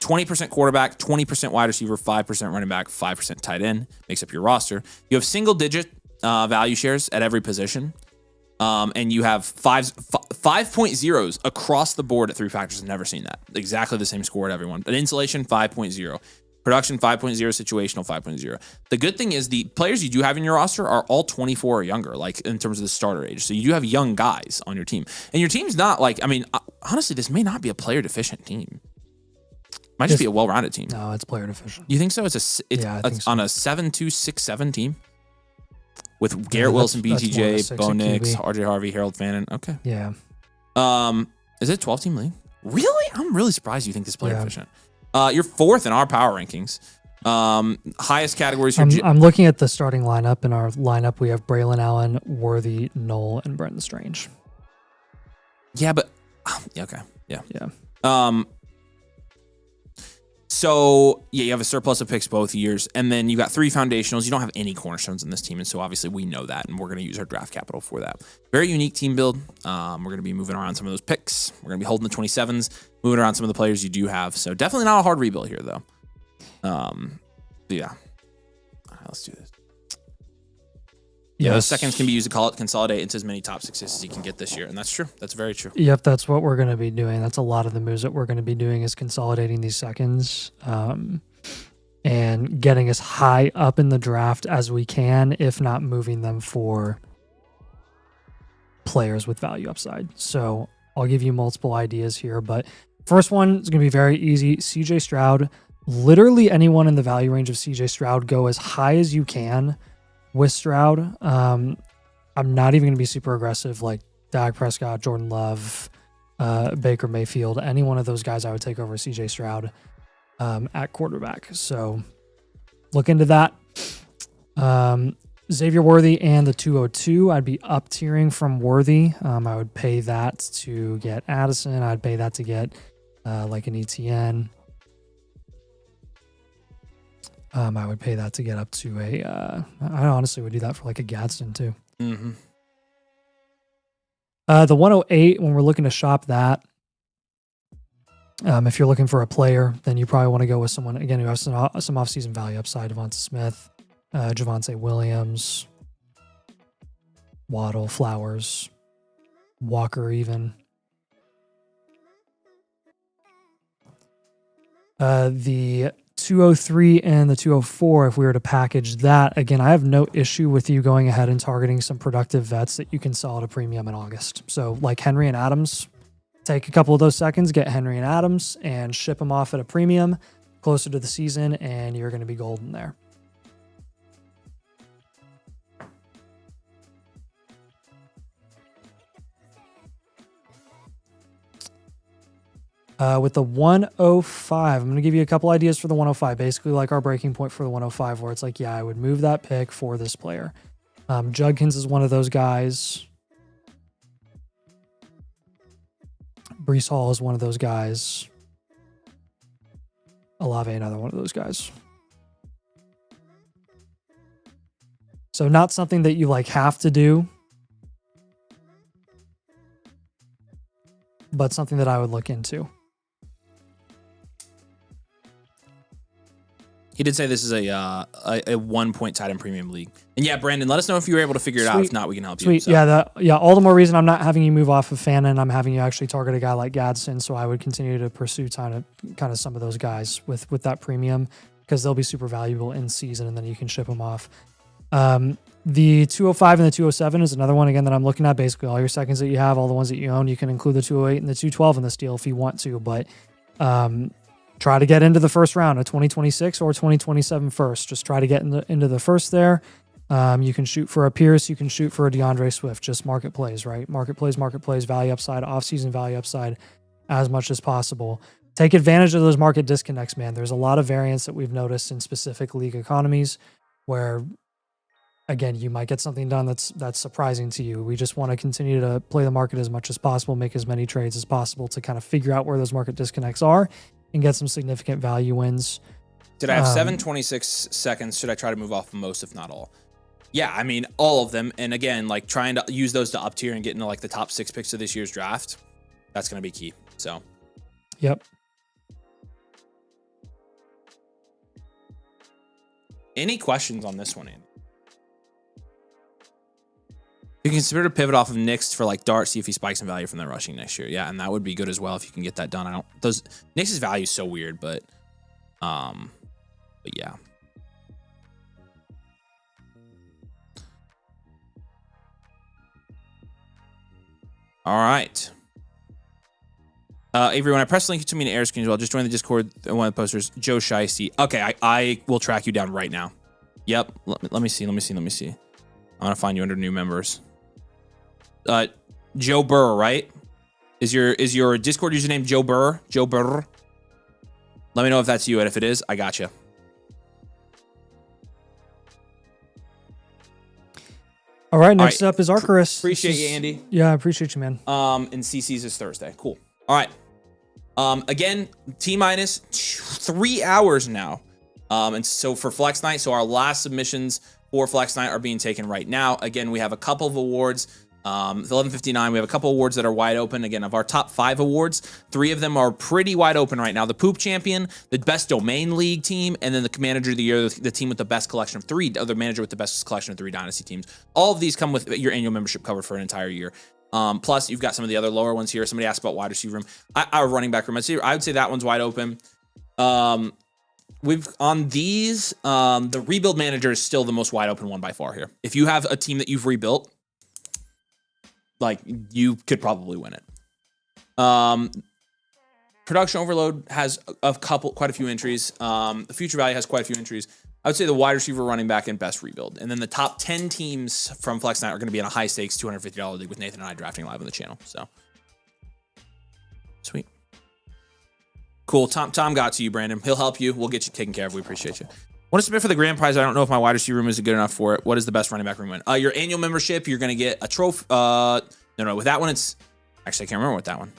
Speaker 1: 20% quarterback, 20% wide receiver, 5% running back, 5% tight end makes up your roster. You have single-digit value shares at every position, and you have 5.0s across the board at 3 factors. I've never seen that. Exactly the same score at everyone. An insulation, 5.0. Production, 5.0. Situational, 5.0. The good thing is the players you do have in your roster are all 24 or younger, like in terms of the starter age. So you do have young guys on your team. And your team's not like, I mean, honestly, this may not be a player-deficient team. Might just be a well-rounded team.
Speaker 2: No, it's player deficient.
Speaker 1: You think so? It's on a 7-2-6-7 team with Garrett Wilson, BTJ, Bo Nix, RJ Harvey, Harold Fannin. Okay.
Speaker 2: Yeah.
Speaker 1: Is it a 12-team league? Really? I'm really surprised you think this player deficient. You're 4th in our power rankings. Highest categories.
Speaker 2: I'm looking at the starting lineup. In our lineup, we have Braylon Allen, Worthy, Noel, and Brenton Strange.
Speaker 1: Yeah, but okay. Yeah.
Speaker 2: Yeah.
Speaker 1: So, yeah, you have a surplus of picks both years, and then you got 3 foundationals. You don't have any cornerstones in this team, and so obviously we know that, and we're going to use our draft capital for that. Very unique team build. We're going to be moving around some of those picks. We're going to be holding the 27s, moving around some of the players you do have. So definitely not a hard rebuild here, though. Yeah. All right, let's do this. Yeah, those seconds can be used to consolidate into as many top successes you can get this year. And that's true. That's very true.
Speaker 2: Yep, that's what we're going to be doing. That's a lot of the moves that we're going to be doing is consolidating these seconds and getting as high up in the draft as we can, if not moving them for players with value upside. So I'll give you multiple ideas here, but first one is going to be very easy. CJ Stroud. Literally anyone in the value range of CJ Stroud, go as high as you can with Stroud. I'm not even going to be super aggressive like Dak Prescott, Jordan Love, Baker Mayfield. Any one of those guys I would take over CJ Stroud at quarterback. So look into that. Xavier Worthy and the 202, I'd be up tiering from Worthy. I would pay that to get Addison. I'd pay that to get like an ETN. I would pay that to get up to I honestly would do that for like a Gadsden too.
Speaker 1: Mm-hmm.
Speaker 2: The 108, when we're looking to shop that, if you're looking for a player, then you probably want to go with someone, again, who has some offseason value upside. Devonta Smith, Javonte Williams, Waddle, Flowers, Walker even. The 203 and the 204, if we were to package that, again, I have no issue with you going ahead and targeting some productive vets that you can sell at a premium in August. So like Henry and Adams, take a couple of those seconds, get Henry and Adams, and ship them off at a premium closer to the season, and you're going to be golden there. With the 105, I'm going to give you a couple ideas for the 105, basically like our breaking point for the 105, where it's like, yeah, I would move that pick for this player. Judkins is one of those guys. Brees Hall is one of those guys. Olave, another one of those guys. So not something that you like have to do, but something that I would look into.
Speaker 1: He did say this is a 1 point tight end premium league. And yeah, Brandon, let us know if you were able to figure it out. If not, we can help you.
Speaker 2: Sweet. So. Yeah, all the more reason I'm not having you move off of Fannin. I'm having you actually target a guy like Gadsden. So I would continue to pursue kind of some of those guys with that premium, because they'll be super valuable in season, and then you can ship them off. The 205 and the 207 is another one, again, that I'm looking at. Basically all your seconds that you have, all the ones that you own. You can include the 208 and the 212 in this deal if you want to, but try to get into the first round of 2026 or 2027 first. Just try to get into the first there. You can shoot for a Pierce. You can shoot for a DeAndre Swift. Just market plays, right? Market plays, value upside, off-season value upside as much as possible. Take advantage of those market disconnects, man. There's a lot of variance that we've noticed in specific league economies where, again, you might get something done that's surprising to you. We just want to continue to play the market as much as possible, make as many trades as possible to kind of figure out where those market disconnects are and get some significant value wins.
Speaker 1: Did I have 7:26 seconds? Should I try to move off most, if not all? Yeah, I mean, all of them. And again, like trying to use those to up tier and get into like the top 6 picks of this year's draft, that's going to be key. So,
Speaker 2: yep.
Speaker 1: Any questions on this one, Andy? You can consider to pivot off of Nix for like Dart, see if he spikes in value from the rushing next year. Yeah, and that would be good as well if you can get that done. Nix's value is so weird, but yeah. All right. Avery, when I press the link to me in air screen as well, just join the Discord, one of the posters, Joe Shiesty. Okay, I will track you down right now. Yep, let me see. I'm gonna find you under new members. Joe Burr, right? Is your Discord username Joe Burr? Joe Burr. Let me know if that's you, and if it is, I got you.
Speaker 2: All right, next up is Arcturus.
Speaker 1: Appreciate you, Andy.
Speaker 2: Yeah, I appreciate you, man.
Speaker 1: And CC's is Thursday. Cool. All right. Again, T-minus 3 hours now. And so for Flex Night, so our last submissions for Flex Night are being taken right now. Again, we have a couple of awards. 11:59, we have a couple awards that are wide open. Again, of our top 5 awards, 3 of them are pretty wide open right now. The Poop Champion, the Best Domain League team, and then the Manager of the Year, the team with the best collection of 3, the manager with the best collection of 3 Dynasty teams. All of these come with your annual membership covered for an entire year. Plus, you've got some of the other lower ones here. Somebody asked about wide receiver room. Our running back room, I would say that one's wide open. We've on these, the Rebuild Manager is still the most wide open one by far here. If you have a team that you've rebuilt, like, you could probably win it. Production Overload has quite a few entries. The Future Value has quite a few entries. I would say the wide receiver, running back, and best rebuild. And then the top 10 teams from Flex Night are going to be in a high stakes $250 league with Nathan and I drafting live on the channel. So, sweet. Cool. Tom got to you, Brandon. He'll help you. We'll get you taken care of. We appreciate you. Want to submit for the grand prize? I don't know if my wide receiver room is good enough for it. What is the best running back room win? Your annual membership, you're going to get a trophy. No, with that one, it's actually, I can't remember what that one.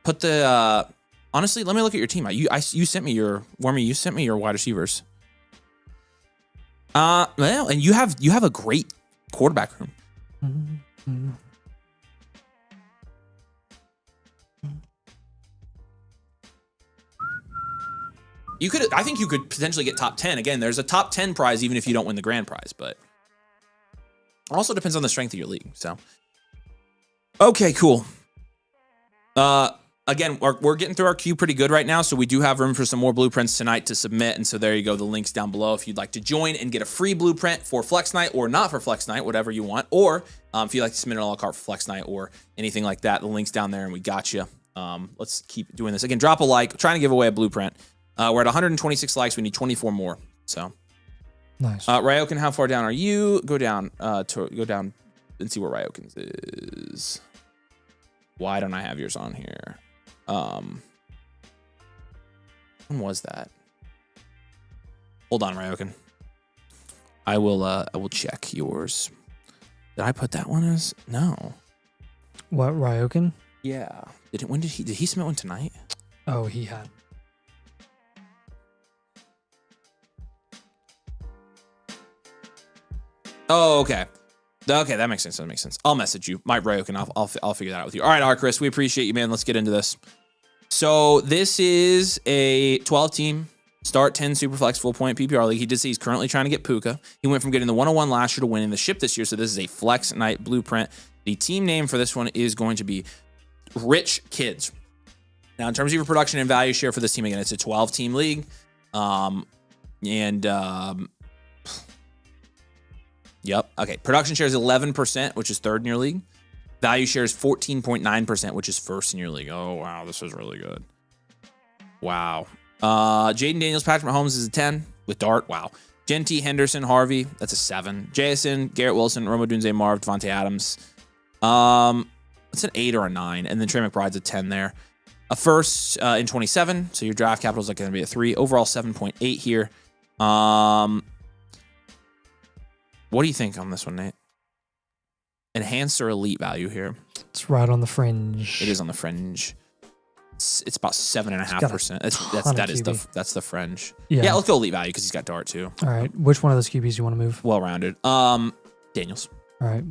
Speaker 1: Put the, honestly, let me look at your team. You sent me your, you sent me your wide receivers. Well, and you have a great quarterback room. Mm-hmm. I think you could potentially get top 10. Again, there's a top 10 prize even if you don't win the grand prize, but also depends on the strength of your league. So, okay, cool. again, we're getting through our queue pretty good right now, so we do have room for some more blueprints tonight to submit. And so there you go. The link's down below if you'd like to join and get a free blueprint for Flex Night or not for Flex Night, whatever you want. Or if you'd like to submit an a la carte for Flex Night or anything like that, the link's down there and we got you. Let's keep doing this. Again, drop a like. We're trying to give away a blueprint. We're at 126 likes. We need 24 more. So
Speaker 2: Nice.
Speaker 1: Ryokan, how far down are you? Go down go down and see where Ryokan's is. Why don't I have yours on here? When was that? Hold on, Ryokan. I will check yours. Did I put that one as? No.
Speaker 2: What, Ryokan?
Speaker 1: Yeah. Did he submit one tonight?
Speaker 2: Oh, he had.
Speaker 1: Oh, okay. Okay, that makes sense. That makes sense. I'll message you, Mike Ryokan. I'll figure that out with you. All right, Arcris, we appreciate you, man. Let's get into this. So this is a 12-team start 10 Superflex full point PPR league. He did say he's currently trying to get Puka. He went from getting the 101 last year to winning the ship this year. So this is a Flex Night blueprint. The team name for this one is going to be Rich Kids. Now, in terms of your production and value share for this team, again, it's a 12-team league. Yep. Okay. Production share is 11%, which is third in your league. Value share is 14.9%, which is first in your league. Oh, wow. This is really good. Wow. Jaden Daniels, Patrick Mahomes is a 10 with Dart. Wow. Genty, Henderson, Harvey. That's a 7. Jason, Garrett Wilson, Roma Dunze, Marv, Devontae Adams. It's an 8 or a 9. And then Trey McBride's a 10 there. A first in 27. So your draft capital is going to be a 3. Overall 7.8 here. What do you think on this one, Nate? Enhanced or elite value here?
Speaker 2: It's right on the fringe.
Speaker 1: It is on the fringe. It's about 7.5%. That's the fringe. Yeah, let's go elite value because he's got Dart too.
Speaker 2: All right. Which one of those QBs you want to move?
Speaker 1: Well rounded. Daniels.
Speaker 2: All right.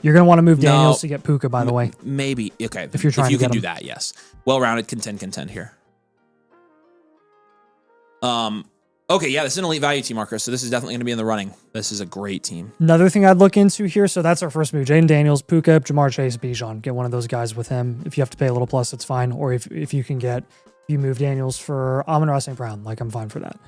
Speaker 2: You're gonna want to move Daniels to get Puka, by the way.
Speaker 1: Maybe. Okay.
Speaker 2: If you're trying to get
Speaker 1: do
Speaker 2: him.
Speaker 1: that, yes. Well rounded, contend here. Okay, yeah, this is an elite value team, Marcus. So this is definitely going to be in the running. This is a great team.
Speaker 2: Another thing I'd look into here, so that's our first move. Jaden Daniels, Puka, Jamar Chase, Bijan. Get one of those guys with him. If you have to pay a little plus, it's fine. Or if you move Daniels for Amon-Ra St. Brown, like I'm fine for that.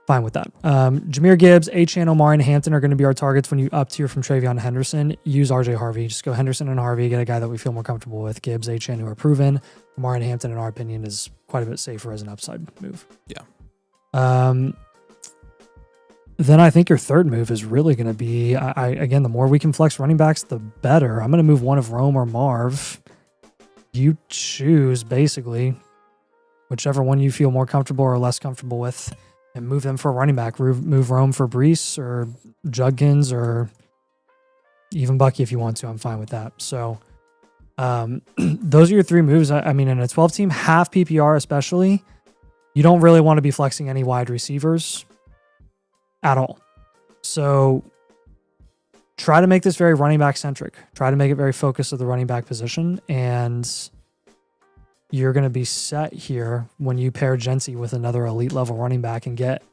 Speaker 2: Fine with that. Jahmyr Gibbs, Achane, Omar, and Hampton are going to be our targets when you up tier from Travion Henderson. Use RJ Harvey. Just go Henderson and Harvey. Get a guy that we feel more comfortable with. Gibbs, Achane, who are proven. Omar and Hampton, in our opinion, is quite a bit safer as an upside move.
Speaker 1: Yeah.
Speaker 2: Then I think your third move is really going to be, again, the more we can flex running backs, the better. I'm going to move one of Rome or Marv. You choose, basically, whichever one you feel more comfortable or less comfortable with, and move them for a running back. Move Rome for Brees or Judkins or even Bucky if you want to. I'm fine with that. So those are your 3 moves. I mean, in a 12-team, half PPR especially, you don't really want to be flexing any wide receivers at all. So try to make this very running back centric. Try to make it very focused of the running back position, and you're going to be set here when you pair Genty with another elite level running back and get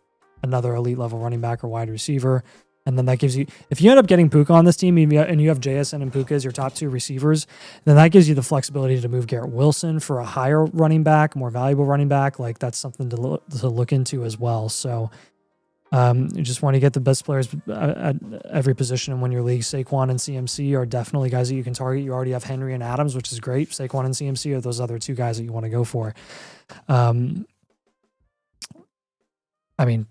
Speaker 2: another elite level running back or wide receiver. And then that gives you, if you end up getting Puka on this team and you have JSN and Puka as your top 2 receivers, then that gives you the flexibility to move Garrett Wilson for a higher running back, more valuable running back. Like that's something to look into as well. So you just want to get the best players at every position in when your league. Saquon and CMC are definitely guys that you can target. You already have Henry and Adams, which is great. Saquon and CMC are those other 2 guys that you want to go for. I mean,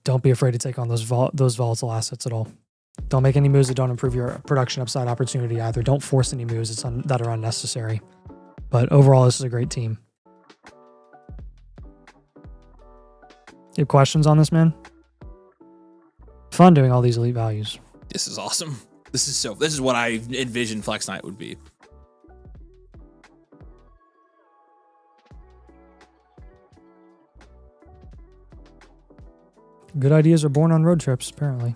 Speaker 2: don't be afraid to take on those volatile assets at all. Don't make any moves that don't improve your production upside opportunity either. Don't force any moves that are unnecessary. But overall, this is a great team. You have questions on this, man? Fun doing all these elite values.
Speaker 1: This is awesome. This is what I envisioned Flex Night would be.
Speaker 2: Good ideas are born on road trips, apparently.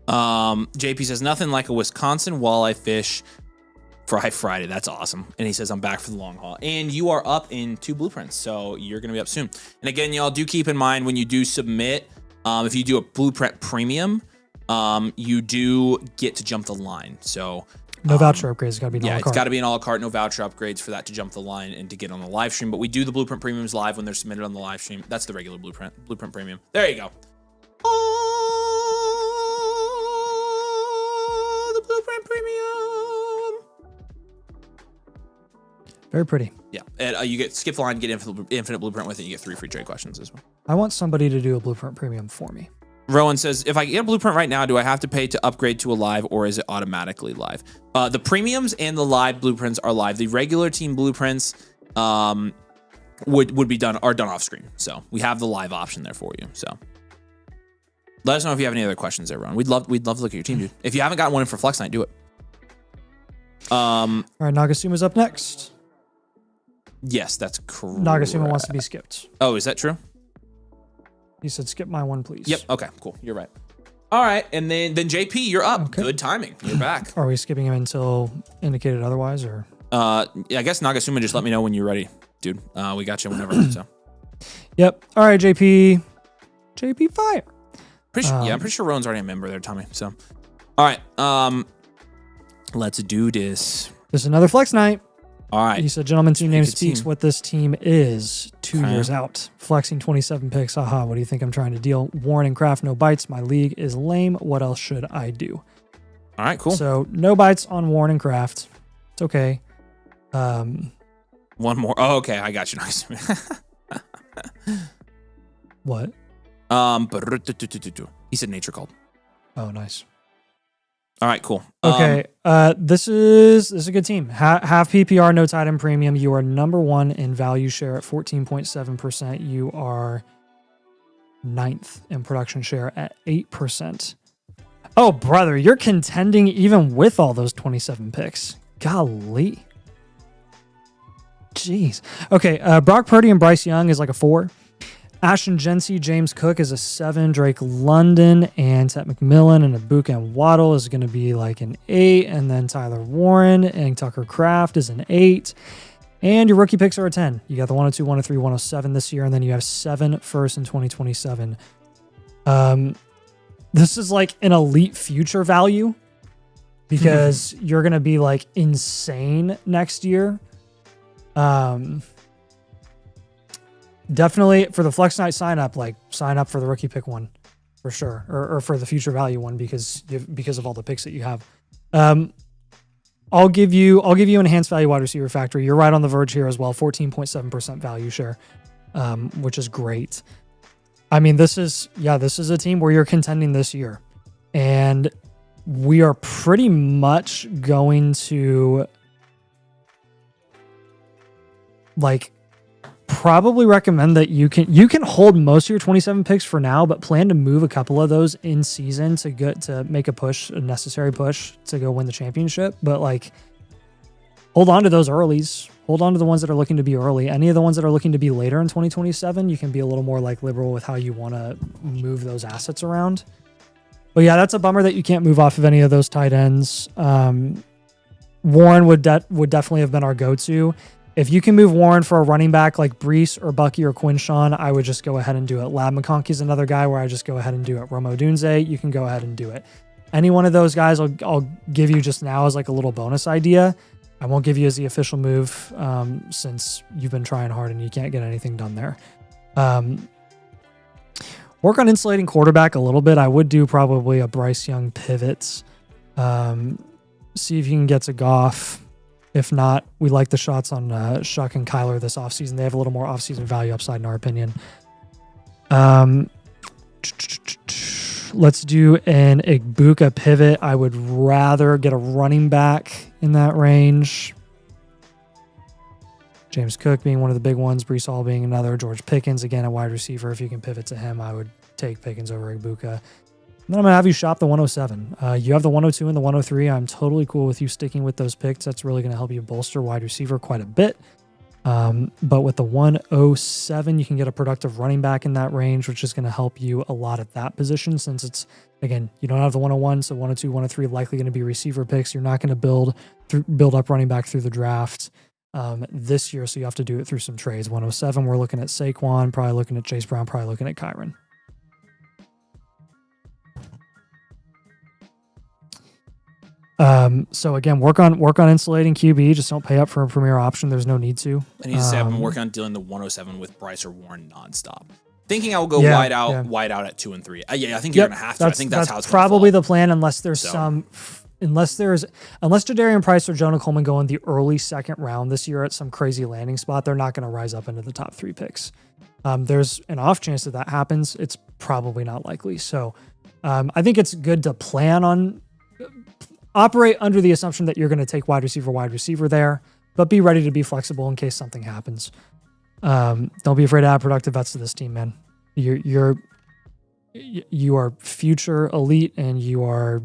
Speaker 1: JP says nothing like a Wisconsin walleye fish Fry Friday. That's awesome. And he says, I'm back for the long haul. And you are up in 2 blueprints, so you're going to be up soon. And again, y'all do keep in mind when you do submit, if you do a blueprint premium, you do get to jump the line. So
Speaker 2: No voucher upgrades. It's got to be an a la
Speaker 1: it's
Speaker 2: carte.
Speaker 1: got to be an a la carte. No voucher upgrades for that to jump the line and to get on the live stream. But we do the Blueprint Premiums live when they're submitted on the live stream. That's the regular Blueprint Premium. There you go. Oh, the Blueprint Premium.
Speaker 2: Very pretty.
Speaker 1: Yeah, and you get skip the line, get infinite Blueprint with it. You get 3 free trade questions as well.
Speaker 2: I want somebody to do a Blueprint Premium for me.
Speaker 1: Rowan says, if I get a Blueprint right now, do I have to pay to upgrade to a live, or is it automatically live? The premiums and the live blueprints are live. The regular team blueprints would be done off screen. So we have the live option there for you. So let us know if you have any other questions there, Rowan. We'd love to look at your team, dude. If you haven't got one in for Flex Night, do it.
Speaker 2: All right, Nagasuma's up next.
Speaker 1: Yes, that's correct.
Speaker 2: Nagasuma wants to be skipped.
Speaker 1: Oh, is that true?
Speaker 2: He said, skip my one, please.
Speaker 1: Yep. Okay, cool. You're right. All right. And then JP, you're up.
Speaker 2: Okay.
Speaker 1: Good timing. You're back.
Speaker 2: Are we skipping him until indicated otherwise, or?
Speaker 1: Yeah, I guess Nagasuma, just let me know when you're ready, dude. We got you whenever. So.
Speaker 2: Yep. All right, JP. JP fire.
Speaker 1: I'm pretty sure Rowan's already a member there, Tommy. So, all right. Let's do this.
Speaker 2: This is another Flex Night.
Speaker 1: All right.
Speaker 2: He said, gentlemen, team name
Speaker 1: Pick a
Speaker 2: speaks
Speaker 1: team.
Speaker 2: what this team is 2
Speaker 1: Okay.
Speaker 2: years out. Flexing 27 picks. Haha, what do you think I'm trying to deal? Warren and Kraft, no bites. My league is lame. What else should I do?
Speaker 1: All right, cool.
Speaker 2: So no bites on Warren and Kraft. It's okay.
Speaker 1: One more. Oh, okay. I got you. Nagasuma.
Speaker 2: What?
Speaker 1: He said nature called.
Speaker 2: Oh, nice.
Speaker 1: All right, cool.
Speaker 2: Okay, this is a good team. Half PPR, no tight end premium. You are number 1 in value share at 14.7%. You are 9th in production share at 8%. Oh, brother, you're contending even with all those 27 picks. Golly. Jeez. Okay, Brock Purdy and Bryce Young is like a 4. Ashton Jency, James Cook is a 7. Drake London and Ted McMillan and Ibuka and Waddle is going to be like an 8. And then Tyler Warren and Tucker Kraft is an 8. And your rookie picks are a 10. You got the 102, 103, 107 this year. And then you have 7 first in 2027. This is like an elite future value because you're going to be like insane next year. Definitely for the Flex Night sign up for the rookie pick one for sure, or for the future value one because of all the picks that you have. I'll give you enhanced value wide receiver factory. You're right on the verge here as well. 14.7% value share, which is great. I mean, this is a team where you're contending this year, and we are pretty much going to like probably recommend that you can hold most of your 27 picks for now, but plan to move a couple of those in season to make a necessary push to go win the championship. But like, hold on to those earlies. Hold on to the ones that are looking to be early. Any of the ones that are looking to be later in 2027, you can be a little more like liberal with how you want to move those assets around. But yeah, that's a bummer that you can't move off of any of those tight ends. Warren would definitely have been our go-to. If you can move Warren for a running back like Brees or Bucky or Quinshawn, I would just go ahead and do it. Lab McConkey's another guy where I just go ahead and do it. Romo Dunze, you can go ahead and do it. Any one of those guys I'll give you just now as like a little bonus idea. I won't give you as the official move since you've been trying hard and you can't get anything done there. Work on insulating quarterback a little bit. I would do probably a Bryce Young pivot. See if you can get to Goff. If not, we like the shots on Shuck and Kyler this offseason. They have a little more offseason value upside in our opinion. Let's do an Ibuka pivot. I would rather get a running back in that range. James Cook being one of the big ones. Brees Hall being another. George Pickens, again, a wide receiver. If you can pivot to him, I would take Pickens over Ibuka. Then I'm going to have you shop the 107. You have the 102 and the 103. I'm totally cool with you sticking with those picks. That's really going to help you bolster wide receiver quite a bit. But with the 107, you can get a productive running back in that range, which is going to help you a lot at that position since it's, again, you don't have the 101, so 102, 103 likely going to be receiver picks. You're not going to build up running back through the draft this year, so you have to do it through some trades. 107, we're looking at Saquon, probably looking at Chase Brown, probably looking at Kyron. So again, work on insulating QB. Just don't pay up for a premier option. There's no need to.
Speaker 1: I need to say I've been working on dealing the 107 with Bryce or Warren nonstop. Thinking I will go
Speaker 2: Yeah,
Speaker 1: wide out at 2 and 3. Yeah, I think you're gonna have to. I think that's how it's
Speaker 2: probably
Speaker 1: gonna
Speaker 2: the plan, unless there's unless Jadarian Price or Jonah Coleman go in the early second round this year at some crazy landing spot. They're not going to rise up into the top 3 picks. There's an off chance that happens. It's probably not likely. So I think it's good to plan on operate under the assumption that you're going to take wide receiver there, but be ready to be flexible in case something happens. Don't be afraid to add productive vets to this team, man. You are future elite and you are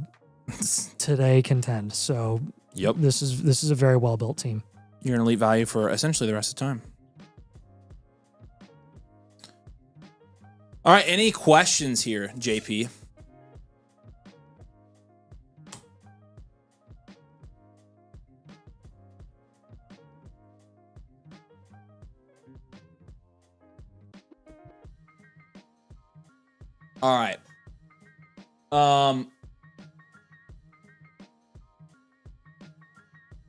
Speaker 2: today contend. So this is a very well built team.
Speaker 1: You're an elite value for essentially the rest of the time. All right, any questions here, JP? All right.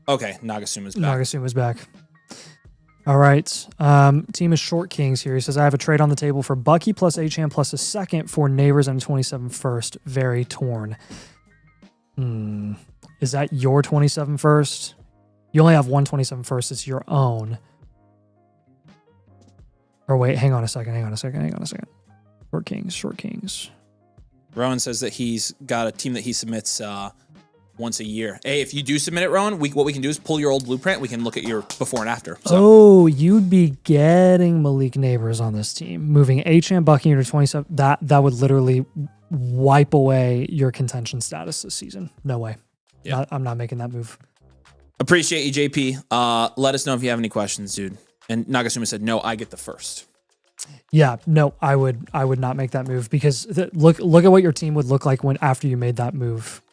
Speaker 1: Okay, Nagasuma's back.
Speaker 2: Nagasuma's back. All right. Team is Short Kings here. He says, I have a trade on the table for Bucky plus Achane plus a second for Neighbors and 27 first. Very torn. Is that your 27 first? You only have one 27 first. It's your own. Or wait, hang on a second. Short Kings.
Speaker 1: Rowan says that he's got a team that he submits once a year. Hey, if you do submit it, Rowan, what we can do is pull your old blueprint. We can look at your before and after. So.
Speaker 2: Oh, you'd be getting Malik Neighbors on this team. Moving Achane, Bucky into 27. That would literally wipe away your contention status this season. No way.
Speaker 1: Yeah.
Speaker 2: I'm not making that move.
Speaker 1: Appreciate you, JP. Let us know if you have any questions, dude. And Nagasuma said, no, I get the first.
Speaker 2: Yeah, no, I would not make that move because look at what your team would look like after you made that move.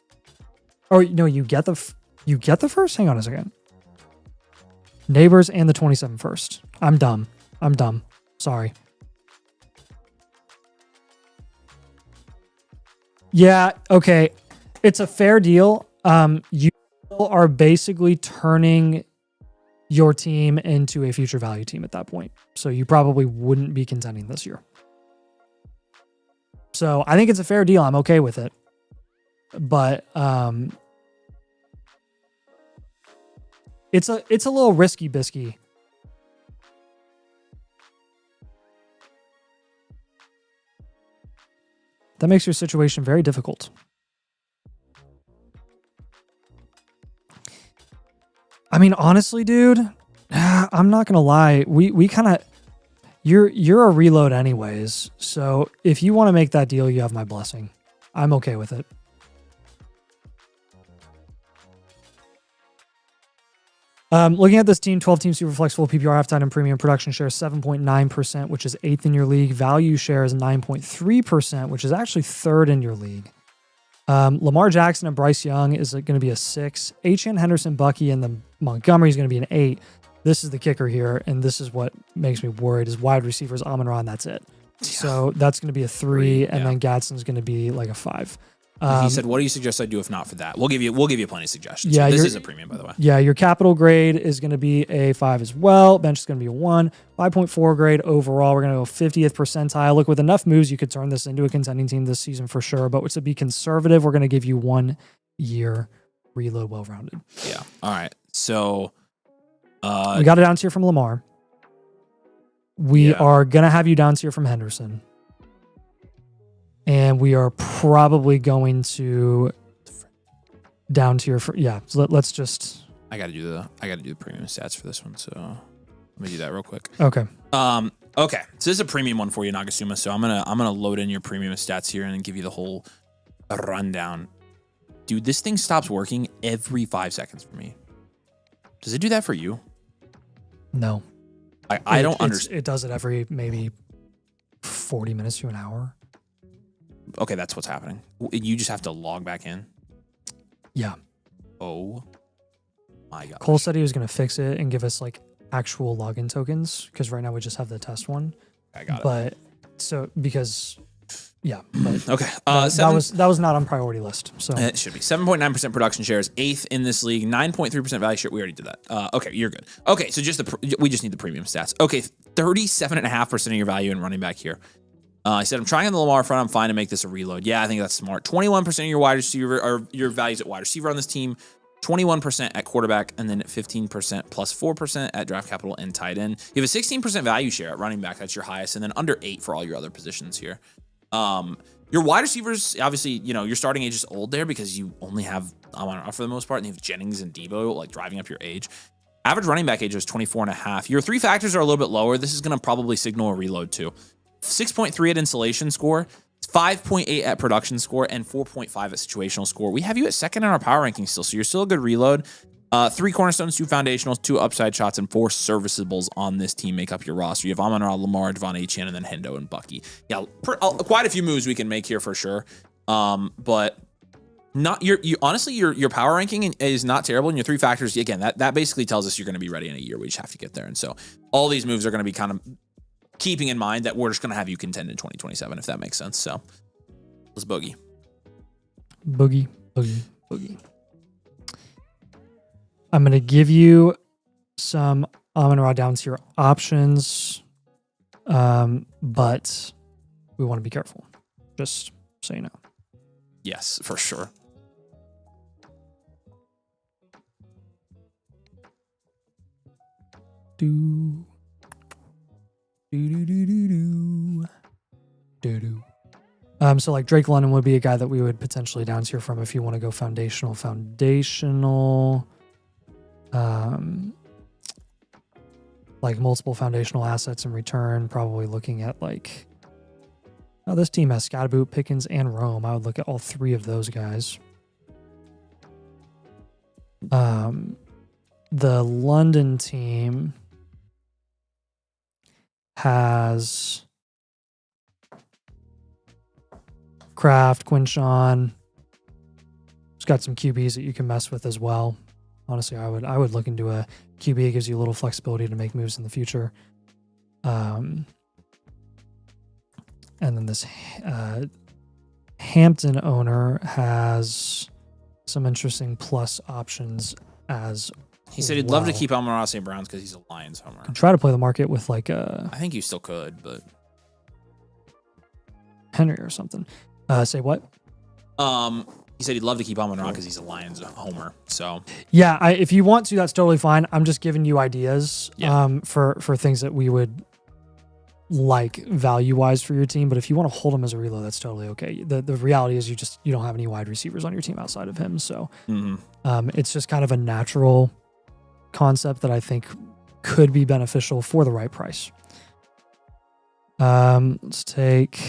Speaker 2: Or no, you get the first. Hang on a second. Neighbors and the 27 first. I'm dumb. Sorry. Yeah, okay. It's a fair deal. You are basically turning your team into a future value team at that point. So you probably wouldn't be contending this year. So I think it's a fair deal. I'm okay with it. But it's a little risky bisky. That makes your situation very difficult. I mean, honestly, dude, I'm not gonna lie. We kind of you're a reload anyways. So if you want to make that deal, you have my blessing. I'm okay with it. Looking at this team, 12-team super flexible PPR halftime and premium production share 7.9%, which is 8th in your league. Value share is 9.3%, which is actually 3rd in your league. Lamar Jackson and Bryce Young is going to be a 6. Achane, Henderson, Bucky, and the Montgomery is going to be an 8. This is the kicker here, and this is what makes me worried, is wide receivers, Amon-Ra, and that's it. Yeah. So that's going to be a 3, and then Gadsden's going to be like a 5.
Speaker 1: He said, what do you suggest I do if not for that? We'll give you plenty of suggestions. Yeah, this is a premium, by the way.
Speaker 2: Yeah, your capital grade is going to be a 5 as well. Bench is going to be a 1. 5.4 grade overall. We're going to go 50th percentile. Look, with enough moves, you could turn this into a contending team this season for sure. But to be conservative, we're going to give you 1 year reload well-rounded.
Speaker 1: Yeah. All right. So
Speaker 2: we got a down tier from Lamar. We are going to have you down tier from Henderson. And we are probably going to down tier for So let's just.
Speaker 1: I got to do the premium stats for this one. So let me do that real quick.
Speaker 2: Okay.
Speaker 1: Okay. So this is a premium one for you, Nagasuma. So I'm gonna load in your premium stats here and give you the whole rundown. Dude, this thing stops working every 5 seconds for me. Does it do that for you?
Speaker 2: No.
Speaker 1: I don't understand.
Speaker 2: It does it every maybe 40 minutes to an hour.
Speaker 1: Okay, that's what's happening. You just have to log back in?
Speaker 2: Yeah.
Speaker 1: Oh my God.
Speaker 2: Cole said he was going to fix it and give us like actual login tokens because right now we just have the test one.
Speaker 1: I got it.
Speaker 2: But so because Yeah. But
Speaker 1: Okay.
Speaker 2: that was not on priority list. So
Speaker 1: It should be 7.9% production shares, 8th in this league, 9.3% value share. We already did that. Okay, you're good. Okay, so we just need the premium stats. Okay, 37.5% of your value in running back here. I said I'm trying on the Lamar front. I'm fine to make this a reload. Yeah, I think that's smart. 21% of your wide receiver or your values at wide receiver on this team. 21% at quarterback, and then 15% plus 4% at draft capital and tight end. You have a 16% value share at running back. That's your highest, and then under 8 for all your other positions here. Your wide receivers, obviously, your starting age is old there because you only have for the most part, and you have Jennings and Debo like driving up your age. Average running back age is 24.5. Your 3 factors are a little bit lower. This is going to probably signal a reload too. 6.3 at installation score, 5.8 at production score, and 4.5 at situational score. We have you at second in our power ranking still, so you're still a good reload. 3 cornerstones, 2 foundationals, 2 upside shots, and 4 serviceables on this team make up your roster. You have Amon-Ra, Lamar, Devon Achane, and then Hendo and Bucky. Yeah, quite a few moves we can make here for sure. But not honestly, your power ranking is not terrible. And your 3 factors, again, that basically tells us you're going to be ready in a year. We just have to get there. And so all these moves are going to be kind of keeping in mind that we're just going to have you contend in 2027, if that makes sense. So let's boogie.
Speaker 2: Boogie. I'm going to give you some Amon-Ra down tier options, but we want to be careful. Just so you know.
Speaker 1: Yes, for sure.
Speaker 2: So like Drake London would be a guy that we would potentially down tier from if you want to go foundational. Like multiple foundational assets in return, probably looking at like, this team has Scatterboot, Pickens, and Rome. I would look at all 3 of those guys. The London team has Kraft, Quinshawn. It's got some QBs that you can mess with as well. Honestly, I would look into a QB. It gives you a little flexibility to make moves in the future. And then this Hampton owner has some interesting plus options as
Speaker 1: he said he'd love to keep Amon-Ra St. Brown's because he's a Lions homer.
Speaker 2: Could try to play the market with like
Speaker 1: I think you still could, but
Speaker 2: Henry or something. Say what?
Speaker 1: He said he'd love to keep Amon-Ra because he's a Lions homer. So
Speaker 2: yeah, if you want to, that's totally fine. I'm just giving you ideas for things that we would like value wise for your team. But if you want to hold him as a reload, that's totally okay. The reality is you don't have any wide receivers on your team outside of him. So it's just kind of a natural concept that I think could be beneficial for the right price. Let's take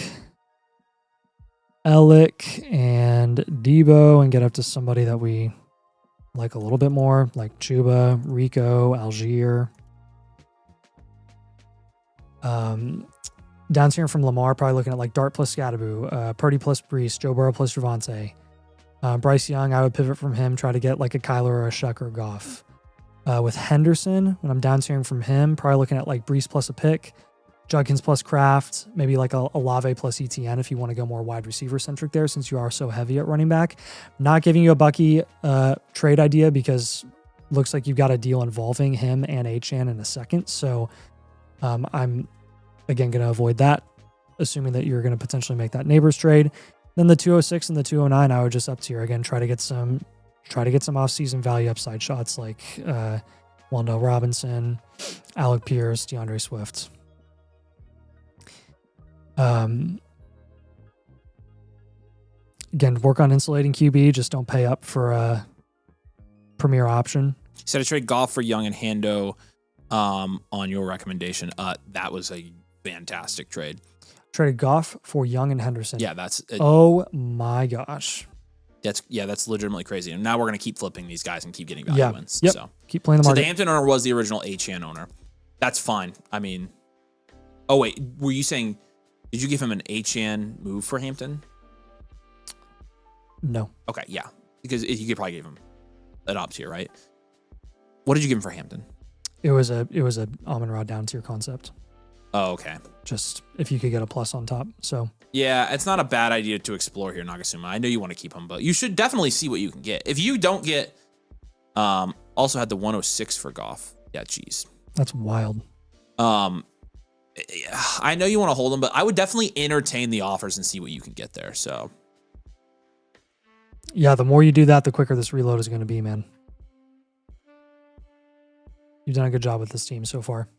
Speaker 2: Alec and Debo and get up to somebody that we like a little bit more, like Chuba, Rico, Algier. Down here from Lamar, probably looking at like Dart plus Scatterbo, Purdy plus Brees, Joe Burrow plus Javonte. Bryce Young, I would pivot from him, try to get like a Kyler or a Shuck or Goff. With Henderson, when I'm down tiering from him, probably looking at like Brees plus a pick, Judkins plus Kraft, maybe like a Olave plus ETN if you want to go more wide receiver centric there, since you are so heavy at running back. Not giving you a Bucky trade idea because looks like you've got a deal involving him and Achane in a second. So I'm again going to avoid that, assuming that you're going to potentially make that neighbors trade. Then the 206 and the 209, I would just up tier again, try to get some off-season value upside shots like Wandale Robinson, Alec Pierce, DeAndre Swift. Again, work on insulating QB. Just don't pay up for a premier option.
Speaker 1: You said to trade Goff for Young and Hando on your recommendation. That was a fantastic trade.
Speaker 2: Traded Goff for Young and Henderson.
Speaker 1: Yeah,
Speaker 2: oh my gosh.
Speaker 1: That's legitimately crazy. And now we're going to keep flipping these guys and keep getting value wins.
Speaker 2: Yep.
Speaker 1: So
Speaker 2: keep playing the market.
Speaker 1: So the Hampton owner was the original Achane owner. That's fine. I mean, oh wait, were you saying, did you give him an Achane move for Hampton?
Speaker 2: No.
Speaker 1: Okay, yeah. Because you could probably give him an up tier, right? What did you give him for Hampton?
Speaker 2: It was a Amon-Ra down tier concept.
Speaker 1: Oh, okay.
Speaker 2: Just if you could get a plus on top. So
Speaker 1: Yeah, it's not a bad idea to explore here, Nagasuma. I know you want to keep him, but you should definitely see what you can get. If you don't get, also had the 106 for Goff. Yeah, geez.
Speaker 2: that's wild.
Speaker 1: I know you want to hold him, but I would definitely entertain the offers and see what you can get there. So
Speaker 2: Yeah, the more you do that, the quicker this reload is going to be, man. You've done a good job with this team so far.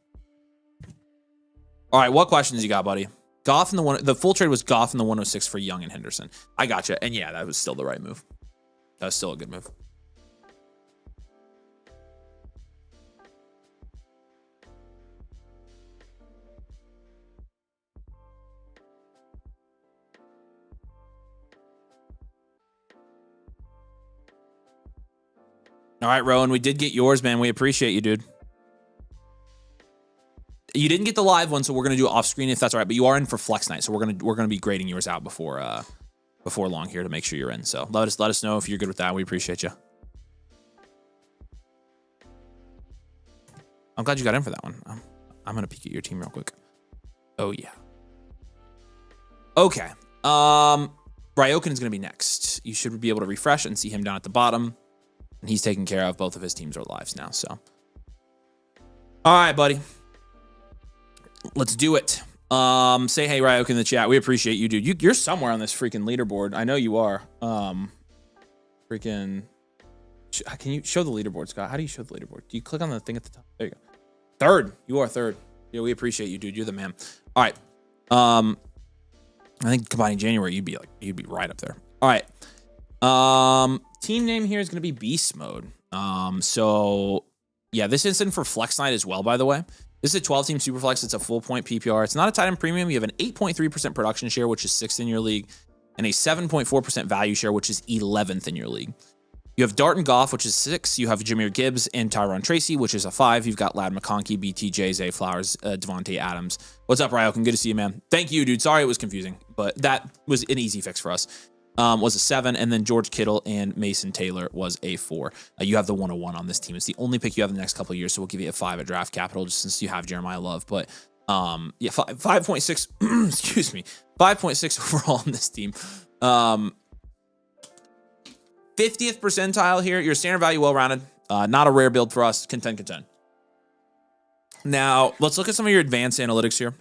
Speaker 1: all right, what questions you got, buddy? Goff and the full trade was Goff and the 106 for Young and Henderson. I gotcha. And yeah, that was still the right move. That was still a good move. All right, Rowan, we did get yours, man. We appreciate you, dude. You didn't get the live one, so we're gonna do it off screen if that's all right. But you are in for Flex Night, so we're gonna be grading yours out before long here to make sure you're in. So let us know if you're good with that. We appreciate you. I'm glad you got in for that one. I'm gonna peek at your team real quick. Oh yeah. Okay. Ryokin is gonna be next. You should be able to refresh and see him down at the bottom. And he's taking care of both of his teams are lives now. So, all right, buddy. Let's do it. Say hey, Ryok in the chat. We appreciate you, dude. You're somewhere on this freaking leaderboard. I know you are. Freaking. Can you show the leaderboard, Scott? How do you show the leaderboard? Do you click on the thing at the top? There you go. Third. You are third. Yeah, we appreciate you, dude. You're the man. All right. I think combining January, you'd be right up there. All right. Team name here is going to be Beast Mode. So yeah, this is in for Flex Night as well, by the way. This is a 12-team Superflex. It's a full point PPR. It's not a tight end premium. You have an 8.3% production share, which is 6th in your league, and a 7.4% value share, which is 11th in your league. You have Dart and Goff, which is 6. You have Jahmyr Gibbs and Tyron Tracy, which is a 5. You've got Ladd McConkey, BTJ, Zay Flowers, Devontae Adams. What's up, Ryokin? Good to see you, man. Thank you, dude. Sorry it was confusing, but that was an easy fix for us. Was a 7, and then George Kittle and Mason Taylor was a 4. You have the 101 on this team. It's the only pick you have in the next couple of years, so we'll give you a 5 at draft capital just since you have Jeremiah Love. But yeah, 5.6, excuse me, 5.6 overall on this team. 50th percentile here. Your standard value well-rounded. Not a rare build for us. Contend. Now, let's look at some of your advanced analytics here.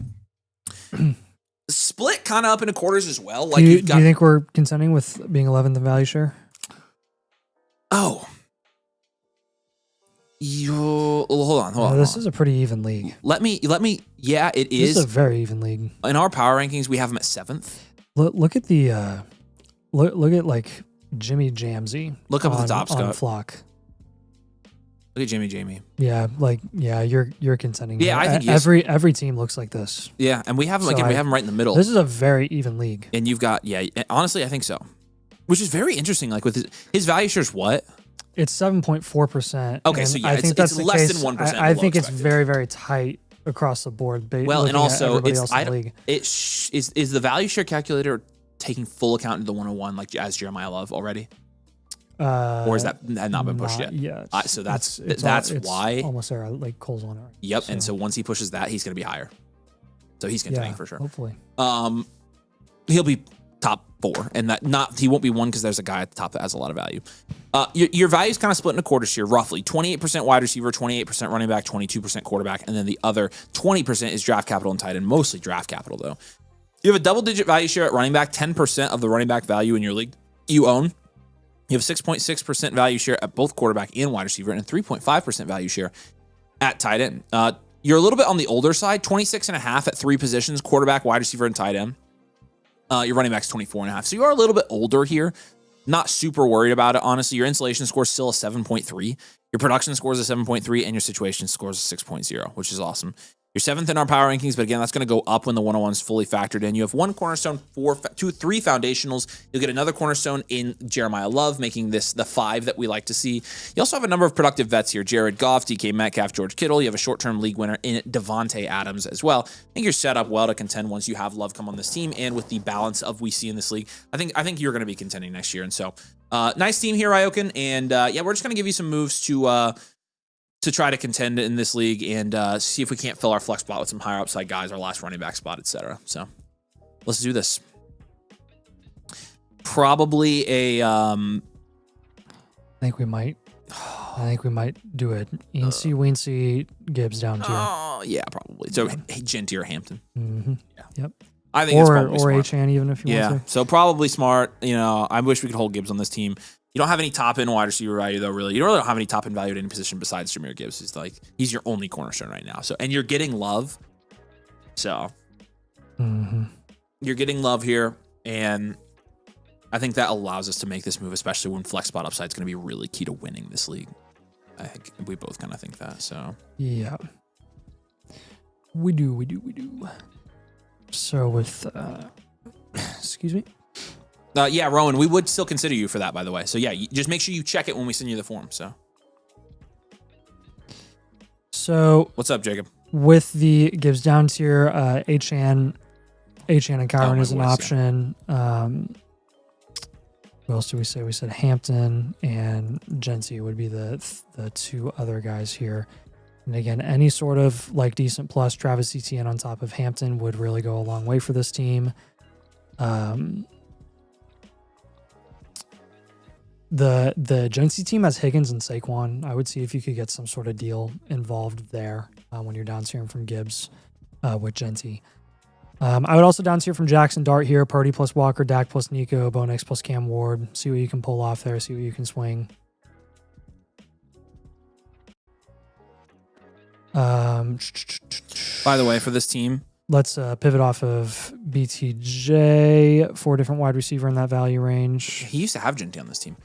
Speaker 1: Split kind of up into quarters as well. Like
Speaker 2: do you think we're contending with being 11th in value share?
Speaker 1: Oh. Hold on.
Speaker 2: This is a pretty even league.
Speaker 1: Let me. Yeah, it is.
Speaker 2: This is a very even league.
Speaker 1: In our power rankings, we have him at 7th.
Speaker 2: Look at the look at like Jimmy Jamsey.
Speaker 1: Look up at the top,
Speaker 2: on
Speaker 1: Scott.
Speaker 2: Flock.
Speaker 1: Look at Jamie.
Speaker 2: Yeah, you're contending.
Speaker 1: Yeah, I think
Speaker 2: every team looks like this.
Speaker 1: Yeah, and we have him we have him right in the middle.
Speaker 2: This is a very even league.
Speaker 1: And you've got honestly, I think so. Which is very interesting. Like with his value shares, what?
Speaker 2: It's 7.4%.
Speaker 1: Okay, so yeah,
Speaker 2: I think that's
Speaker 1: less than 1%.
Speaker 2: I think it's very, very tight across the board.
Speaker 1: Well, and also
Speaker 2: is
Speaker 1: the value share calculator taking full account of the 101 like as Jeremiah Love already? Or is that not been pushed yet?
Speaker 2: Yeah.
Speaker 1: So that's
Speaker 2: it's
Speaker 1: why.
Speaker 2: Almost there, like Cole's on it.
Speaker 1: Yep. So. And so once he pushes that, he's going to be higher. So he's contending for sure.
Speaker 2: Hopefully.
Speaker 1: He'll be top 4, and he won't be 1 because there's a guy at the top that has a lot of value. Your value is kind of split into quarters here, roughly 28% wide receiver, 28% running back, 22% quarterback, and then the other 20% is draft capital and tight end, mostly draft capital though. You have a double-digit value share at running back, 10% of the running back value in your league you own. You have 6.6% value share at both quarterback and wide receiver, and a 3.5% value share at tight end. You're a little bit on the older side, 26.5 at 3 positions, quarterback, wide receiver, and tight end. Your running back's 24.5. So you are a little bit older here. Not super worried about it, honestly. Your installation score is still a 7.3. Your production score is a 7.3, and your situation score is a 6.0, which is awesome. You're 7th in our power rankings, but again, that's going to go up when the 101 is fully factored in. You have 1 cornerstone, 3 foundationals. You'll get another cornerstone in Jeremiah Love, making this the 5 that we like to see. You also have a number of productive vets here. Jared Goff, DK Metcalf, George Kittle. You have a short-term league winner in Devontae Adams as well. I think you're set up well to contend once you have Love come on this team, and with the balance of we see in this league, I think you're going to be contending next year. And so, nice team here, Ryokin. And yeah, we're just going to give you some moves to to try to contend in this league and see if we can't fill our flex spot with some higher upside guys, our last running back spot, etc. So let's do this. Probably a
Speaker 2: I think we might do it. Eensy Weensy Gibbs down tier.
Speaker 1: Oh yeah, probably. So Genty or Hampton.
Speaker 2: Mm-hmm.
Speaker 1: Yeah.
Speaker 2: Yep.
Speaker 1: I think it's probably
Speaker 2: or
Speaker 1: smart.
Speaker 2: Achan even if you want to.
Speaker 1: So probably smart. You know, I wish we could hold Gibbs on this team. You don't have any top end wide receiver value though. Really, you don't really have any top end value at any position besides Jahmyr Gibbs. He's your only cornerstone right now. So and you're getting love. So you're getting love here, and I think that allows us to make this move, especially when flex spot upside is going to be really key to winning this league. I think we both kind of think that. So
Speaker 2: yeah, we do. So with excuse me.
Speaker 1: Yeah, Rowan, we would still consider you for that, by the way. So yeah, just make sure you check it when we send you the form. So what's up, Jacob?
Speaker 2: With the Gibbs down tier, Achan and Kyron is an option.
Speaker 1: Yeah.
Speaker 2: Who else do we say? We said Hampton and Genty would be the two other guys here. And again, any sort of like decent plus Travis Etienne on top of Hampton would really go a long way for this team. The Genty team has Higgins and Saquon. I would see if you could get some sort of deal involved there when you're down tiering from Gibbs with Genty. I would also down tier from Jackson Dart here. Purdy plus Walker, Dak plus Nico, Bo Nix plus Cam Ward. See what you can pull off there. See what you can swing.
Speaker 1: By the way, for this team,
Speaker 2: let's pivot off of BTJ. 4 different wide receiver in that value range.
Speaker 1: he used to have Genty on this team.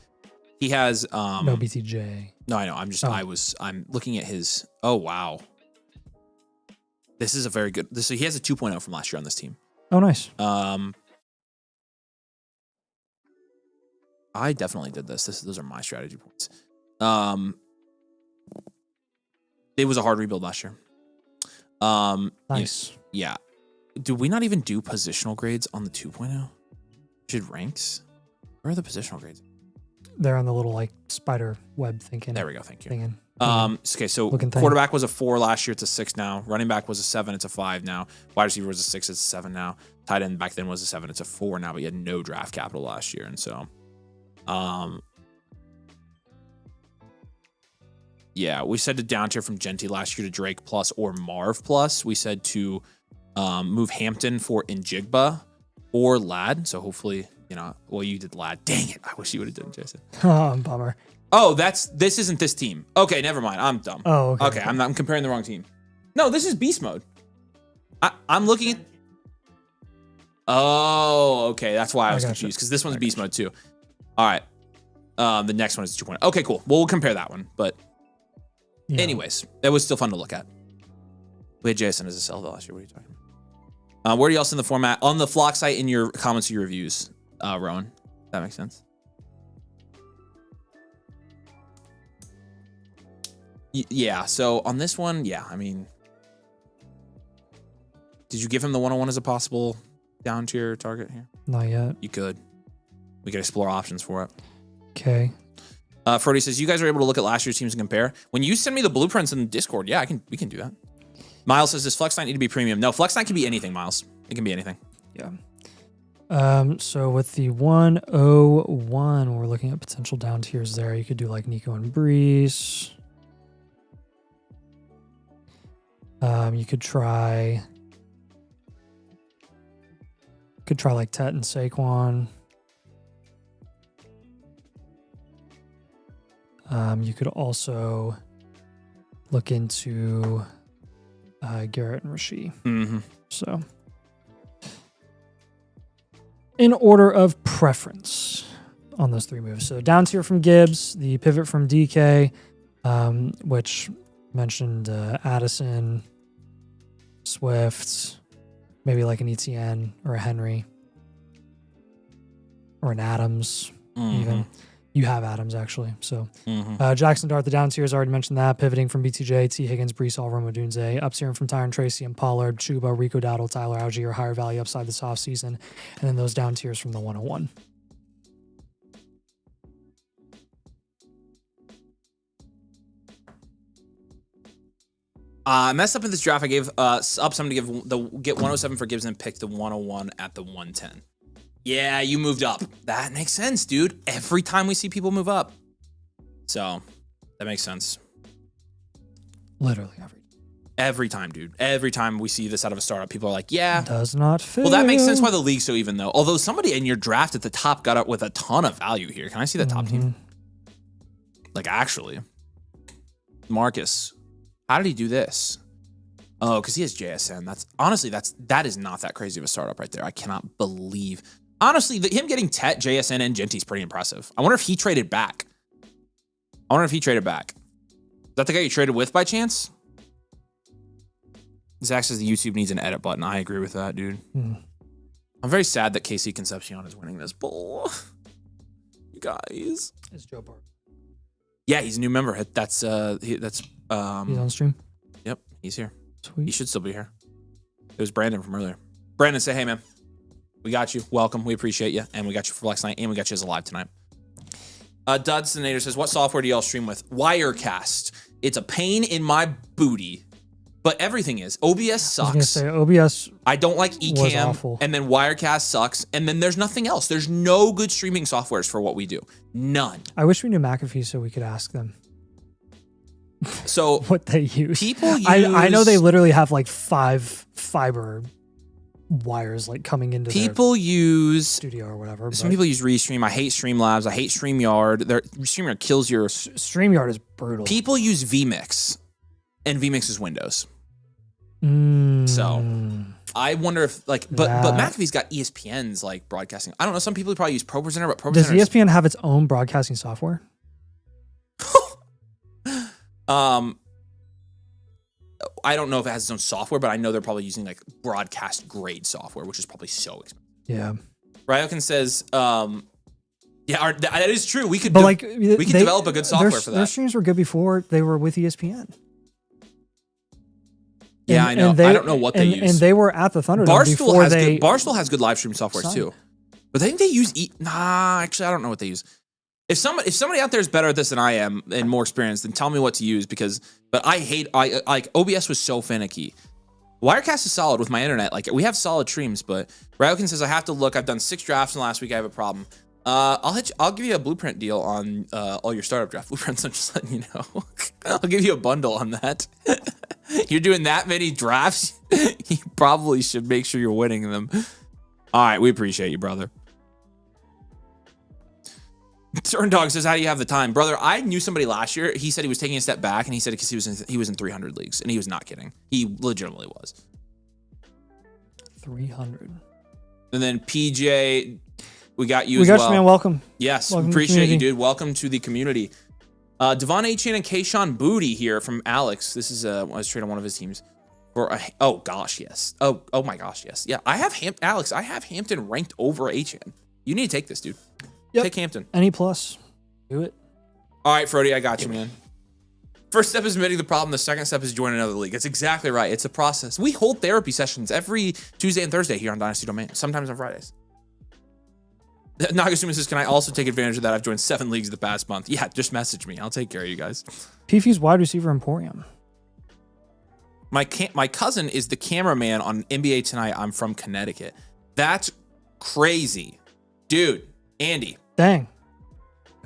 Speaker 1: He has
Speaker 2: No, BTJ.
Speaker 1: No, I know. I'm looking at his. Oh wow. This is a very good. He has a 2.0 from last year on this team.
Speaker 2: Oh, nice.
Speaker 1: I definitely did this. Those are my strategy points. It was a hard rebuild last year.
Speaker 2: Nice.
Speaker 1: Yeah. Do we not even do positional grades on the 2.0? Should ranks? Where are the positional grades?
Speaker 2: They're on the little like spider web thinking.
Speaker 1: There we go. Thank you.
Speaker 2: Thinking.
Speaker 1: Okay, so quarterback was a 4 last year. It's a 6 now. Running back was a 7. It's a 5 now. Wide receiver was a 6. It's a 7 now. Tight end back then was a 7. It's a 4 now. But you had no draft capital last year, and so, yeah, we said to down tier from Genty last year to Drake plus or Marv plus. We said to move Hampton for Njigba or Lad. So hopefully, well, you did Lad. Dang it! I wish you would have done Jason.
Speaker 2: Bummer.
Speaker 1: Oh, this isn't this team. Okay, never mind. I'm dumb.
Speaker 2: Oh, okay.
Speaker 1: Okay, I'm comparing the wrong team. No, this is beast mode. I'm looking at. Oh, okay. That's why I was confused because this one's beast mode too. All right. The next one is 2.0. Okay, cool. Well, we'll compare that one. But anyways, it was still fun to look at. We had Jason as a sell last year. What are you talking about? Where else in the format? On the Flock site in your comments, your reviews, Rowan. That makes sense. Yeah, so on this one, yeah, I mean, did you give him the 101 as a possible down tier target here?
Speaker 2: Not yet.
Speaker 1: You could. We could explore options for it.
Speaker 2: Okay.
Speaker 1: Frody says, you guys are able to look at last year's teams and compare. When you send me the blueprints in Discord, yeah, we can do that. Miles says, does Flex Knight need to be premium? No, Flex Knight can be anything, Miles. It can be anything.
Speaker 2: Yeah. So with the 101, we're looking at potential down tiers there. You could do like Nico and Brees. You could try like Tet and Saquon. You could also look into Garrett and Rasheed.
Speaker 1: Mm-hmm.
Speaker 2: So, in order of preference on those 3 moves. So down tier from Gibbs, the pivot from DK, which mentioned Addison, Swift, maybe like an ETN or a Henry or an Adams even. You have Adams, actually. So Jackson Dart, the down tiers, already mentioned that. Pivoting from BTJ, T. Higgins, Brees Hall, Rome Odunze. Up tiering from Tyron Tracy and Pollard, Chuba, Rico Dowdle, Tyler Algier, higher value upside this offseason. And then those down tiers from the 101.
Speaker 1: I messed up in this draft. I gave up something to get 107 for Gibbs and picked the 101 at the 110. Yeah, you moved up. That makes sense, dude. Every time we see people move up. So, that makes sense.
Speaker 2: Literally
Speaker 1: every time, dude. Every time we see this out of a startup, people are like, yeah.
Speaker 2: Does not fit.
Speaker 1: Well, that makes sense why the league's so even, though. Although somebody in your draft at the top got up with a ton of value here. Can I see that top team? Like, actually. Marcus. How did he do this? Oh, because he has JSN. That is not that crazy of a startup right there. I cannot believe. Honestly, him getting Tet, JSN, and Genty is pretty impressive. I wonder if he traded back. Is that the guy you traded with by chance? Zach says the YouTube needs an edit button. I agree with that, dude. I'm very sad that KC Concepcion is winning this bowl. You guys.
Speaker 2: It's Joe Bart.
Speaker 1: Yeah, he's a new member. He's
Speaker 2: on stream.
Speaker 1: Yep, he's here.
Speaker 2: Sweet.
Speaker 1: He should still be here. It was Brandon from earlier. Brandon, say hey, man. We got you. Welcome. We appreciate you. And we got you for Flex Night. And we got you as a live tonight. Dudsonator says, what software do y'all stream with? Wirecast. It's a pain in my booty. But everything is. OBS sucks.
Speaker 2: I was gonna say, OBS
Speaker 1: I don't like
Speaker 2: was
Speaker 1: Ecamm.
Speaker 2: awful.
Speaker 1: And then Wirecast sucks. And then there's nothing else. There's no good streaming softwares for what we do. None.
Speaker 2: I wish we knew McAfee so we could ask them.
Speaker 1: So
Speaker 2: what they use.
Speaker 1: People use.
Speaker 2: I know they literally have like 5 fiber wires like coming into
Speaker 1: people
Speaker 2: their
Speaker 1: use
Speaker 2: studio or whatever.
Speaker 1: Some people use Restream. I hate Streamlabs. I hate StreamYard. StreamYard kills your.
Speaker 2: StreamYard is brutal.
Speaker 1: People use vMix, and vMix is Windows. So I wonder if but McAfee's got ESPN's like broadcasting. I don't know. Some people probably use ProPresenter, but ProPresenter.
Speaker 2: Does ESPN have its own broadcasting software?
Speaker 1: I don't know if it has its own software, but I know they're probably using like broadcast grade software, which is probably so expensive.
Speaker 2: Yeah.
Speaker 1: Ryokin says, yeah, that is true. We could,
Speaker 2: we
Speaker 1: could develop a good software for that.
Speaker 2: Their streams were good before they were with ESPN.
Speaker 1: Yeah, I know. I don't know what they use.
Speaker 2: And they were at the Thunderdome before they.
Speaker 1: Barstool has good live stream software too, but I think they use. Actually, I don't know what they use. If somebody out there is better at this than I am and more experienced, then tell me what to use but I like OBS was so finicky. Wirecast is solid with my internet. Like we have solid streams, but Ryokin says I have to look. I've done 6 drafts in the last week. I have a problem. I'll give you a blueprint deal on all your startup draft blueprints. I'm just letting you know. I'll give you a bundle on that. You're doing that many drafts, you probably should make sure you're winning them. All right, we appreciate you, brother. Turn Dog says, how do you have the time? Brother, I knew somebody last year. He said he was taking a step back, and he said because he was in 300 leagues, and he was not kidding. He legitimately was.
Speaker 2: 300.
Speaker 1: And then PJ, we got you
Speaker 2: as well. We got you, man. Welcome.
Speaker 1: Yes,
Speaker 2: welcome
Speaker 1: appreciate you, dude. Welcome to the community. Devon Achan and Kayshawn Booty here from Alex. This is I was trading on one of his teams. Oh gosh, yes. Oh my gosh, yes. Yeah, I have Alex. I have Hampton ranked over Achan. You need to take this, dude. Yep. Take Hampton.
Speaker 2: Any plus. Do it.
Speaker 1: All right, Frody, I got you, man. First step is admitting the problem. The second step is joining another league. That's exactly right. It's a process. We hold therapy sessions every Tuesday and Thursday here on Dynasty Domain, sometimes on Fridays. Nagasuma says, can I also take advantage of that? I've joined 7 leagues the past month. Yeah, just message me. I'll take care of you guys.
Speaker 2: PF's wide receiver Emporium.
Speaker 1: My cousin is the cameraman on NBA Tonight. I'm from Connecticut. That's crazy. Dude, Andy.
Speaker 2: Dang.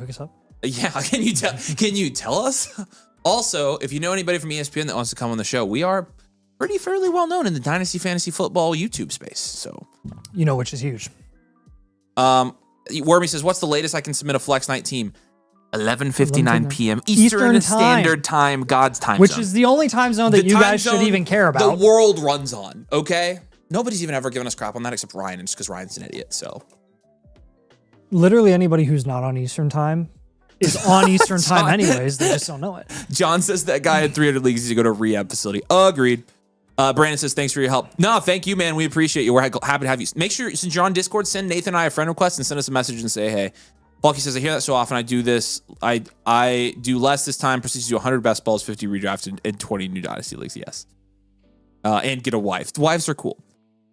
Speaker 2: Hook us up.
Speaker 1: Yeah, can you tell us? Also, if you know anybody from ESPN that wants to come on the show, we are fairly well known in the Dynasty Fantasy Football YouTube space. So,
Speaker 2: which is huge.
Speaker 1: Wormy says, what's the latest I can submit a Flex Night team? 11:59 p.m. Eastern Standard Time, God's time
Speaker 2: which
Speaker 1: zone.
Speaker 2: Is the only time zone that you guys should even care about.
Speaker 1: The world runs on, okay? Nobody's even ever given us crap on that except Ryan, just because Ryan's an idiot, so.
Speaker 2: Literally anybody who's not on Eastern Time is on Eastern Time anyways. They just don't know it.
Speaker 1: John says that guy at 300 leagues needs to go to a rehab facility. Agreed. Brandon says, thanks for your help. No, thank you, man. We appreciate you. We're happy to have you. Make sure, since you're on Discord, send Nathan and I a friend request and send us a message and say, hey. Bulky says, I hear that so often. I do this. I do less this time. Proceed to do 100 best balls, 50 redrafts, and 20 new Dynasty leagues. Yes. And get a wife. The wives are cool.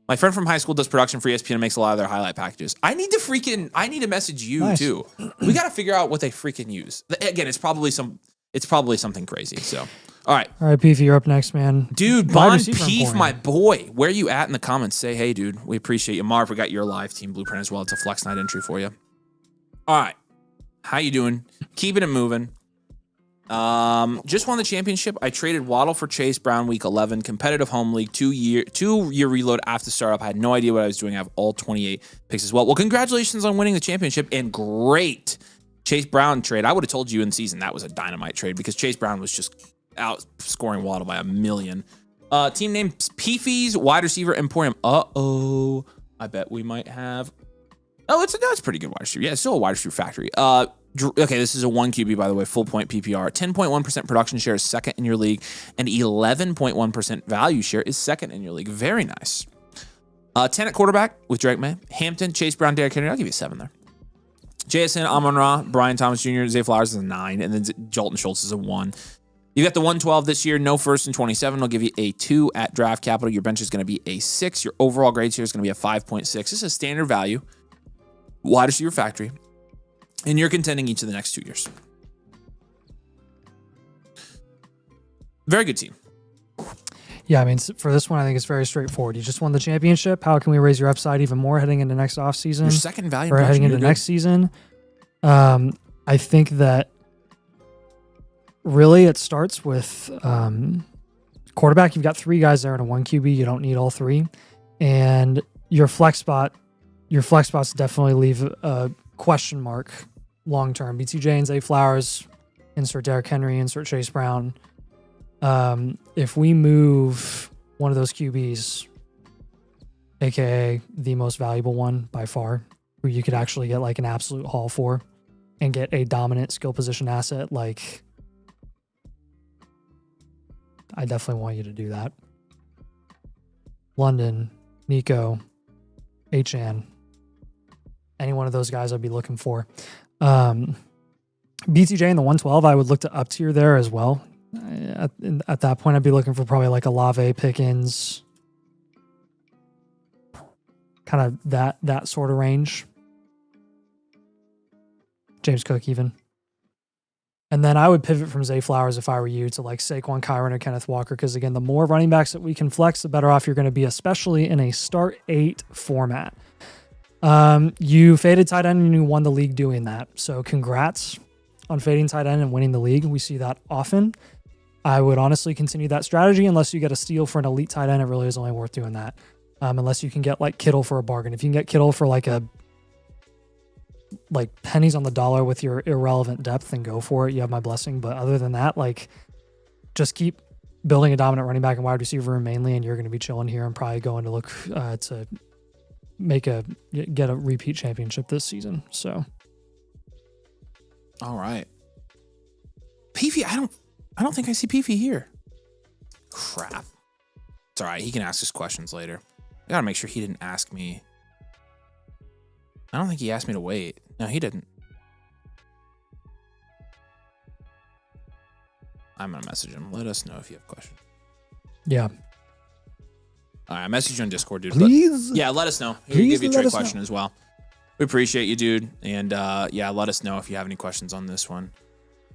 Speaker 1: My friend from high school does production for ESPN and makes a lot of their highlight packages. I need to message you too. We got to figure out what they freaking use. Again, it's probably some it's probably something crazy. So, all right.
Speaker 2: All right, Beefy, you're up next, man.
Speaker 1: Dude,
Speaker 2: Wide
Speaker 1: Bon
Speaker 2: receiver
Speaker 1: Peef,
Speaker 2: emporium.
Speaker 1: my boy. Where you at in the comments? Say, hey, dude. We appreciate you. Marv, we got your live team blueprint as well. It's a flex night entry for you. All right. How you doing? Keeping it moving. Just won the championship. I traded Waddle for Chase Brown week 11. Competitive home league, 2-year reload after startup. I had no idea what I was doing. I have all 28 picks as well. Well, congratulations on winning the championship and great Chase Brown trade. I would have told you in season that was a dynamite trade because Chase Brown was just outscoring Waddle by 1,000,000. Team name Peefy's wide receiver emporium. Uh-oh. I bet we might have. Oh, that's a pretty good wide receiver. Yeah, it's still a wide receiver factory. Okay, this is a 1 QB, by the way, full point PPR. 10.1% production share is second in your league, and 11.1% value share is second in your league. Very nice. 10 at quarterback with Drake May, Hampton, Chase Brown, Derrick Henry. I'll give you 7 there. JSN, Amon-Ra, Brian Thomas Jr., Zay Flowers is a 9, and then Jolton Schultz is a 1. You got the 112 this year, no first and 27. I'll give you a 2 at draft capital. Your bench is going to be a 6. Your overall grade here is going to be a 5.6. This is a standard value. Wide receiver factory. And you're contending each of the next 2 years. Very good team.
Speaker 2: Yeah, I mean, for this one, I think it's very straightforward. You just won the championship. How can we raise your upside even more heading into next offseason?
Speaker 1: Your second value.
Speaker 2: Or heading into next season? I think that really it starts with quarterback. You've got 3 guys there in a 1 QB. You don't need all 3. And your flex spots definitely leave a question mark long term. BTJ and Zay Flowers, insert Derrick Henry, insert Chase Brown. If we move one of those QBs, aka the most valuable one by far, who you could actually get like an absolute haul for and get a dominant skill position asset, like I definitely want you to do that. London, Nico, HN, any one of those guys I'd be looking for. BTJ in the 112, I would look to up tier there as well. At that point, I'd be looking for probably like a Lave, Pickens, kind of that sort of range. James Cook even. And then I would pivot from Zay Flowers if I were you to like Saquon, Kyron, or Kenneth Walker, because again, the more running backs that we can flex, the better off you're going to be, especially in a start 8 format. You faded tight end and you won the league doing that. So congrats on fading tight end and winning the league. We see that often. I would honestly continue that strategy unless you get a steal for an elite tight end. It really is only worth doing that. Unless you can get like Kittle for a bargain. If you can get Kittle for like pennies on the dollar with your irrelevant depth, then go for it. You have my blessing. But other than that, like just keep building a dominant running back and wide receiver mainly, and you're going to be chilling here and probably going to look to get a repeat championship this season. So,
Speaker 1: all right, Peefy. I don't think I see Peefy here. Crap. It's all right. He can ask us questions later. I gotta make sure he didn't ask me. I don't think he asked me to wait. No, he didn't. I'm gonna message him. Let us know if you have questions.
Speaker 2: Yeah.
Speaker 1: All right, I messaged you on Discord, dude.
Speaker 2: Please.
Speaker 1: Let us know. He'll
Speaker 2: Please
Speaker 1: give you a
Speaker 2: let
Speaker 1: trade
Speaker 2: us
Speaker 1: question
Speaker 2: know.
Speaker 1: as well. We appreciate you, dude. And let us know if you have any questions on this one.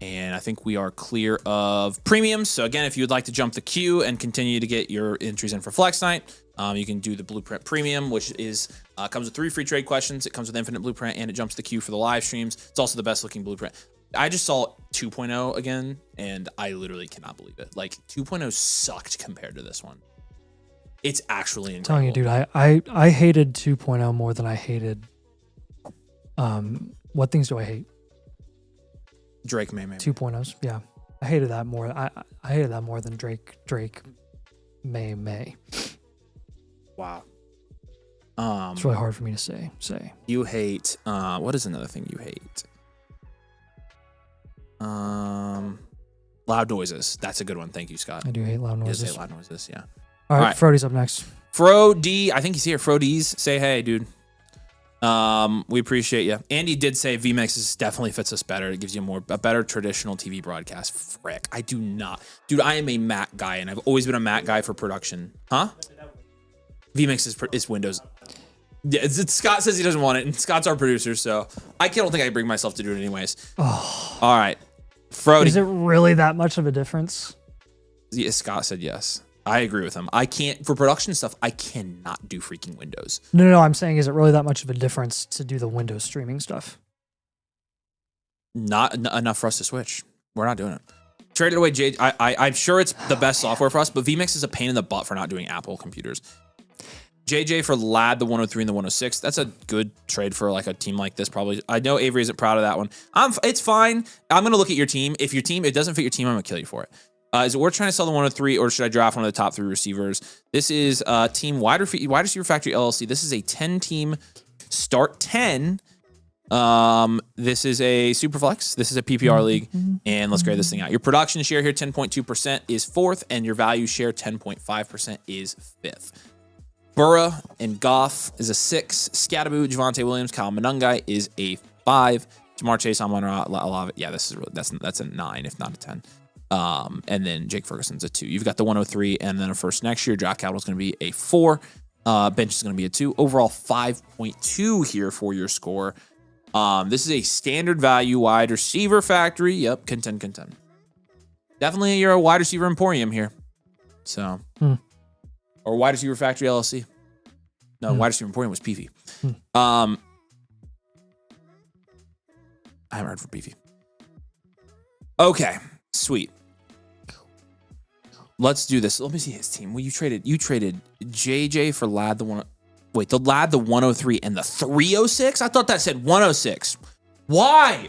Speaker 1: And I think we are clear of premiums. So again, if you would like to jump the queue and continue to get your entries in for Flex Night, you can do the Blueprint Premium, which is comes with 3 free trade questions. It comes with Infinite Blueprint, and it jumps the queue for the live streams. It's also the best looking blueprint. I just saw 2.0 again, and I literally cannot believe it. Like 2.0 sucked compared to this one. It's actually incredible.
Speaker 2: I'm telling you, dude, I hated 2.0 more than I hated. What things do I hate?
Speaker 1: Drake May.
Speaker 2: 2.0s. Yeah. I hated that more. I hated that more than Drake May.
Speaker 1: Wow.
Speaker 2: It's really hard for me to say.
Speaker 1: You hate what is another thing you hate? Loud noises. That's a good one. Thank you, Scott.
Speaker 2: I do hate loud noises.
Speaker 1: You say loud noises, yeah.
Speaker 2: All right, Frody's up next.
Speaker 1: Fro D, I think he's here. Fro D's, say hey, dude. We appreciate you. Andy did say VMix definitely fits us better. It gives you a better traditional TV broadcast. Frick, I do not. Dude, I am a Mac guy, and I've always been a Mac guy for production. Huh? VMix is Windows. Yeah, Scott says he doesn't want it, and Scott's our producer, so I don't think I can bring myself to do it anyways. Oh. All right. Frody.
Speaker 2: Is it really that much of a difference?
Speaker 1: Yeah, Scott said yes. I agree with him. I can't, for production stuff, I cannot do freaking Windows.
Speaker 2: No. I'm saying, is it really that much of a difference to do the Windows streaming stuff?
Speaker 1: Not enough for us to switch. We're not doing it. Traded away J. I'm sure it's the best software for us, but vMix is a pain in the butt for not doing Apple computers. JJ for Lad, the 103 and the 106. That's a good trade for like a team like this, probably. I know Avery isn't proud of that one. It's fine. I'm going to look at your team. If your team, it doesn't fit your team, I'm going to kill you for it. Is it worth trying to sell the 103, or should I draft one of the top 3 receivers? This is team Wide Receiver Factory LLC. This is a 10-team start 10. This is a super flex. This is a PPR league, and let's grade this thing out. Your production share here, 10.2% is 4th, and your value share, 10.5% is 5th. Burrow and Goff is a 6. Scattaboo, Javonte Williams, Kyle Monungai is a 5. Jamar Chase, Olave. Yeah, this is really that's a 9, if not a 10. And then Jake Ferguson's a 2. You've got the 103, and then a first next year. Draft capital is going to be a 4. Bench is going to be a 2. Overall 5.2 here for your score. This is a standard value wide receiver factory. Yep, contend. Definitely you're a wide receiver emporium here. So, or wide receiver factory LLC. No, wide receiver emporium was Peefy. I haven't heard from Peefy. Okay, sweet. Let's do this. Let me see his team. Well, you traded JJ for Lad, the one. Wait, the Lad, the 103, and the 306? I thought that said 106. Why?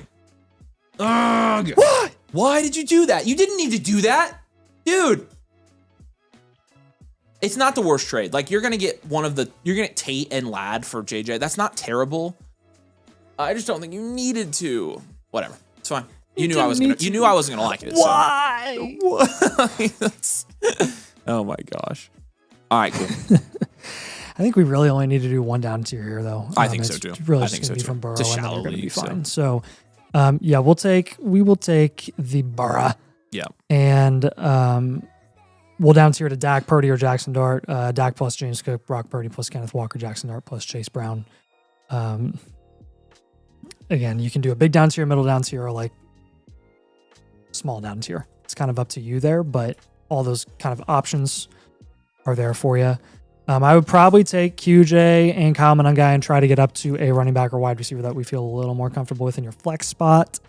Speaker 1: Ugh. What? Why did you do that? You didn't need to do that. Dude. It's not the worst trade. Like, you're going to get you're going to get Tate and Lad for JJ. That's not terrible. I just don't think you needed to. Whatever. It's fine. You knew I wasn't going to like it.
Speaker 2: Why?
Speaker 1: So. Oh my gosh. All right, cool.
Speaker 2: I think we really only need to do one down tier here, though.
Speaker 1: I think so too.
Speaker 2: Really,
Speaker 1: I think so
Speaker 2: too. From Burrow,
Speaker 1: it's a
Speaker 2: and then
Speaker 1: shallow
Speaker 2: we're going to be
Speaker 1: league,
Speaker 2: fine. So, yeah, we will take the Burrow.
Speaker 1: Yeah,
Speaker 2: and we'll down tier to Dak, Purdy, or Jackson Dart. Dak plus James Cook, Brock Purdy plus Kenneth Walker, Jackson Dart plus Chase Brown. Again, you can do a big down tier, middle down tier, or like small down tier. It's kind of up to you there, but all those kind of options are there for you. I would probably take QJ and Kyle Monungai and try to get up to a running back or wide receiver that we feel a little more comfortable with in your flex spot.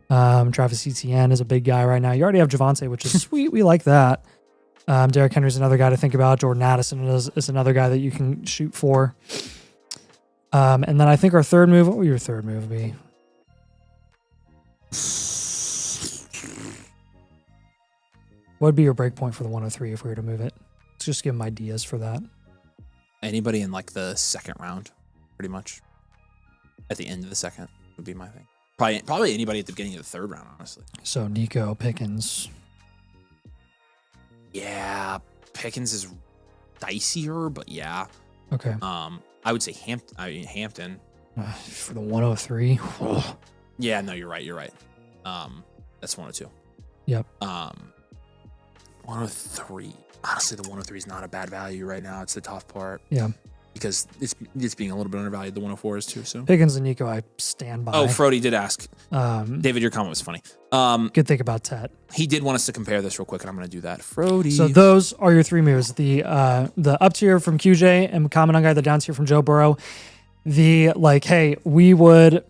Speaker 2: Travis Etienne is a big guy right now. You already have Javonte, which is sweet. We like that. Derrick Henry's another guy to think about. Jordan Addison is another guy that you can shoot for. And then I think our third move, what would your third move be? What would be your break point for the 103 if we were to move it? Let's just give them ideas for that.
Speaker 1: Anybody in like the second round, pretty much. At the end of the second would be my thing. Probably anybody at the beginning of the third round, honestly.
Speaker 2: So Nico Pickens.
Speaker 1: Yeah, Pickens is dicier, but yeah.
Speaker 2: Okay.
Speaker 1: I would say Hampton.
Speaker 2: For the 103.
Speaker 1: Yeah, no, you're right. That's 102.
Speaker 2: Yep.
Speaker 1: 103. Honestly, the 103 is not a bad value right now. It's the tough part.
Speaker 2: Yeah.
Speaker 1: Because it's being a little bit undervalued. The 104 is too. So
Speaker 2: Pickens and Nico, I stand by.
Speaker 1: Oh, Frody did ask. David, your comment was funny.
Speaker 2: Good thing about Tet.
Speaker 1: He did want us to compare this real quick, and I'm going to do that. Frody.
Speaker 2: So those are your three moves: the up tier from QJ and Kaminungai, the down tier from Joe Burrow. The hey, we would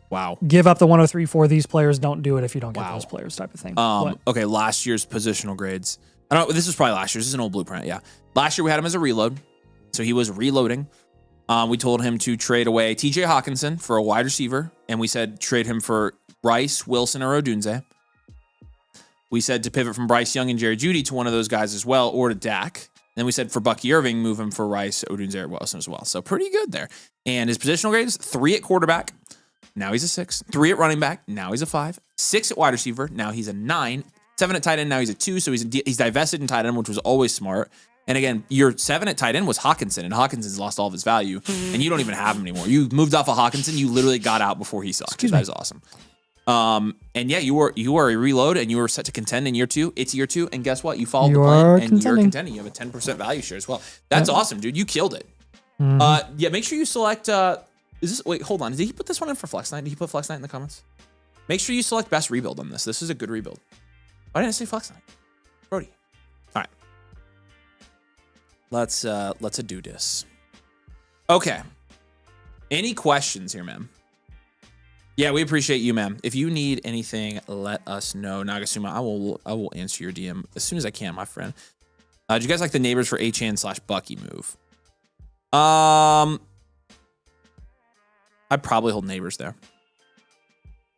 Speaker 2: give up the 103 for these players. Don't do it if you don't get those players, type of thing.
Speaker 1: Okay, last year's positional grades. I don't. This was probably last year's. This is an old blueprint. Yeah, last year we had him as a reload, so he was reloading. We told him to trade away T.J. Hawkinson for a wide receiver, and we said trade him for Bryce, Wilson, or Odunze. We said to pivot from Bryce Young and Jerry Jeudy to one of those guys as well, or to Dak. Then we said for Bucky Irving, move him for Rice, Odunze, or Wilson as well. So pretty good there. And his positional grades, 3 at quarterback. Now he's a 6. 3 at running back. Now he's a 5. 6 at wide receiver. Now he's a 9. 7 at tight end. Now he's a 2. So he's divested in tight end, which was always smart. And again, your 7 at tight end was Hawkinson, and Hawkinson's lost all of his value, and you don't even have him anymore. You moved off of Hawkinson. You literally got out before he sucked. That is awesome. And yeah, you are a reload, and you were set to contend in year 2. It's year 2, and guess what? You followed the plan, and you're contending. You have a 10% value share as well. That's awesome, dude. You killed it. Yeah, make sure you select. Wait, hold on. Did he put this one in for Flex Night? Did he put Flex Night in the comments? Make sure you select best rebuild on this. This is a good rebuild. Why didn't I say Flex Knight? Brody. All right. Let's do this. Okay. Any questions here, man? Yeah, we appreciate you, man. If you need anything, let us know. Nagasuma, I will answer your DM as soon as I can, my friend. Do you guys like the Neighbors for Achan/Bucky move? I'd probably hold Neighbors there.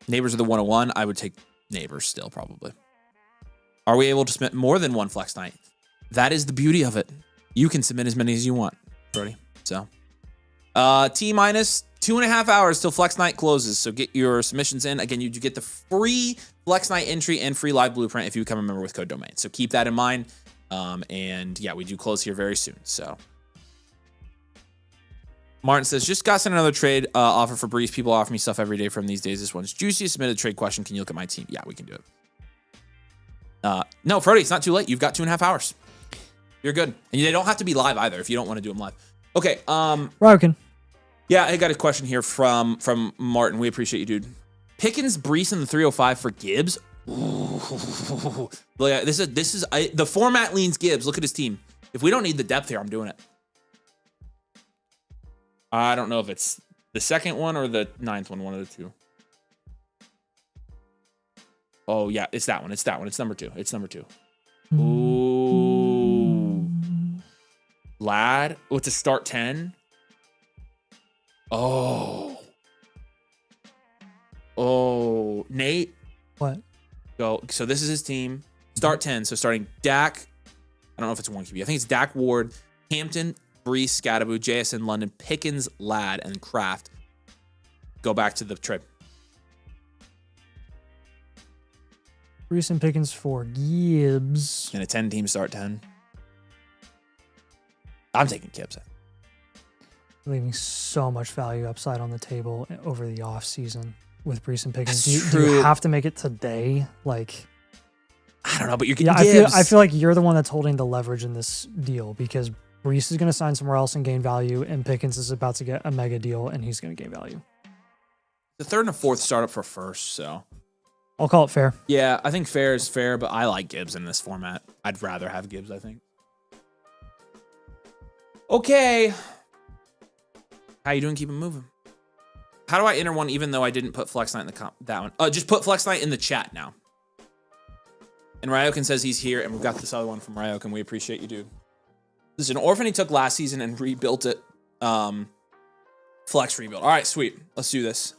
Speaker 1: Neighbors are the 101. I would take Neighbors still, probably. Are we able to submit more than one Flex Knight? That is the beauty of it. You can submit as many as you want, Brody. So, T-minus 2.5 hours till Flex Knight closes. So get your submissions in. Again, you get the free Flex Knight entry and free live blueprint if you become a member with code domain. So keep that in mind. And yeah, we do close here very soon. So Martin says, just got sent another trade offer for Breeze. People offer me stuff every day from these days. This one's juicy. Submit a trade question. Can you look at my team? Yeah, we can do it. No, Frody, it's not too late. You've got 2.5 hours. You're good. And they don't have to be live either if you don't want to do them live. Okay.
Speaker 2: Ryokin.
Speaker 1: Yeah, I got a question here from Martin. We appreciate you, dude. Pickens, Brees, and the 305 for Gibbs. Ooh. Look, this is the format leans Gibbs. Look at his team. If we don't need the depth here, I'm doing it. I don't know if it's the second one or the 9th one of the two. Oh yeah, it's that one. It's that one. It's number 2. It's number 2. Ooh, Lad. Oh, it's a start 10. Oh, Nate.
Speaker 2: What?
Speaker 1: Go. So this is his team. Start 10. So starting Dak. I don't know if it's one QB. I think it's Dak, Ward, Hampton, Brees, Scatterbo, JSN, London, Pickens, Ladd, and Kraft. Go back to the trip.
Speaker 2: Brees and Pickens for Gibbs.
Speaker 1: And a 10-team start 10. I'm taking Gibbs.
Speaker 2: Leaving so much value upside on the table over the offseason with Brees and Pickens.
Speaker 1: That's
Speaker 2: Do you
Speaker 1: true.
Speaker 2: have to make it today? Like,
Speaker 1: I don't know, but you're getting
Speaker 2: yeah,
Speaker 1: Gibbs.
Speaker 2: I feel like you're the one that's holding the leverage in this deal because Brees is going to sign somewhere else and gain value, and Pickens is about to get a mega deal and he's going to gain value.
Speaker 1: The 3rd and the 4th startup for first, so.
Speaker 2: I'll call it fair.
Speaker 1: Yeah, I think fair is fair, but I like Gibbs in this format. I'd rather have Gibbs, I think. Okay. How you doing? Keep it moving. How do I enter one even though I didn't put Flex Knight in the that one? Just put Flex Knight in the chat now. And Ryokin says he's here, and we've got this other one from Ryokin. We appreciate you, dude. This is an orphan he took last season and rebuilt it. Flex rebuild. All right, sweet. Let's do this.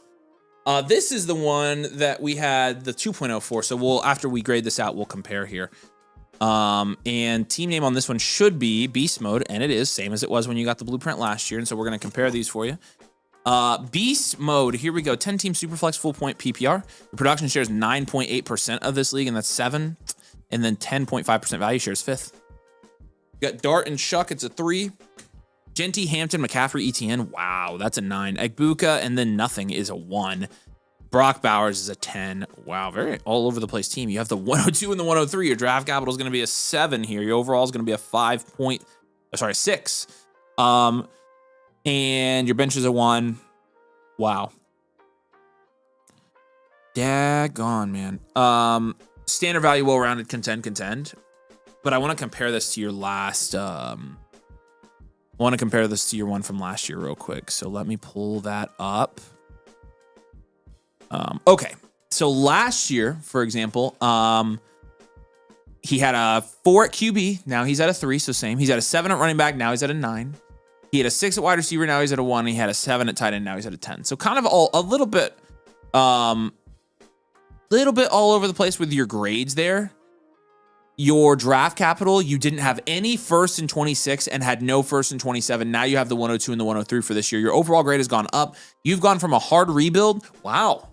Speaker 1: This is the one that we had the 2.0 for. So we'll, after we grade this out, we'll compare here. And team name on this one should be Beast Mode, and it is, same as it was when you got the blueprint last year. And so we're going to compare these for you. Beast Mode, here we go. 10-team Superflex full point PPR. The production share is 9.8% of this league, and that's 7th. And then 10.5% value share is 5th. You got Dart and Shuck, it's a 3. Genty, Hampton, McCaffrey, ETN, wow, that's a 9. Egbuka, and then nothing is a 1. Brock Bowers is a 10. Wow, very all over the place team. You have the 102 and the 103. Your draft capital is going to be a 7 here. Your overall is going to be a 6. And your bench is a 1. Wow. Daggone, man. Standard value, well-rounded, contend. But I want to compare this to your last... I want to compare this to your one from last year real quick. So let me pull that up. Okay. So last year, for example, he had a 4 at QB. Now he's at a 3, so same. He's at a 7 at running back. Now he's at a 9. He had a 6 at wide receiver. Now he's at a 1. He had a 7 at tight end. Now he's at a 10. So kind of a little bit all over the place with your grades there. Your draft capital, you didn't have any first in 26 and had no first in 27. Now you have the 102 and the 103 for this year. Your overall grade has gone up. You've gone from a hard rebuild. Wow.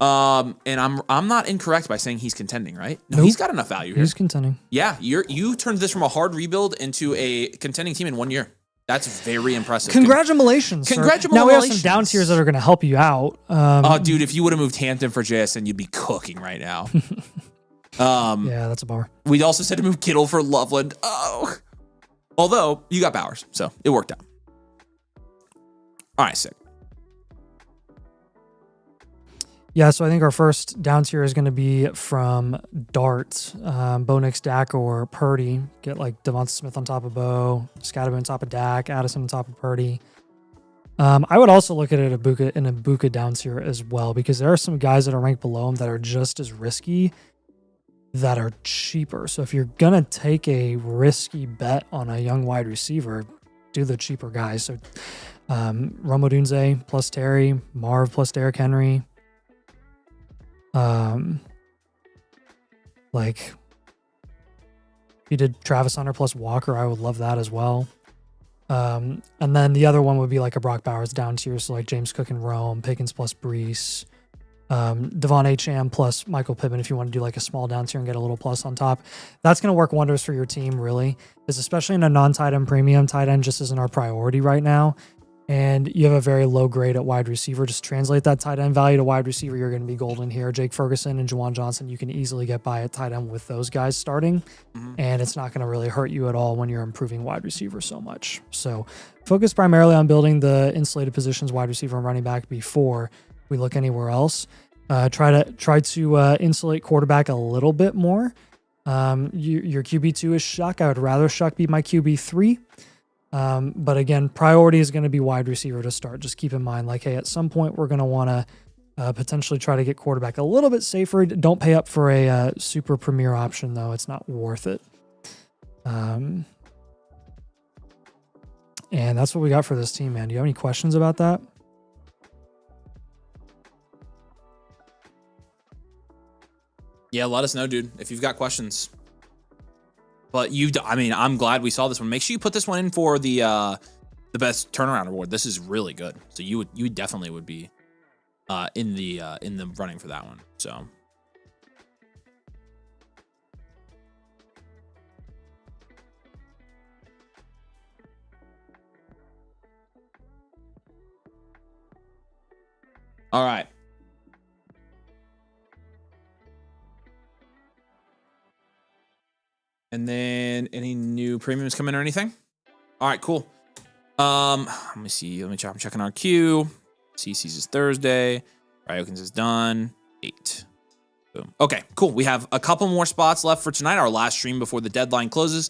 Speaker 1: And I'm not incorrect by saying he's contending, right? No,
Speaker 2: Nope.
Speaker 1: He's got enough value here.
Speaker 2: He's contending.
Speaker 1: Yeah, you turned this from a hard rebuild into a contending team in 1 year. That's very impressive.
Speaker 2: Congratulations. Sir.
Speaker 1: Congratulations.
Speaker 2: Now we have some down tiers that are going to help you out.
Speaker 1: Oh, dude, if you would have moved Hampton for JSN, you'd be cooking right now.
Speaker 2: Yeah, that's a bar.
Speaker 1: We also said to move Kittle for Loveland. Oh. Although, you got Bowers, so it worked out. All right, sick.
Speaker 2: Yeah, so I think our first down tier is going to be from Dart, Bo Nix, Dak, or Purdy. Get like Devonta Smith on top of Bo, Scatterman on top of Dak, Addison on top of Purdy. I would also look at it in a Ibuka down tier as well, because there are some guys that are ranked below him that are just as risky that are cheaper. So if you're going to take a risky bet on a young wide receiver, do the cheaper guys. So Rome Odunze plus Terry, Marv plus Derrick Henry. Like if you did Travis Hunter plus Walker, I would love that as well. And then the other one would be like a Brock Bowers down tier, so like James Cook and Rome, Pickens plus Brees, Devon Achane plus Michael Pittman if you want to do like a small down tier and get a little plus on top. That's going to work wonders for your team, really, is especially in a non-tight end premium. Tight end just isn't our priority right now. And you have a very low grade at wide receiver. Just translate that tight end value to wide receiver. You're going to be golden here. Jake Ferguson and Juwan Johnson, you can easily get by at tight end with those guys starting. And it's not going to really hurt you at all when you're improving wide receiver so much. So focus primarily on building the insulated positions, wide receiver and running back, before we look anywhere else. Try to insulate quarterback a little bit more. Your QB2 is Shuck. I would rather Shuck be my QB3. But again, priority is going to be wide receiver to start. Just keep in mind, like, hey, at some point we're going to want to potentially try to get quarterback a little bit safer. Don't pay up for a super premier option, though. It's not worth it. And that's what we got for this team, man. Do you have any questions about that?
Speaker 1: Yeah, let us know, dude, if you've got questions. But I'm glad we saw this one. Make sure you put this one in for the best turnaround award. This is really good. So you definitely would be in the running for that one. So all right. And then any new premiums come in or anything? All right, cool. Let me see. I'm checking our queue. CC's is Thursday. Ryokins is done. 8. Boom. Okay, cool. We have a couple more spots left for tonight, our last stream before the deadline closes.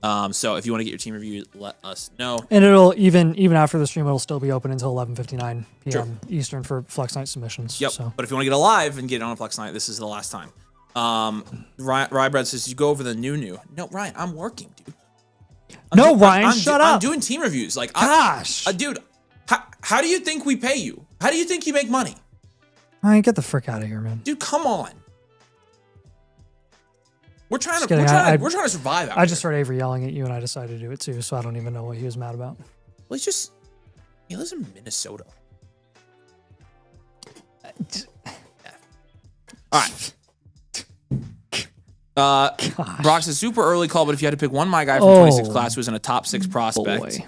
Speaker 1: So if you want to get your team review, let us know.
Speaker 2: And it'll even after the stream, it'll still be open until 11:59 p.m.
Speaker 1: Sure.
Speaker 2: Eastern for Flex Night submissions.
Speaker 1: Yep.
Speaker 2: So.
Speaker 1: But if you want to get it live and get it on a Flex Night, this is the last time. Rybread says you go over the new. No, Ryan, I'm working, dude.
Speaker 2: Ryan, shut up.
Speaker 1: I'm doing team reviews. Like,
Speaker 2: gosh,
Speaker 1: dude, how do you think we pay you? How do you think you make money?
Speaker 2: Ryan, get the frick out of here, man.
Speaker 1: Dude, come on. We're trying to survive.
Speaker 2: I just heard Avery yelling at you, and I decided to do it too. So I don't even know what he was mad about.
Speaker 1: Well, he lives in Minnesota. All right. Brock says super early call, but if you had to pick one my guy from 26 class who was in a top 6 prospect,
Speaker 2: boy.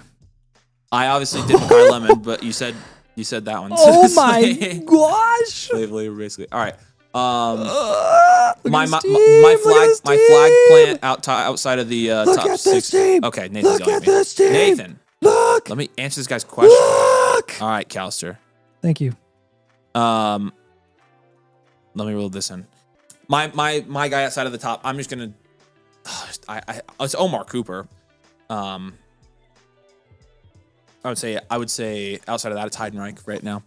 Speaker 1: I obviously did Makai Lemon, but you said that one.
Speaker 2: Oh my gosh!
Speaker 1: Basically, all right. My flag plant outside of the top 6. Okay, Nathan's yelling at me. Nathan,
Speaker 2: look.
Speaker 1: Let me answer this guy's question.
Speaker 2: Look.
Speaker 1: All right, Calster.
Speaker 2: Thank you.
Speaker 1: Let me roll this in. My guy outside of the top. I'm just gonna. It's Omar Cooper. I would say outside of that, it's Heidenreich right now.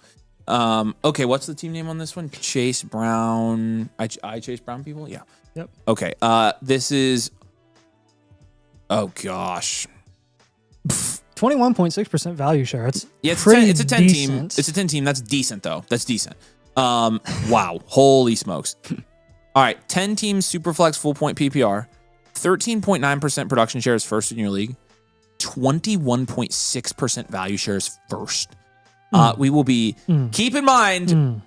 Speaker 1: Okay, what's the team name on this one? Chase Brown. I Chase Brown people. Yeah.
Speaker 2: Yep.
Speaker 1: Okay. This is. Oh gosh.
Speaker 2: 21.6% value share. It's
Speaker 1: it's a 10
Speaker 2: decent.
Speaker 1: team. It's a 10 team. That's decent though. That's decent. Wow. Holy smokes. All right. 10 teams, Superflex, full point PPR. 13.9% production share is first in your league. 21.6% value share is first. We will be, keep in mind,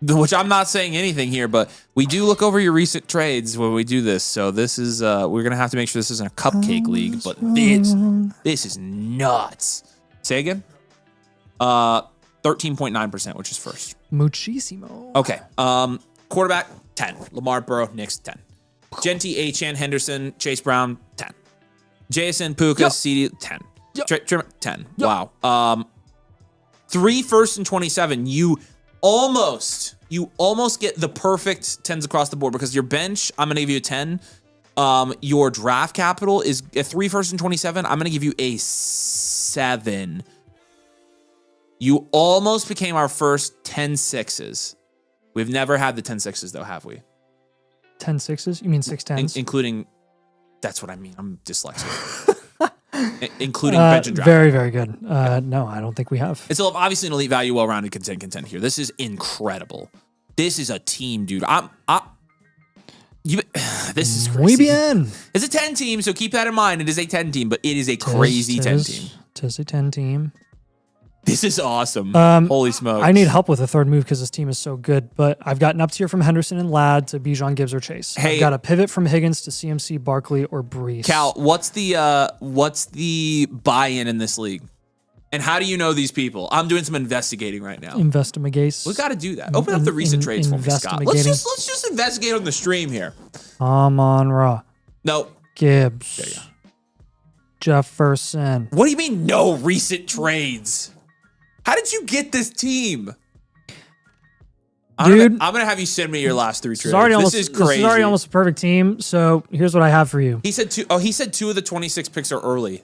Speaker 1: which I'm not saying anything here, but we do look over your recent trades when we do this. So this is, we're going to have to make sure this isn't a cupcake league, but this is nuts. Say again? 13.9%, which is first.
Speaker 2: Muchísimo.
Speaker 1: Okay. Quarterback, 10. Lamar Burrow, Knicks, 10. Genty, Achane, Henderson, Chase Brown, 10. JSN, Puka, CD, 10. Trimmer, 10. Wow. 3 first and 27. You You almost get the perfect 10s across the board because your bench, I'm going to give you a 10. Your draft capital is a 3 first and 27. I'm going to give you a 7. You almost became our first 10 sixes. We've never had the 10 sixes though, have we?
Speaker 2: 10 sixes? You mean 6 10s?
Speaker 1: Including, that's what I mean. I'm dyslexic. Including bench and draft.
Speaker 2: Very, very good. No, I don't think we have.
Speaker 1: It's obviously an elite value, well-rounded content here. This is incredible. This is a team, dude. This is crazy.
Speaker 2: Muy bien.
Speaker 1: It's a 10 team, so keep that in mind. It is a 10 team, but it is a crazy 10 team.
Speaker 2: Tis a 10 team.
Speaker 1: This is awesome. Holy smokes.
Speaker 2: I need help with the third move because this team is so good, but I've got an up tier from Henderson and Ladd to Bijan, Gibbs, or Chase.
Speaker 1: Hey,
Speaker 2: I've got a pivot from Higgins to CMC, Barkley, or Brees.
Speaker 1: Cal, what's the buy-in in this league? And how do you know these people? I'm doing some investigating right now.
Speaker 2: Investigate.
Speaker 1: We got to do that. Open up the recent trades for me, Scott. Let's just investigate on the stream here.
Speaker 2: Amon-Ra.
Speaker 1: No.
Speaker 2: Gibbs.
Speaker 1: There you go.
Speaker 2: Jefferson.
Speaker 1: What do you mean no recent trades? How did you get this team?
Speaker 2: Dude,
Speaker 1: I'm gonna have you send me your last 3 trades.
Speaker 2: This is crazy. This is already almost a perfect team. So here's what I have for you.
Speaker 1: He said 2. Oh, he said 2 of the 26 picks are early.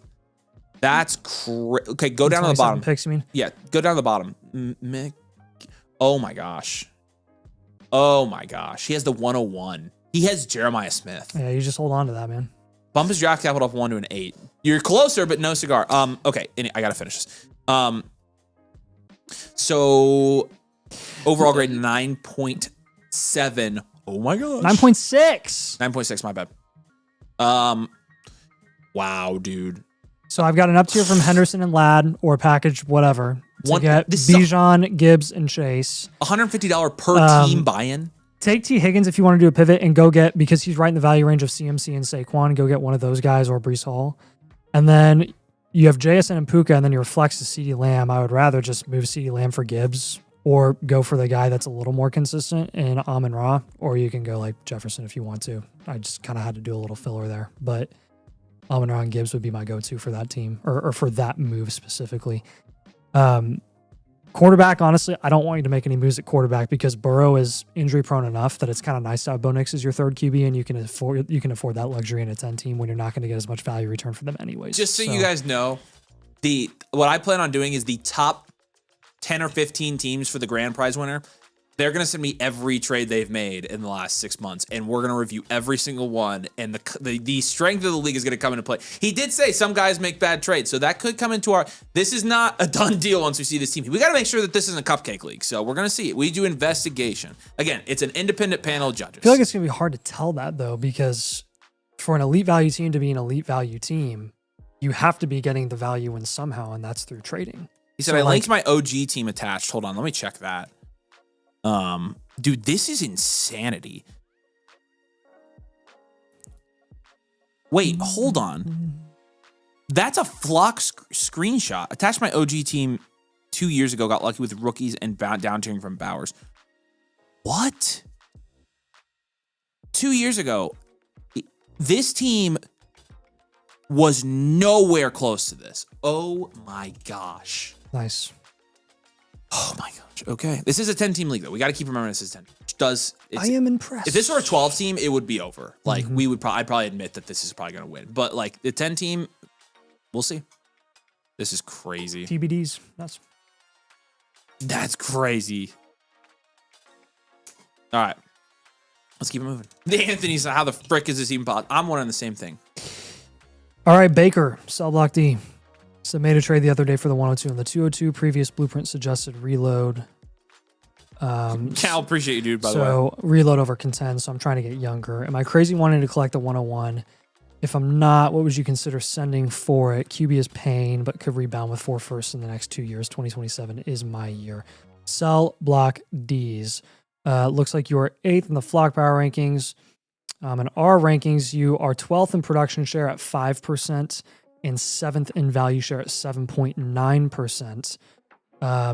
Speaker 1: That's crazy. Okay, go down to the bottom.
Speaker 2: Picks, you mean?
Speaker 1: Yeah, go down to the bottom. Oh my gosh. Oh my gosh. He has the 101. He has Jeremiah Smith.
Speaker 2: Yeah, you just hold on to that, man.
Speaker 1: Bump his draft capital off 1 to an 8. You're closer, but no cigar. Okay, I gotta finish this. So overall grade 9.7. Oh my gosh.
Speaker 2: 9.6.
Speaker 1: 9.6, my bad. Wow, dude.
Speaker 2: So I've got an up tier from Henderson and Ladd or package, whatever. To get Bijan, Gibbs, and Chase.
Speaker 1: $150 per team buy-in.
Speaker 2: Take T. Higgins if you want to do a pivot and go get, because he's right in the value range of CMC and Saquon, go get one of those guys or Brees Hall. And then you have JSN and Puka, and then your flex is CeeDee Lamb. I would rather just move CeeDee Lamb for Gibbs or go for the guy that's a little more consistent in Amon-Ra, or you can go like Jefferson if you want to. I just kind of had to do a little filler there, but Amon-Ra and Gibbs would be my go-to for that team or for that move specifically. Quarterback, honestly, I don't want you to make any moves at quarterback because Burrow is injury prone enough that it's kind of nice to have Bo Nix as your third QB, and you can afford that luxury in a 10 team when you're not going to get as much value return for them anyways.
Speaker 1: Just so you guys know, what I plan on doing is the top 10 or 15 teams for the grand prize winner. They're going to send me every trade they've made in the last 6 months, and we're going to review every single one, and the strength of the league is going to come into play. He did say some guys make bad trades, so that could come into our... This is not a done deal once we see this team. We got to make sure that this isn't a cupcake league, so we're going to see it. We do investigation. Again, it's an independent panel of judges.
Speaker 2: I feel like it's going to be hard to tell that, though, because for an elite value team to be an elite value team, you have to be getting the value in somehow, and that's through trading.
Speaker 1: He said, I linked my OG team attached. Hold on, let me check that. Dude, this is insanity. Wait, hold on. That's a flock screenshot. Attached my OG team 2 years ago. Got lucky with rookies and down tiering from Bowers. What? 2 years ago, this team was nowhere close to this. Oh my gosh.
Speaker 2: Nice.
Speaker 1: Oh my gosh. Okay. This is a 10-team league, though. We got to keep remembering this is 10.
Speaker 2: I am impressed.
Speaker 1: If this were a 12-team, it would be over. Like, I'd probably admit that this is probably going to win. But, like, the 10-team, we'll see. This is crazy.
Speaker 2: TBDs.
Speaker 1: That's crazy. All right. Let's keep it moving. The Anthony's, how the frick is this even possible? I'm wondering the same thing.
Speaker 2: All right, Baker, Cell Block D. So made a trade the other day for the 102 and the 202. Previous blueprint suggested reload.
Speaker 1: Cal, appreciate you, dude, by the way.
Speaker 2: So reload over contend, so I'm trying to get younger. Am I crazy wanting to collect the 101? If I'm not, what would you consider sending for it? QB is pain, but could rebound with 4 firsts in the next 2 years. 2027 is my year. Cell Block Ds. Looks like you are 8th in the flock power rankings. In our rankings, you are 12th in production share at 5%. And 7th in value share at 7.9%.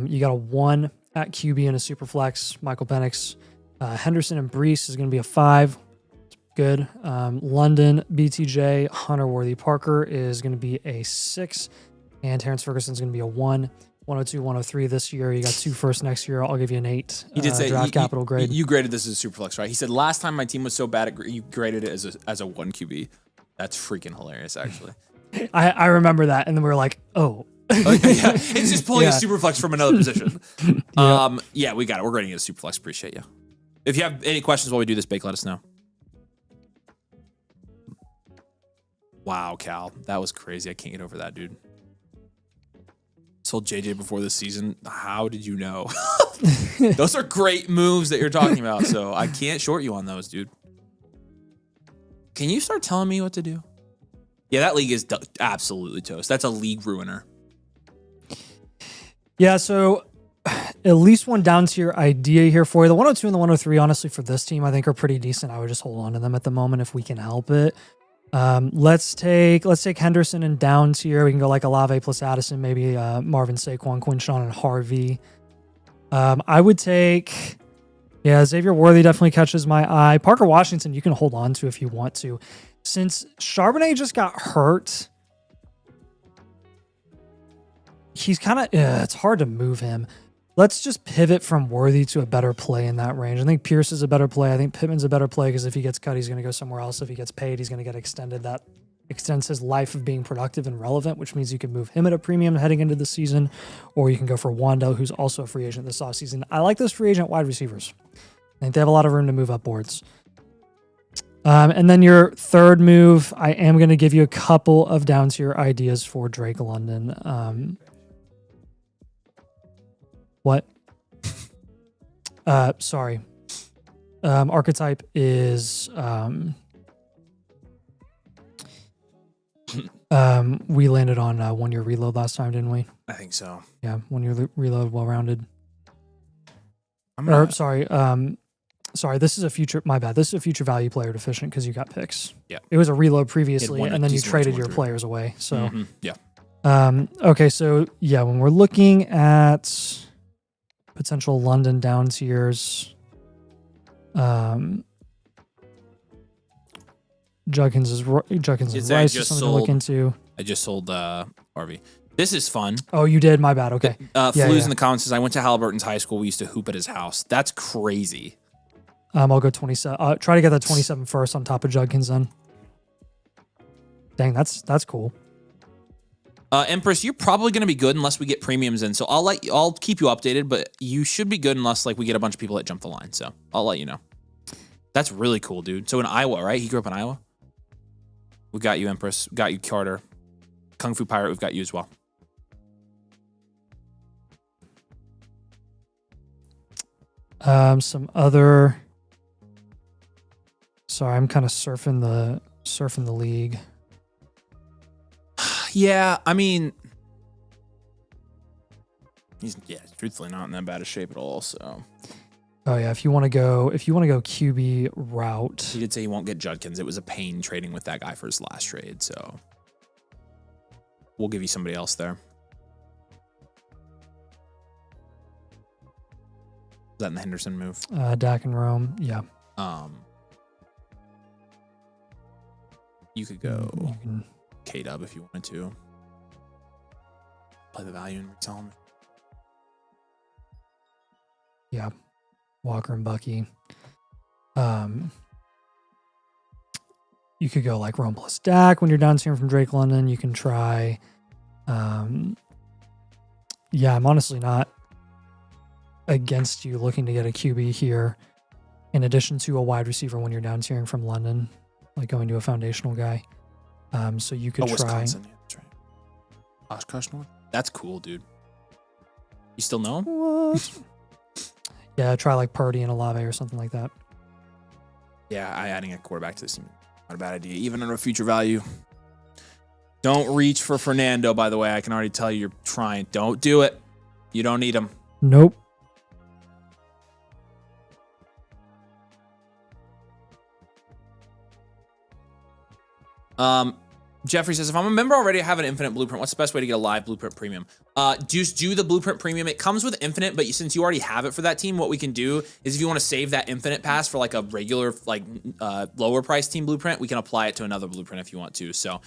Speaker 2: You got a 1 at QB and a super flex. Michael Penix. Henderson and Brees is going to be a 5. Good. London, BTJ, Hunter Worthy Parker is going to be a 6. And Terrence Ferguson is going to be a 1. 102, 103 this year. You got 2 firsts next year. I'll give you an 8.
Speaker 1: He did say
Speaker 2: draft capital grade.
Speaker 1: You graded this as a superflex, right? He said last time my team was so bad, you graded it as a 1 QB. That's freaking hilarious, actually.
Speaker 2: I remember that, and then we were like, oh.
Speaker 1: Yeah, it's just pulling a superflex from another position.
Speaker 2: Yeah.
Speaker 1: Yeah, we got it. We're grading it as superflex. Appreciate you. If you have any questions while we do this, Bake, let us know. Wow, Cal, that was crazy. I can't get over that, dude. Sold JJ before this season. How did you know? Those are great moves that you're talking about, so I can't short you on those, dude. Can you start telling me what to do? Yeah, that league is absolutely toast. That's a league ruiner.
Speaker 2: Yeah, so at least one down tier idea here for you. The 102 and the 103, honestly, for this team, I think are pretty decent. I would just hold on to them at the moment if we can help it. Let's take Henderson and down tier. We can go like Olave plus Addison, maybe Marvin, Saquon, Quinshawn, and Harvey. I would take, Xavier Worthy definitely catches my eye. Parker Washington, you can hold on to if you want to. Since Charbonnet just got hurt, he's kind of, it's hard to move him. Let's just pivot from Worthy to a better play in that range. I think Pierce is a better play. I think Pittman's a better play because if he gets cut, he's going to go somewhere else. If he gets paid, he's going to get extended. That extends his life of being productive and relevant, which means you can move him at a premium heading into the season, or you can go for Wandell, who's also a free agent this offseason. I like those free agent wide receivers. I think they have a lot of room to move up boards. And then your third move, I am going to give you a couple of down tier ideas for Drake London. What? Sorry. Archetype is we landed on 1 year reload last time, didn't we?
Speaker 1: I think so.
Speaker 2: Yeah, 1 year reload, well rounded. Sorry, this is a future. My bad. This is a future value player deficient because you got picks.
Speaker 1: Yeah,
Speaker 2: it was a reload previously,
Speaker 1: and
Speaker 2: then you traded your players away. So
Speaker 1: yeah.
Speaker 2: Okay, so yeah, when we're looking at potential London down tiers, Judkins and Rice is something to look into.
Speaker 1: I just sold Harvey. This is fun.
Speaker 2: Oh, you did? My bad. Okay.
Speaker 1: Flu's in the comments says, I went to Halliburton's high school. We used to hoop at his house. That's crazy.
Speaker 2: I'll go 27. Try to get that 27 first on top of Judkins then. Dang, that's cool.
Speaker 1: Empress, you're probably going to be good unless we get premiums in. So I'll keep you updated, but you should be good unless like we get a bunch of people that jump the line. So I'll let you know. That's really cool, dude. So in Iowa, right? He grew up in Iowa. We got you, Empress. We got you, Carter. Kung Fu Pirate, we've got you as well.
Speaker 2: Some other. Sorry, I'm kind of surfing the league.
Speaker 1: Yeah, I mean, he's truthfully not in that bad a shape at all. So,
Speaker 2: oh yeah, if you want to go QB route,
Speaker 1: he did say he won't get Judkins. It was a pain trading with that guy for his last trade. So, we'll give you somebody else there. Is that in the Henderson move?
Speaker 2: Dak and Rome, yeah.
Speaker 1: You could go K-Dub if you wanted to. Play the value and resell him.
Speaker 2: Yeah. Walker and Bucky. You could go like Rome plus Dak when you're down tiering from Drake London. You can try. I'm honestly not against you looking to get a QB here in addition to a wide receiver when you're down tiering from London, like going to a foundational guy. So you could try.
Speaker 1: Wisconsin. Yeah, that's right. Oshkosh North. That's cool, dude. You still know him?
Speaker 2: What? Yeah, try like Purdy and Olave or something like that.
Speaker 1: Yeah, adding a quarterback to this team, not a bad idea. Even under future value. Don't reach for Fernando, by the way. I can already tell you're trying. Don't do it. You don't need him.
Speaker 2: Nope.
Speaker 1: Jeffrey says, if I'm a member already, I have an Infinite Blueprint. What's the best way to get a live Blueprint Premium? Just do the Blueprint Premium. It comes with Infinite, but since you already have it for that team, what we can do is if you want to save that Infinite Pass for like a regular, like lower price team Blueprint, we can apply it to another Blueprint if you want to. So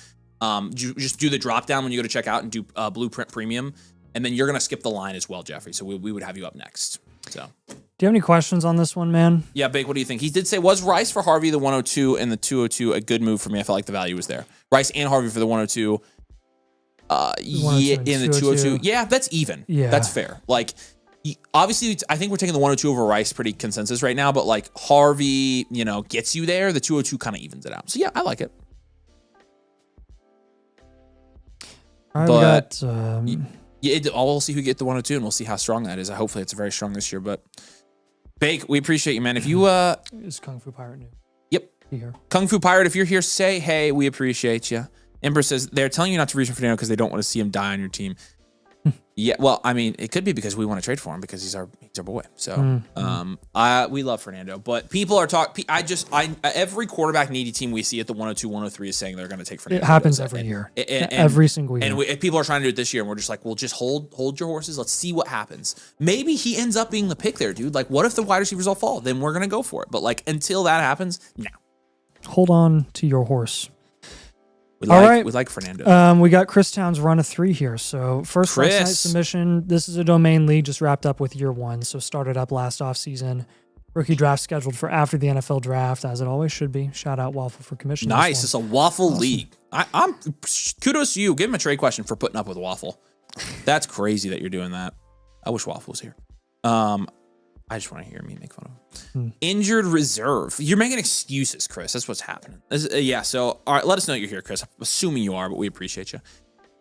Speaker 1: just do the drop down when you go to check out and do Blueprint Premium. And then you're going to skip the line as well, Jeffrey. So we would have you up next. So,
Speaker 2: Do you have any questions on this one, man?
Speaker 1: yeah, Bake, what do you think? He did say, was Rice for Harvey the 102 and the 202 a good move for me? I felt like the value was there. Rice and Harvey for the 102. Yeah, in the 202. Yeah, that's even.
Speaker 2: Yeah.
Speaker 1: That's fair. Like, obviously, I think we're taking the 102 over Rice pretty consensus right now, but like Harvey, gets you there. The 202 kind of evens it out. So, yeah, I like it.
Speaker 2: All right,
Speaker 1: But
Speaker 2: we got...
Speaker 1: we'll see who get the 102, and we'll see how strong that is. Hopefully, it's very strong this year. But Bake, we appreciate you, man. If you
Speaker 2: is Kung Fu Pirate new?
Speaker 1: yep,
Speaker 2: Here.
Speaker 1: Kung Fu Pirate, if you're here, say hey. We appreciate you. Ember says they're telling you not to reach for Fernando because they don't want to see him die on your team. Yeah, well, I mean, it could be because we want to trade for him because he's our boy. So, we love Fernando, but people are talking. Every quarterback needy team we see at the 102, 103 is saying they're going to take Fernando.
Speaker 2: It happens every year, every single year.
Speaker 1: And people are trying to do it this year, and we're just like, well, just hold your horses. Let's see what happens. Maybe he ends up being the pick there, dude. Like, what if the wide receivers all fall? Then we're going to go for it. But like, until that happens, no.
Speaker 2: Hold on to your horse.
Speaker 1: We like Fernando.
Speaker 2: We got Chris Towns run a 3 here. So first last night submission. This is a domain league, just wrapped up with year 1. So started up last offseason. Rookie draft scheduled for after the NFL draft, as it always should be. Shout out Waffle for commission.
Speaker 1: Nice. It's a Waffle league. I'm kudos to you. Give him a trade question for putting up with Waffle. That's crazy that you're doing that. I wish Waffle was here. I just want to hear me make fun of him. Injured reserve. You're making excuses, Chris. That's what's happening. Yeah, so, all right, let us know you're here, Chris. I'm assuming you are, but we appreciate you.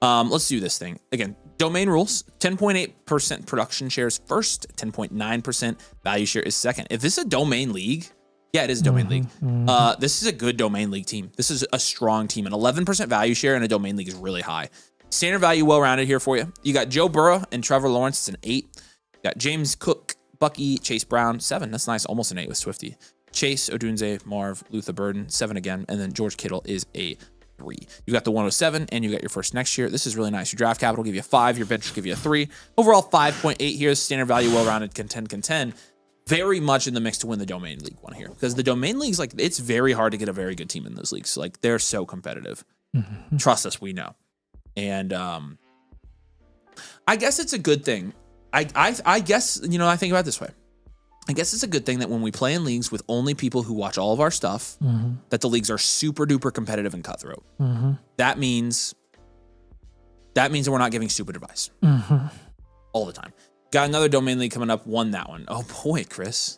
Speaker 1: Let's do this thing. Again, domain rules. 10.8% production share is first. 10.9% value share is second. If this is a domain league, yeah, it is a domain league. This is a good domain league team. This is a strong team. An 11% value share in a domain league is really high. Standard value well-rounded here for you. You got Joe Burrow and Trevor Lawrence. It's an 8. You got James Cook, Bucky, Chase Brown, 7. That's nice. Almost an 8 with Swifty. Chase, Odunze, Marv, Luther Burden, 7 again. And then George Kittle is a 3. You got the 107, and you got your first next year. This is really nice. Your draft capital give you a 5. Your bench will give you a 3. Overall, 5.8 here. Standard value, well-rounded, contend. Very much in the mix to win the domain league one here. Because the domain leagues, like, it's very hard to get a very good team in those leagues. Like, they're so competitive. Trust us, we know. And I guess it's a good thing. I guess, I think about it this way. I guess it's a good thing that when we play in leagues with only people who watch all of our stuff, that the leagues are super duper competitive and cutthroat. That means that we're not giving stupid advice all the time. Got another domain league coming up, won that one. Oh boy, Chris.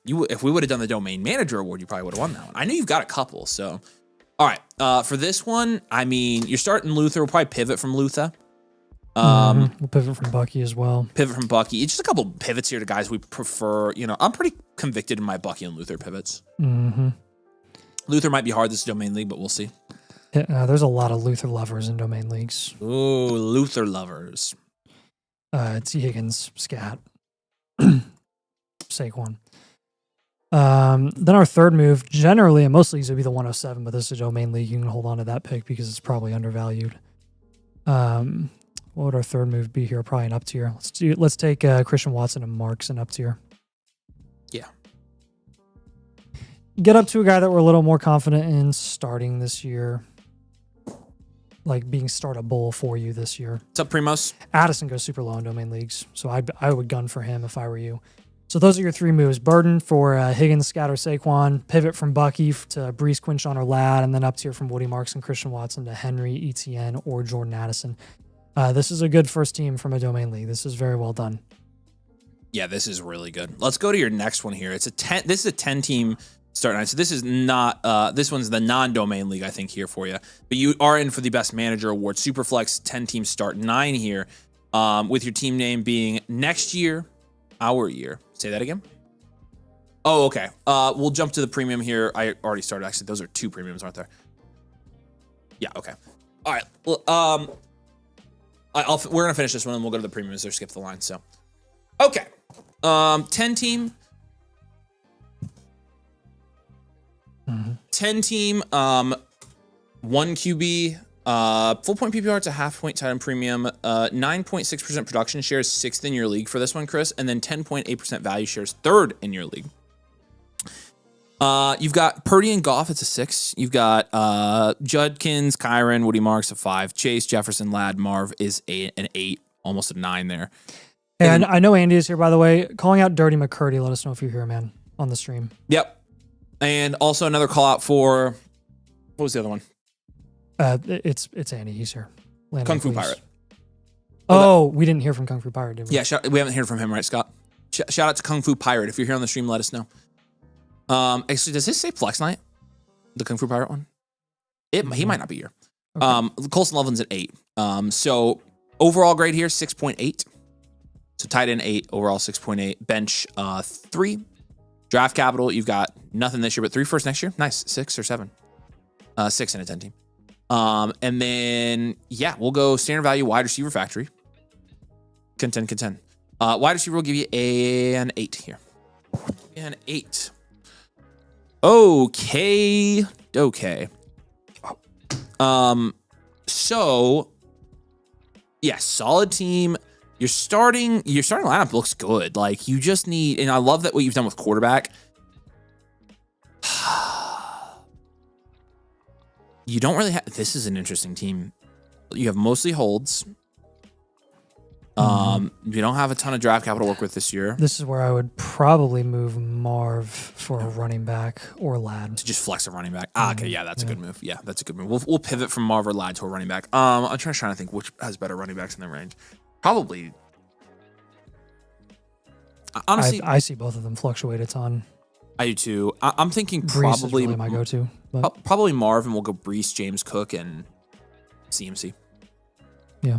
Speaker 1: If we would have done the domain manager award, you probably would have won that one. I know you've got a couple, so. All right, for this one, I mean, you're starting Luther. We'll probably pivot from Luther.
Speaker 2: We'll pivot from Bucky as well.
Speaker 1: Pivot from Bucky. Just a couple pivots here to guys we prefer. I'm pretty convicted in my Bucky and Luther pivots. Luther might be hard this domain league, but we'll see.
Speaker 2: Yeah, there's a lot of Luther lovers in domain leagues.
Speaker 1: Ooh, Luther lovers.
Speaker 2: T. Higgins, Scat, Saquon. Then our third move, generally in most leagues, would be the 107, but this is a domain league. You can hold on to that pick because it's probably undervalued. What would our third move be here? Probably an up tier. Let's take Christian Watson and Marks an up tier.
Speaker 1: Yeah.
Speaker 2: Get up to a guy that we're a little more confident in starting this year. Like being startable for you this year.
Speaker 1: What's up, Primos?
Speaker 2: Addison goes super low in domain leagues, so I would gun for him if I were you. So those are your 3 moves. Burden for Higgins, Scatter, Saquon. Pivot from Bucky to Brees, Quinshon, or Ladd. And then up tier from Woody Marks and Christian Watson to Henry, ETN, or Jordan Addison. This is a good first team from a domain league. This is very well done.
Speaker 1: Yeah, this is really good. Let's go to your next one here. It's a 10. This is a 10-team start night. So this is not. This one's the non-domain league, I think, here for you. But you are in for the best manager award. Superflex 10-team start 9 here, with your team name being next year, our year. Say that again. Oh, okay. We'll jump to the premium here. I already started. Actually, those are 2 premiums, aren't there? Yeah. Okay. All right. Well, we're gonna finish this one and we'll go to the premiums or skip the line. So, okay. 10 team. 10 team. 1 QB. Full point PPR to half point tight end premium. 9.6% production shares 6th in your league for this one, Chris, and then 10.8% value shares 3rd in your league. You've got Purdy and Goff, it's a 6. You've got Judkins, Kyron, Woody Marks, a 5. Chase, Jefferson, Ladd, Marv is an 8 almost a 9 there.
Speaker 2: And I know Andy is here, by the way. Calling out Dirty McCurdy. Let us know if you're here, man, on the stream.
Speaker 1: Yep. And also another call out for, what was the other one?
Speaker 2: It's Andy. He's here. Landon,
Speaker 1: Kung Fu
Speaker 2: please.
Speaker 1: Pirate.
Speaker 2: We didn't hear from Kung Fu Pirate, did we?
Speaker 1: Yeah, we haven't heard from him, right, Scott? Shout out to Kung Fu Pirate. If you're here on the stream, let us know. Actually, does this say Flex Night? The Kung Fu Pirate one? He might not be here. Okay. Colson Loveland's at 8. So overall grade here, 6.8. So tight end 8, overall 6.8. Bench 3. Draft capital, you've got nothing this year, but 3 first next year. Nice. 6 or 7. 6 in a 10 team. And then, yeah, we'll go standard value wide receiver factory. Contend. Wide receiver will give you an 8 here. An 8. Okay. So, yeah, solid team. Your starting lineup looks good. Like, you just need, and I love that what you've done with quarterback. You don't really have, this is an interesting team. You have mostly holds. You don't have a ton of draft capital to work with this year.
Speaker 2: This is where I would probably move Marv for a running back or Lad.
Speaker 1: To just flex a running back. Okay, yeah, that's a good move. Yeah, that's a good move. We'll pivot from Marv or Lad to a running back. I'm trying to think which has better running backs in the range. Probably. Honestly,
Speaker 2: I see both of them fluctuate a ton.
Speaker 1: I do too. I'm thinking
Speaker 2: Brees
Speaker 1: probably
Speaker 2: is really my go-to. But
Speaker 1: probably Marv, and we'll go Brees, James Cook, and CMC.
Speaker 2: Yeah,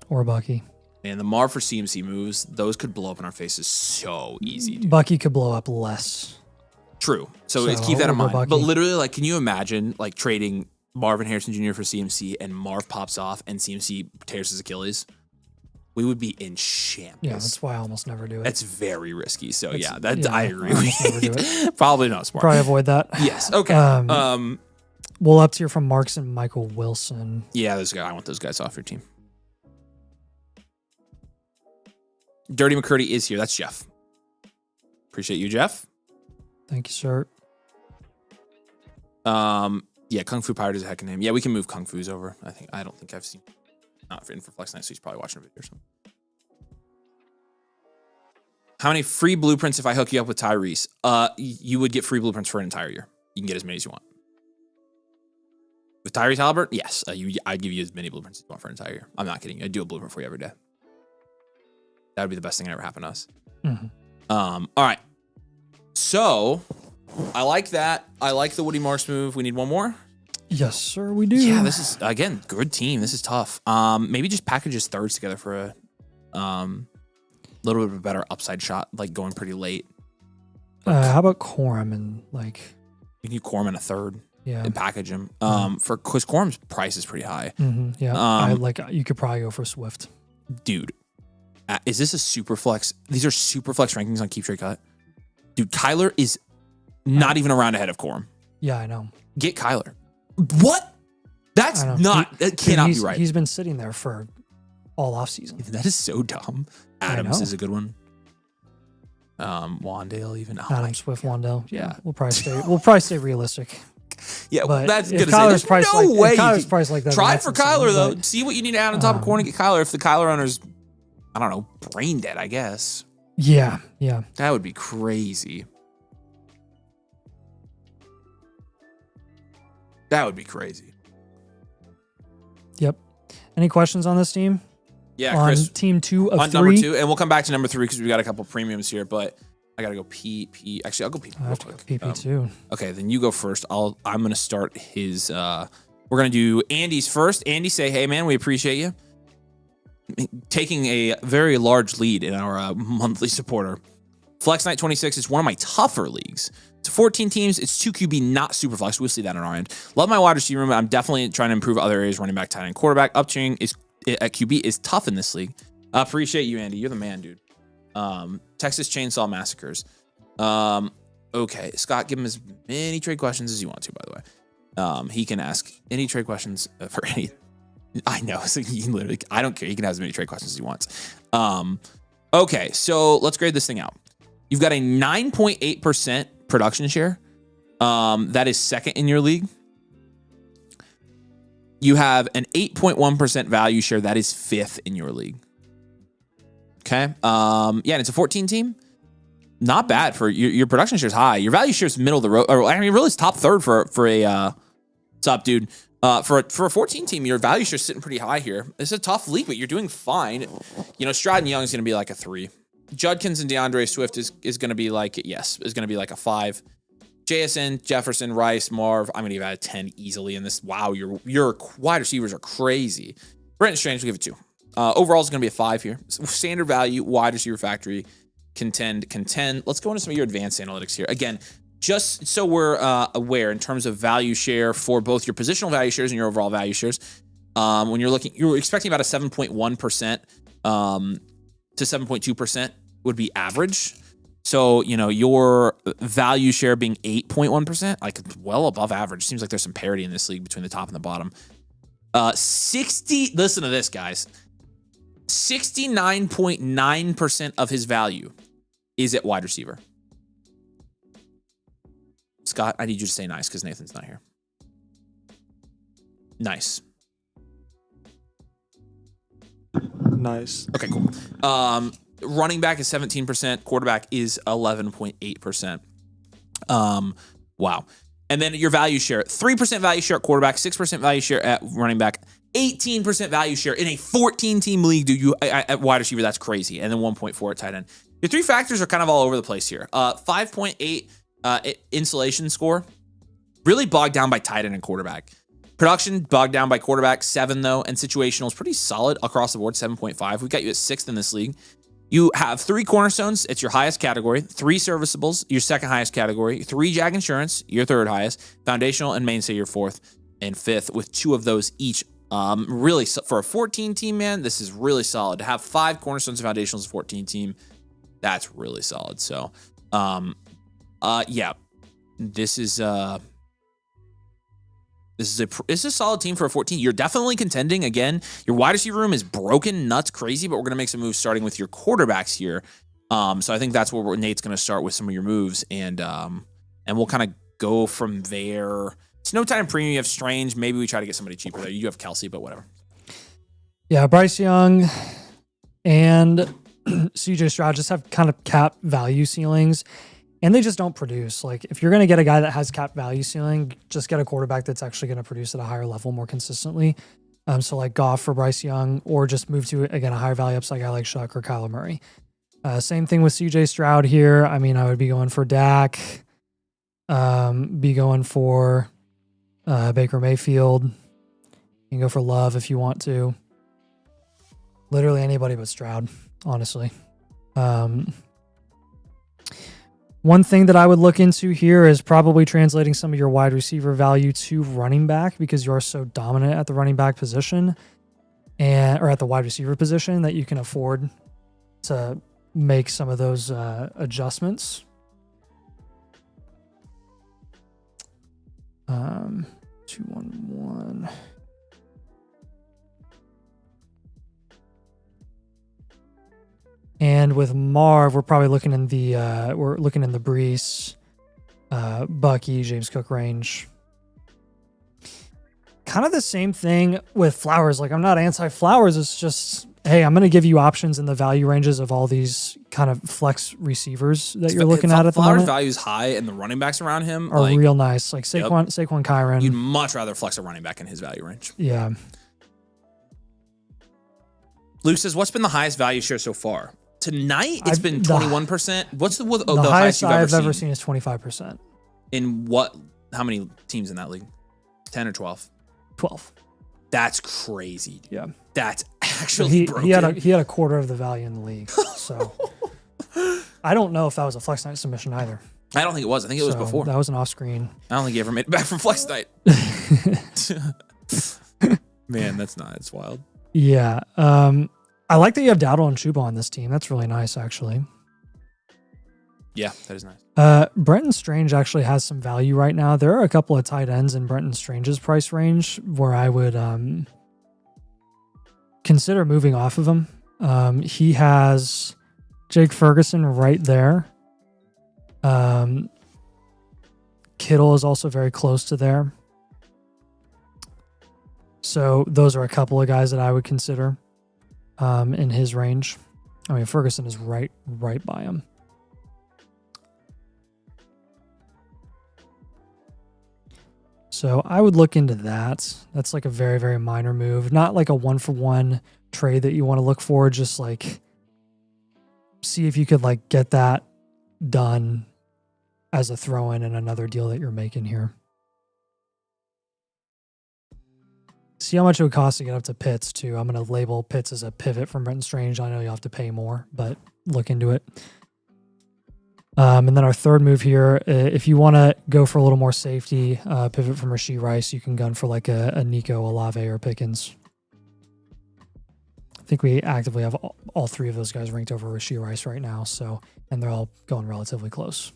Speaker 2: or Bucky.
Speaker 1: And the Marv for CMC moves, those could blow up in our faces so easy, dude.
Speaker 2: Bucky could blow up less.
Speaker 1: True. So keep that in mind. But literally, like, can you imagine like trading Marvin Harrison Jr. for CMC and Marv pops off and CMC tears his Achilles? We would be in shambles.
Speaker 2: Yeah, that's why I almost never do it.
Speaker 1: That's very risky. So I agree.
Speaker 2: Never do it.
Speaker 1: Probably not smart.
Speaker 2: Probably avoid that.
Speaker 1: Yes. Okay.
Speaker 2: We'll up tier from Marks and Michael Wilson.
Speaker 1: Yeah, I want those guys off your team. Dirty McCurdy is here. That's Jeff. Appreciate you, Jeff.
Speaker 2: Thank you, sir.
Speaker 1: Yeah, Kung Fu Pirate is a heck of a name. Yeah, we can move Kung Fu's over. I don't think I've seen. Not in for Flex Night, so he's probably watching a video or something. How many free blueprints if I hook you up with Tyrese? You would get free blueprints for an entire year. You can get as many as you want. With Tyrese Halliburton, yes, I'd give you as many blueprints as you want for an entire year. I'm not kidding. I'd do a blueprint for you every day. That would be the best thing that ever happened to us.
Speaker 2: Mm-hmm.
Speaker 1: All right. So, I like that. I like the Woody Marks move. We need one more.
Speaker 2: Yes, sir, we do.
Speaker 1: Yeah, this is, again, good team. This is tough. Maybe just package his thirds together for a little bit of a better upside shot, like going pretty late.
Speaker 2: How about Corum and like...
Speaker 1: You can Corum in a third.
Speaker 2: Yeah.
Speaker 1: And package him. Because Corum's price is pretty high.
Speaker 2: Mm-hmm, yeah. You could probably go for Swift.
Speaker 1: Dude, is this a super flex? These are super flex rankings on Keep Trade Cut. Dude, Kyler is not even a round ahead of Corum.
Speaker 2: Yeah, I know.
Speaker 1: Get Kyler. What? That cannot be right.
Speaker 2: He's been sitting there for all offseason.
Speaker 1: That is so dumb. Adams is a good one. Wandale even.
Speaker 2: Adams, Swift, Wandale. Yeah, we'll probably stay realistic.
Speaker 1: Yeah,
Speaker 2: but
Speaker 1: that's
Speaker 2: if
Speaker 1: good.
Speaker 2: Kyler's price
Speaker 1: no way.
Speaker 2: If Kyler's price like that.
Speaker 1: Try for Kyler though. See what you need to add on top of corner. Get Kyler. If the Kyler owner's, I don't know, brain dead, I guess.
Speaker 2: Yeah.
Speaker 1: That would be crazy. That would be crazy.
Speaker 2: Yep. Any questions on this team?
Speaker 1: Yeah,
Speaker 2: on
Speaker 1: Chris.
Speaker 2: Team 2 of
Speaker 1: on
Speaker 2: 3?
Speaker 1: Number 2, and we'll come back to number 3 because we got a couple premiums here, but I gotta go PP. Actually, I'll go PP.
Speaker 2: I have to go PP too.
Speaker 1: Okay, then you go first. I'm gonna start his. We're gonna do Andy's first. Andy, say hey, man. We appreciate you taking a very large lead in our monthly supporter. Flex Night 26 is one of my tougher leagues. It's 14 teams. It's 2 QB, not super flex. We'll see that on our end. Love my wide receiver room. I'm definitely trying to improve other areas. Running back, tight end, quarterback. Uptiering is at QB is tough in this league. Appreciate you, Andy. You're the man, dude. Texas Chainsaw Massacres. Okay, Scott, give him as many trade questions as you want to, by the way. He can ask any trade questions for any. I know. So he can literally, I don't care. He can have as many trade questions as he wants. Okay, so let's grade this thing out. You've got a 9.8% production share. That is second in your league. You have an 8.1% value share. That is fifth in your league. Okay. Yeah, and it's a 14 team. Not bad for your production share is high. Your value share is middle of the road. Or I mean, really, it's top third for a what's up, dude? For a 14 team, your value share is sitting pretty high here. It's a tough league, but you're doing fine. You know, Stroud and Young is going to be like a 3. Judkins and DeAndre Swift is going to be like is going to be like a 5. JSN, Jefferson, Rice, Marv. I'm going to give out a 10 easily in this. Wow, your wide receivers are crazy. Brenton Strange will give it 2. Overall is going to be a 5 here. Standard value, wide receiver factory, contend. Let's go into some of your advanced analytics here. Again, just so we're aware in terms of value share for both your positional value shares and your overall value shares. When you're expecting about a 7.1% to 7.2% would be average. So, you know, your value share being 8.1%, like well above average. Seems like there's some parity in this league between the top and the bottom. Listen to this, guys. 69.9% of his value is at wide receiver. Scott, I need you to say nice because Nathan's not here. Nice.
Speaker 4: Nice.
Speaker 1: Okay, cool. Running back is 17%. Quarterback is 11.8%. Wow. And then your value share, 3% value share at quarterback, 6% value share at running back, 18% value share in a 14-team league, dude. At wide receiver, that's crazy. And then 1.4 at tight end. Your 3 factors are kind of all over the place here. 5.8 insulation score, really bogged down by tight end and quarterback. Production bogged down by quarterback, 7 though, and situational is pretty solid across the board, 7.5. We've got you at 6th in this league. You have 3 cornerstones, it's your highest category, 3 serviceables, your second highest category, 3 Jag Insurance, your third highest, foundational and mainstay, your 4th and 5th, with 2 of those each. Really, for a 14 team, man, this is really solid. To have 5 cornerstones and foundationals, 14 team, that's really solid. So, yeah, this is a solid team for a 14. You're definitely contending. Again, your wide receiver room is broken, nuts, crazy, but we're going to make some moves starting with your quarterbacks here. So I think that's where Nate's going to start with some of your moves, and we'll kind of go from there. It's no time premium. You have Strange. Maybe we try to get somebody cheaper there. You have Kelsey, but whatever.
Speaker 2: Yeah, Bryce Young and CJ Stroud just have kind of cap value ceilings, and they just don't produce. Like, if you're going to get a guy that has cap value ceiling, just get a quarterback that's actually going to produce at a higher level more consistently. So like Goff for Bryce Young, or just move to, again, a higher value upside guy like Shuck or Kyler Murray. Same thing with CJ Stroud here. I mean, I would be going for Dak, be going for Baker Mayfield. You can go for Love if you want to. Literally anybody but Stroud, honestly. One thing that I would look into here is probably translating some of your wide receiver value to running back, because you are so dominant at the running back position or at the wide receiver position that you can afford to make some of those adjustments. 2-1-1. And with Marv, we're probably looking in the Brees, Bucky, James Cook range. Kind of the same thing with Flowers. Like, I'm not anti-Flowers. It's just, hey, I'm going to give you options in the value ranges of all these kind of flex receivers that you're looking at the
Speaker 1: Flowers'
Speaker 2: moment.
Speaker 1: value is high, and the running backs around him
Speaker 2: are real nice. Like Saquon Kyron.
Speaker 1: You'd much rather flex a running back in his value range.
Speaker 2: Yeah.
Speaker 1: Luke says, what's been the highest value share so far? Tonight, it's been 21%. What's the
Speaker 2: highest
Speaker 1: you've
Speaker 2: I've ever seen is 25%.
Speaker 1: In what? How many teams in that league? 10 or 12?
Speaker 2: 12.
Speaker 1: That's crazy. Dude.
Speaker 2: Yeah.
Speaker 1: That's actually broken.
Speaker 2: He had a quarter of the value in the league. So I don't know if that was a Flex Night submission either.
Speaker 1: I don't think it was. I think it was before.
Speaker 2: That was an off screen.
Speaker 1: I don't think he ever made it back from Flex Night. Man, that's wild.
Speaker 2: Yeah. I like that you have Dowdle and Chuba on this team. That's really nice, actually.
Speaker 1: Yeah, that is nice.
Speaker 2: Brenton Strange actually has some value right now. There are a couple of tight ends in Brenton Strange's price range where I would consider moving off of him. He has Jake Ferguson right there. Kittle is also very close to there. So those are a couple of guys that I would consider in his range. I mean, Ferguson is right by him. So I would look into that. That's like a very, very minor move. Not like a 1-for-1 trade that you want to look for. Just like see if you could like get that done as a throw-in and another deal that you're making here. See how much it would cost to get up to Pitts too. I'm going to label Pitts as a pivot from Brenton Strange. I know you'll have to pay more, but look into it. And then our third move here, if you want to go for a little more safety, pivot from Rashee Rice, you can gun for like a Nico, Olave, or Pickens. I think we actively have all three of those guys ranked over Rashee Rice right now, so and they're all going relatively close.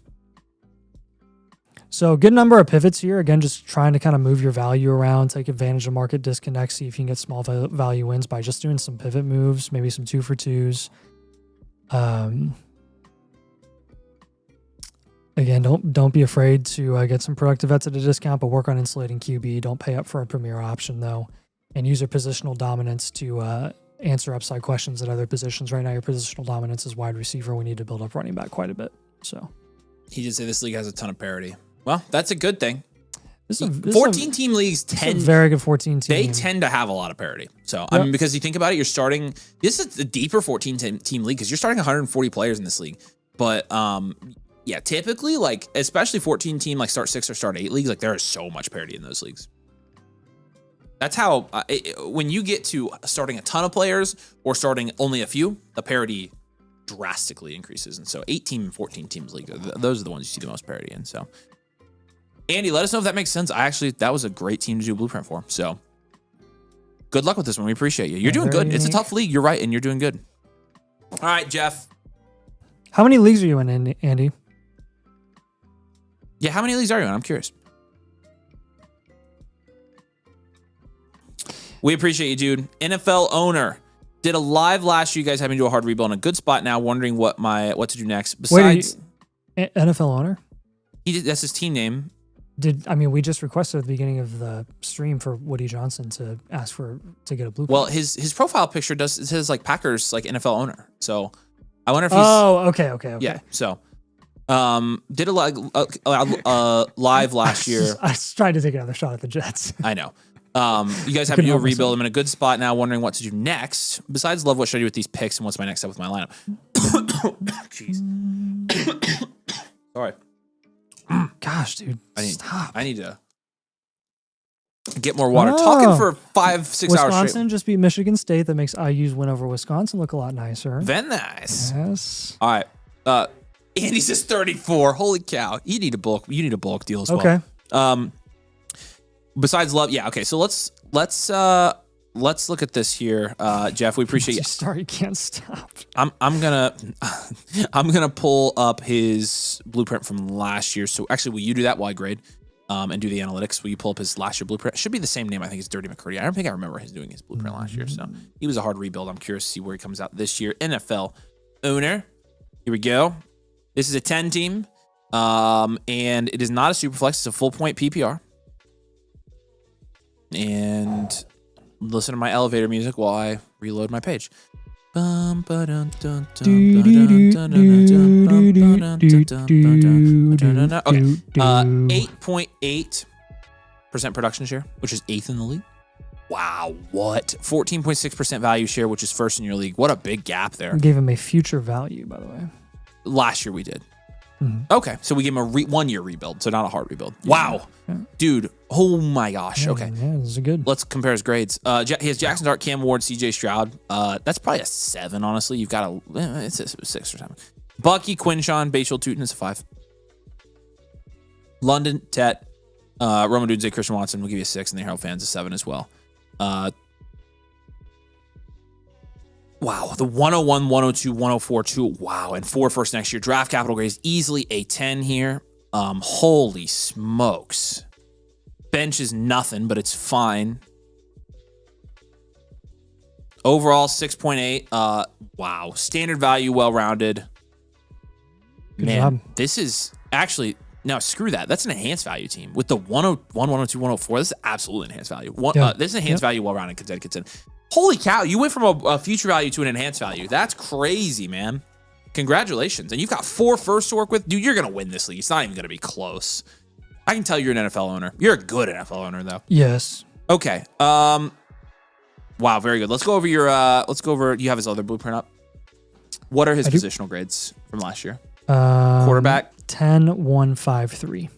Speaker 2: So good number of pivots here. Again, just trying to kind of move your value around, take advantage of market disconnects, see if you can get small value wins by just doing some pivot moves, maybe some 2-for-2s. Again, don't be afraid to get some productive vets at a discount, but work on insulating QB. Don't pay up for a premier option, though. And use your positional dominance to answer upside questions at other positions. Right now, your positional dominance is wide receiver. We need to build up running back quite a bit. So
Speaker 1: He did say this league has a ton of parity. Well, that's a good thing.
Speaker 2: 14-team
Speaker 1: leagues tend...
Speaker 2: very good 14-team.
Speaker 1: They tend to have a lot of parity. So, I mean, because you think about it, you're starting... This is the deeper 14-team league because you're starting 140 players in this league. But... yeah, typically, like, especially 14-team, like, start 6 or start 8 leagues, like, there is so much parity in those leagues. That's how, when you get to starting a ton of players or starting only a few, the parity drastically increases. And so 8-team and 14-teams leagues, those are the ones you see the most parity in. So, Andy, let us know if that makes sense. That was a great team to do a blueprint for. So, good luck with this one. We appreciate you. You're doing good. It's a tough league. You're right, and you're doing good. All right, Jeff.
Speaker 2: How many leagues are you in, Andy?
Speaker 1: Yeah, how many leagues are you in? I'm curious. We appreciate you, dude. NFL owner did a live last year. You guys had me do a hard rebuild in a good spot now. Wondering what to do next. Besides,
Speaker 2: NFL owner.
Speaker 1: He did. That's his team name.
Speaker 2: We just requested at the beginning of the stream for Woody Johnson to ask to get a blueprint.
Speaker 1: Well, his profile picture it says like Packers like NFL owner. So I wonder if he's.
Speaker 2: Oh, okay.
Speaker 1: Yeah. So. Did a live last year.
Speaker 2: I was trying to take another shot at the Jets.
Speaker 1: I know. You guys have to do a rebuild. I'm in a good spot now, wondering what to do next. Besides love, what should I do with these picks and what's my next step with my lineup? Jeez. Sorry.
Speaker 2: Gosh, dude.
Speaker 1: Stop. I need to get more water. Talking for 5-6 hours straight.
Speaker 2: Wisconsin just beat Michigan State. That makes IU's win over Wisconsin look a lot nicer.
Speaker 1: Very nice.
Speaker 2: Yes.
Speaker 1: All right. Andy says 34. Holy cow. You need a bulk deal as well.
Speaker 2: Okay.
Speaker 1: Besides love, yeah, okay. So let's look at this here. Jeff, we appreciate you.
Speaker 2: Sorry, you can't stop.
Speaker 1: I'm gonna pull up his blueprint from last year. So actually, will you do that while I grade? And do the analytics? Will you pull up his last year blueprint? It should be the same name. I think it's Dirty McCurdy. I don't think I remember his doing his blueprint last year. So he was a hard rebuild. I'm curious to see where he comes out this year. NFL owner. Here we go. This is a 10 team, and it is not a super flex. It's a full point PPR. And listen to my elevator music while I reload my page. 8.8% production share, which is 8th in the league. Wow, what? 14.6% value share, which is 1st in your league. What a big gap there.
Speaker 2: We gave him a future value, by the way.
Speaker 1: Last year we did.
Speaker 2: Mm-hmm.
Speaker 1: Okay, so we gave him a 1-year rebuild, so not a hard rebuild. Wow.
Speaker 2: Yeah.
Speaker 1: Dude, oh my gosh.
Speaker 2: Yeah,
Speaker 1: okay.
Speaker 2: Yeah, this is good.
Speaker 1: Let's compare his grades. He has Jackson Dart, Cam Ward, CJ Stroud. That's probably a 7, honestly. You've got it's a 6 or 7. Bucky, Quinshawn, Bachel, Tootin is a 5. London, Tet, Roman Dunze, Christian Watson will give you a 6, and the Herald fans a 7 as well. Wow, the 101, 102, 104, 2. Wow, and 4 first next year. Draft capital grades easily a 10 here. Holy smokes. Bench is nothing, but it's fine. Overall, 6.8. Wow, standard value, well-rounded.
Speaker 2: Good
Speaker 1: Man,
Speaker 2: job.
Speaker 1: this is actually... Now, screw that. That's an enhanced value team. With the 101, 102, 104, this is absolutely enhanced value. This is enhanced value, well-rounded, Connecticut. Holy cow, you went from a future value to an enhanced value. That's crazy, man. Congratulations. And you've got 4 firsts to work with. Dude, you're going to win this league. It's not even going to be close. I can tell you're an NFL owner. You're a good NFL owner, though.
Speaker 2: Yes.
Speaker 1: Okay. Wow, very good. Let's go over your, you have his other blueprint up. What are his positional grades from last year? Quarterback?
Speaker 2: 10, 1, 5, 3.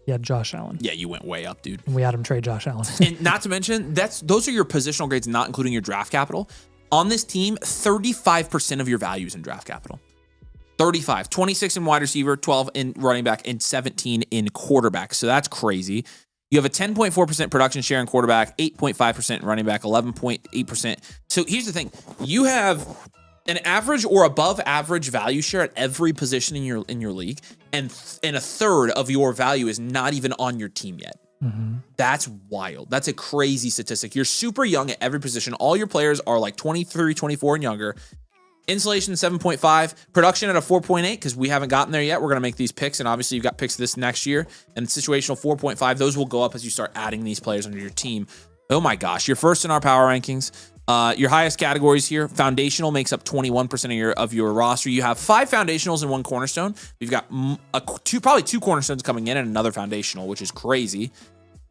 Speaker 2: Yeah, Josh Allen.
Speaker 1: Yeah, you went way up, dude.
Speaker 2: And we had him trade Josh Allen.
Speaker 1: And not to mention, those are your positional grades, not including your draft capital. On this team, 35% of your value is in draft capital. 35. 26 in wide receiver, 12 in running back, and 17 in quarterback. So that's crazy. You have a 10.4% production share in quarterback, 8.5% in running back, 11.8%. So here's the thing. You have an average or above average value share at every position in your league, and a third of your value is not even on your team yet.
Speaker 2: Mm-hmm.
Speaker 1: That's wild. That's a crazy statistic. You're super young at every position. All your players are like 23, 24 and younger. Insulation 7.5, production at a 4.8 because we haven't gotten there yet. We're going to make these picks, and obviously you've got picks this next year. And situational 4.5, those will go up as you start adding these players under your team. Oh my gosh, you're first in our power rankings. Your highest categories here, foundational makes up 21% of your roster. You have 5 foundationals and 1 cornerstone. You've got probably 2 cornerstones coming in and another foundational, which is crazy.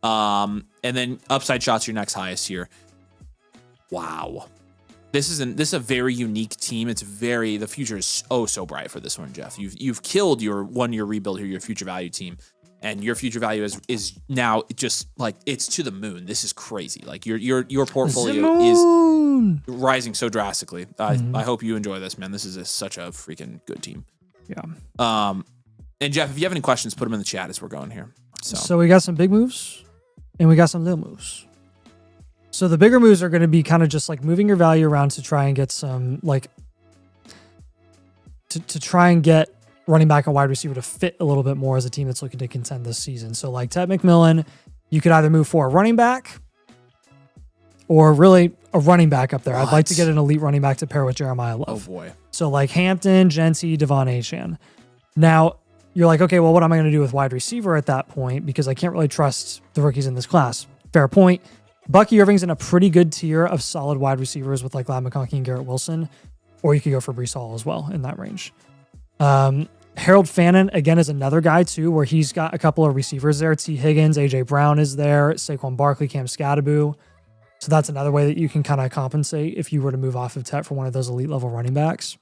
Speaker 1: And then upside shots, your next highest here. Wow. This is a very unique team. The future is so bright for this one, Jeff. You've killed your 1-year rebuild here, your future value team. And your future value is now just like it's to the moon. This is crazy. Like your portfolio is rising so drastically. I hope you enjoy this, man. This is such a freaking good team.
Speaker 2: Yeah.
Speaker 1: And Jeff, if you have any questions, put them in the chat as we're going here.
Speaker 2: So we got some big moves and we got some little moves. So the bigger moves are going to be kind of just like moving your value around to try and get some like to try and get running back and wide receiver to fit a little bit more as a team that's looking to contend this season. So like Ted McMillan, you could either move for a running back or really a running back up there. I'd like to get an elite running back to pair with Jeremiah Love.
Speaker 1: Oh boy.
Speaker 2: So like Hampton, Genty, Devon Achane. Now you're like, okay, well, what am I going to do with wide receiver at that point? Because I can't really trust the rookies in this class. Fair point. Bucky Irving's in a pretty good tier of solid wide receivers with like Ladd McConkey and Garrett Wilson, or you could go for Breece Hall as well in that range. Harold Fannin, again, is another guy, too, where he's got a couple of receivers there. T. Higgins, A.J. Brown is there, Saquon Barkley, Cam Scadaboo. So that's another way that you can kind of compensate if you were to move off of Tet for one of those elite-level running backs.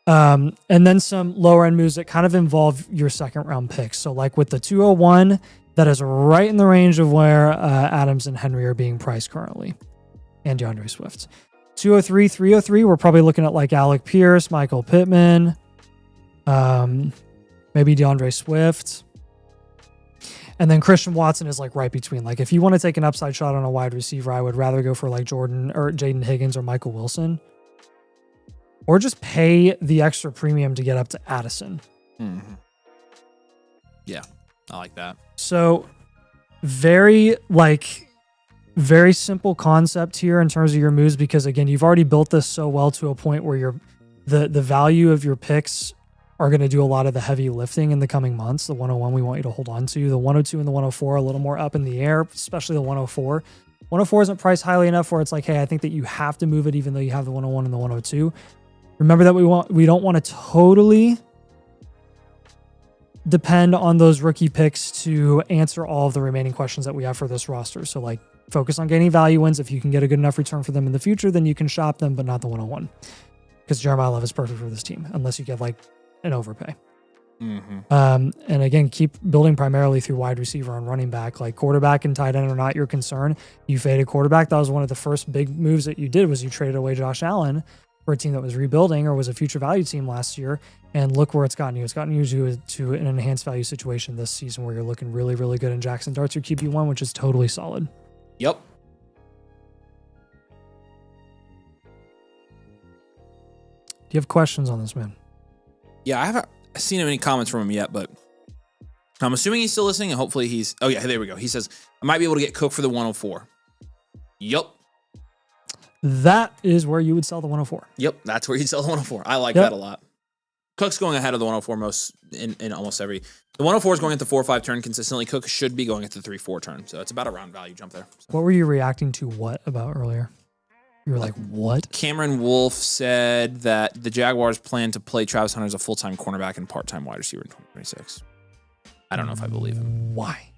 Speaker 2: And then some lower-end moves that kind of involve your second-round picks. So like with the 201, that is right in the range of where Adams and Henry are being priced currently, and DeAndre Swift. 203, 303, we're probably looking at like Alec Pierce, Michael Pittman, maybe DeAndre Swift. And then Christian Watson is like right between. Like if you want to take an upside shot on a wide receiver, I would rather go for like Jordan or Jaden Higgins or Michael Wilson. Or just pay the extra premium to get up to Addison.
Speaker 1: Mm-hmm. Yeah, I like that.
Speaker 2: So very simple concept here in terms of your moves, because again, you've already built this so well to a point where the value of your picks are going to do a lot of the heavy lifting in the coming months. The 101 we want you to hold on to. The 102 and the 104 are a little more up in the air, especially the 104. 104 isn't priced highly enough where it's like, hey, I think that you have to move it even though you have the 101 and the 102. Remember that we don't want to totally depend on those rookie picks to answer all of the remaining questions that we have for this roster. So like focus on gaining value wins. If you can get a good enough return for them in the future, then you can shop them, but not the 101. Because Jeremiah Love is perfect for this team, unless you get like an overpay.
Speaker 1: Mm-hmm.
Speaker 2: And again, keep building primarily through wide receiver and running back. Like quarterback and tight end are not your concern. You faded quarterback. That was one of the first big moves that you did, was you traded away Josh Allen for a team that was rebuilding or was a future value team last year. And look where it's gotten you. It's gotten you to an enhanced value situation this season where you're looking really, really good. And Jackson Dart's your QB1, which is totally solid.
Speaker 1: Yep.
Speaker 2: Do you have questions on this, man?
Speaker 1: Yeah, I haven't seen any comments from him yet, but I'm assuming he's still listening, and hopefully he's... Oh, yeah, there we go. He says, I might be able to get Cook for the 104. Yep.
Speaker 2: That is where you would sell the 104.
Speaker 1: Yep, that's where he'd sell the 104. I like that a lot. Cook's going ahead of the 104 most in almost every. The 104 is going at the 4-5 turn consistently. Cook should be going at the 3-4 turn. So it's about a round value jump there.
Speaker 2: What were you reacting to what about earlier? You were like, what?
Speaker 1: Cameron Wolf said that the Jaguars plan to play Travis Hunter as a full-time cornerback and part-time wide receiver in 2026. I don't know if I believe him.
Speaker 2: Why?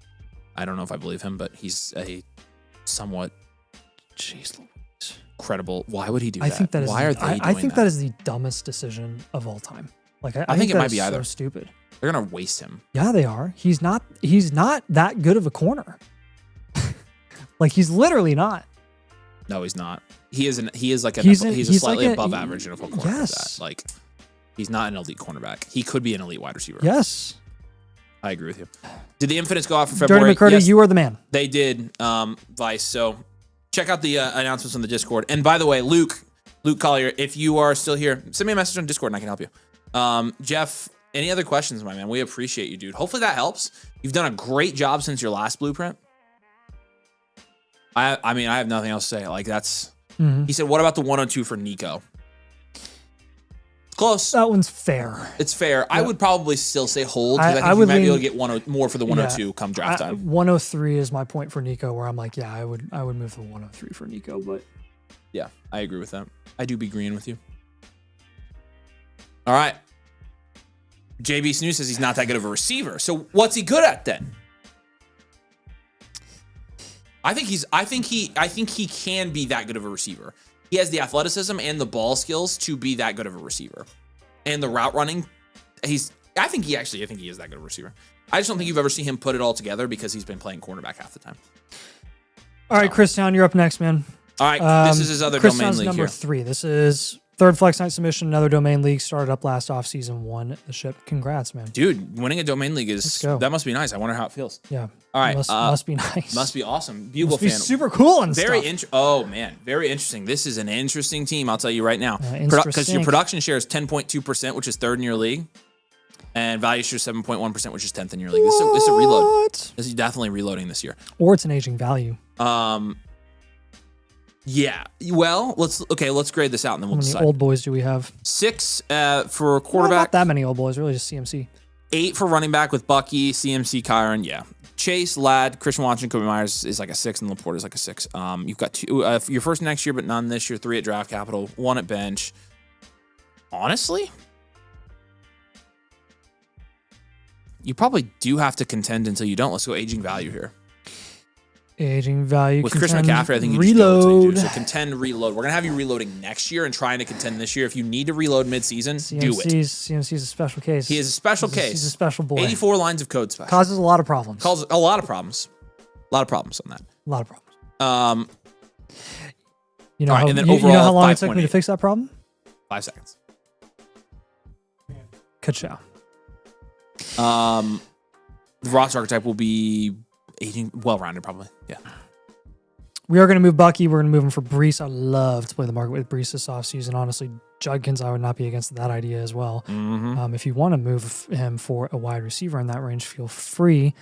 Speaker 1: I don't know if I believe him, but he's a somewhat credible. Why would he do that?
Speaker 2: I think that is.
Speaker 1: Why are they doing
Speaker 2: I think that is the dumbest decision of all time. Like I
Speaker 1: think it
Speaker 2: that
Speaker 1: might
Speaker 2: is
Speaker 1: be either.
Speaker 2: so stupid.
Speaker 1: They're gonna waste him.
Speaker 2: Yeah, they are. He's not that good of a corner. Like he's literally not.
Speaker 1: No, he's not. He is like a
Speaker 2: He's
Speaker 1: slightly
Speaker 2: like
Speaker 1: above average in a corner.
Speaker 2: Yes.
Speaker 1: That. Like he's not an elite cornerback. He could be an elite wide receiver.
Speaker 2: Yes.
Speaker 1: I agree with you. Did the Infinites go off for
Speaker 2: Dirty
Speaker 1: February?
Speaker 2: McCurdy,
Speaker 1: Yes,
Speaker 2: you are the man.
Speaker 1: they did. Vice. So check out the announcements on the Discord. And by the way, Luke Collier, if you are still here, send me a message on Discord and I can help you. Jeff, any other questions, my man? We appreciate you, dude. Hopefully that helps. You've done a great job since your last blueprint. I mean, I have nothing else to say. Like that's. He said, "What about the 102 for Nico?" Close.
Speaker 2: That one's fair.
Speaker 1: It's fair. I would probably still say hold because I think
Speaker 2: I
Speaker 1: you
Speaker 2: would
Speaker 1: might be able
Speaker 2: lean-
Speaker 1: to get more for the 102 come draft time.
Speaker 2: 103 is my point for Nico, where I'm like, yeah, I would move the 103 for Nico, but
Speaker 1: Yeah, I agree with that. I do be agreeing with you. All right. JB Snoo says he's not that good of a receiver. So what's he good at then? I think he can be that good of a receiver. He has the athleticism and the ball skills to be that good of a receiver. And the route running, I think he is that good of a receiver. I just don't think you've ever seen him put it all together because he's been playing cornerback half the time.
Speaker 2: all right, Christian, you're up next, man.
Speaker 1: All right, this is his other domain
Speaker 2: Christian's
Speaker 1: league
Speaker 2: number
Speaker 1: here.
Speaker 2: 3. This is third Flex Night submission, another domain league started up last offseason, won the ship. Congrats, man.
Speaker 1: Dude, winning a domain league that must be nice. I wonder how it feels.
Speaker 2: Yeah.
Speaker 1: All right,
Speaker 2: Must be nice.
Speaker 1: Must be awesome. Bugle
Speaker 2: Must be
Speaker 1: fan.
Speaker 2: super cool and
Speaker 1: Very
Speaker 2: stuff.
Speaker 1: oh man, very interesting. This is an interesting team. I'll tell you right now, because
Speaker 2: interesting.
Speaker 1: your production share is 10.2%, which is third in your league, and value share 7.1%, which is 10th in your league. This is a reload.
Speaker 2: What?
Speaker 1: This is definitely reloading this year.
Speaker 2: Or it's an aging value.
Speaker 1: Yeah. Well, let's grade this out and then
Speaker 2: How
Speaker 1: we'll
Speaker 2: many
Speaker 1: decide.
Speaker 2: old boys do we have?
Speaker 1: 6 for
Speaker 2: Not
Speaker 1: quarterback,
Speaker 2: that many old boys, really just CMC.
Speaker 1: 8 for running back with Bucky, CMC, Kyron. Yeah. Chase, Ladd, Christian Watson, Kobe Myers is like a 6, and Laporte is like a 6. You've got 2, your first next year, but none this year. 3 at draft capital, 1 at bench. Honestly, you probably do have to contend until you don't. Let's go aging value here.
Speaker 2: Aging value.
Speaker 1: With Christian
Speaker 2: contend,
Speaker 1: McCaffrey, I think you
Speaker 2: reload.
Speaker 1: just go until you do. So contend, reload. We're gonna have you reloading next year and trying to contend this year. If you need to reload mid-season, do it.
Speaker 2: CMC's a special case.
Speaker 1: He is a special case.
Speaker 2: He's a special boy.
Speaker 1: 84 lines of code special.
Speaker 2: Causes a lot of problems.
Speaker 1: Causes a lot of problems. A lot of problems on that.
Speaker 2: A lot of problems. You know,
Speaker 1: all right,
Speaker 2: how,
Speaker 1: and then
Speaker 2: you know
Speaker 1: overall,
Speaker 2: how long it took me to
Speaker 1: 5.8.
Speaker 2: fix that problem?
Speaker 1: 5 seconds.
Speaker 2: Ka-chow.
Speaker 1: The roster archetype will be aging, well-rounded, probably. Yeah.
Speaker 2: We are going to move Bucky. We're going to move him for Brees. I love to play the market with Brees this offseason. Honestly, Judkins, I would not be against that idea as well. If you want to move him for a wide receiver in that range, feel free.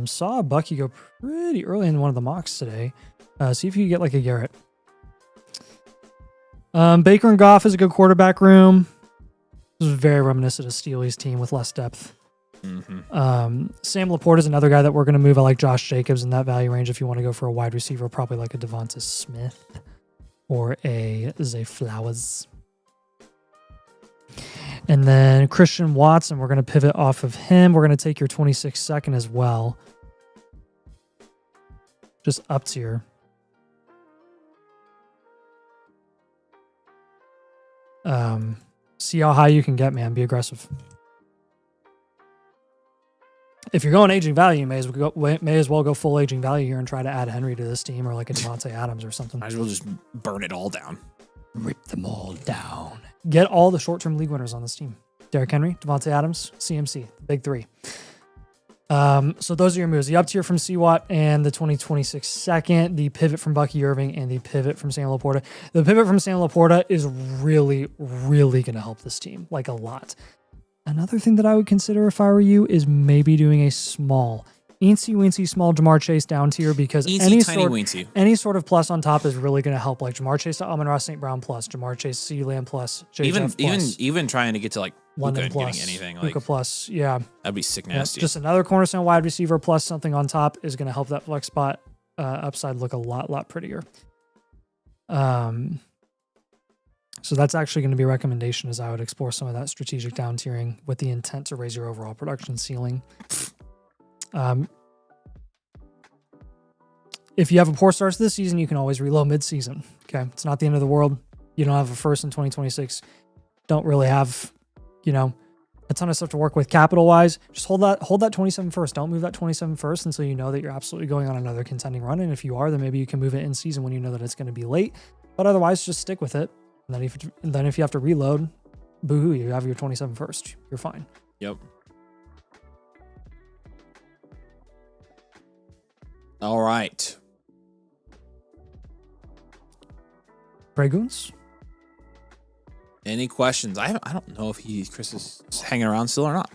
Speaker 2: Saw Bucky go pretty early in one of the mocks today. See if you can get like a Garrett. Baker and Goff is a good quarterback room. This is very reminiscent of Steely's team with less depth. Sam Laporte is another guy that we're going to move. I like Josh Jacobs in that value range. If you want to go for a wide receiver, probably like a Devonta Smith or a Zay Flowers. And then Christian Watson, we're going to pivot off of him. We're going to take your 26 second as well. Just up tier. See how high you can get, man. Be aggressive. If you're going aging value, you may as well go full aging value here and try to add Henry to this team or like a Devontae Adams or something.
Speaker 1: Might as well just burn it all down.
Speaker 2: Rip them all down. Get all the short-term league winners on this team. Derrick Henry, Devontae Adams, CMC, the big 3. So those are your moves. The up tier from CWAT and the 2026 second, the pivot from Bucky Irving, and the pivot from Sam Laporta. The pivot from Sam Laporta is really, really going to help this team, like a lot. Another thing that I would consider if I were you is maybe doing a small, eensy-weensy small Jamar Chase down tier because any sort of plus on top is really going to help. Like Jamar Chase to Amon-Ra St. Brown plus, Jamar Chase to CeeDee Lamb plus, JJ plus.
Speaker 1: Even trying to get to like
Speaker 2: London
Speaker 1: Luka
Speaker 2: plus,
Speaker 1: getting anything,
Speaker 2: Luka
Speaker 1: like-
Speaker 2: plus, yeah.
Speaker 1: That'd be sick
Speaker 2: Yeah,
Speaker 1: nasty.
Speaker 2: just another cornerstone wide receiver plus something on top is going to help that flex spot upside look a lot prettier. So that's actually going to be a recommendation, is I would explore some of that strategic down tiering with the intent to raise your overall production ceiling. If you have a poor start to this season, you can always reload mid-season. Okay, it's not the end of the world. You don't have a first in 2026. Don't really have, a ton of stuff to work with capital-wise. Just hold that 27 first. Don't move that 27 first until you know that you're absolutely going on another contending run. And if you are, then maybe you can move it in season when you know that it's going to be late. But otherwise, just stick with it. And then if you have to reload, boo-hoo, you have your 27 first. You're fine.
Speaker 1: Yep. All right.
Speaker 2: Dragoons?
Speaker 1: Any questions? I don't know if Chris is hanging around still or not.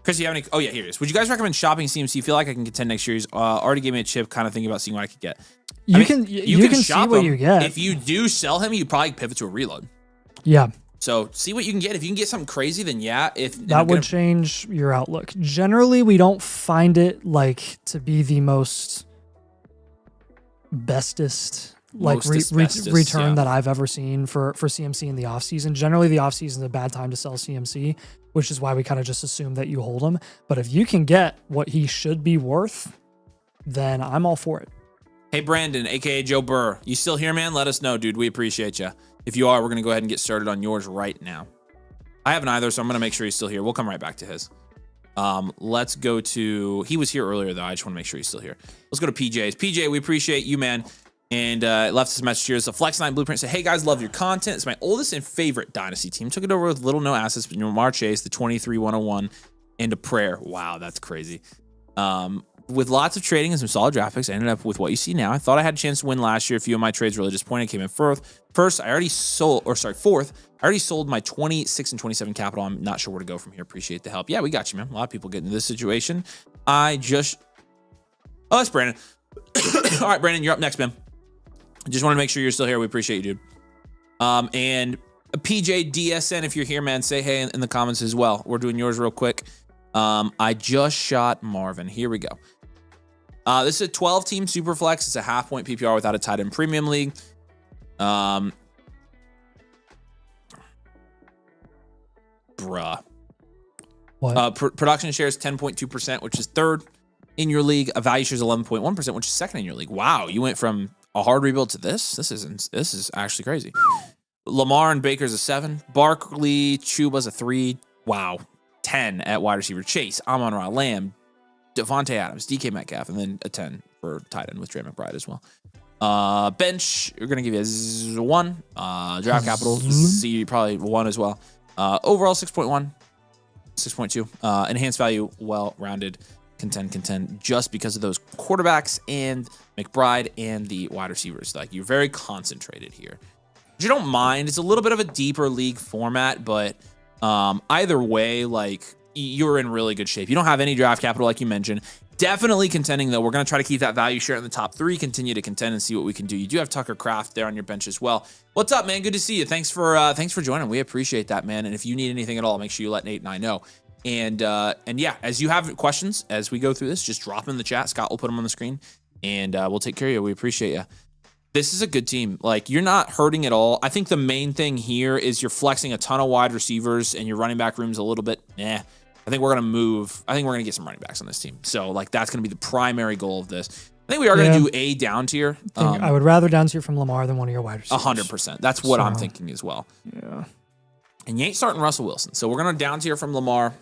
Speaker 1: Chris, you have any? Oh yeah, here it is. Would you guys recommend shopping CMC? Feel like I can contend next year. He's already gave me a chip, kind of thinking about seeing what I could get.
Speaker 2: You can see
Speaker 1: shop
Speaker 2: what
Speaker 1: him.
Speaker 2: you get.
Speaker 1: If you do sell him, you probably pivot to a reload.
Speaker 2: Yeah.
Speaker 1: So see what you can get. If you can get something crazy, then yeah.
Speaker 2: That would change your outlook. Generally, we don't find it like to be the most bestest return that I've ever seen for CMC in the offseason. Generally, the offseason is a bad time to sell CMC, which is why we kind of just assume that you hold him. But if you can get what he should be worth, then I'm all for it.
Speaker 1: Hey, Brandon, aka Joe Burr, you still here, man? Let us know, dude. We appreciate you. If you are, we're going to go ahead and get started on yours right now. I haven't either, so I'm going to make sure he's still here. We'll come right back to his. Let's go to... He was here earlier, though. I just want to make sure he's still here. Let's go to PJ's. PJ, we appreciate you, man. And left us a message here. It's a Flex9 Blueprint. Said, hey, guys, love your content. It's my oldest and favorite Dynasty team. Took it over with little no assets, but Jamar Chase, the 23-101, and a prayer. Wow, that's crazy. With lots of trading and some solid draft picks, I ended up with what you see now. I thought I had a chance to win last year. A few of my trades really disappointed. Came in fourth. Fourth. I already sold my 26 and 27 capital. I'm not sure where to go from here. Appreciate the help. Yeah, we got you, man. A lot of people get into this situation. Oh, that's Brandon. All right, Brandon, you're up next, man. I just want to make sure you're still here. We appreciate you, dude. And PJ DSN, if you're here, man, say hey in the comments as well. We're doing yours real quick. I just shot Marvin. Here we go. This is a 12-team super flex. It's a half-point PPR without a tight end premium league.
Speaker 2: What?
Speaker 1: Production share is 10.2%, which is third in your league. A value share is 11.1%, which is second in your league. Wow, you went from a hard rebuild to this. This is actually crazy. Lamar and Baker's a 7. Barkley, Chuba's a 3. Wow, 10 at wide receiver. Chase, Amon-Ra, Lamb, Devontae Adams, DK Metcalf, and then a 10 for tight end with Trey McBride as well. Bench, we're going to give you a 1. Draft capital, C, probably 1 as well. Overall, 6.1, 6.2. Enhanced value, well-rounded, contend, just because of those quarterbacks and McBride and the wide receivers. Like, you're very concentrated here. Which you don't mind. It's a little bit of a deeper league format, but either way, like, you're in really good shape. You don't have any draft capital, like you mentioned. Definitely contending, though. We're going to try to keep that value share in the top 3, continue to contend and see what we can do. You do have Tucker Kraft there on your bench as well. What's up, man? Good to see you. Thanks for joining. We appreciate that, man. And if you need anything at all, make sure you let Nate and I know. And yeah, as you have questions as we go through this, just drop them in the chat. Scott will put them on the screen, and we'll take care of you. We appreciate you. This is a good team. Like, you're not hurting at all. I think the main thing here is you're flexing a ton of wide receivers, and your running back room's a little bit, I think we're going to move. I think we're going to get some running backs on this team. So, like, that's going to be the primary goal of this. I think we are going to do a down tier.
Speaker 2: I would rather down tier from Lamar than one of your wide receivers.
Speaker 1: 100%. That's what I'm thinking as well.
Speaker 2: Yeah.
Speaker 1: And you ain't starting Russell Wilson. So we're going to down tier from Lamar.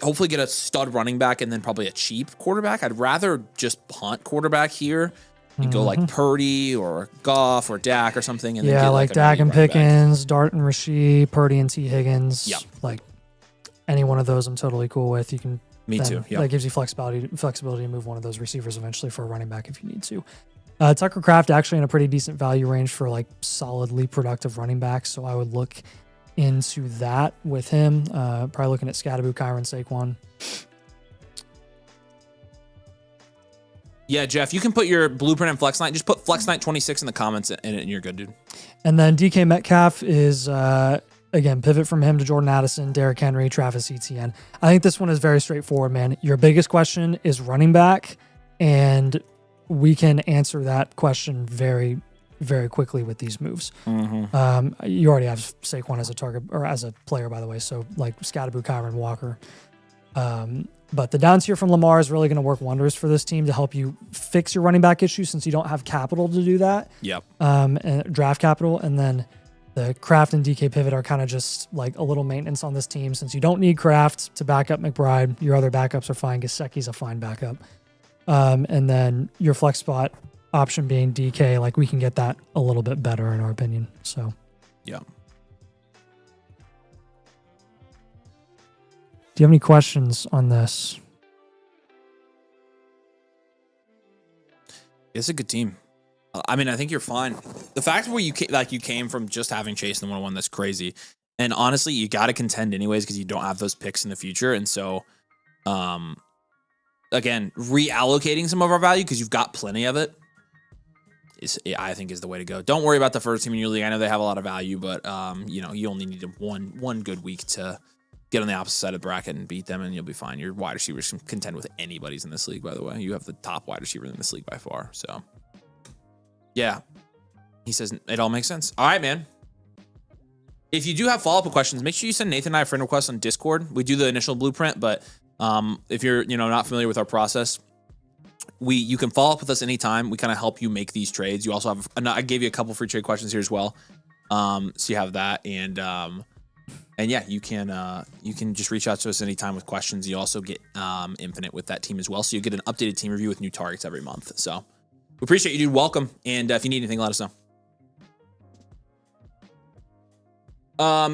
Speaker 1: Hopefully get a stud running back and then probably a cheap quarterback. I'd rather just punt quarterback here and go like Purdy or Goff or Dak or something. And then get
Speaker 2: like Dak and Pickens, Dart and Rasheed, Purdy and T. Higgins.
Speaker 1: Yeah.
Speaker 2: Like, any one of those I'm totally cool with. You can
Speaker 1: Me too. Yeah.
Speaker 2: That gives you flexibility to move one of those receivers eventually for a running back if you need to. Tucker Kraft actually in a pretty decent value range for like solidly productive running backs. So I would look into that with him. Probably looking at Scatterboo, Kyron, Saquon.
Speaker 1: Yeah, Jeff, you can put your blueprint and Flex Night. Just put Flex Night 26 in the comments and you're good, dude.
Speaker 2: And then DK Metcalf is again, pivot from him to Jordan Addison, Derrick Henry, Travis Etienne. I think this one is very straightforward, man. Your biggest question is running back, and we can answer that question very, very quickly with these moves. You already have Saquon as a target or as a player, by the way. So like Scatterboo, Kyron Walker. But the down tier from Lamar is really going to work wonders for this team to help you fix your running back issue since you don't have capital to do that.
Speaker 1: Yep.
Speaker 2: And draft capital. And then the Kraft and DK pivot are kind of just like a little maintenance on this team since you don't need Kraft to back up McBride. Your other backups are fine. Gesicki's a fine backup. And then your flex spot option being DK, like we can get that a little bit better in our opinion. So,
Speaker 1: yeah.
Speaker 2: Do you have any questions on this?
Speaker 1: It's a good team. I mean, I think you're fine. The fact where you came from just having Chase in the 101, that's crazy. And honestly, you got to contend anyways because you don't have those picks in the future. And so, again, reallocating some of our value because you've got plenty of it I think is the way to go. Don't worry about the first team in your league. I know they have a lot of value, but you only need one good week to get on the opposite side of the bracket and beat them, and you'll be fine. Your wide receivers can contend with anybody's in this league, by the way. You have the top wide receiver in this league by far. So, yeah. He says it all makes sense. All right, man. If you do have follow-up questions, make sure you send Nathan and I a friend request on Discord. We do the initial blueprint, but if you're not familiar with our process, you can follow up with us anytime. We kind of help you make these trades. You also have I gave you a couple free trade questions here as well. So you have that, and yeah, you can just reach out to us anytime with questions. You also get Infinite with that team as well, so you get an updated team review with new targets every month. So we appreciate you, dude. Welcome, and if you need anything, let us know.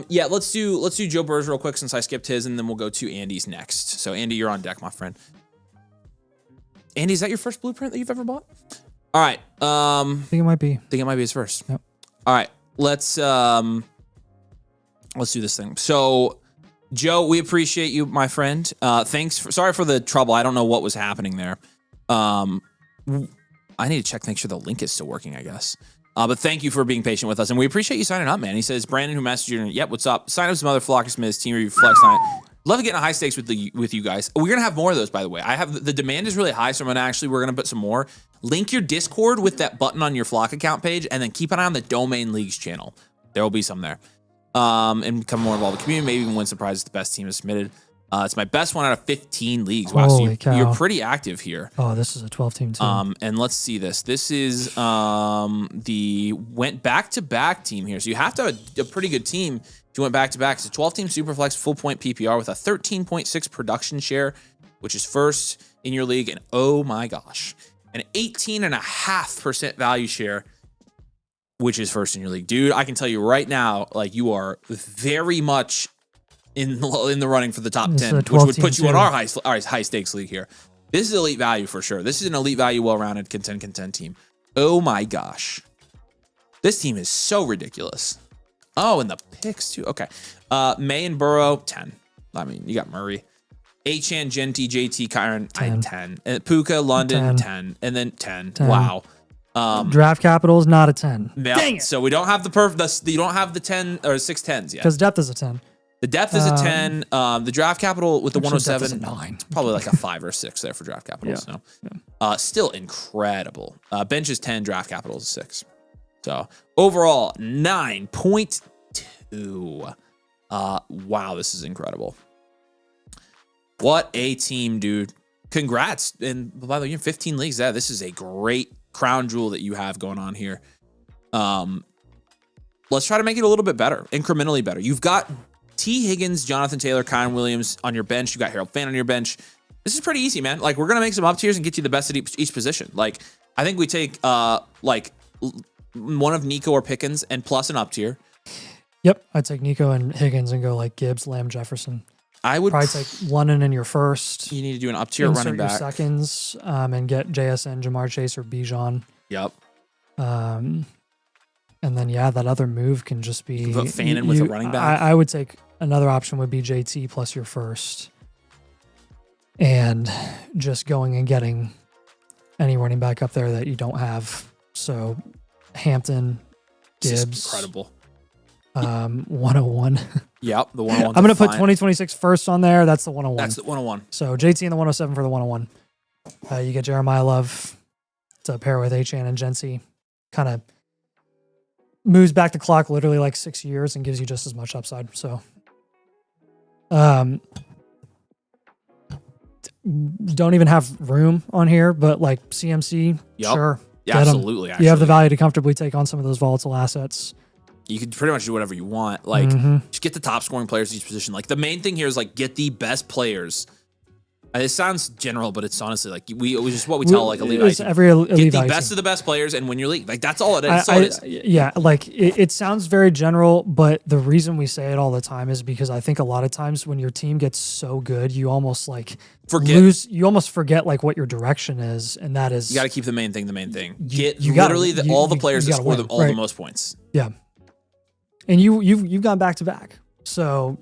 Speaker 1: Yeah, let's do Joe Burr's real quick since I skipped his, and then we'll go to Andy's next. So Andy, you're on deck, my friend. Andy, is that your first blueprint that you've ever bought? All right.
Speaker 2: I think it might be.
Speaker 1: I think it might be his first.
Speaker 2: Yep.
Speaker 1: All right. Let's do this thing. So, Joe, we appreciate you, my friend. Sorry for the trouble. I don't know what was happening there. I need to check, make sure the link is still working, I guess. But thank you for being patient with us, and we appreciate you signing up, man. He says, Brandon, who messaged you, yep, what's up? Sign up some other Flocker Smiths, Team Review Flex Night. Love getting a high stakes with you guys. We're gonna have more of those, by the way. The demand is really high, so we're gonna put some more. Link your Discord with that button on your Flock account page, and then keep an eye on the Domain Leagues channel. There will be some there. And become more involved in the community. Maybe even win some prizes. The best team is submitted. It's my best one out of 15 leagues. Wow,
Speaker 2: Holy cow.
Speaker 1: You're pretty active here.
Speaker 2: Oh, this is a 12-team team.
Speaker 1: And let's see this. This is the went back-to-back team here. So you have to have a pretty good team if you went back-to-back. It's a 12-team Superflex full point PPR with a 13.6 production share, which is first in your league. And oh my gosh, an 18.5% value share, which is first in your league. Dude, I can tell you right now, like you are very much in the running for the top 10, which would put you in our high stakes league here. This is elite value for sure. This is an elite value, well-rounded contend team. Oh my gosh. This team is so ridiculous. Oh, and the picks too. Okay. May and Burrow, 10. I mean, you got Murray. Achan, Genty, JT, Kyron, 10. And Puka, London, 10. And then 10. Wow.
Speaker 2: Draft capital is not a 10.
Speaker 1: Yeah.
Speaker 2: Dang it.
Speaker 1: So we don't have you don't have the 10 or 6 10s yet.
Speaker 2: Because depth is a 10.
Speaker 1: The depth is a 10. The draft capital with the 107
Speaker 2: is a 9.
Speaker 1: It's probably like a 5 or 6 there for draft capital.
Speaker 2: Yeah.
Speaker 1: So still incredible. Bench is 10, draft capital is 6. So overall 9.2. Wow, this is incredible. What a team, dude. Congrats. And by the way, you're in 15 leagues. This is a great crown jewel that you have going on here. Let's try to make it a little bit better, incrementally better. You've got T. Higgins, Jonathan Taylor, Kyron Williams on your bench. You got Harold Fan on your bench. This is pretty easy, man. Like, we're gonna make some up tiers and get you the best at each position. Like, I think we take like one of Nico or Pickens and plus an up tier.
Speaker 2: Yep, I'd take Nico and Higgins and go like Gibbs, Lamb, Jefferson.
Speaker 1: I would
Speaker 2: probably take London in your first.
Speaker 1: You need to do an up tier running back.
Speaker 2: Your seconds, and get JSN, Jamar Chase, or Bijan.
Speaker 1: Yep.
Speaker 2: And then that other move can just be
Speaker 1: put Fannin with a running back.
Speaker 2: I would take another option would be JT plus your first, and just going and getting any running back up there that you don't have. So Hampton, Gibbs,
Speaker 1: incredible.
Speaker 2: 101.
Speaker 1: Yep, the 101.
Speaker 2: I'm going to put 2026 first on there. That's the 101.
Speaker 1: That's the 101.
Speaker 2: So JT and the 107 for the 101. You get Jeremiah Love to pair with Achan and Jency. Kind of moves back the clock literally like 6 years and gives you just as much upside. So, don't even have room on here, but like CMC,
Speaker 1: Yep.
Speaker 2: sure.
Speaker 1: Yeah,
Speaker 2: Get 'em.
Speaker 1: absolutely.
Speaker 2: You have the
Speaker 1: actually.
Speaker 2: value to comfortably take on some of those volatile assets.
Speaker 1: You can pretty much do whatever you want. Like,
Speaker 2: Mhm.
Speaker 1: just get the top scoring players at each position. Like, the main thing here is like get the best players. And it sounds general, but it's honestly like it was just what we tell like elite
Speaker 2: It's
Speaker 1: value.
Speaker 2: every elite
Speaker 1: Get the
Speaker 2: value
Speaker 1: best
Speaker 2: team.
Speaker 1: of the best players and win your league. Like that's all it is. That's all it is.
Speaker 2: Yeah, like it sounds very general, but the reason we say it all the time is because I think a lot of times when your team gets so good, you almost like you almost forget like what your direction is, and that is
Speaker 1: You got to keep the main thing the main thing. Get
Speaker 2: you gotta-
Speaker 1: literally
Speaker 2: you-
Speaker 1: all the
Speaker 2: you-
Speaker 1: players
Speaker 2: you
Speaker 1: that
Speaker 2: gotta
Speaker 1: score
Speaker 2: win,
Speaker 1: the, all the
Speaker 2: right.
Speaker 1: most points.
Speaker 2: Yeah. And you've gone back to back. So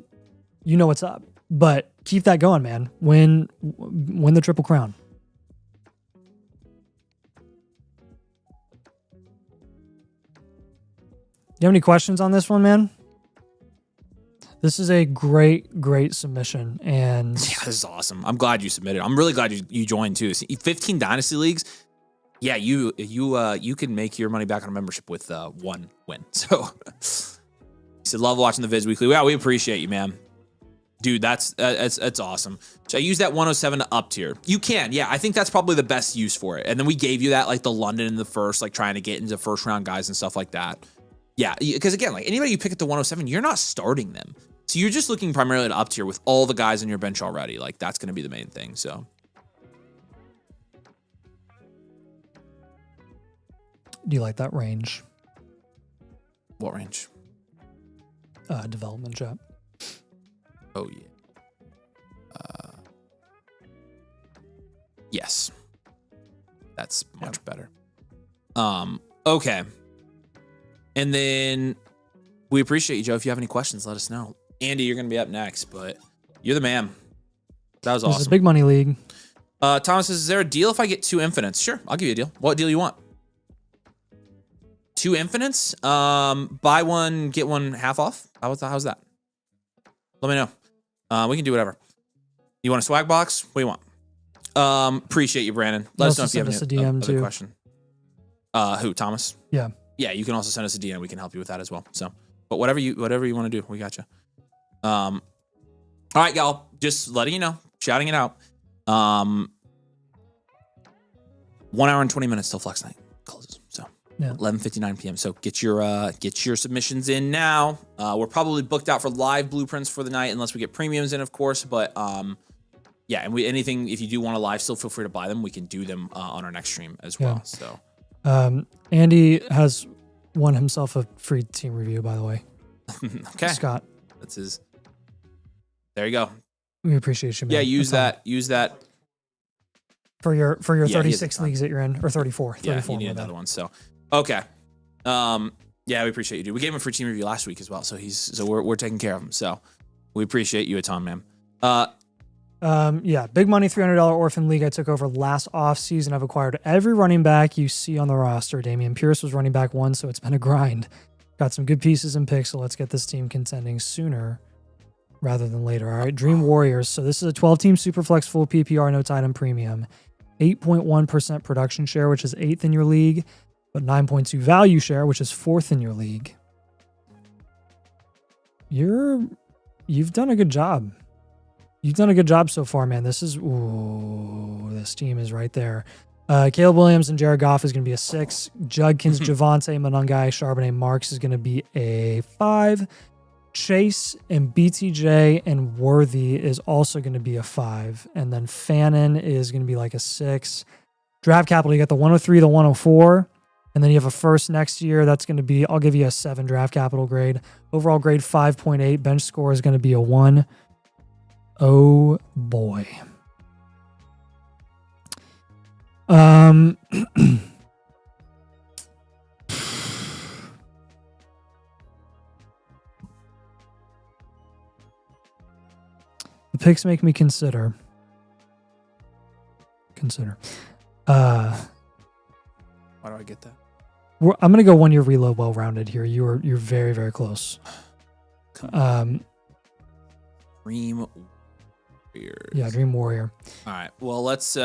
Speaker 2: you know what's up. But keep that going, man. Win the Triple Crown. You have any questions on this one, man? This is a great submission. And
Speaker 1: Yeah, this is awesome. I'm glad you submitted. I'm really glad you joined too. See, 15 Dynasty leagues. Yeah, you can make your money back on a membership with one win. So he said, love watching the vids weekly. Wow, we appreciate you, man. Dude, that's awesome. So I use that 107 to up tier. You can, yeah. I think that's probably the best use for it. And then we gave you that like the London in the first, like trying to get into first round guys and stuff like that. Yeah, because again, like anybody you pick at the 107, you're not starting them. So you're just looking primarily to up tier with all the guys on your bench already. Like that's going to be the main thing. So
Speaker 2: do you like that range?
Speaker 1: what range?
Speaker 2: Development chat.
Speaker 1: Oh yeah. Yes. That's much better. Okay. And then we appreciate you, Joe. If you have any questions, let us know. Andy, you're going to be up next, but you're the man. That was
Speaker 2: This is
Speaker 1: awesome.
Speaker 2: a big money league.
Speaker 1: Thomas says, is there a deal if I get 2 infinites? Sure, I'll give you a deal. What deal you want? 2 infinites? Buy one, get one half off? How's that? Let me know. We can do whatever. You want a swag box? What do you want? Appreciate you, Brandon. Let us know if you have
Speaker 2: send us
Speaker 1: any
Speaker 2: a DM
Speaker 1: other
Speaker 2: too.
Speaker 1: question. Who, Thomas?
Speaker 2: Yeah.
Speaker 1: Yeah, you can also send us a DM. We can help you with that as well. So, but whatever you want to do, we got you. All right, y'all. Just letting you know, shouting it out. 1 hour and 20 minutes till Flex Night closes. So,
Speaker 2: Yeah.
Speaker 1: 11:59 p.m. So get your submissions in now. We're probably booked out for live blueprints for the night, unless we get premiums in, of course. But yeah, and anything if you do want to live, still feel free to buy them. We can do them on our next stream as well. So.
Speaker 2: Andy has won himself a free team review, by the way.
Speaker 1: Okay.
Speaker 2: Scott,
Speaker 1: That's his. There you go.
Speaker 2: we appreciate you, man.
Speaker 1: Yeah, use
Speaker 2: That's all.
Speaker 1: that. Use that.
Speaker 2: For your
Speaker 1: he has
Speaker 2: 36
Speaker 1: a ton.
Speaker 2: leagues that you're in, or 34.
Speaker 1: Yeah,
Speaker 2: 34
Speaker 1: you need
Speaker 2: my bad.
Speaker 1: another one. So, okay. Yeah, we appreciate you, dude. We gave him a free team review last week as well, so we're taking care of him. So, we appreciate you a ton, man.
Speaker 2: Yeah, big money $300 orphan league I took over last offseason. I've acquired every running back you see on the roster. Damian Pierce was running back 1, so it's been a grind. Got some good pieces and picks, so let's get this team contending sooner rather than later. All right, Dream Warriors. So this is a 12-team Superflex full PPR, no tight end premium. 8.1% production share, which is 8th in your league, but 9.2 value share, which is 4th in your league. You've done a good job. You've done a good job so far, man. This team is right there. Caleb Williams and Jared Goff is going to be a 6. Judkins, Javante, Monungai, Charbonnet, Marks is going to be a 5. Chase and BTJ and Worthy is also going to be a 5. And then Fannin is going to be like a 6. Draft capital, you got the 103, the 104. And then you have a first next year. That's going to be, I'll give you a 7 draft capital grade. Overall grade 5.8. Bench score is going to be a 1. Oh boy. The picks make me consider.
Speaker 1: Why do I get that?
Speaker 2: I'm gonna go 1 year reload well rounded here. You're very, very close.
Speaker 1: Dream Warriors.
Speaker 2: Yeah, Dream Warrior.
Speaker 1: All right. Well, let's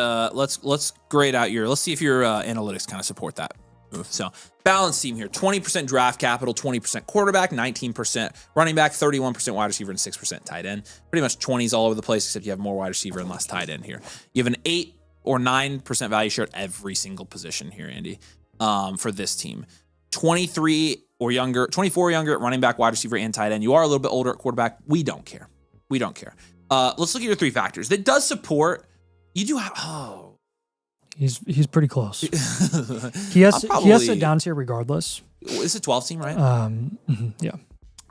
Speaker 1: grade out let's see if your analytics kind of support that move. So, balanced team here: 20% draft capital, 20% quarterback, 19% running back, 31% wide receiver, and 6% tight end. Pretty much 20s all over the place, except you have more wide receiver and less tight end here. You have an 8 or 9% value share at every single position here, Andy. For this team, 24 or younger at running back, wide receiver, and tight end. You are a little bit older at quarterback. We don't care. Let's look at your 3 factors. That does support. You do have.
Speaker 2: He's pretty close. he has to down tier regardless.
Speaker 1: It's a 12 team, right?
Speaker 2: Yeah.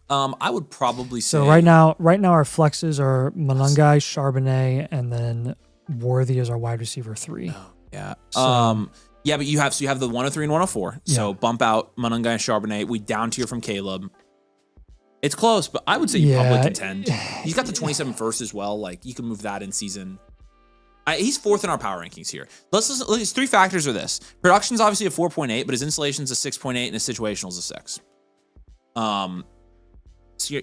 Speaker 1: I would probably say.
Speaker 2: So right now our flexes are Monangai, Charbonnet, and then Worthy is our wide receiver 3.
Speaker 1: Oh, yeah.
Speaker 2: So,
Speaker 1: yeah, but you have the 103 and 104.
Speaker 2: Yeah.
Speaker 1: So bump out Monangai and Charbonnet. We down tier from Caleb. It's close, but I would say you probably contend. He's got the 27 first as well. Like, you can move that in season. He's 4th in our power rankings here. Let's listen. His 3 factors are this. Production's obviously a 4.8, but his installation's a 6.8 and his situational's a 6. So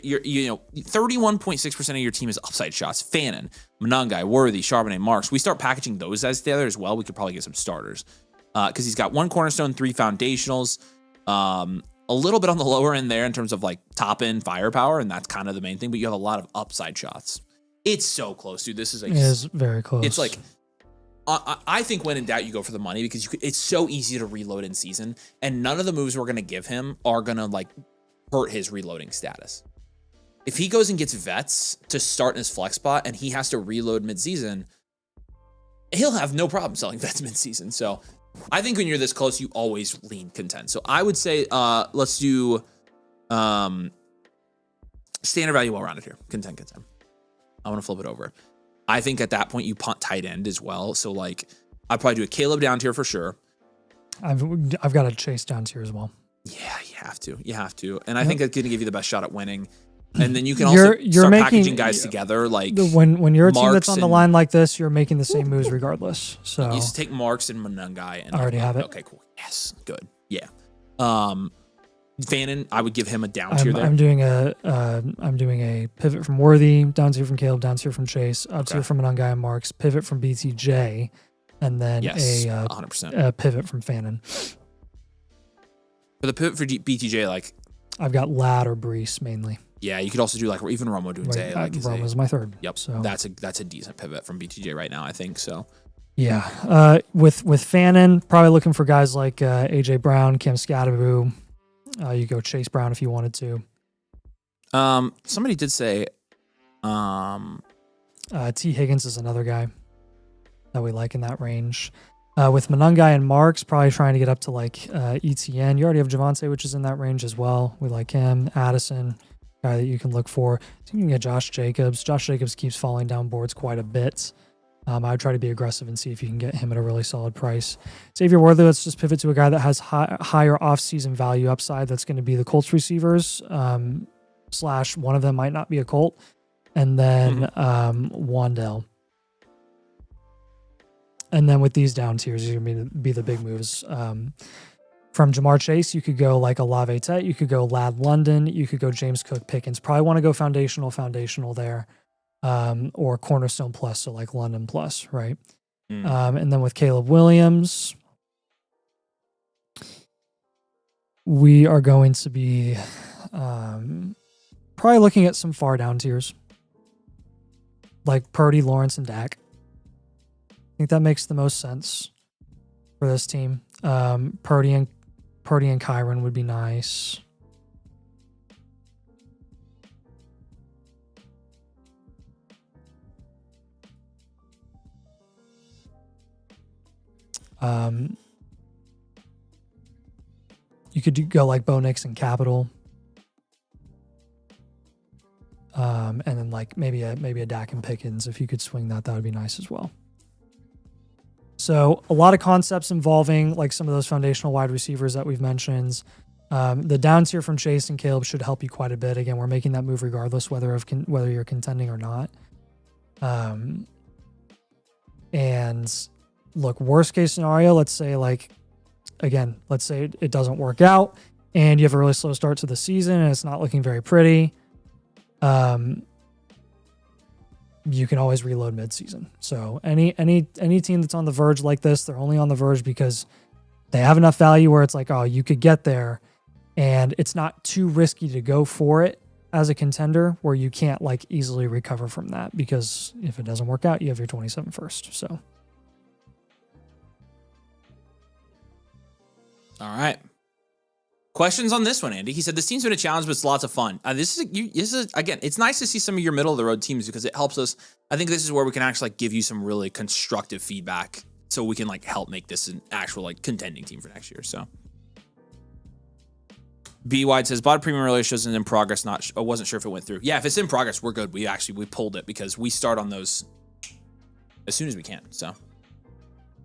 Speaker 1: you're 31.6% of your team is upside shots. Fannin, Monangai, Worthy, Charbonnet, Marks. We start packaging those guys together as well. We could probably get some starters. Because he's got 1 cornerstone, 3 foundationals. A little bit on the lower end there in terms of like top end firepower, and that's kind of the main thing. But you have a lot of upside shots. It's so close, dude. This is like,
Speaker 2: it is very close.
Speaker 1: It's like, I think when in doubt, you go for the money because it's so easy to reload in season, and none of the moves we're gonna give him are gonna like hurt his reloading status. If he goes and gets vets to start in his flex spot and he has to reload mid-season, he'll have no problem selling vets mid-season. So I think when you're this close, you always lean contend. So I would say let's do standard value well-rounded here. Contend. I want to flip it over. I think at that point you punt tight end as well. So like I'd probably do a Caleb down tier for sure.
Speaker 2: I've got a Chase down tier as well.
Speaker 1: Yeah, you have to. And I think that's going to give you the best shot at winning. And then you can also start packaging guys together. Like
Speaker 2: when you're a team that's on the
Speaker 1: Marks
Speaker 2: line like this, you're making the same moves regardless. So
Speaker 1: you just take Marks and Monangai. And
Speaker 2: I already have it.
Speaker 1: Okay, cool. Yes, good. Yeah. Fannin, I would give him a down tier there.
Speaker 2: I'm doing a pivot from Worthy, down tier from Caleb, down tier from Chase, up tier from Monangai and Marks, pivot from BTJ, and then 100%. A pivot from Fannin.
Speaker 1: For the pivot for BTJ, like
Speaker 2: I've got Ladd or Brees mainly.
Speaker 1: Yeah, you could also do like even Romo Dunze.
Speaker 2: Like Romo's my 3rd.
Speaker 1: Yep.
Speaker 2: So
Speaker 1: that's a decent pivot from BTJ right now, I think. So
Speaker 2: yeah. With Fannin, probably looking for guys like AJ Brown, Cam Scadaboo. You go Chase Brown if you wanted to.
Speaker 1: Somebody did say
Speaker 2: T. Higgins is another guy that we like in that range. With Monangai and Marks, probably trying to get up to like ETN. You already have Javonte, which is in that range as well. We like him. Addison, guy that you can look for. So you can get Josh Jacobs. Josh Jacobs keeps falling down boards quite a bit. I would try to be aggressive and see if you can get him at a really solid price. Xavier Worthy, let's just pivot to a guy that has higher off-season value upside. That's going to be the Colts receivers, / one of them might not be a Colt. And then Wandell. And then with these down tiers, you're going to be the big moves. From Jamar Chase, you could go like a Lave Tet. You could go Lad London. You could go James Cook Pickens. Probably want to go foundational there. Or Cornerstone Plus, so like London Plus, right? And then with Caleb Williams, we are going to be probably looking at some far down tiers, like Purdy, Lawrence, and Dak. I think that makes the most sense for this team. Purdy and Kyron would be nice. You could go like Bo Nix and Capital. And then like maybe a Dak and Pickens. If you could swing that would be nice as well. So a lot of concepts involving like some of those foundational wide receivers that we've mentioned. The down tier from Chase and Caleb should help you quite a bit. Again, we're making that move regardless whether you're contending or not. And look, worst case scenario, let's say it doesn't work out and you have a really slow start to the season and it's not looking very pretty. you can always reload mid-season. So any team that's on the verge like this, they're only on the verge because they have enough value where it's like, oh, you could get there, and it's not too risky to go for it as a contender where you can't like easily recover from that, because if it doesn't work out, you have your 27 first. So.
Speaker 1: All right. Questions on this one, Andy? He said this team's been a challenge, but it's lots of fun. This is again, it's nice to see some of your middle of the road teams because it helps us. I think this is where we can actually like give you some really constructive feedback, so we can like help make this an actual like contending team for next year. So, B Wide says bought a premium earlier, shows in progress. I wasn't sure if it went through. Yeah, if it's in progress, we're good. We pulled it because we start on those as soon as we can. So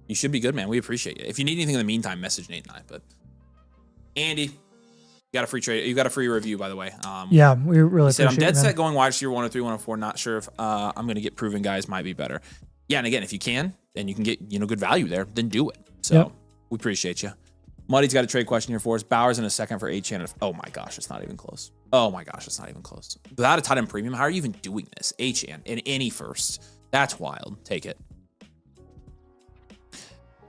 Speaker 1: you should be good, man. We appreciate you. If you need anything in the meantime, message Nate and I. But Andy, you got a free trade. You got a free review, by the way.
Speaker 2: Yeah, we really appreciate it.
Speaker 1: I'm dead set going wide receiver 103, 104. Not sure if I'm going to get proven guys might be better. Yeah, and again, if you can, and you can get good value there, then do it. So we appreciate you. Muddy's got a trade question here for us. Bowers in a second for H-Chan. Oh my gosh, it's not even close. Oh my gosh, it's not even close. Without a tight end premium, how are you even doing this? H-Chan in any first. That's wild. Take it.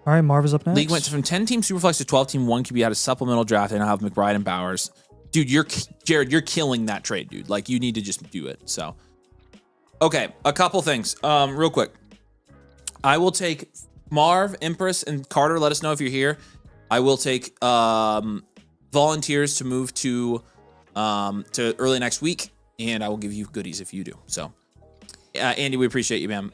Speaker 2: All right, Marv is up next.
Speaker 1: League went from 10-team Superflex to 12-team 1 QB out of supplemental draft, and I have McBride and Bowers. Dude, Jared, you're killing that trade, dude. Like, you need to just do it. So, okay, a couple things. Real quick. I will take Marv, Empress, and Carter. Let us know if you're here. I will take volunteers to move to early next week, and I will give you goodies if you do. So, Andy, we appreciate you, man.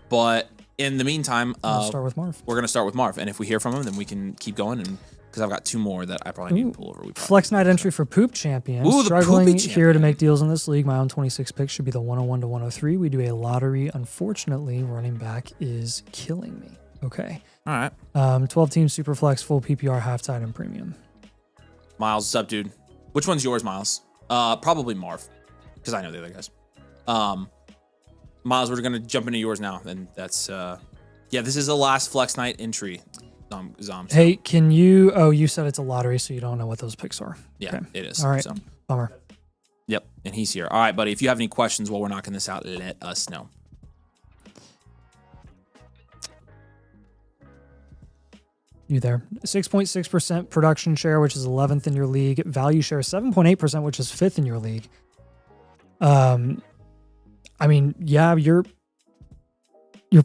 Speaker 1: But in the meantime,
Speaker 2: we'll start with Marv.
Speaker 1: We're going to start with Marv. And if we hear from him, then we can keep going. And because I've got two more that I probably need to pull over.
Speaker 2: Flex Night entry for Poop Champion.
Speaker 1: Ooh,
Speaker 2: struggling here to make deals in this league. My own 26 picks should be the 101 to 103. We do a lottery. Unfortunately, running back is killing me. Okay.
Speaker 1: All right.
Speaker 2: 12-team Superflex, full PPR, half tight and premium.
Speaker 1: Miles, what's up, dude? Which one's yours, Miles? Probably Marv, because I know the other guys. Miles, we're going to jump into yours now. And that's, this is the last Flex Night entry.
Speaker 2: Hey, can you, you said it's a lottery, so you don't know what those picks are.
Speaker 1: Yeah, okay. It is.
Speaker 2: All right.
Speaker 1: So.
Speaker 2: Bummer.
Speaker 1: Yep. And he's here. All right, buddy. If you have any questions while we're knocking this out, let us know.
Speaker 2: You there. 6.6% production share, which is 11th in your league. Value share, 7.8%, which is 5th in your league. I mean, yeah, you're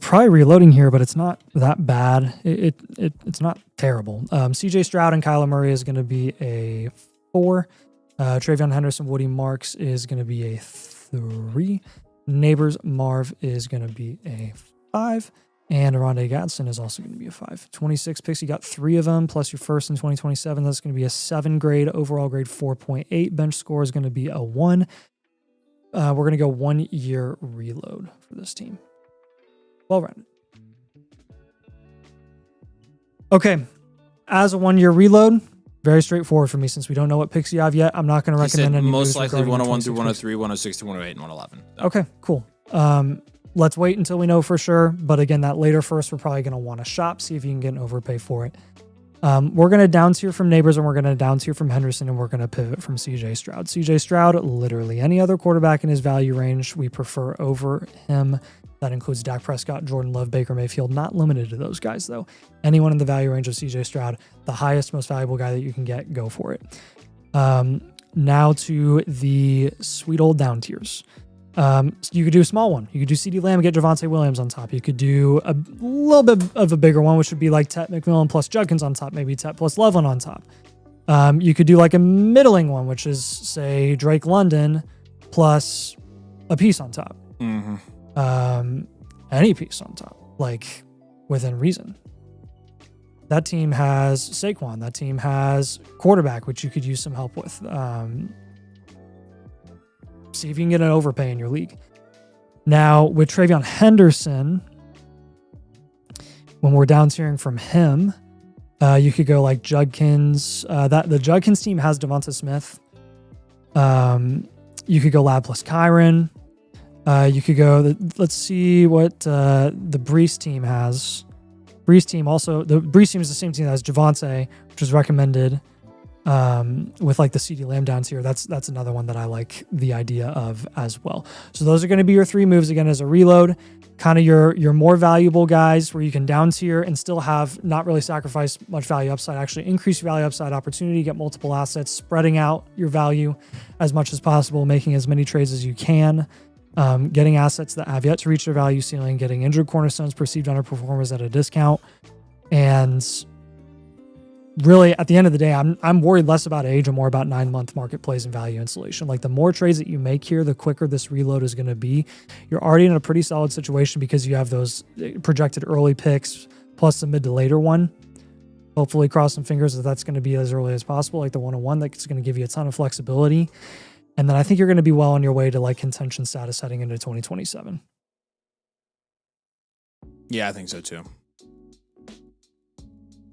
Speaker 2: probably reloading here, but it's not that bad. It's not terrible. CJ Stroud and Kyler Murray is going to be a 4. Travion Henderson, Woody Marks is going to be a 3. Neighbors Marv is going to be a 5. And Aronde Gadsden is also going to be a 5. 26 picks, you got 3 of them, plus your first in 2027. That's going to be a 7 grade. Overall grade 4.8. Bench score is going to be a 1. We're going to go 1 year reload for this team. Well-rounded. Okay. As a 1 year reload, very straightforward for me since we don't know what picks you have yet. I'm not going to recommend any
Speaker 1: most likely 101 through 103, 106 to 108, and 111. So.
Speaker 2: Okay, cool. Let's wait until we know for sure. But again, that later first, we're probably going to want to shop, see if you can get an overpay for it. We're going to down tier from Neighbors, and we're going to down tier from Henderson, and we're going to pivot from CJ Stroud. CJ Stroud, literally any other quarterback in his value range, we prefer over him. That includes Dak Prescott, Jordan Love, Baker Mayfield. Not limited to those guys, though. Anyone in the value range of CJ Stroud, the highest, most valuable guy that you can get, go for it. Now to the sweet old down tiers. You could do a small one. You could do CeeDee Lamb and get Javonte Williams on top. You could do a little bit of a bigger one, which would be like Tet McMillan plus Judkins on top, maybe Tet plus Loveland on top. You could do like a middling one, which is, say, Drake London plus a piece on top.
Speaker 1: Mm-hmm.
Speaker 2: Any piece on top, like within reason. That team has Saquon. That team has quarterback, which you could use some help with. See if you can get an overpay in your league. Now, with Travion Henderson, when we're down tiering from him, you could go like Judkins. The Judkins team has Devonta Smith. You could go Lab plus Kyron. You could go, let's see what the Brees team has. The Brees team is the same team as Javonte, which is recommended. with like the CD Lamb down tier. That's another one that I like the idea of as well. So those are going to be your 3 moves again as a reload. Kind of your more valuable guys where you can down tier and still have not really sacrifice much value upside, actually increase your value upside opportunity, get multiple assets, spreading out your value as much as possible, making as many trades as you can, getting assets that have yet to reach their value ceiling, getting injured cornerstones, perceived underperformers at a discount. And really, at the end of the day, I'm worried less about age and more about 9-month market plays and value installation. Like the more trades that you make here, the quicker this reload is going to be. You're already in a pretty solid situation because you have those projected early picks plus the mid to later one. Hopefully, cross some fingers that that's going to be as early as possible, like the 101. That's going to give you a ton of flexibility. And then I think you're going to be well on your way to like contention status heading into 2027.
Speaker 1: Yeah, I think so too.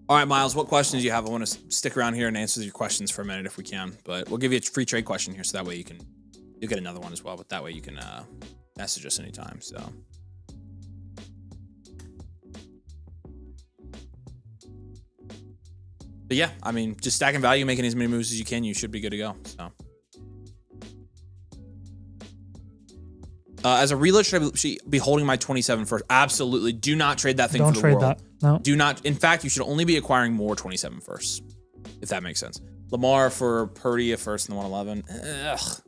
Speaker 1: All right, Miles, what questions do you have? I want to stick around here and answer your questions for a minute if we can, but we'll give you a free trade question here so that way you'll get another one as well, but that way you can message us anytime. So. But yeah, I mean, just stacking value, making as many moves as you can, you should be good to go. So. As a reload, should I be holding my 27 first? Absolutely. Do not trade that thing for the world.
Speaker 2: Don't trade that. No.
Speaker 1: Do not. In fact, you should only be acquiring more 27 firsts, if that makes sense. Lamar for Purdy a first in the 111. Ugh.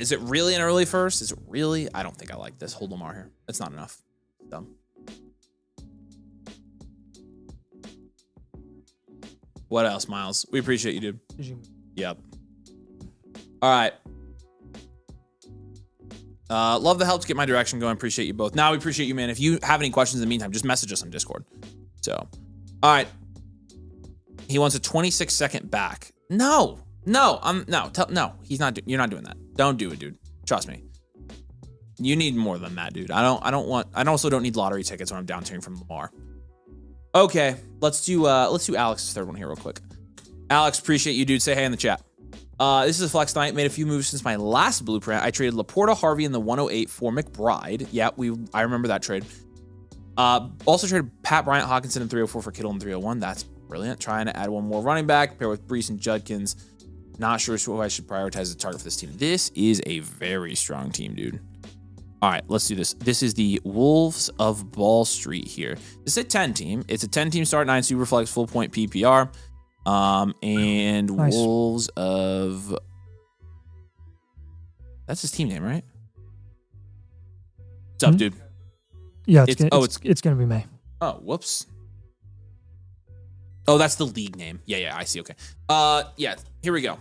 Speaker 1: Is it really an early first? Is it really? I don't think I like this. Hold Lamar here. That's not enough. Dumb. What else, Miles? We appreciate you, dude. Yep. All right. Love the help to get my direction going. Appreciate you both. Now we appreciate you, man. If you have any questions in the meantime, just message us on Discord. So, all right. He wants a 26-second back. No. He's not. You're not doing that. Don't do it, dude. Trust me. You need more than that, dude. I also don't need lottery tickets when I'm down tiering from Lamar. Okay, let's do Alex's third one here real quick. Alex, appreciate you, dude. Say hey in the chat. This is a flex night. Made a few moves since my last blueprint. I traded Laporta Harvey in the 108 for McBride. Yeah, I remember that trade. Also traded Pat Bryant Hawkinson in 304 for Kittle in 301. That's brilliant. Trying to add one more running back, pair with Brees and Judkins. Not sure who I should prioritize as a target for this team. This is a very strong team, dude. All right, let's do this. This is the Wolves of Ball Street here. This is a 10 team. It's a 10 team start, 9 super flex, full point PPR. And nice. Wolves of, that's his team name, right? What's up, dude?
Speaker 2: Yeah, it's gonna be May.
Speaker 1: Oh, whoops. Oh, that's the league name. Yeah, I see. Okay. Yeah, here we go.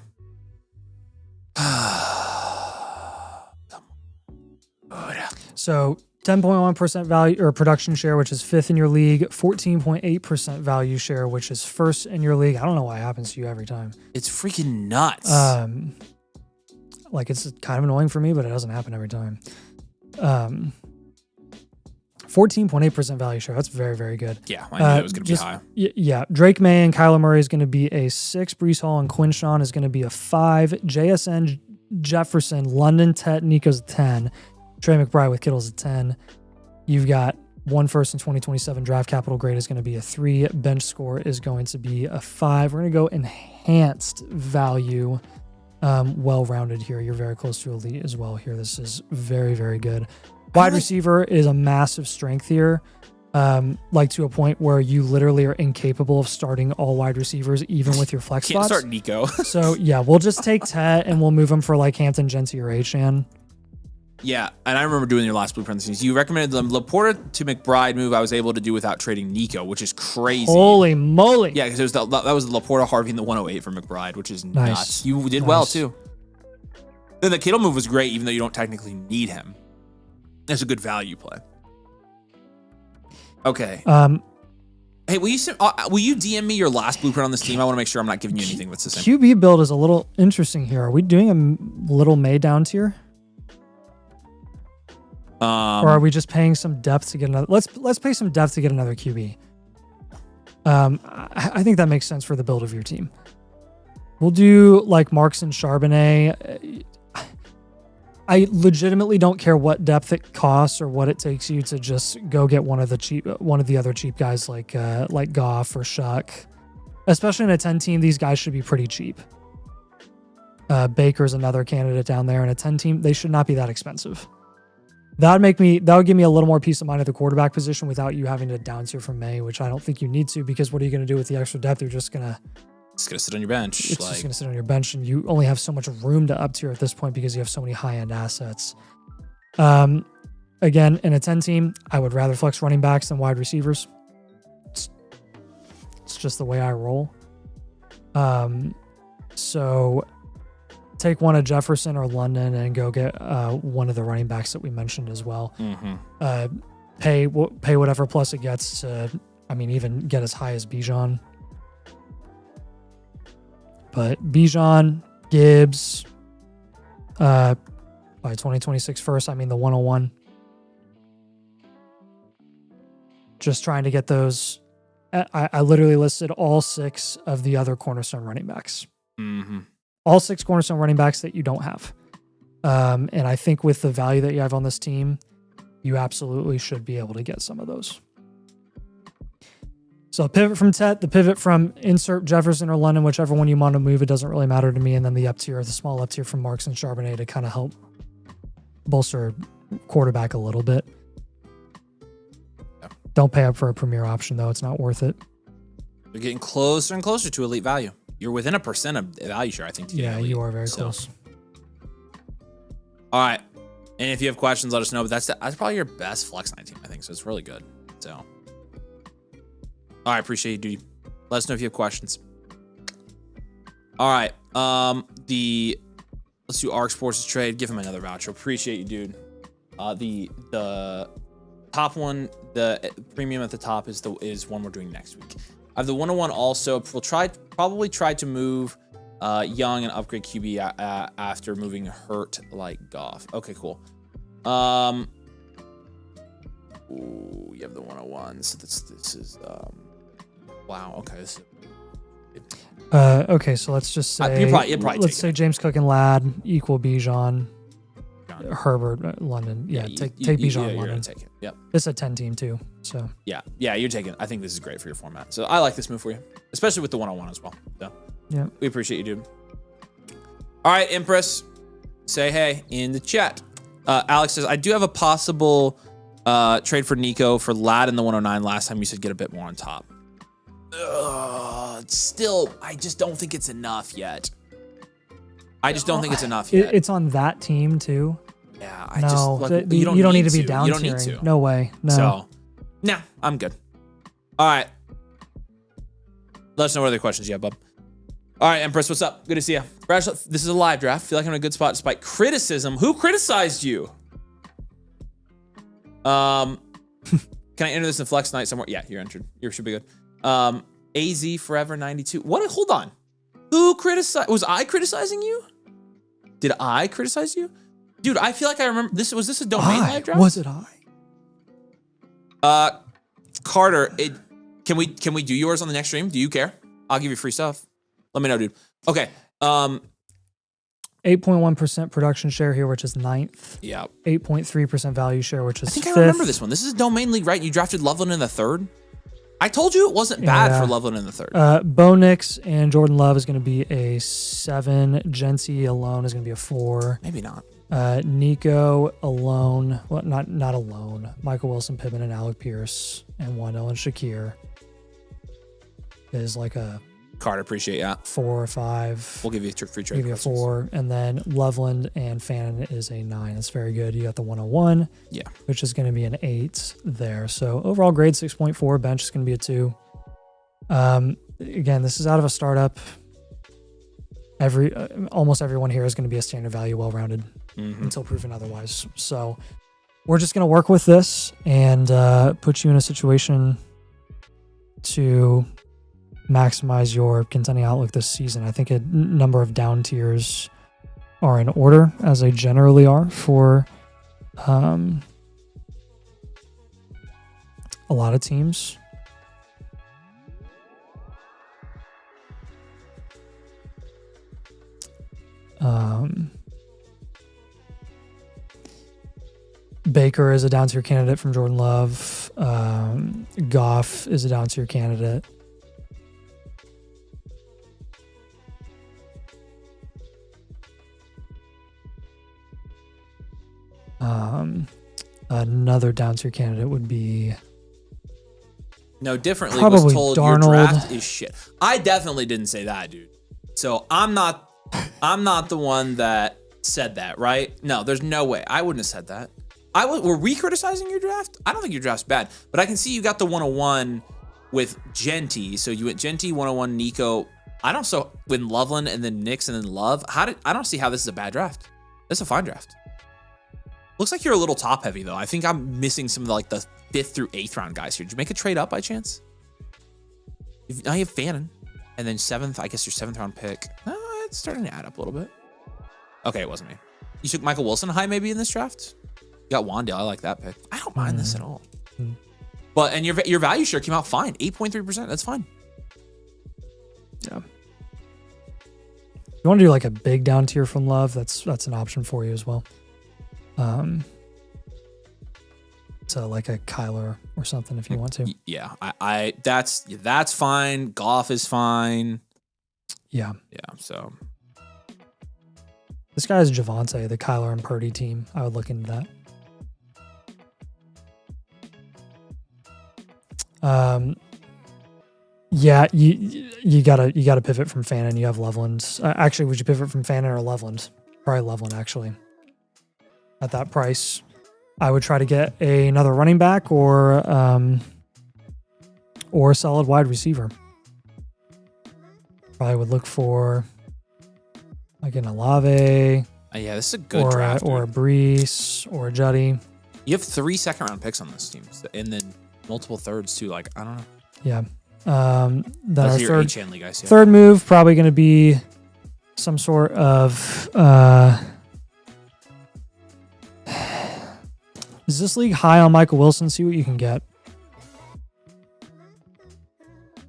Speaker 2: So 10.1% value or production share, which is 5th in your league, 14.8% value share, which is 1st in your league. I don't know why it happens to you every time.
Speaker 1: It's freaking nuts.
Speaker 2: Like it's kind of annoying for me, but it doesn't happen every time. 14.8% value share. That's very, very good.
Speaker 1: Yeah, I knew it was going to be high.
Speaker 2: Yeah, Drake May and Kyler Murray is going to be a 6. Brees Hall and Quinshawn is going to be a 5. JSN, Jefferson, London, Tet, Nico's a 10. Trey McBride with Kittle's a 10. You've got 1 first in 2027. Draft capital grade is going to be a 3. Bench score is going to be a 5. We're going to go enhanced value. Well-rounded here. You're very close to elite as well here. This is very, very good. Wide receiver is a massive strength here. Like to a point where you literally are incapable of starting all wide receivers, even with your flex spots.
Speaker 1: Can't start Nico.
Speaker 2: So yeah, we'll just take Tet and we'll move him for like Hampton, Genty, or Achan.
Speaker 1: Yeah, and I remember doing your last blueprint things. You recommended the Laporta to McBride move I was able to do without trading Nico, which is crazy.
Speaker 2: Holy moly.
Speaker 1: Yeah, because that was the Laporta Harvey in the 108 for McBride, which is nuts. You did well, too. Then the Kittle move was great, even though you don't technically need him. That's a good value play. Okay. Hey, will you DM me your last blueprint on this team? I want to make sure I'm not giving you anything that's the same.
Speaker 2: QB build is a little interesting here. Are we doing a little May down tier? Or are we just paying some depth to get another? Let's pay some depth to get another QB. I think that makes sense for the build of your team. We'll do like Marks and Charbonnet. I legitimately don't care what depth it costs or what it takes you to just go get one of the other cheap guys like Goff or Shuck. especially in a 10 team, these guys should be pretty cheap. Baker's another candidate down there in a 10 team. They should not be that expensive. That would give me a little more peace of mind at the quarterback position without you having to down tier from May, which I don't think you need to, because what are you going to do with the extra depth? You're just going to
Speaker 1: sit on your bench.
Speaker 2: It's just going to sit on your bench, and you only have so much room to up tier at this point because you have so many high-end assets. Again, in a 10 team, I would rather flex running backs than wide receivers. It's just the way I roll. So take one of Jefferson or London and go get one of the running backs that we mentioned as well.
Speaker 1: Mm-hmm.
Speaker 2: Pay whatever plus it gets to, even get as high as Bijan. But Bijan, Gibbs, by 2026 first, the 101. Just trying to get those. I literally listed all 6 of the other cornerstone running backs.
Speaker 1: Mm-hmm.
Speaker 2: All 6 cornerstone running backs that you don't have. And I think with the value that you have on this team, you absolutely should be able to get some of those. So pivot from Tet, the pivot from insert Jefferson or London, whichever one you want to move, it doesn't really matter to me. And then the up tier, the small up tier from Marks and Charbonnet to kind of help bolster quarterback a little bit.
Speaker 1: Yeah.
Speaker 2: Don't pay up for a premier option, though. It's not worth it.
Speaker 1: You're getting closer and closer to elite value. You're within 1% of value share, I think.
Speaker 2: Yeah, you are very close.
Speaker 1: All right. And if you have questions, let us know. But that's probably your best flex 19, I think. So it's really good. So, all right. Appreciate you, dude. Let us know if you have questions. All right. Let's do ARC Sports Trade. Give him another voucher. Appreciate you, dude. The top one, the premium at the top is one we're doing next week. I have the 101 also. We'll probably try to move Young and upgrade QB after moving Hurt like Goff. Okay, cool. Ooh, you have the 101. So this is wow. Okay.
Speaker 2: Okay, so let's just say let's say James Cook and Ladd equal Bijan, Herbert, London. Yeah, take Bijan, London.
Speaker 1: Take it. Yep.
Speaker 2: It's a 10 team too. So
Speaker 1: yeah, you're taking. I think this is great for your format. So I like this move for you, especially with the 101 as well. So
Speaker 2: yeah,
Speaker 1: we appreciate you, dude. All right, Empress, say hey in the chat. Alex says I do have a possible trade for Nico for Ladd in the 109. Last time you said get a bit more on top. Still, I just don't think it's enough yet.
Speaker 2: It's on that team too.
Speaker 1: Yeah,
Speaker 2: you don't need to be down tiering. No way. No.
Speaker 1: So, nah, I'm good. All right. Let us know what other questions you have, bub. All right, Empress, what's up? Good to see you. This is a live draft. Feel like I'm in a good spot despite criticism. Who criticized you? Can I enter this in Flex Night somewhere? Yeah, you're entered. You should be good. AZ Forever 92. What? Hold on. Who criticized? Was I criticizing you? Did I criticize you? Dude, I feel like I remember this. Was this a domain live draft?
Speaker 2: Was it I?
Speaker 1: Carter, can we do yours on the next stream? Do you care? I'll give you free stuff. Let me know, dude. Okay.
Speaker 2: 8.1% production share here, which is 9th.
Speaker 1: Yeah.
Speaker 2: 8.3% value share, which is 5th.
Speaker 1: I think I remember this one. This is a domain league, right? You drafted Loveland in the 3rd. I told you it wasn't bad for Loveland in the 3rd.
Speaker 2: Bo Nix and Jordan Love is going to be a 7. Gency alone is going to be a 4.
Speaker 1: Maybe not.
Speaker 2: Nico alone, well, not alone. Michael Wilson, Pittman, and Alec Pierce, and Wendell and Shakir is like a
Speaker 1: Carter, appreciate ya.
Speaker 2: 4 or 5.
Speaker 1: We'll give you a free trade.
Speaker 2: Give you a 4, and then Loveland and Fannin is a 9. That's very good. You got the 101, which is going to be an 8 there. So overall grade 6.4. Bench is going to be a 2. Again, this is out of a startup. Almost everyone here is going to be a standard value, well-rounded until proven otherwise. So we're just going to work with this and put you in a situation to maximize your contending outlook this season. I think a number of down tiers are in order, as they generally are for a lot of teams. Baker is a down tier candidate from Jordan Love. Goff is a down tier candidate. Another down tier candidate would be
Speaker 1: No, differently
Speaker 2: probably
Speaker 1: was told
Speaker 2: Darnold.
Speaker 1: your draft is shit. I definitely didn't say that, dude. So I'm not the one that said that, right? No, there's no way. I wouldn't have said that. Were we criticizing your draft? I don't think your draft's bad, but I can see you got the 101 with Genty. So you went Genty, 101, Nico. I don't so when Loveland and then Nix and then Love. I don't see how this is a bad draft. This is a fine draft. Looks like you're a little top heavy though. I think I'm missing some of the 5th through 8th round guys here. Did you make a trade up by chance? Now you have Fannin, and then 7th. I guess your 7th round pick. It's starting to add up a little bit. Okay, it wasn't me. You took Michael Wilson high maybe in this draft. You got Wandale. I like that pick. I don't mind this at all. But and your value share came out fine, 8.3%. That's fine.
Speaker 2: Yeah. You want to do like a big down tier from Love? That's an option for you as well. So like a Kyler or something if you want to.
Speaker 1: Yeah, that's fine. Goff is fine.
Speaker 2: Yeah.
Speaker 1: Yeah. So
Speaker 2: this guy is Javonte, the Kyler and Purdy team. I would look into that. Yeah, you gotta pivot from Fannin. You have Loveland. Actually, would you pivot from Fannin or Loveland? Probably Loveland, actually. At that price, I would try to get another running back or a solid wide receiver. Probably would look for like an Olave.
Speaker 1: Yeah, this is a good draft.
Speaker 2: Or a Brees or a Juddy.
Speaker 1: You have 3 second round picks on this team, and then multiple thirds too. Like I don't know.
Speaker 2: Yeah. Then our third move probably going to be some sort of. Is this league high on Michael Wilson? See what you can get.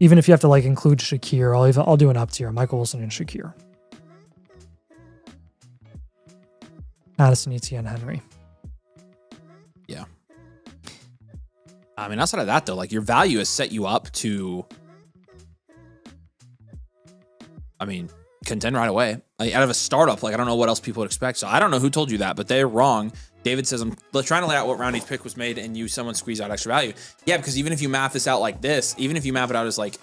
Speaker 2: Even if you have to like include Shakir, I'll do an up tier. Michael Wilson and Shakir. Addison, Etienne, Henry.
Speaker 1: Yeah. I mean, outside of that though, like your value has set you up to, I mean, contend right away. Like out of a startup, like I don't know what else people would expect. So I don't know who told you that, but they're wrong. David says, I'm trying to lay out what round each pick was made and someone squeeze out extra value. Yeah, because even if you map this out like this, even if you map it out as like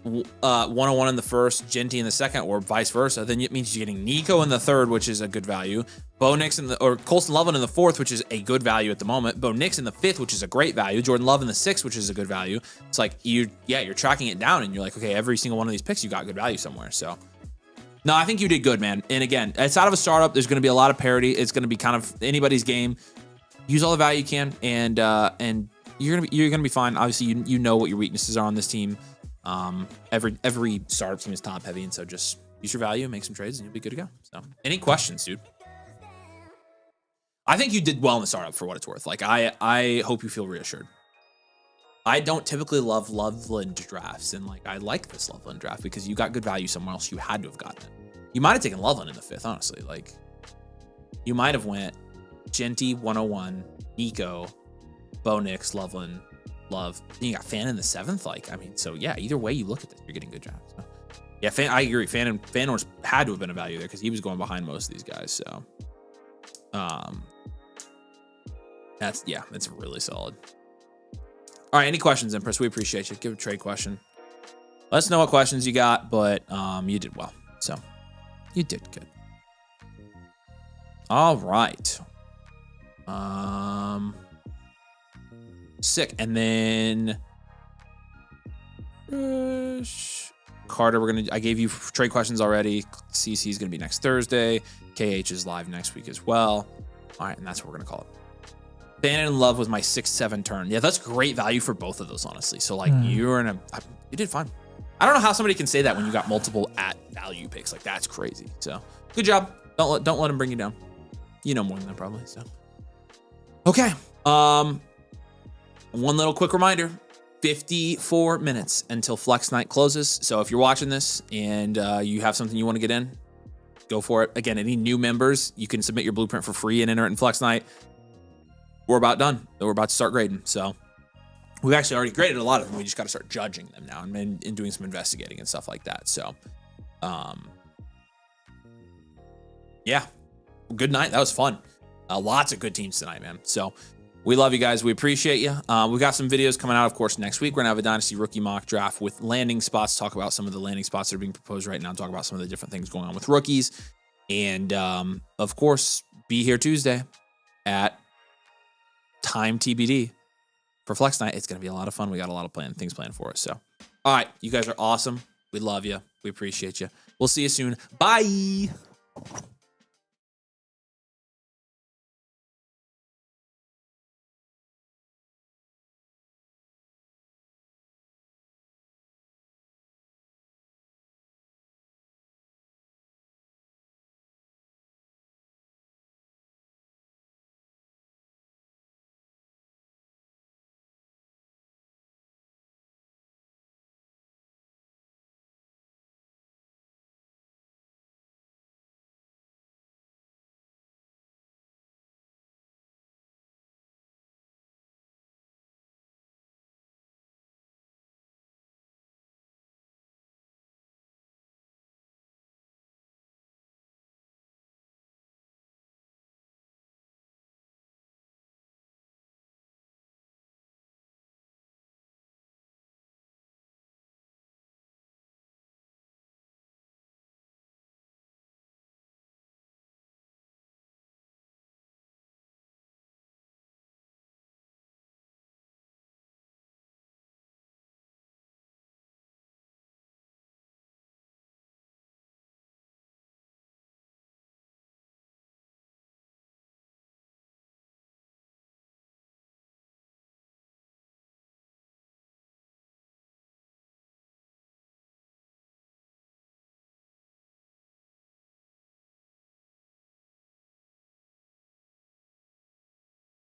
Speaker 1: 101 in the first, Genty in the second, or vice versa, then it means you're getting Nico in the third, which is a good value. Bo Nix or Colston Loveland in the fourth, which is a good value at the moment. Bo Nix in the fifth, which is a great value. Jordan Love in the sixth, which is a good value. It's like you're tracking it down and you're like, okay, every single one of these picks, you got good value somewhere. So no, I think you did good, man. And again, it's out of a startup. There's going to be a lot of parity. It's going to be kind of anybody's game. Use all the value you can, and you're gonna be fine. Obviously, you know what your weaknesses are on this team. Every startup team is top heavy, and so just use your value, make some trades, and you'll be good to go. So, any questions, dude? I think you did well in the startup for what it's worth. Like, I hope you feel reassured. I don't typically love Loveland drafts, and like I like this Loveland draft because you got good value somewhere else. You had to have gotten it. You might have taken Loveland in the fifth, honestly. Like, you might have went Genty 101, Nico, Bo Nix, Loveland, Love. Then you got Fan in the seventh. Like, I mean, so yeah, either way you look at this, you're getting good drafts. So, yeah, I agree. Fan had to have been a value there because he was going behind most of these guys. So, it's really solid. All right, any questions, Empress? We appreciate you. Give a trade question. Let us know what questions you got, but you did well. So, you did good. All right. Sick. And then Carter, I gave you trade questions already. CC is gonna be next Thursday. KH is live next week as well. All right, and that's what we're gonna call it. Bannon and Love was my 6-7 turn. Yeah, that's great value for both of those, honestly. So like you did fine. I don't know how somebody can say that when you got multiple at value picks. Like that's crazy. So good job. Don't let them bring you down. You know more than that probably. So okay. One little quick reminder. 54 minutes until Flex Night closes. So if you're watching this and you have something you want to get in, go for it. Again, any new members, you can submit your blueprint for free and enter it in Flex Night. We're about done. We're about to start grading. So we've actually already graded a lot of them. We just got to start judging them now and doing some investigating and stuff like that. So, yeah, good night. That was fun. Lots of good teams tonight, man. So we love you guys. We appreciate you. We've got some videos coming out, of course, next week. We're going to have a Dynasty rookie mock draft with landing spots, talk about some of the landing spots that are being proposed right now, talk about some of the different things going on with rookies. And, of course, be here Tuesday at time TBD for Flex Night. It's going to be a lot of fun. We got a lot of things planned for us. So, all right, you guys are awesome. We love you. We appreciate you. We'll see you soon. Bye.